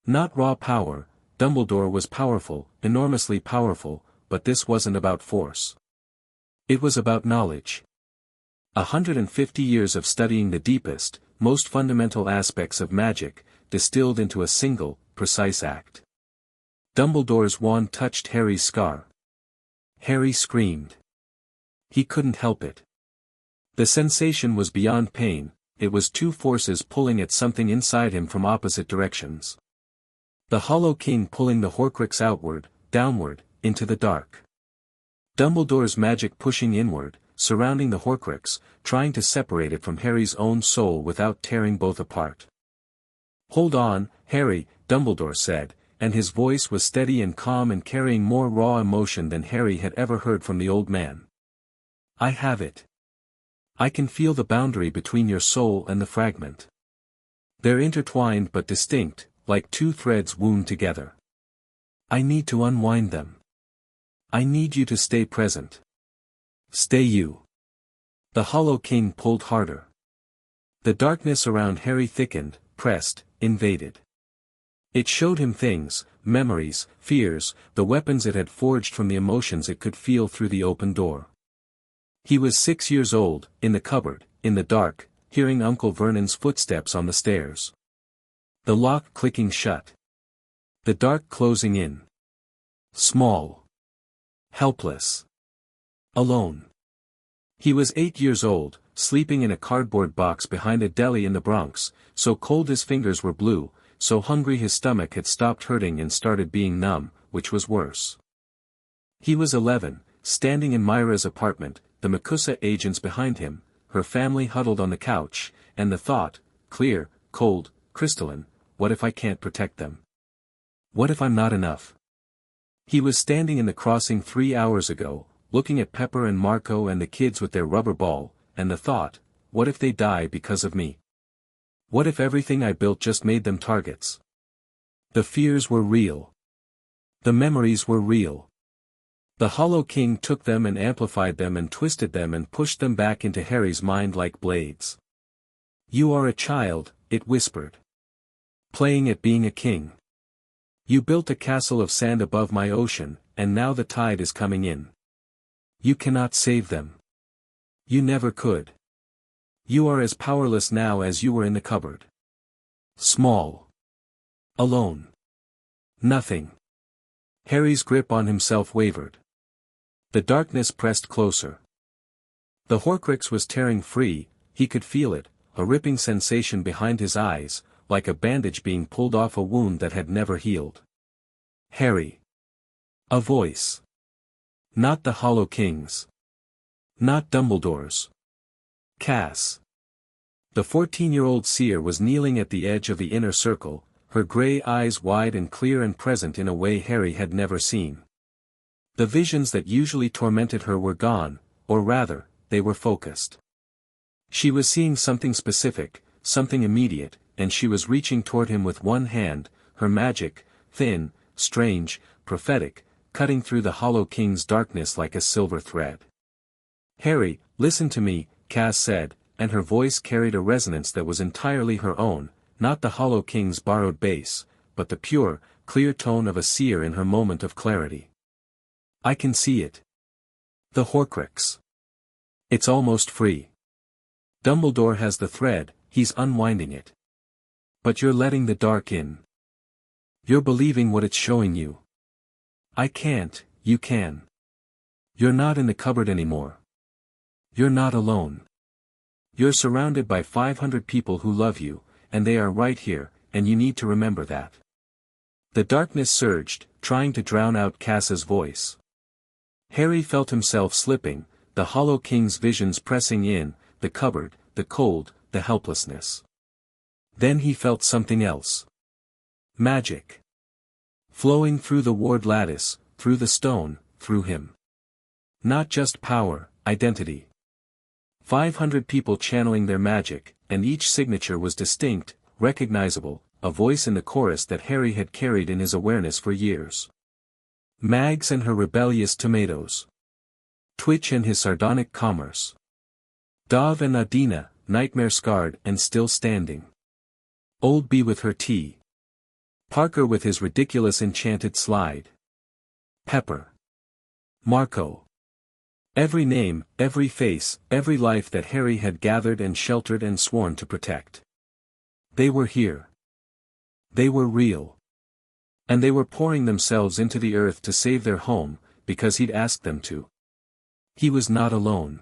Not raw power, Dumbledore was powerful, enormously powerful, but this wasn't about force. It was about knowledge. 150 years of studying the deepest, most fundamental aspects of magic, distilled into a single, precise act. Dumbledore's wand touched Harry's scar. Harry screamed. He couldn't help it. The sensation was beyond pain, it was two forces pulling at something inside him from opposite directions. The Hollow King pulling the Horcrux outward, downward, into the dark. Dumbledore's magic pushing inward, surrounding the Horcrux, trying to separate it from Harry's own soul without tearing both apart. "Hold on, Harry," Dumbledore said, and his voice was steady and calm and carrying more raw emotion than Harry had ever heard from the old man. "I have it. I can feel the boundary between your soul and the fragment. They're intertwined but distinct, like two threads wound together. I need to unwind them. I need you to stay present. Stay you." The Hollow King pulled harder. The darkness around Harry thickened, pressed, invaded. It showed him things, memories, fears, the weapons it had forged from the emotions it could feel through the open door. He was 6 years old, in the cupboard, in the dark, hearing Uncle Vernon's footsteps on the stairs. The lock clicking shut. The dark closing in. Small. Helpless. Alone. He was 8 years old, sleeping in a cardboard box behind a deli in the Bronx, so cold his fingers were blue, so hungry his stomach had stopped hurting and started being numb, which was worse. He was 11, standing in Myra's apartment, the MACUSA agents behind him, her family huddled on the couch, and the thought, clear, cold, crystalline, what if I can't protect them? What if I'm not enough? He was standing in the crossing 3 hours ago, looking at Pepper and Marco and the kids with their rubber ball, and the thought, what if they die because of me? What if everything I built just made them targets? The fears were real. The memories were real. The Hollow King took them and amplified them and twisted them and pushed them back into Harry's mind like blades. You are a child, it whispered. Playing at being a king. You built a castle of sand above my ocean, and now the tide is coming in. You cannot save them. You never could. You are as powerless now as you were in the cupboard. Small. Alone. Nothing. Harry's grip on himself wavered. The darkness pressed closer. The Horcrux was tearing free, he could feel it, a ripping sensation behind his eyes, like a bandage being pulled off a wound that had never healed. Harry. A voice. Not the Hollow King's. Not Dumbledore's. Cass. The 14-year-old seer was kneeling at the edge of the inner circle, her grey eyes wide and clear and present in a way Harry had never seen. The visions that usually tormented her were gone, or rather, they were focused. She was seeing something specific, something immediate, and she was reaching toward him with one hand, her magic, thin, strange, prophetic, cutting through the Hollow King's darkness like a silver thread. Harry, listen to me, Cass said, and her voice carried a resonance that was entirely her own, not the Hollow King's borrowed bass, but the pure, clear tone of a seer in her moment of clarity. I can see it. The Horcrux. It's almost free. Dumbledore has the thread, he's unwinding it. But you're letting the dark in. You're believing what it's showing you. I can't, you can. You're not in the cupboard anymore. You're not alone. You're surrounded by 500 people who love you, and they are right here, and you need to remember that. The darkness surged, trying to drown out Cass's voice. Harry felt himself slipping, the Hollow King's visions pressing in, the cupboard, the cold, the helplessness. Then he felt something else. Magic. Flowing through the ward lattice, through the stone, through him. Not just power, identity. 500 people channeling their magic, and each signature was distinct, recognizable, a voice in the chorus that Harry had carried in his awareness for years. Mags and her rebellious tomatoes. Twitch and his sardonic commerce. Dove and Adina, nightmare-scarred and still standing. Old Bee with her tea. Parker with his ridiculous enchanted slide. Pepper. Marco. Every name, every face, every life that Harry had gathered and sheltered and sworn to protect. They were here. They were real. And they were pouring themselves into the earth to save their home, because he'd asked them to. He was not alone.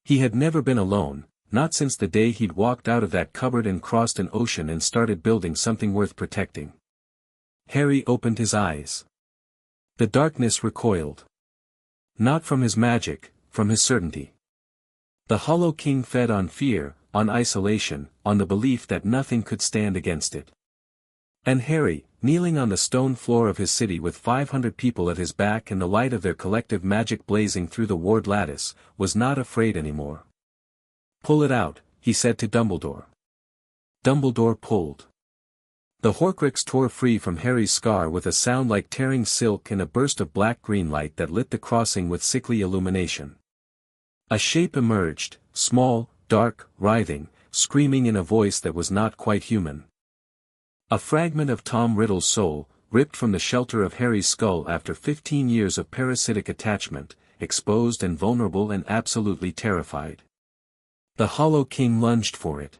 He had never been alone, not since the day he'd walked out of that cupboard and crossed an ocean and started building something worth protecting. Harry opened his eyes. The darkness recoiled. Not from his magic, from his certainty. The Hollow King fed on fear, on isolation, on the belief that nothing could stand against it. And Harry, kneeling on the stone floor of his city with 500 people at his back and the light of their collective magic blazing through the ward lattice, was not afraid anymore. Pull it out, he said to Dumbledore. Dumbledore pulled. The Horcrux tore free from Harry's scar with a sound like tearing silk and a burst of black-green light that lit the crossing with sickly illumination. A shape emerged, small, dark, writhing, screaming in a voice that was not quite human. A fragment of Tom Riddle's soul, ripped from the shelter of Harry's skull after 15 years of parasitic attachment, exposed and vulnerable and absolutely terrified. The Hollow King lunged for it.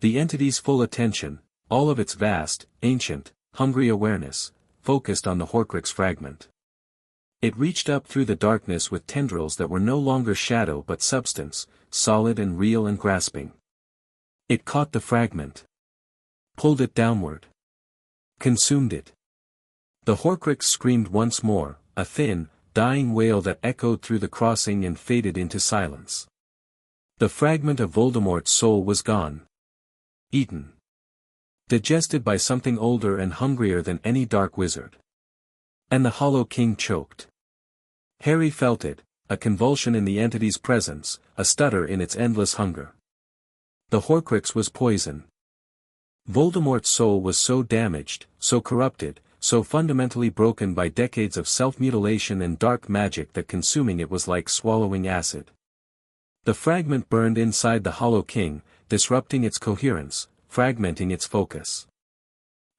The entity's full attention, all of its vast, ancient, hungry awareness, focused on the Horcrux fragment. It reached up through the darkness with tendrils that were no longer shadow but substance, solid and real and grasping. It caught the fragment. Pulled it downward. Consumed it. The Horcrux screamed once more, a thin, dying wail that echoed through the crossing and faded into silence. The fragment of Voldemort's soul was gone. Eaten. Digested by something older and hungrier than any dark wizard. And the Hollow King choked. Harry felt it, a convulsion in the entity's presence, a stutter in its endless hunger. The Horcrux was poison. Voldemort's soul was so damaged, so corrupted, so fundamentally broken by decades of self-mutilation and dark magic that consuming it was like swallowing acid. The fragment burned inside the Hollow King, disrupting its coherence, fragmenting its focus.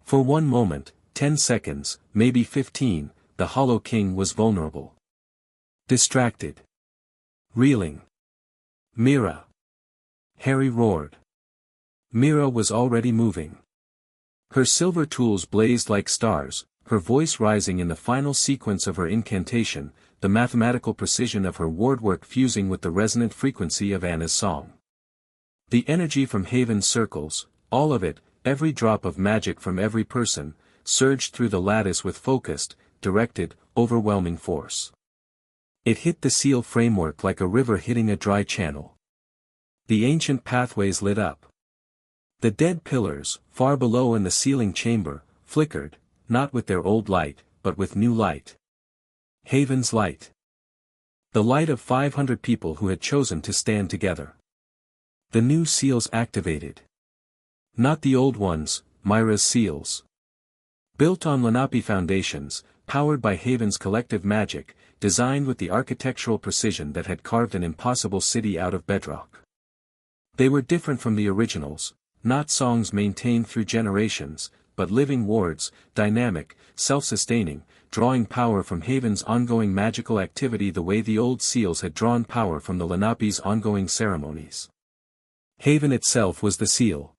For one moment, 10 seconds, maybe 15, the Hollow King was vulnerable. Distracted. Reeling. Mira! Harry roared. Mira was already moving. Her silver tools blazed like stars, her voice rising in the final sequence of her incantation, the mathematical precision of her wordwork fusing with the resonant frequency of Anna's song. The energy from Haven's circles, all of it, every drop of magic from every person, surged through the lattice with focused, directed, overwhelming force. It hit the seal framework like a river hitting a dry channel. The ancient pathways lit up. The dead pillars, far below in the sealing chamber, flickered, not with their old light, but with new light. Haven's light. The light of 500 people who had chosen to stand together. The new seals activated. Not the old ones, Myra's seals. Built on Lenape foundations, powered by Haven's collective magic, designed with the architectural precision that had carved an impossible city out of bedrock. They were different from the originals, not songs maintained through generations, but living wards, dynamic, self-sustaining, drawing power from Haven's ongoing magical activity the way the old seals had drawn power from the Lenape's ongoing ceremonies. Haven itself was the seal.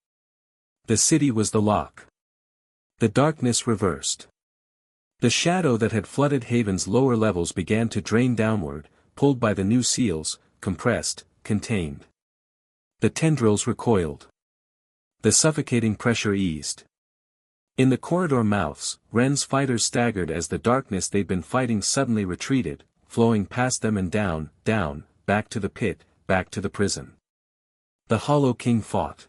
The city was the lock. The darkness reversed. The shadow that had flooded Haven's lower levels began to drain downward, pulled by the new seals, compressed, contained. The tendrils recoiled. The suffocating pressure eased. In the corridor mouths, Ren's fighters staggered as the darkness they'd been fighting suddenly retreated, flowing past them and down, down, back to the pit, back to the prison. The Hollow King fought.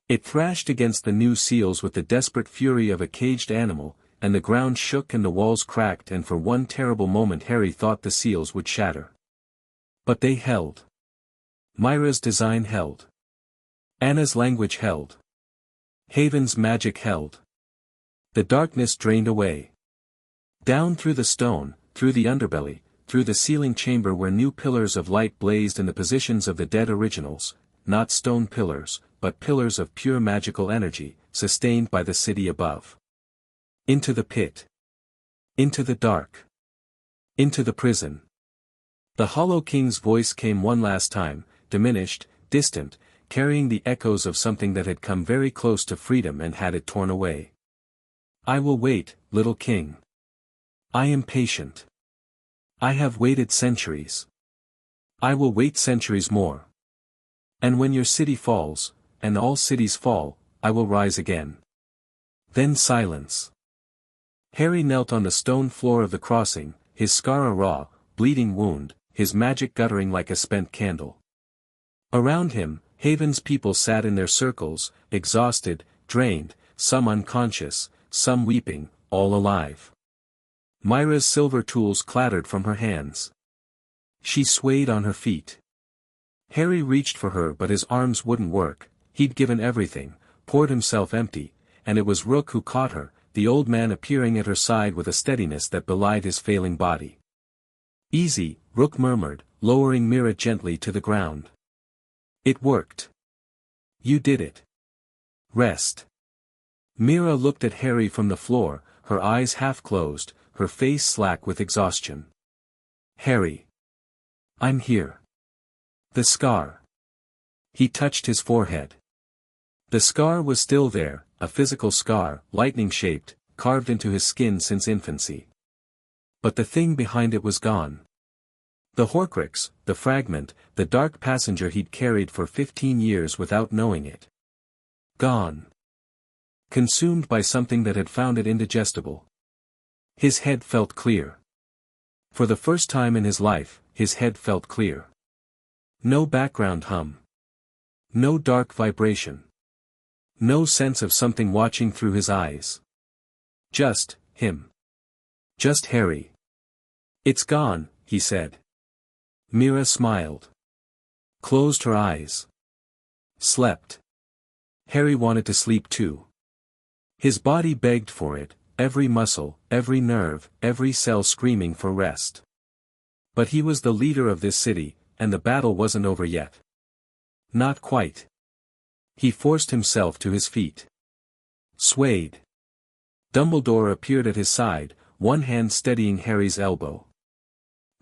It thrashed against the new seals with the desperate fury of a caged animal, and the ground shook and the walls cracked, and for one terrible moment Harry thought the seals would shatter. But they held. Myra's design held. Anna's language held. Haven's magic held. The darkness drained away. Down through the stone, through the underbelly, through the sealing chamber where new pillars of light blazed in the positions of the dead originals, not stone pillars, but pillars of pure magical energy, sustained by the city above. Into the pit. Into the dark. Into the prison. The Hollow King's voice came one last time, diminished, distant, carrying the echoes of something that had come very close to freedom and had it torn away. I will wait, little king. I am patient. I have waited centuries. I will wait centuries more. And when your city falls, and all cities fall, I will rise again. Then silence. Harry knelt on the stone floor of the crossing, his scar a raw, bleeding wound, his magic guttering like a spent candle. Around him, Haven's people sat in their circles, exhausted, drained, some unconscious, some weeping, all alive. Myra's silver tools clattered from her hands. She swayed on her feet. Harry reached for her but his arms wouldn't work, he'd given everything, poured himself empty, and it was Rook who caught her, the old man appearing at her side with a steadiness that belied his failing body. Easy, Rook murmured, lowering Mira gently to the ground. It worked. You did it. Rest. Mira looked at Harry from the floor, her eyes half closed, her face slack with exhaustion. Harry. I'm here. The scar. He touched his forehead. The scar was still there, a physical scar, lightning-shaped, carved into his skin since infancy. But the thing behind it was gone. The Horcrux, the fragment, the dark passenger he'd carried for 15 years without knowing it. Gone. Consumed by something that had found it indigestible. His head felt clear. For the first time in his life, his head felt clear. No background hum. No dark vibration. No sense of something watching through his eyes. Just, him. Just Harry. It's gone, he said. Mira smiled. Closed her eyes. Slept. Harry wanted to sleep too. His body begged for it, every muscle, every nerve, every cell screaming for rest. But he was the leader of this city, and the battle wasn't over yet. Not quite. He forced himself to his feet. Swayed. Dumbledore appeared at his side, one hand steadying Harry's elbow.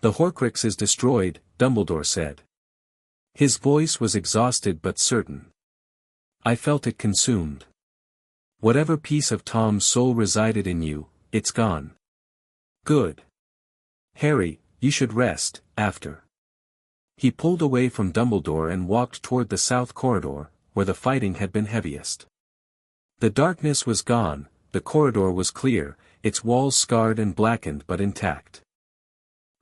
The Horcrux is destroyed, Dumbledore said. His voice was exhausted but certain. I felt it consumed. Whatever piece of Tom's soul resided in you, it's gone. Good. Harry, you should rest, after. He pulled away from Dumbledore and walked toward the south corridor, where the fighting had been heaviest. The darkness was gone, the corridor was clear, its walls scarred and blackened but intact.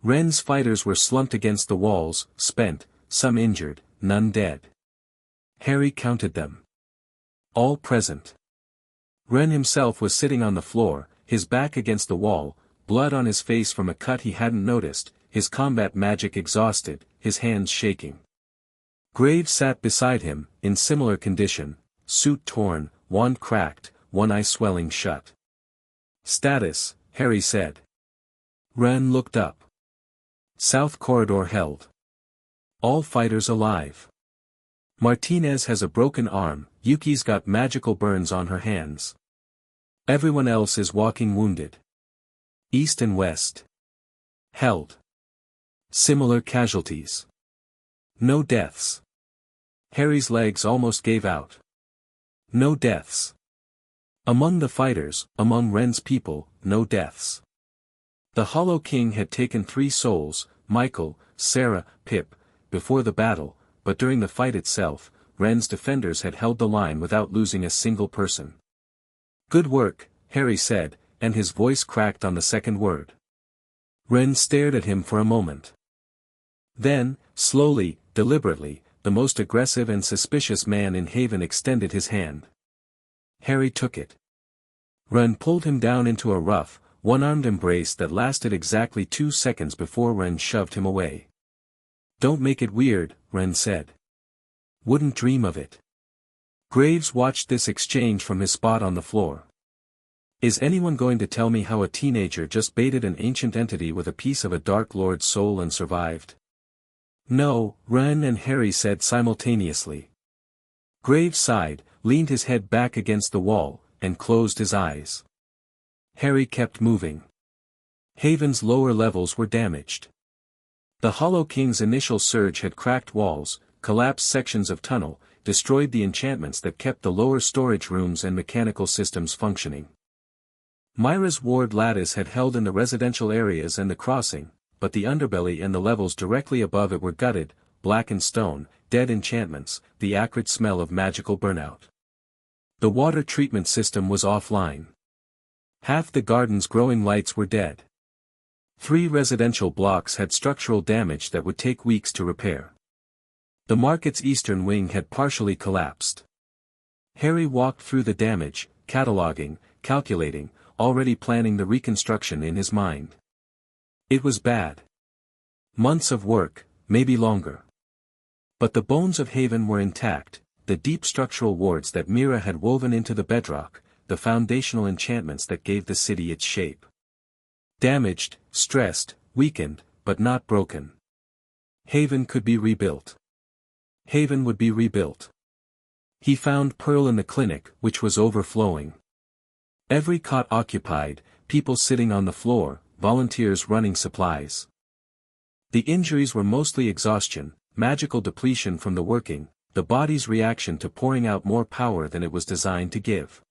Ren's fighters were slumped against the walls, spent, some injured, none dead. Harry counted them. All present. Ren himself was sitting on the floor, his back against the wall, blood on his face from a cut he hadn't noticed, his combat magic exhausted, his hands shaking. Graves sat beside him, in similar condition, suit torn, wand cracked, one eye swelling shut. Status, Harry said. Ren looked up. South corridor held. All fighters alive. Martinez has a broken arm, Yuki's got magical burns on her hands. Everyone else is walking wounded. East and west. Held. Similar casualties. No deaths. Harry's legs almost gave out. No deaths. Among the fighters, among Ren's people, no deaths. The Hollow King had taken 3 souls, Michael, Sarah, Pip, before the battle, but during the fight itself, Ren's defenders had held the line without losing a single person. Good work, Harry said, and his voice cracked on the second word. Ren stared at him for a moment. Then, slowly, deliberately, the most aggressive and suspicious man in Haven extended his hand. Harry took it. Ren pulled him down into a rough, one-armed embrace that lasted exactly 2 seconds before Ren shoved him away. Don't make it weird, Ren said. Wouldn't dream of it. Graves watched this exchange from his spot on the floor. Is anyone going to tell me how a teenager just baited an ancient entity with a piece of a Dark Lord's soul and survived? No, Ren and Harry said simultaneously. Graves sighed, leaned his head back against the wall, and closed his eyes. Harry kept moving. Haven's lower levels were damaged. The Hollow King's initial surge had cracked walls, collapsed sections of tunnel, destroyed the enchantments that kept the lower storage rooms and mechanical systems functioning. Myra's ward lattice had held in the residential areas and the crossing, but the underbelly and the levels directly above it were gutted, blackened stone, dead enchantments, the acrid smell of magical burnout. The water treatment system was offline. Half the garden's growing lights were dead. 3 residential blocks had structural damage that would take weeks to repair. The market's eastern wing had partially collapsed. Harry walked through the damage, cataloging, calculating, already planning the reconstruction in his mind. It was bad. Months of work, maybe longer. But the bones of Haven were intact, the deep structural wards that Mira had woven into the bedrock, the foundational enchantments that gave the city its shape. Damaged, stressed, weakened, but not broken. Haven could be rebuilt. Haven would be rebuilt. He found Pearl in the clinic, which was overflowing. Every cot occupied, people sitting on the floor, volunteers running supplies. The injuries were mostly exhaustion, magical depletion from the working, the body's reaction to pouring out more power than it was designed to give.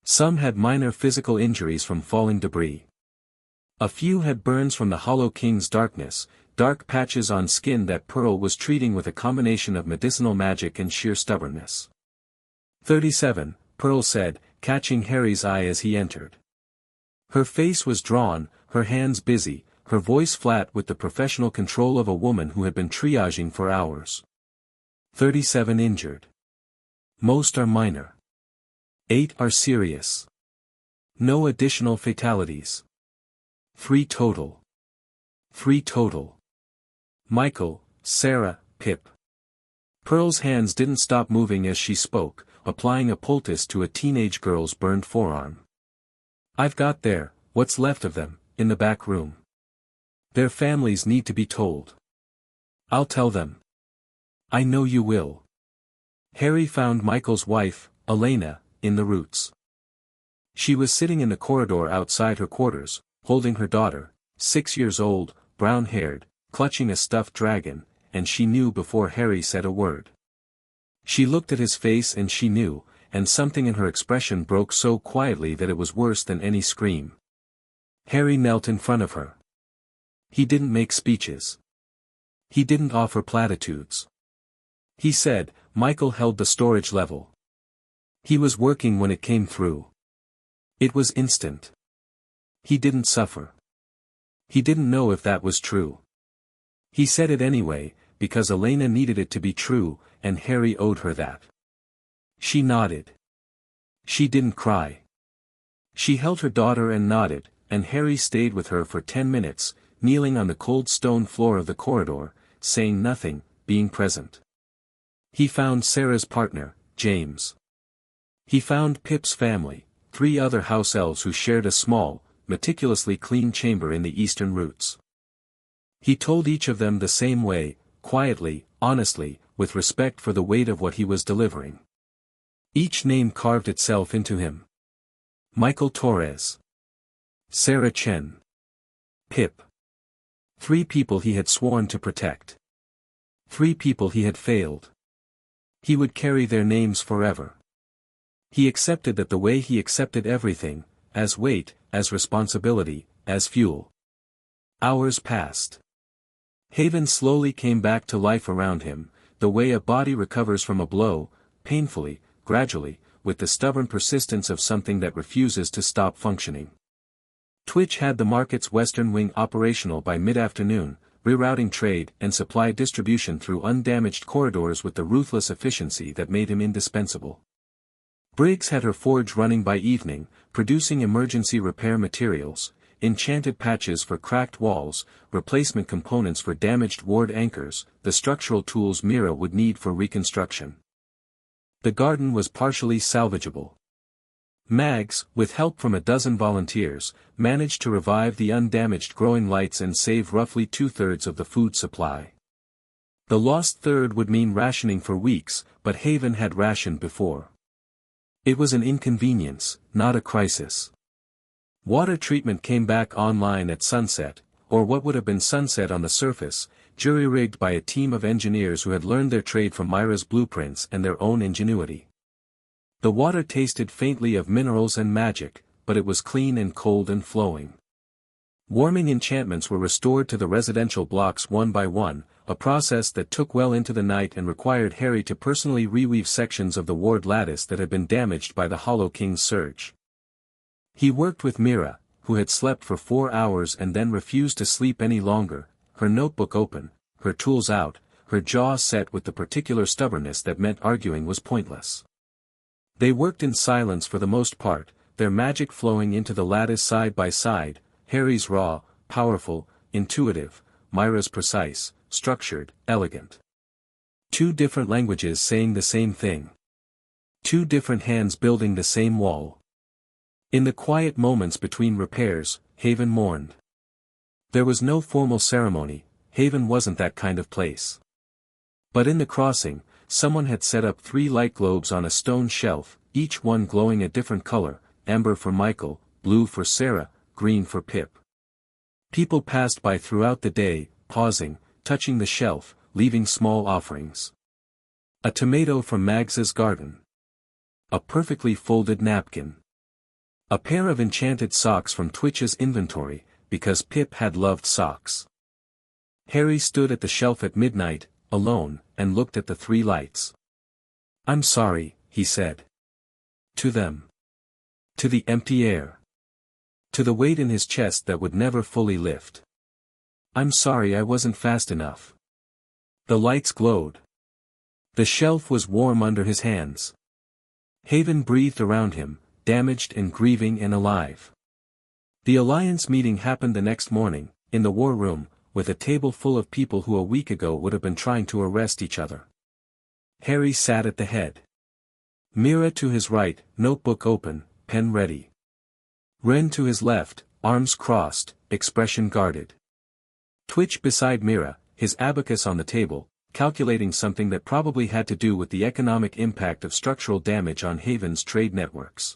Some had minor physical injuries from falling debris. A few had burns from the Hollow King's darkness, dark patches on skin that Pearl was treating with a combination of medicinal magic and sheer stubbornness. 37, Pearl said, catching Harry's eye as he entered. Her face was drawn, her hands busy, her voice flat with the professional control of a woman who had been triaging for hours. 37 injured. Most are minor. 8 are serious. No additional fatalities. 3 total. 3 total. Michael, Sarah, Pip. Pearl's hands didn't stop moving as she spoke, applying a poultice to a teenage girl's burned forearm. I've got what's left of them, in the back room. Their families need to be told. I'll tell them. I know you will. Harry found Michael's wife, Elena, in the roots. She was sitting in the corridor outside her quarters, holding her daughter, 6 years old, brown-haired, clutching a stuffed dragon, and she knew before Harry said a word. She looked at his face and she knew, and something in her expression broke so quietly that it was worse than any scream. Harry knelt in front of her. He didn't make speeches. He didn't offer platitudes. He said, Michael held the storage level. He was working when it came through. It was instant. He didn't suffer. He didn't know if that was true. He said it anyway, because Elena needed it to be true, and Harry owed her that. She nodded. She didn't cry. She held her daughter and nodded, and Harry stayed with her for 10 minutes, kneeling on the cold stone floor of the corridor, saying nothing, being present. He found Sarah's partner, James. He found Pip's family, 3 other house elves who shared a small, meticulously clean chamber in the eastern roots. He told each of them the same way, quietly, honestly, with respect for the weight of what he was delivering. Each name carved itself into him. Michael Torres. Sarah Chen. Pip. 3 people he had sworn to protect. 3 people he had failed. He would carry their names forever. He accepted that the way he accepted everything, as weight, as responsibility, as fuel. Hours passed. Haven slowly came back to life around him, the way a body recovers from a blow, painfully, gradually, with the stubborn persistence of something that refuses to stop functioning. Twitch had the market's western wing operational by mid-afternoon, rerouting trade and supply distribution through undamaged corridors with the ruthless efficiency that made him indispensable. Briggs had her forge running by evening, producing emergency repair materials, enchanted patches for cracked walls, replacement components for damaged ward anchors, the structural tools Mira would need for reconstruction. The garden was partially salvageable. Mags, with help from a dozen volunteers, managed to revive the undamaged growing lights and save roughly 2/3 of the food supply. The lost third would mean rationing for weeks, but Haven had rationed before. It was an inconvenience, not a crisis. Water treatment came back online at sunset, or what would have been sunset on the surface, jury-rigged by a team of engineers who had learned their trade from Myra's blueprints and their own ingenuity. The water tasted faintly of minerals and magic, but it was clean and cold and flowing. Warming enchantments were restored to the residential blocks one by one, a process that took well into the night and required Harry to personally reweave sections of the ward lattice that had been damaged by the Hollow King's surge. He worked with Mira, who had slept for 4 hours and then refused to sleep any longer, her notebook open, her tools out, her jaw set with the particular stubbornness that meant arguing was pointless. They worked in silence for the most part, their magic flowing into the lattice side by side, Harry's raw, powerful, intuitive, Myra's precise, structured, elegant. 2 different languages saying the same thing. 2 different hands building the same wall. In the quiet moments between repairs, Haven mourned. There was no formal ceremony, Haven wasn't that kind of place. But in the crossing, someone had set up 3 light globes on a stone shelf, each one glowing a different color, amber for Michael, blue for Sarah, green for Pip. People passed by throughout the day, pausing, touching the shelf, leaving small offerings. A tomato from Mags's garden. A perfectly folded napkin. A pair of enchanted socks from Twitch's inventory, because Pip had loved socks. Harry stood at the shelf at midnight, alone, and looked at the 3 lights. "I'm sorry," he said. To them. To the empty air. To the weight in his chest that would never fully lift. "I'm sorry I wasn't fast enough." The lights glowed. The shelf was warm under his hands. Haven breathed around him, damaged and grieving and alive. The Alliance meeting happened the next morning, in the war room, with a table full of people who a week ago would have been trying to arrest each other. Harry sat at the head. Mira to his right, notebook open, pen ready. Ren to his left, arms crossed, expression guarded. Twitch beside Mira, his abacus on the table, calculating something that probably had to do with the economic impact of structural damage on Haven's trade networks.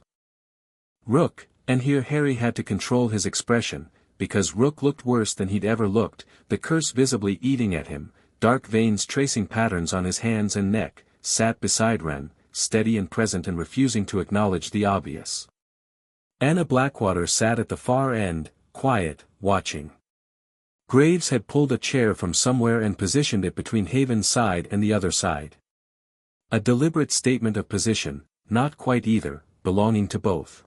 Rook, and here Harry had to control his expression, because Rook looked worse than he'd ever looked, the curse visibly eating at him, dark veins tracing patterns on his hands and neck, sat beside Ren, steady and present and refusing to acknowledge the obvious. Anna Blackwater sat at the far end, quiet, watching. Graves had pulled a chair from somewhere and positioned it between Haven's side and the other side. A deliberate statement of position, not quite either, belonging to both.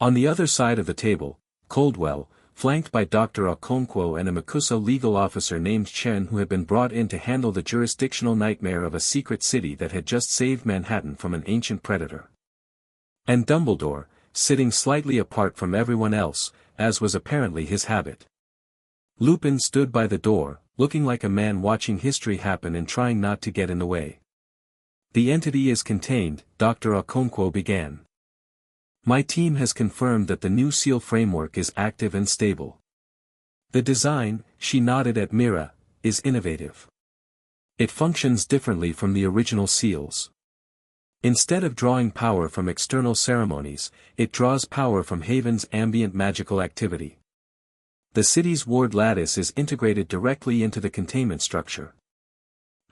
On the other side of the table, Coldwell, flanked by Dr. Okonkwo and a Makusa legal officer named Chen who had been brought in to handle the jurisdictional nightmare of a secret city that had just saved Manhattan from an ancient predator. And Dumbledore, sitting slightly apart from everyone else, as was apparently his habit. Lupin stood by the door, looking like a man watching history happen and trying not to get in the way. The entity is contained, Dr. Okonkwo began. My team has confirmed that the new seal framework is active and stable. The design, she nodded at Mira, is innovative. It functions differently from the original seals. Instead of drawing power from external ceremonies, it draws power from Haven's ambient magical activity. The city's ward lattice is integrated directly into the containment structure.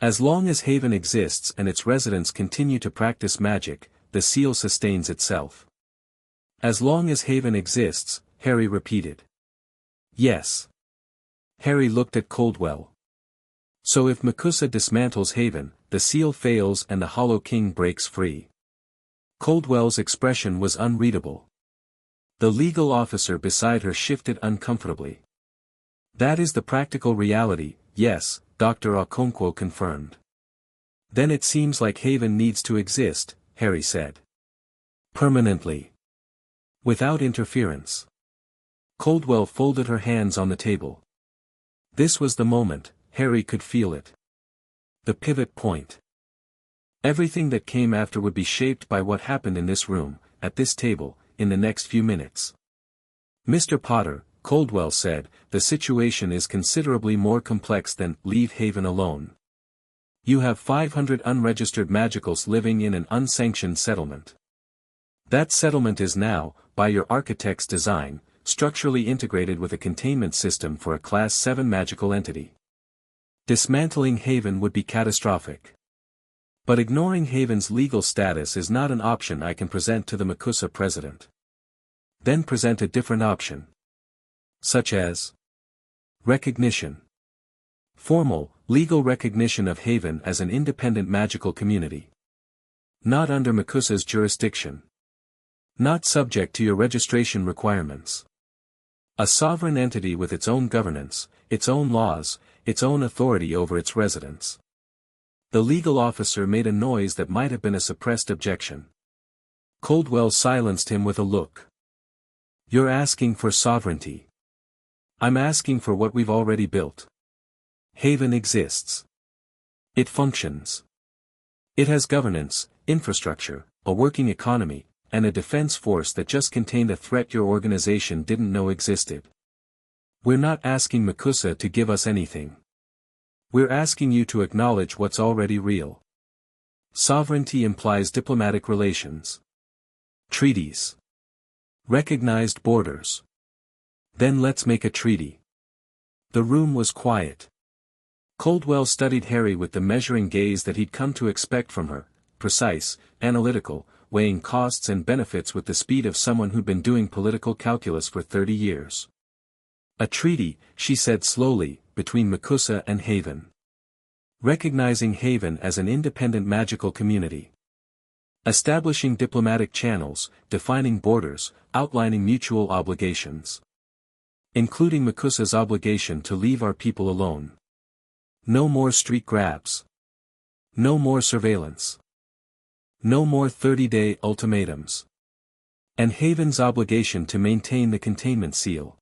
As long as Haven exists and its residents continue to practice magic, the seal sustains itself. As long as Haven exists, Harry repeated. Yes. Harry looked at Coldwell. So if Makusa dismantles Haven, the seal fails and the Hollow King breaks free. Coldwell's expression was unreadable. The legal officer beside her shifted uncomfortably. That is the practical reality, yes, Dr. Okonkwo confirmed. Then it seems like Haven needs to exist, Harry said. Permanently. Without interference. Coldwell folded her hands on the table. This was the moment, Harry could feel it. The pivot point. Everything that came after would be shaped by what happened in this room, at this table, in the next few minutes. Mr. Potter, Coldwell said, the situation is considerably more complex than leave Haven alone. You have 500 unregistered magicals living in an unsanctioned settlement. That settlement is now, by your architect's design, structurally integrated with a containment system for a Class 7 magical entity. Dismantling Haven would be catastrophic. But ignoring Haven's legal status is not an option I can present to the Makusa president. Then present a different option. Such as recognition. Formal, legal recognition of Haven as an independent magical community. Not under Makusa's jurisdiction. Not subject to your registration requirements. A sovereign entity with its own governance, its own laws, its own authority over its residents. The legal officer made a noise that might have been a suppressed objection. Coldwell silenced him with a look. You're asking for sovereignty. I'm asking for what we've already built. Haven exists. It functions. It has governance, infrastructure, a working economy, and a defense force that just contained a threat your organization didn't know existed. We're not asking Makusa to give us anything. We're asking you to acknowledge what's already real. Sovereignty implies diplomatic relations. Treaties. Recognized borders. Then let's make a treaty. The room was quiet. Coldwell studied Harry with the measuring gaze that he'd come to expect from her, precise, analytical, weighing costs and benefits with the speed of someone who'd been doing political calculus for 30 years. A treaty, she said slowly, between Makusa and Haven. Recognizing Haven as an independent magical community. Establishing diplomatic channels, defining borders, outlining mutual obligations. Including Makusa's obligation to leave our people alone. No more street grabs. No more surveillance. No more 30-day ultimatums. And Haven's obligation to maintain the containment seal.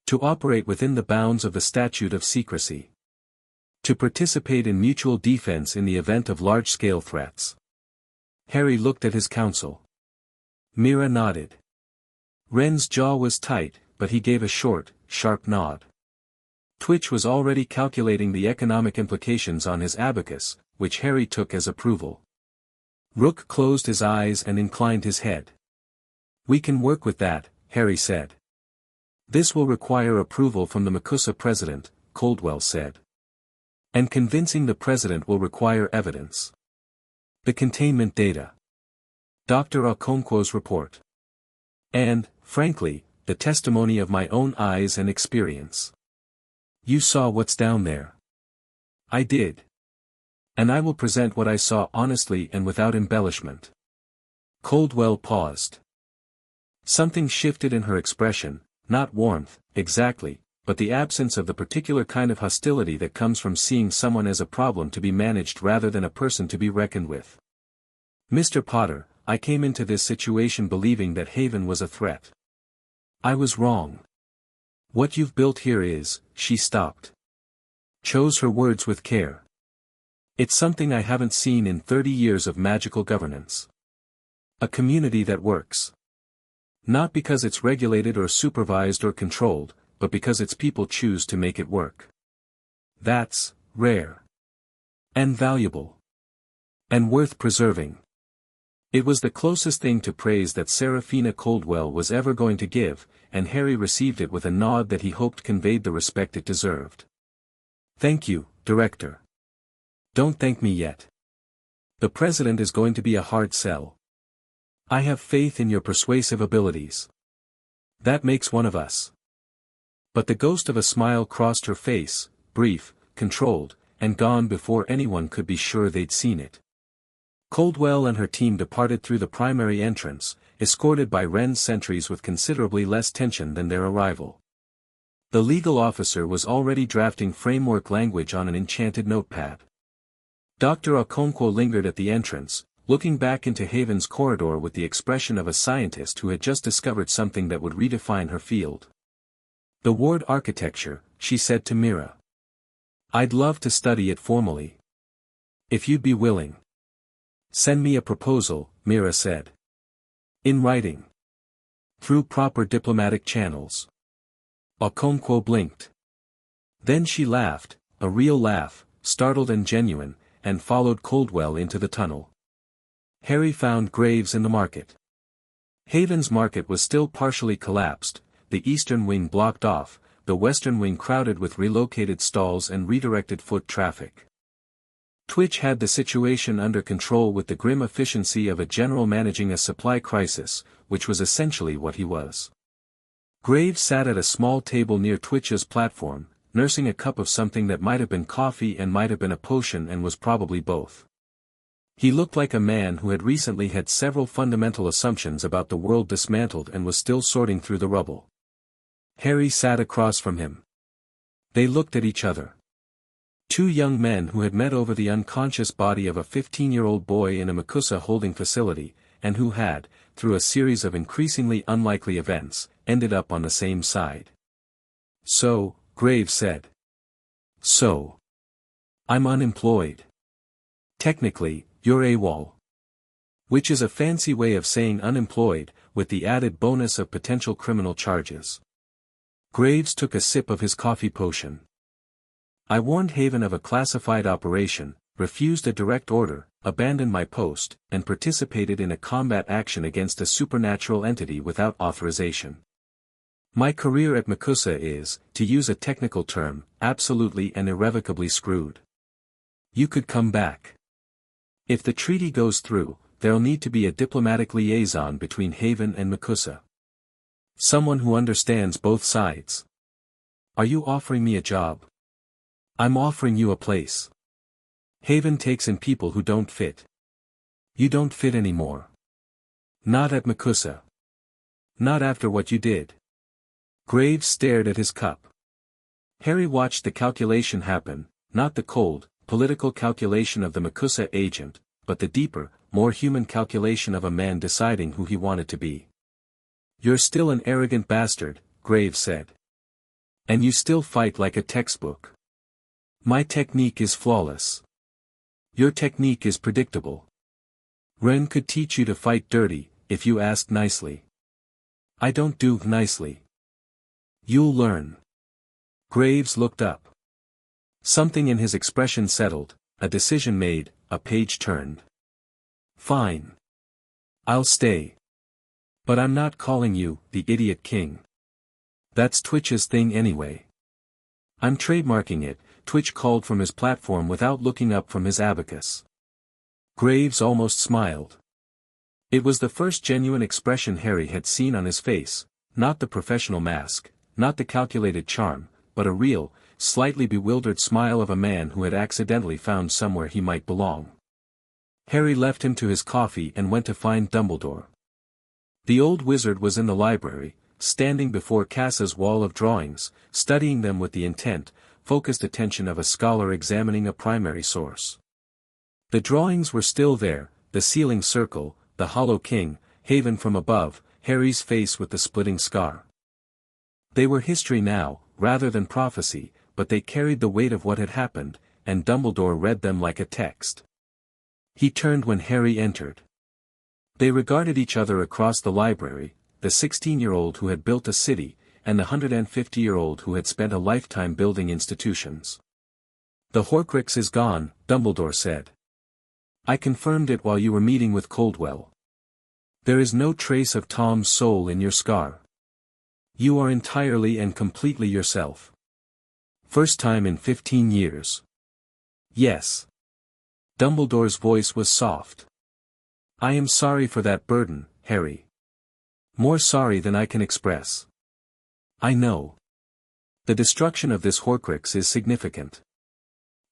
To operate within the bounds of the statute of secrecy. To participate in mutual defense in the event of large-scale threats. Harry looked at his counsel. Mira nodded. Ren's jaw was tight, but he gave a short, sharp nod. Twitch was already calculating the economic implications on his abacus, which Harry took as approval. Rook closed his eyes and inclined his head. We can work with that, Harry said. This will require approval from the MACUSA president, Coldwell said. And convincing the president will require evidence. The containment data. Dr. Okonkwo's report. And, frankly, the testimony of my own eyes and experience. You saw what's down there. I did. And I will present what I saw honestly and without embellishment. Coldwell paused. Something shifted in her expression, not warmth, exactly, but the absence of the particular kind of hostility that comes from seeing someone as a problem to be managed rather than a person to be reckoned with. Mr. Potter, I came into this situation believing that Haven was a threat. I was wrong. What you've built here is, she stopped. Chose her words with care. It's something I haven't seen in 30 years of magical governance. A community that works. Not because it's regulated or supervised or controlled, but because its people choose to make it work. That's rare. And valuable. And worth preserving. It was the closest thing to praise that Seraphina Coldwell was ever going to give, and Harry received it with a nod that he hoped conveyed the respect it deserved. Thank you, Director. Don't thank me yet. The President is going to be a hard sell. I have faith in your persuasive abilities. That makes one of us. But the ghost of a smile crossed her face, brief, controlled, and gone before anyone could be sure they'd seen it. Coldwell and her team departed through the primary entrance, escorted by Ren's sentries with considerably less tension than their arrival. The legal officer was already drafting framework language on an enchanted notepad. Dr. Okonkwo lingered at the entrance, looking back into Haven's corridor with the expression of a scientist who had just discovered something that would redefine her field. The ward architecture, she said to Mira. I'd love to study it formally. If you'd be willing. Send me a proposal, Mira said. In writing. Through proper diplomatic channels. Okonkwo blinked. Then she laughed, a real laugh, startled and genuine, and followed Coldwell into the tunnel. Harry found Graves in the market. Haven's market was still partially collapsed, the eastern wing blocked off, the western wing crowded with relocated stalls and redirected foot traffic. Twitch had the situation under control with the grim efficiency of a general managing a supply crisis, which was essentially what he was. Graves sat at a small table near Twitch's platform, nursing a cup of something that might have been coffee and might have been a potion and was probably both. He looked like a man who had recently had several fundamental assumptions about the world dismantled and was still sorting through the rubble. Harry sat across from him. They looked at each other. Two young men who had met over the unconscious body of a 15-year-old boy in a MACUSA holding facility, and who had, through a series of increasingly unlikely events, ended up on the same side. So, Graves said. So. I'm unemployed. Technically, you're AWOL. Which is a fancy way of saying unemployed, with the added bonus of potential criminal charges. Graves took a sip of his coffee potion. I warned Haven of a classified operation, refused a direct order, abandoned my post, and participated in a combat action against a supernatural entity without authorization. My career at MACUSA is, to use a technical term, absolutely and irrevocably screwed. You could come back. If the treaty goes through, there'll need to be a diplomatic liaison between Haven and MACUSA. Someone who understands both sides. Are you offering me a job? I'm offering you a place. Haven takes in people who don't fit. You don't fit anymore. Not at MACUSA. Not after what you did. Graves stared at his cup. Harry watched the calculation happen, not the cold, political calculation of the MACUSA agent, but the deeper, more human calculation of a man deciding who he wanted to be. You're still an arrogant bastard, Graves said. And you still fight like a textbook. My technique is flawless. Your technique is predictable. Ren could teach you to fight dirty, if you asked nicely. I don't do nicely. You'll learn. Graves looked up. Something in his expression settled, a decision made, a page turned. Fine. I'll stay. But I'm not calling you, the Idiot King. That's Twitch's thing anyway. I'm trademarking it, Twitch called from his platform without looking up from his abacus. Graves almost smiled. It was the first genuine expression Harry had seen on his face, not the professional mask, not the calculated charm, but a real, slightly bewildered smile of a man who had accidentally found somewhere he might belong. Harry left him to his coffee and went to find Dumbledore. The old wizard was in the library, standing before Cassa's wall of drawings, studying them with the intent, focused attention of a scholar examining a primary source. The drawings were still there, the ceiling circle, the hollow king, Haven from above, Harry's face with the splitting scar. They were history now, rather than prophecy, but they carried the weight of what had happened, and Dumbledore read them like a text. He turned when Harry entered. They regarded each other across the library, the 16-year-old who had built a city, and the 150-year-old who had spent a lifetime building institutions. The Horcrux is gone, Dumbledore said. I confirmed it while you were meeting with Coldwell. There is no trace of Tom's soul in your scar. You are entirely and completely yourself. First time in 15 years. Yes. Dumbledore's voice was soft. I am sorry for that burden, Harry. More sorry than I can express. I know. The destruction of this Horcrux is significant.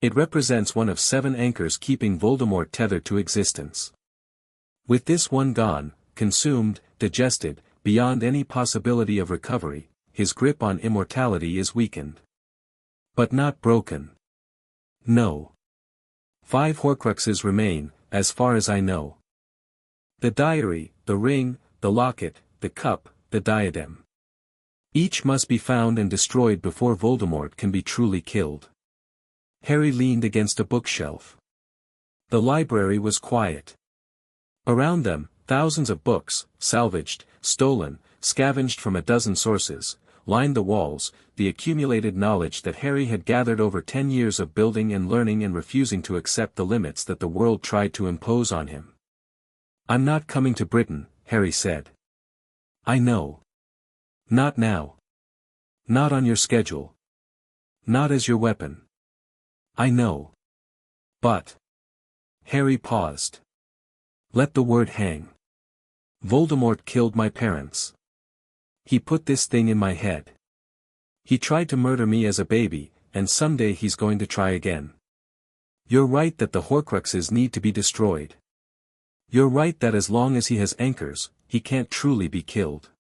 It represents one of 7 anchors keeping Voldemort tethered to existence. With this one gone, consumed, digested, beyond any possibility of recovery, his grip on immortality is weakened. But not broken. No. 5 Horcruxes remain, as far as I know. The diary, the ring, the locket, the cup, the diadem. Each must be found and destroyed before Voldemort can be truly killed. Harry leaned against a bookshelf. The library was quiet. Around them, thousands of books, salvaged, stolen, scavenged from a dozen sources, lined the walls, the accumulated knowledge that Harry had gathered over 10 years of building and learning and refusing to accept the limits that the world tried to impose on him. I'm not coming to Britain, Harry said. I know. Not now. Not on your schedule. Not as your weapon. I know. But. Harry paused. Let the word hang. Voldemort killed my parents. He put this thing in my head. He tried to murder me as a baby, and someday he's going to try again. You're right that the Horcruxes need to be destroyed. You're right that as long as he has anchors, he can't truly be killed.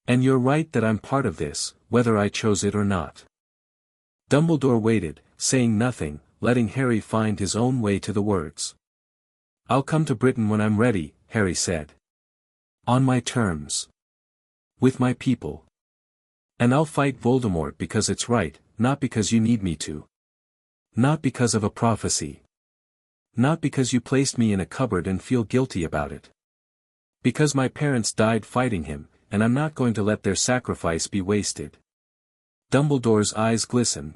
And you're right that I'm part of this, whether I chose it or not. Dumbledore waited, saying nothing, letting Harry find his own way to the words. I'll come to Britain when I'm ready, Harry said. On my terms. With my people. And I'll fight Voldemort because it's right, not because you need me to. Not because of a prophecy. Not because you placed me in a cupboard and feel guilty about it. Because my parents died fighting him, and I'm not going to let their sacrifice be wasted. Dumbledore's eyes glistened.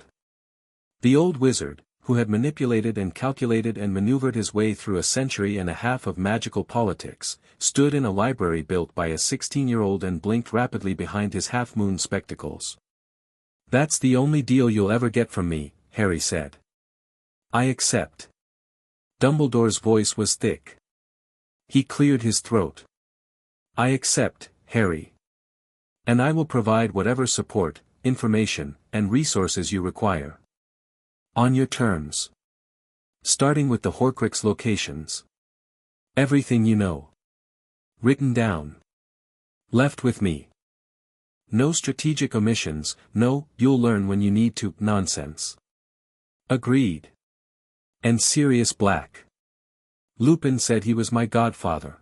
The old wizard, who had manipulated and calculated and maneuvered his way through a century and a half of magical politics, stood in a library built by a 16-year-old and blinked rapidly behind his half-moon spectacles. That's the only deal you'll ever get from me, Harry said. I accept. Dumbledore's voice was thick. He cleared his throat. I accept, Harry. And I will provide whatever support, information, and resources you require. On your terms. Starting with the Horcrux locations. Everything you know. Written down. Left with me. No strategic omissions, no, you'll learn when you need to, nonsense. Agreed. And Sirius Black. Lupin said he was my godfather.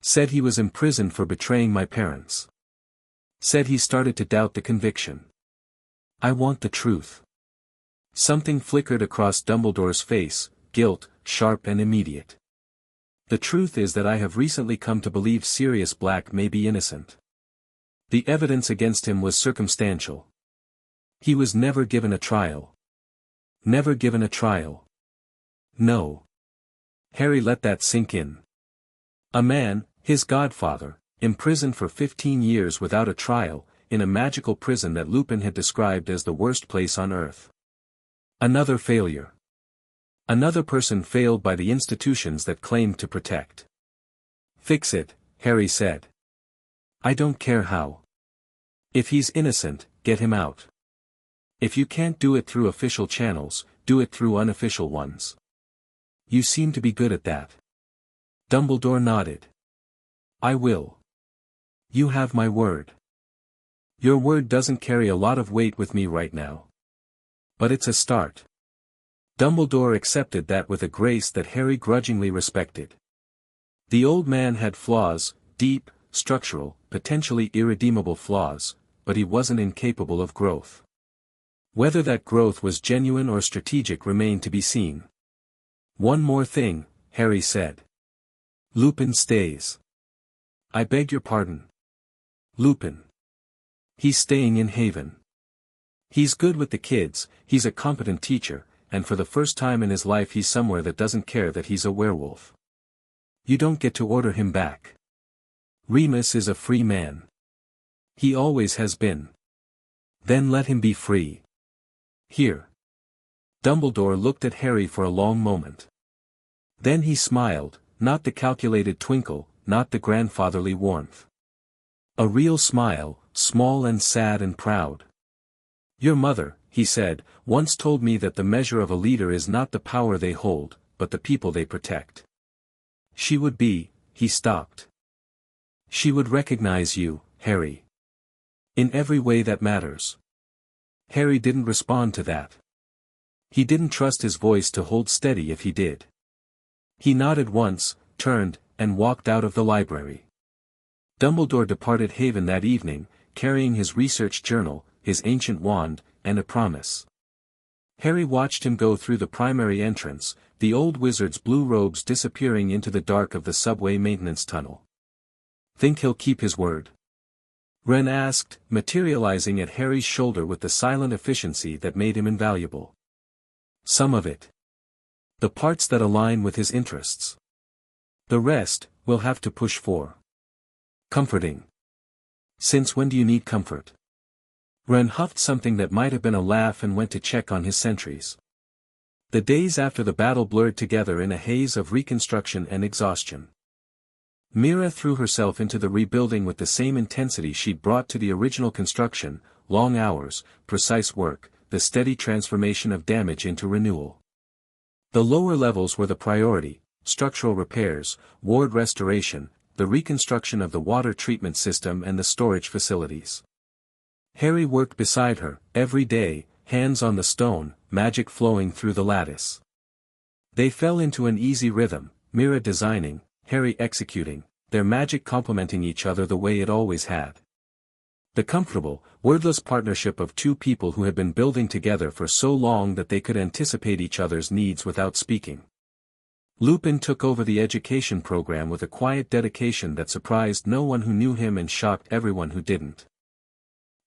Said he was imprisoned for betraying my parents. Said he started to doubt the conviction. I want the truth. Something flickered across Dumbledore's face, guilt, sharp and immediate. The truth is that I have recently come to believe Sirius Black may be innocent. The evidence against him was circumstantial. He was never given a trial. Never given a trial. No. Harry let that sink in. A man, his godfather, imprisoned for 15 years without a trial, in a magical prison that Lupin had described as the worst place on Earth. Another failure. Another person failed by the institutions that claimed to protect. Fix it, Harry said. I don't care how. If he's innocent, get him out. If you can't do it through official channels, do it through unofficial ones. You seem to be good at that. Dumbledore nodded. I will. You have my word. Your word doesn't carry a lot of weight with me right now. But it's a start. Dumbledore accepted that with a grace that Harry grudgingly respected. The old man had flaws, deep, structural, potentially irredeemable flaws, but he wasn't incapable of growth. Whether that growth was genuine or strategic remained to be seen. One more thing, Harry said. Lupin stays. I beg your pardon. Lupin. He's staying in Haven. He's good with the kids, he's a competent teacher, and for the first time in his life he's somewhere that doesn't care that he's a werewolf. You don't get to order him back. Remus is a free man. He always has been. Then let him be free. Here. Dumbledore looked at Harry for a long moment. Then he smiled, not the calculated twinkle, not the grandfatherly warmth. A real smile, small and sad and proud. Your mother, he said, once told me that the measure of a leader is not the power they hold, but the people they protect. She would be, he stopped. She would recognize you, Harry. In every way that matters. Harry didn't respond to that. He didn't trust his voice to hold steady if he did. He nodded once, turned, and walked out of the library. Dumbledore departed Haven that evening, carrying his research journal, his ancient wand, and a promise. Harry watched him go through the primary entrance, the old wizard's blue robes disappearing into the dark of the subway maintenance tunnel. Think he'll keep his word? Ren asked, materializing at Harry's shoulder with the silent efficiency that made him invaluable. Some of it. The parts that align with his interests. The rest, we'll have to push for. Comforting. Since when do you need comfort? Ren huffed something that might have been a laugh and went to check on his sentries. The days after the battle blurred together in a haze of reconstruction and exhaustion. Mira threw herself into the rebuilding with the same intensity she'd brought to the original construction, long hours, precise work, the steady transformation of damage into renewal. The lower levels were the priority, structural repairs, ward restoration, the reconstruction of the water treatment system and the storage facilities. Harry worked beside her, every day, hands on the stone, magic flowing through the lattice. They fell into an easy rhythm, Mira designing, Harry executing, their magic complementing each other the way it always had. The comfortable, wordless partnership of two people who had been building together for so long that they could anticipate each other's needs without speaking. Lupin took over the education program with a quiet dedication that surprised no one who knew him and shocked everyone who didn't.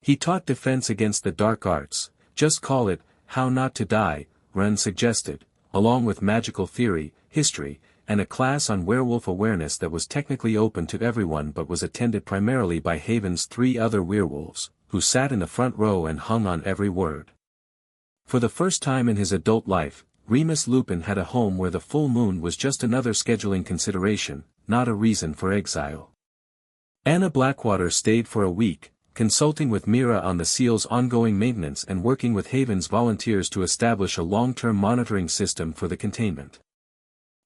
He taught defense against the dark arts, just call it, How Not to Die, Ren suggested, along with magical theory, history, and a class on werewolf awareness that was technically open to everyone but was attended primarily by Haven's 3 other werewolves, who sat in the front row and hung on every word. For the first time in his adult life, Remus Lupin had a home where the full moon was just another scheduling consideration, not a reason for exile. Anna Blackwater stayed for a week, consulting with Mira on the seal's ongoing maintenance and working with Haven's volunteers to establish a long-term monitoring system for the containment.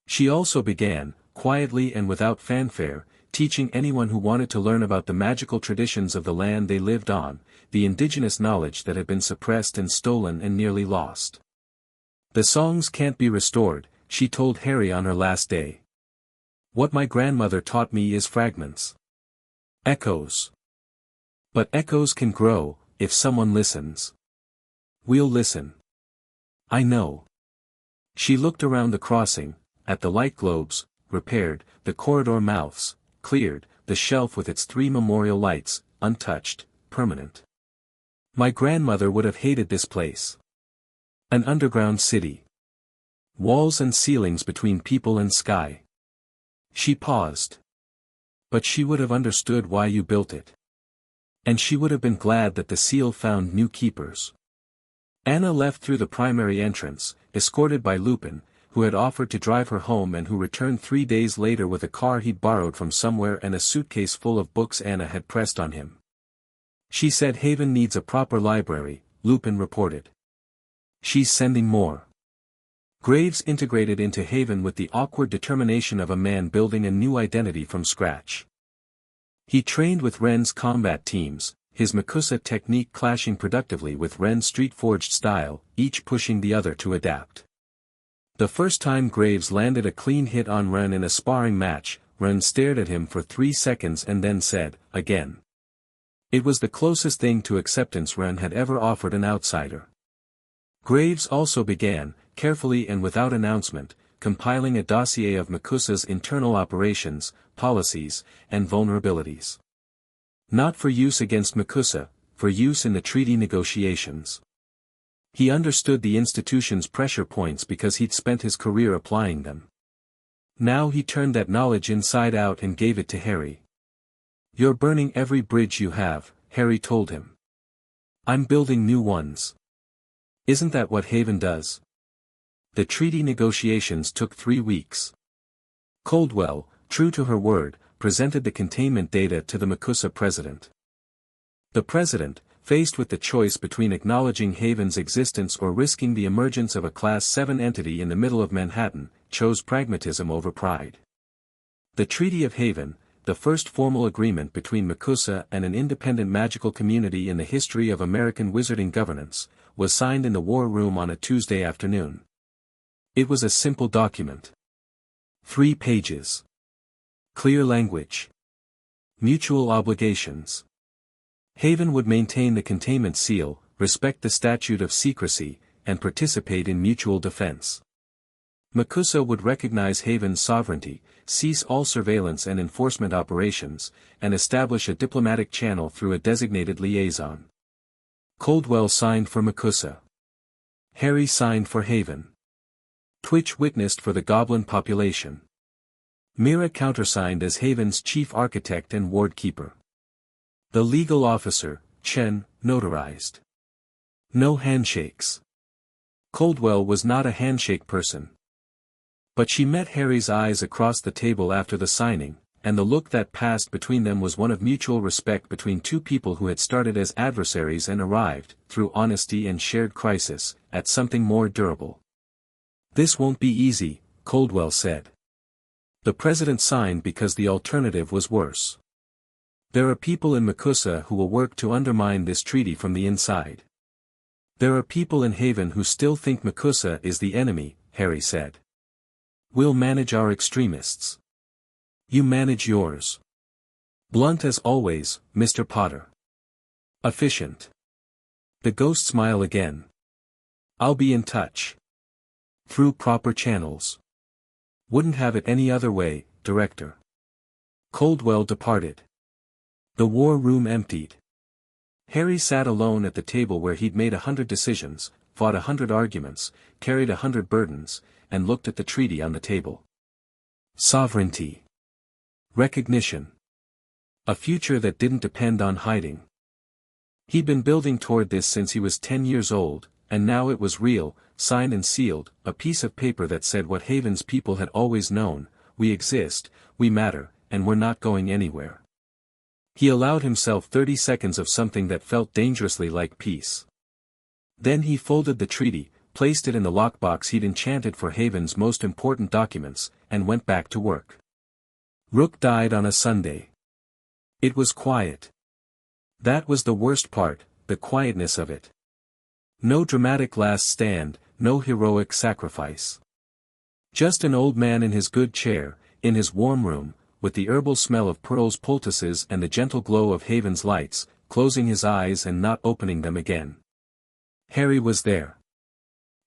She also began, quietly and without fanfare, teaching anyone who wanted to learn about the magical traditions of the land they lived on, the indigenous knowledge that had been suppressed and stolen and nearly lost. The songs can't be restored, she told Harry on her last day. What my grandmother taught me is fragments. Echoes. But echoes can grow, if someone listens. We'll listen. I know. She looked around the crossing, at the light globes, repaired, the corridor mouths, cleared, the shelf with its 3 memorial lights, untouched, permanent. My grandmother would have hated this place. An underground city. Walls and ceilings between people and sky. She paused. But she would have understood why you built it. And she would have been glad that the seal found new keepers. Anna left through the primary entrance, escorted by Lupin, who had offered to drive her home and who returned 3 days later with a car he'd borrowed from somewhere and a suitcase full of books Anna had pressed on him. She said Haven needs a proper library, Lupin reported. She's sending more. Graves integrated into Haven with the awkward determination of a man building a new identity from scratch. He trained with Ren's combat teams, his Makusa technique clashing productively with Ren's street-forged style, each pushing the other to adapt. The first time Graves landed a clean hit on Ren in a sparring match, Ren stared at him for 3 seconds and then said, "Again." It was the closest thing to acceptance Ren had ever offered an outsider. Graves also began, carefully and without announcement, compiling a dossier of Makusa's internal operations, policies, and vulnerabilities. Not for use against Makusa, for use in the treaty negotiations. He understood the institution's pressure points because he'd spent his career applying them. Now he turned that knowledge inside out and gave it to Harry. "You're burning every bridge you have," Harry told him. "I'm building new ones. Isn't that what Haven does?" The treaty negotiations took 3 weeks. Coldwell, true to her word, presented the containment data to the Makusa president. The president, faced with the choice between acknowledging Haven's existence or risking the emergence of a Class 7 entity in the middle of Manhattan, chose pragmatism over pride. The Treaty of Haven, the first formal agreement between Makusa and an independent magical community in the history of American wizarding governance, was signed in the war room on a Tuesday afternoon. It was a simple document. 3 pages. Clear language. Mutual obligations. Haven would maintain the containment seal, respect the statute of secrecy, and participate in mutual defense. Makusa would recognize Haven's sovereignty, cease all surveillance and enforcement operations, and establish a diplomatic channel through a designated liaison. Coldwell signed for Makusa. Harry signed for Haven. Twitch witnessed for the goblin population. Mira countersigned as Haven's chief architect and ward keeper. The legal officer, Chen, notarized. No handshakes. Coldwell was not a handshake person. But she met Harry's eyes across the table after the signing, and the look that passed between them was one of mutual respect between 2 people who had started as adversaries and arrived, through honesty and shared crisis, at something more durable. "This won't be easy," Coldwell said. The president signed because the alternative was worse. "There are people in Makusa who will work to undermine this treaty from the inside. There are people in Haven who still think Makusa is the enemy," Harry said. "We'll manage our extremists. You manage yours. Blunt as always, Mr. Potter. Efficient." The ghost smile again. "I'll be in touch. Through proper channels. Wouldn't have it any other way, Director." Coldwell departed. The war room emptied. Harry sat alone at the table where he'd made 100 decisions, fought 100 arguments, carried 100 burdens, and looked at the treaty on the table. Sovereignty. Recognition. A future that didn't depend on hiding. He'd been building toward this since he was 10 years old, and now it was real, signed and sealed, a piece of paper that said what Haven's people had always known: we exist, we matter, and we're not going anywhere. He allowed himself 30 seconds of something that felt dangerously like peace. Then he folded the treaty, placed it in the lockbox he'd enchanted for Haven's most important documents, and went back to work. Rook died on a Sunday. It was quiet. That was the worst part, the quietness of it. No dramatic last stand, no heroic sacrifice. Just an old man in his good chair, in his warm room, with the herbal smell of Pearl's poultices and the gentle glow of Haven's lights, closing his eyes and not opening them again. Harry was there.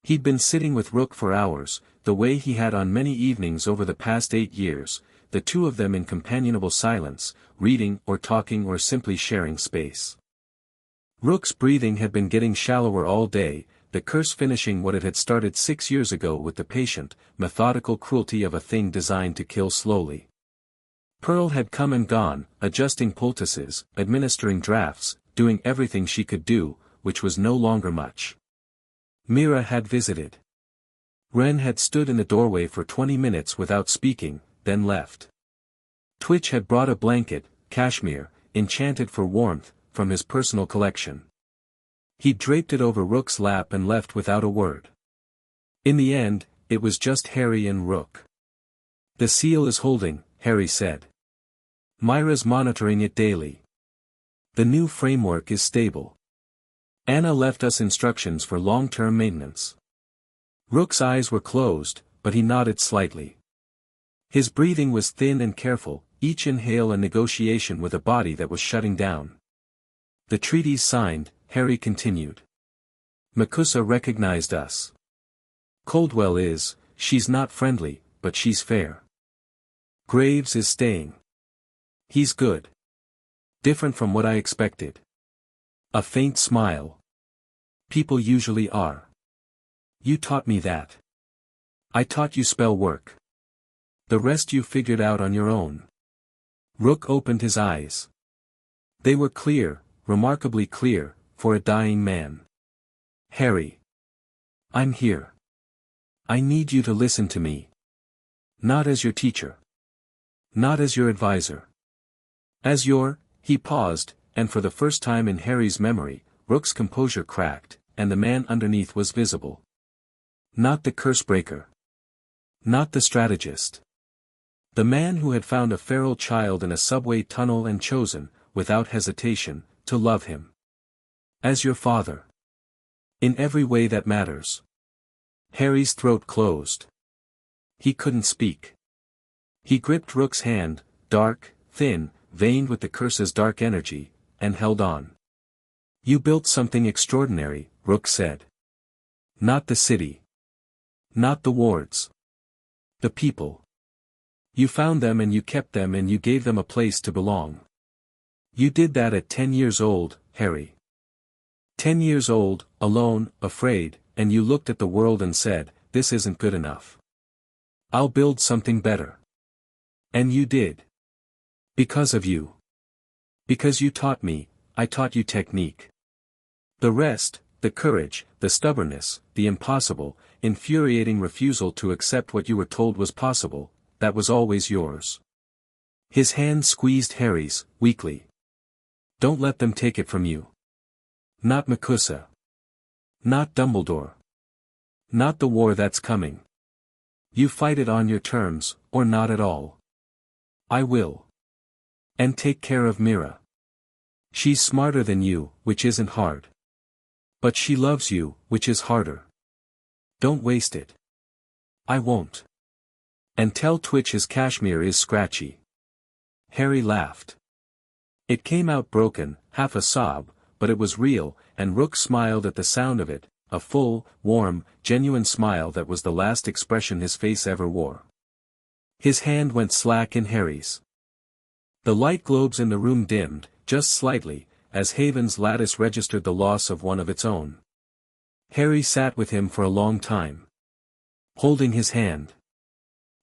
He'd been sitting with Rook for hours, the way he had on many evenings over the past 8 years, the two of them in companionable silence, reading or talking or simply sharing space. Rook's breathing had been getting shallower all day, the curse finishing what it had started 6 years ago with the patient, methodical cruelty of a thing designed to kill slowly. Pearl had come and gone, adjusting poultices, administering drafts, doing everything she could do, which was no longer much. Mira had visited. Ren had stood in the doorway for 20 minutes without speaking, then left. Twitch had brought a blanket, cashmere, enchanted for warmth, from his personal collection. He draped it over Rook's lap and left without a word. In the end, it was just Harry and Rook. "The seal is holding," Harry said. "Myra's monitoring it daily. The new framework is stable. Anna left us instructions for long-term maintenance." Rook's eyes were closed, but he nodded slightly. His breathing was thin and careful, each inhale a negotiation with a body that was shutting down. "The treaties signed," Harry continued. "Makusa recognized us. Coldwell is, she's not friendly, but she's fair. Graves is staying. He's good. Different from what I expected." A faint smile. "People usually are. You taught me that. I taught you spell work. The rest you figured out on your own." Rook opened his eyes. They were clear, remarkably clear, for a dying man. "Harry. I'm here. I need you to listen to me. Not as your teacher. Not as your advisor. As your—" He paused, and for the first time in Harry's memory, Rook's composure cracked, and the man underneath was visible. Not the cursebreaker. Not the strategist. The man who had found a feral child in a subway tunnel and chosen, without hesitation, to love him. As your father. In every way that matters. Harry's throat closed. He couldn't speak. He gripped Rook's hand, dark, thin, veined with the curse's dark energy, and held on. "You built something extraordinary," Rook said. "Not the city. Not the wards. The people. You found them and you kept them and you gave them a place to belong. You did that at 10 years old, Harry. 10 years old, alone, afraid, and you looked at the world and said, this isn't good enough. I'll build something better. And you did. Because of you. Because you taught me, I taught you technique. The rest, the courage, the stubbornness, the impossible, infuriating refusal to accept what you were told was possible, that was always yours." His hand squeezed Harry's, weakly. "Don't let them take it from you. Not Makusa. Not Dumbledore. Not the war that's coming. You fight it on your terms, or not at all. I will. And take care of Mira. She's smarter than you, which isn't hard. But she loves you, which is harder. Don't waste it. I won't. And tell Twitch his cashmere is scratchy." Harry laughed. It came out broken, half a sob, but it was real, and Rook smiled at the sound of it, a full, warm, genuine smile that was the last expression his face ever wore. His hand went slack in Harry's. The light globes in the room dimmed, just slightly, as Haven's lattice registered the loss of one of its own. Harry sat with him for a long time. Holding his hand.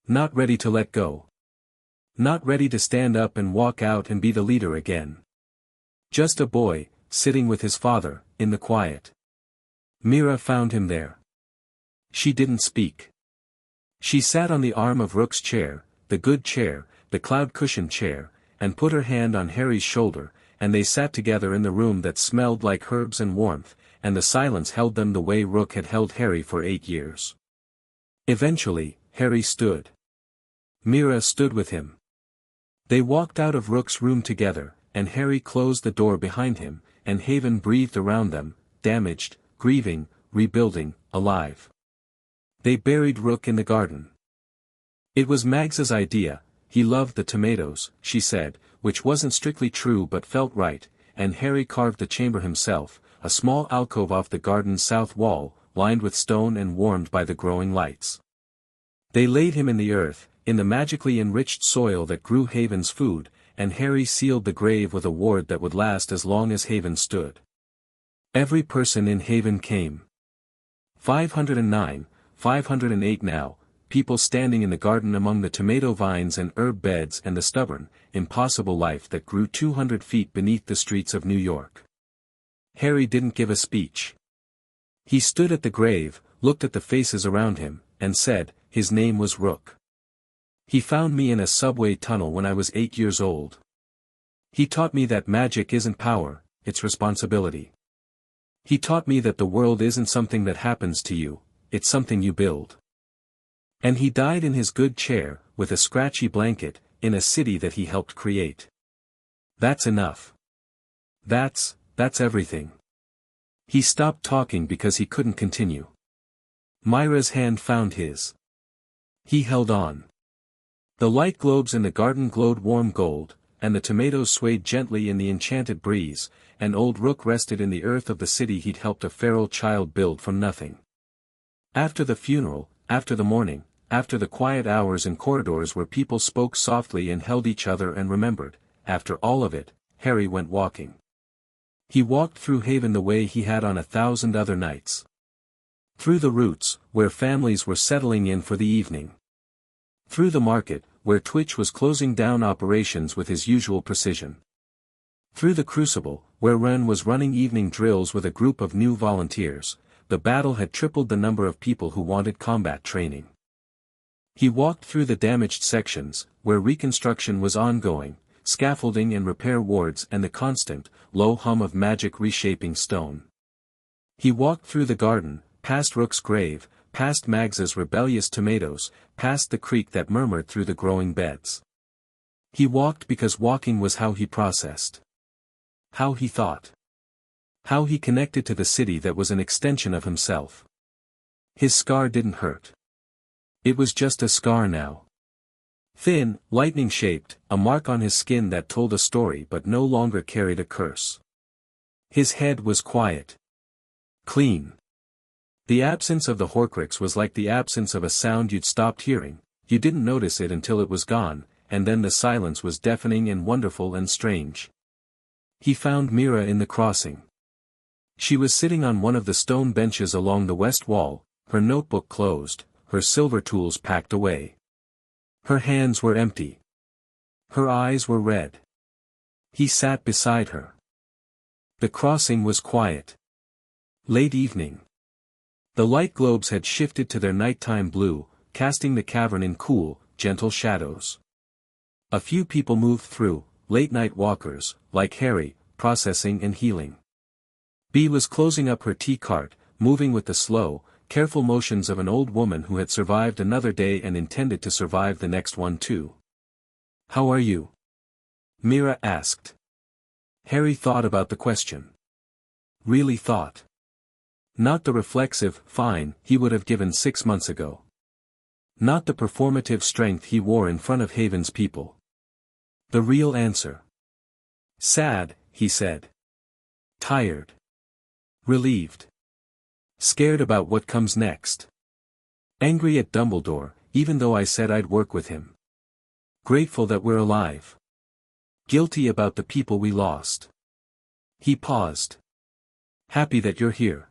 Not ready to let go. Not ready to stand up and walk out and be the leader again. Just a boy, sitting with his father, in the quiet. Mira found him there. She didn't speak. She sat on the arm of Rook's chair, the good chair, the cloud-cushioned chair, and put her hand on Harry's shoulder, and they sat together in the room that smelled like herbs and warmth, and the silence held them the way Rook had held Harry for 8 years. Eventually, Harry stood. Mira stood with him. They walked out of Rook's room together, and Harry closed the door behind him, and Haven breathed around them, damaged, grieving, rebuilding, alive. They buried Rook in the garden. It was Mags's idea, he loved the tomatoes, she said, which wasn't strictly true but felt right, and Harry carved the chamber himself, a small alcove off the garden's south wall, lined with stone and warmed by the growing lights. They laid him in the earth, in the magically enriched soil that grew Haven's food, and Harry sealed the grave with a ward that would last as long as Haven stood. Every person in Haven came. 509, 508 now, people standing in the garden among the tomato vines and herb beds and the stubborn, impossible life that grew 200 feet beneath the streets of New York. Harry didn't give a speech. He stood at the grave, looked at the faces around him, and said, his name was Rook. He found me in a subway tunnel when I was 8 years old. He taught me that magic isn't power, it's responsibility. He taught me that the world isn't something that happens to you, it's something you build. And he died in his good chair, with a scratchy blanket, in a city that he helped create. That's enough. That's everything. He stopped talking because he couldn't continue. Myra's hand found his. He held on. The light globes in the garden glowed warm gold, and the tomatoes swayed gently in the enchanted breeze, and old Rook rested in the earth of the city he'd helped a feral child build from nothing. After the funeral, after the mourning, after the quiet hours in corridors where people spoke softly and held each other and remembered, after all of it, Harry went walking. He walked through Haven the way he had on 1,000 other nights. Through the roots, where families were settling in for the evening. Through the market, where Twitch was closing down operations with his usual precision. Through the Crucible, where Ren was running evening drills with a group of new volunteers. The battle had tripled the number of people who wanted combat training. He walked through the damaged sections, where reconstruction was ongoing, scaffolding and repair wards and the constant, low hum of magic reshaping stone. He walked through the garden, past Rook's grave, past Mags's rebellious tomatoes, past the creek that murmured through the growing beds. He walked because walking was how he processed. How he thought. How he connected to the city that was an extension of himself. His scar didn't hurt. It was just a scar now. Thin, lightning-shaped, a mark on his skin that told a story but no longer carried a curse. His head was quiet. Clean. The absence of the Horcrux was like the absence of a sound you'd stopped hearing. You didn't notice it until it was gone, and then the silence was deafening and wonderful and strange. He found Mira in the crossing. She was sitting on one of the stone benches along the west wall, her notebook closed, her silver tools packed away. Her hands were empty. Her eyes were red. He sat beside her. The crossing was quiet. Late evening. The light globes had shifted to their nighttime blue, casting the cavern in cool, gentle shadows. A few people moved through, late-night walkers, like Harry, processing and healing. Bee was closing up her tea cart, moving with the slow, careful motions of an old woman who had survived another day and intended to survive the next one too. "How are you?" Mira asked. Harry thought about the question. Really thought. Not the reflexive, fine, he would have given 6 months ago. Not the performative strength he wore in front of Haven's people. The real answer. Sad, he said. Tired. Relieved. Scared about what comes next. Angry at Dumbledore, even though I said I'd work with him. Grateful that we're alive. Guilty about the people we lost. He paused. Happy that you're here.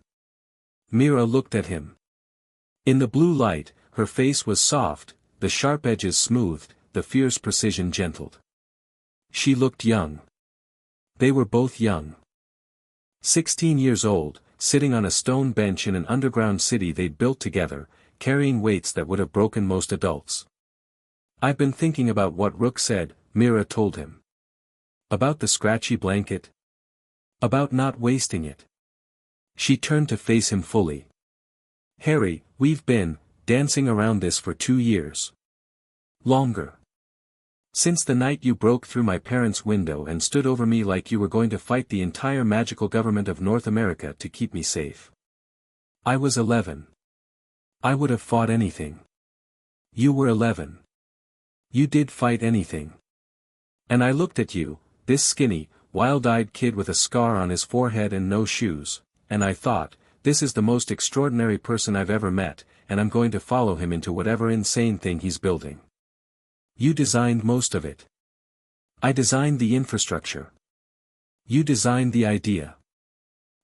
Mira looked at him. In the blue light, her face was soft, the sharp edges smoothed, the fierce precision gentled. She looked young. They were both young. 16 years old, sitting on a stone bench in an underground city they'd built together, carrying weights that would have broken most adults. I've been thinking about what Rook said, Mira told him. About the scratchy blanket. About not wasting it. She turned to face him fully. Harry, we've been dancing around this for 2 years. Longer. Since the night you broke through my parents' window and stood over me like you were going to fight the entire magical government of North America to keep me safe. I was 11. I would have fought anything. You were 11. You did fight anything. And I looked at you, this skinny, wild-eyed kid with a scar on his forehead and no shoes, and I thought, this is the most extraordinary person I've ever met, and I'm going to follow him into whatever insane thing he's building. You designed most of it. I designed the infrastructure. You designed the idea.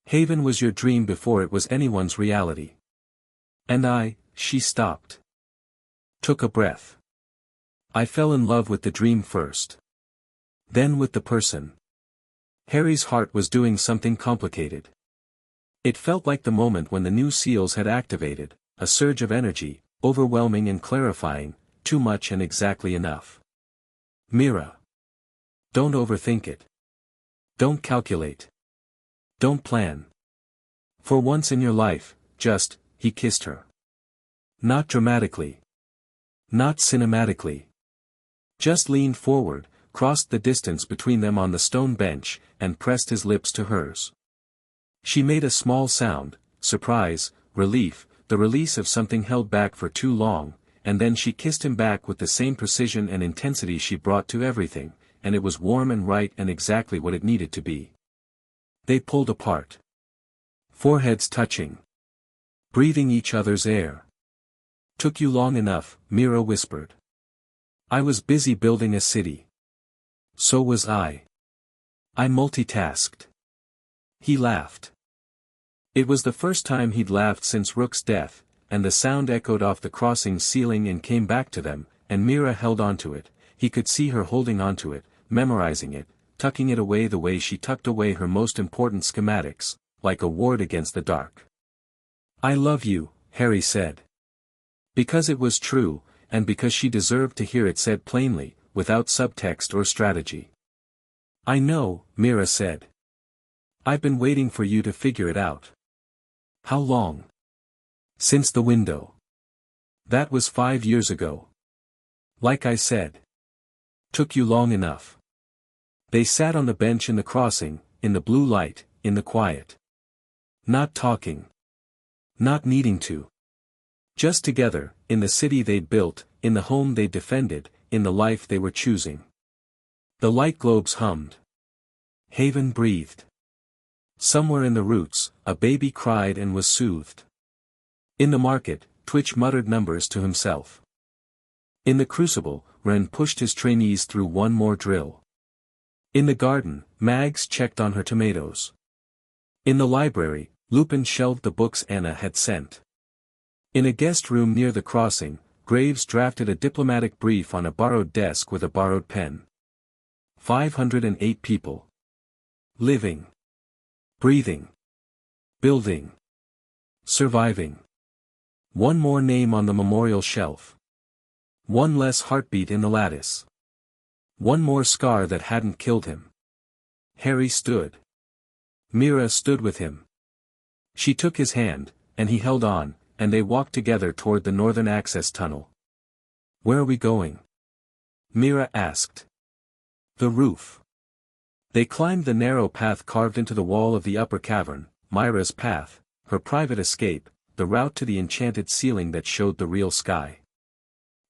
Haven was your dream before it was anyone's reality. And she stopped. Took a breath. I fell in love with the dream first. Then with the person. Harry's heart was doing something complicated. It felt like the moment when the new seals had activated, a surge of energy, overwhelming and clarifying, too much and exactly enough. Mira. Don't overthink it. Don't calculate. Don't plan. For once in your life, he kissed her. Not dramatically. Not cinematically. Just leaned forward, crossed the distance between them on the stone bench, and pressed his lips to hers. She made a small sound, surprise, relief, the release of something held back for too long, and then she kissed him back with the same precision and intensity she brought to everything, and it was warm and right and exactly what it needed to be. They pulled apart. Foreheads touching. Breathing each other's air. Took you long enough, Mira whispered. I was busy building a city. So was I. I multitasked. He laughed. It was the first time he'd laughed since Rook's death, and the sound echoed off the crossing's ceiling and came back to them, and Mira held onto it. He could see her holding onto it, memorizing it, tucking it away the way she tucked away her most important schematics, like a ward against the dark. I love you, Harry said. Because it was true, and because she deserved to hear it said plainly, without subtext or strategy. I know, Mira said. I've been waiting for you to figure it out. How long? Since the window. That was 5 years ago. Like I said. Took you long enough. They sat on the bench in the crossing, in the blue light, in the quiet. Not talking. Not needing to. Just together, in the city they'd built, in the home they'd defended, in the life they were choosing. The light globes hummed. Haven breathed. Somewhere in the roots, a baby cried and was soothed. In the market, Twitch muttered numbers to himself. In the crucible, Ren pushed his trainees through one more drill. In the garden, Mags checked on her tomatoes. In the library, Lupin shelved the books Anna had sent. In a guest room near the crossing, Graves drafted a diplomatic brief on a borrowed desk with a borrowed pen. 508 people. Living. Breathing. Building. Surviving. One more name on the memorial shelf. One less heartbeat in the lattice. One more scar that hadn't killed him. Harry stood. Mira stood with him. She took his hand, and he held on, and they walked together toward the northern access tunnel. Where are we going? Mira asked. The roof. They climbed the narrow path carved into the wall of the upper cavern, Myra's path, her private escape, the route to the enchanted ceiling that showed the real sky.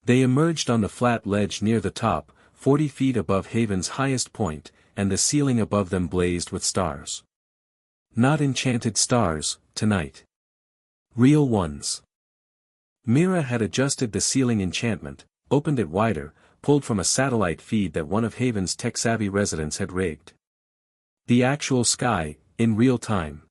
They emerged on the flat ledge near the top, 40 feet above Haven's highest point, and the ceiling above them blazed with stars. Not enchanted stars, tonight. Real ones. Mira had adjusted the ceiling enchantment, opened it wider, pulled from a satellite feed that one of Haven's tech-savvy residents had rigged. The actual sky, in real time.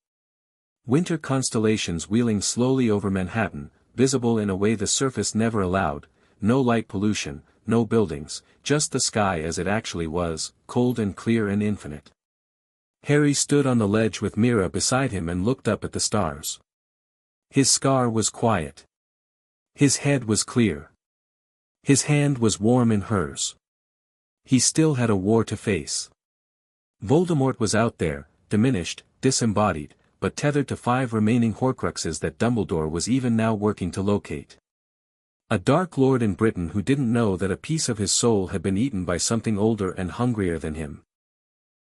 Winter constellations wheeling slowly over Manhattan, visible in a way the surface never allowed, no light pollution, no buildings, just the sky as it actually was, cold and clear and infinite. Harry stood on the ledge with Mira beside him and looked up at the stars. His scar was quiet. His head was clear. His hand was warm in hers. He still had a war to face. Voldemort was out there, diminished, disembodied, but tethered to 5 remaining Horcruxes that Dumbledore was even now working to locate. A Dark Lord in Britain who didn't know that a piece of his soul had been eaten by something older and hungrier than him.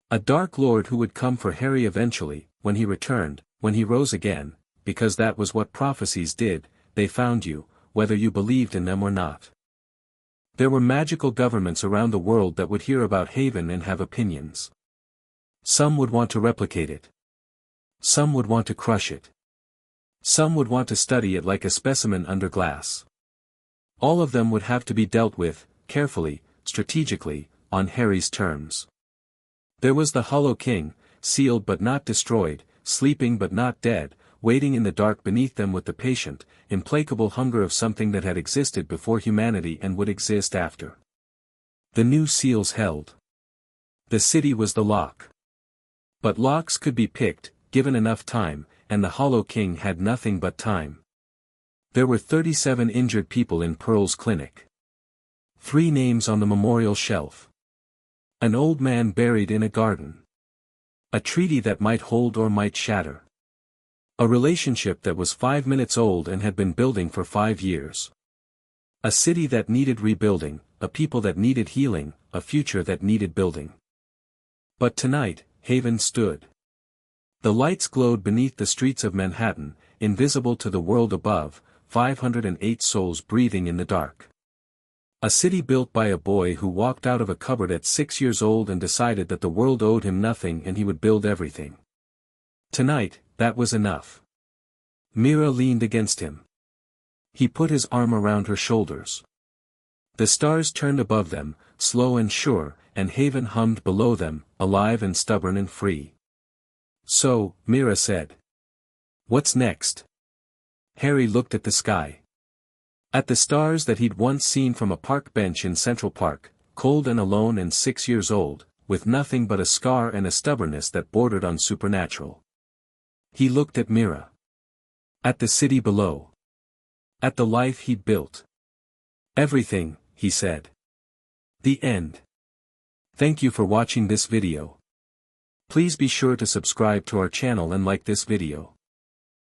A Dark Lord who would come for Harry eventually, when he returned, when he rose again, because that was what prophecies did, they found you, whether you believed in them or not. There were magical governments around the world that would hear about Haven and have opinions. Some would want to replicate it. Some would want to crush it. Some would want to study it like a specimen under glass. All of them would have to be dealt with, carefully, strategically, on Harry's terms. There was the Hollow King, sealed but not destroyed, sleeping but not dead, waiting in the dark beneath them with the patient, implacable hunger of something that had existed before humanity and would exist after. The new seals held. The city was the lock. But locks could be picked, given enough time, and the Hollow King had nothing but time. There were 37 injured people in Pearl's clinic. 3 names on the memorial shelf. An old man buried in a garden. A treaty that might hold or might shatter. A relationship that was 5 minutes old and had been building for 5 years. A city that needed rebuilding, a people that needed healing, a future that needed building. But tonight, Haven stood. The lights glowed beneath the streets of Manhattan, invisible to the world above, 508 souls breathing in the dark. A city built by a boy who walked out of a cupboard at 6 years old and decided that the world owed him nothing and he would build everything. Tonight, that was enough. Mira leaned against him. He put his arm around her shoulders. The stars turned above them, slow and sure, and Haven hummed below them, alive and stubborn and free. So, Mira said. What's next? Harry looked at the sky. At the stars that he'd once seen from a park bench in Central Park, cold and alone and 6 years old, with nothing but a scar and a stubbornness that bordered on supernatural. He looked at Mira. At the city below. At the life he'd built. Everything, he said. The end. Thank you for watching this video. Please be sure to subscribe to our channel and like this video.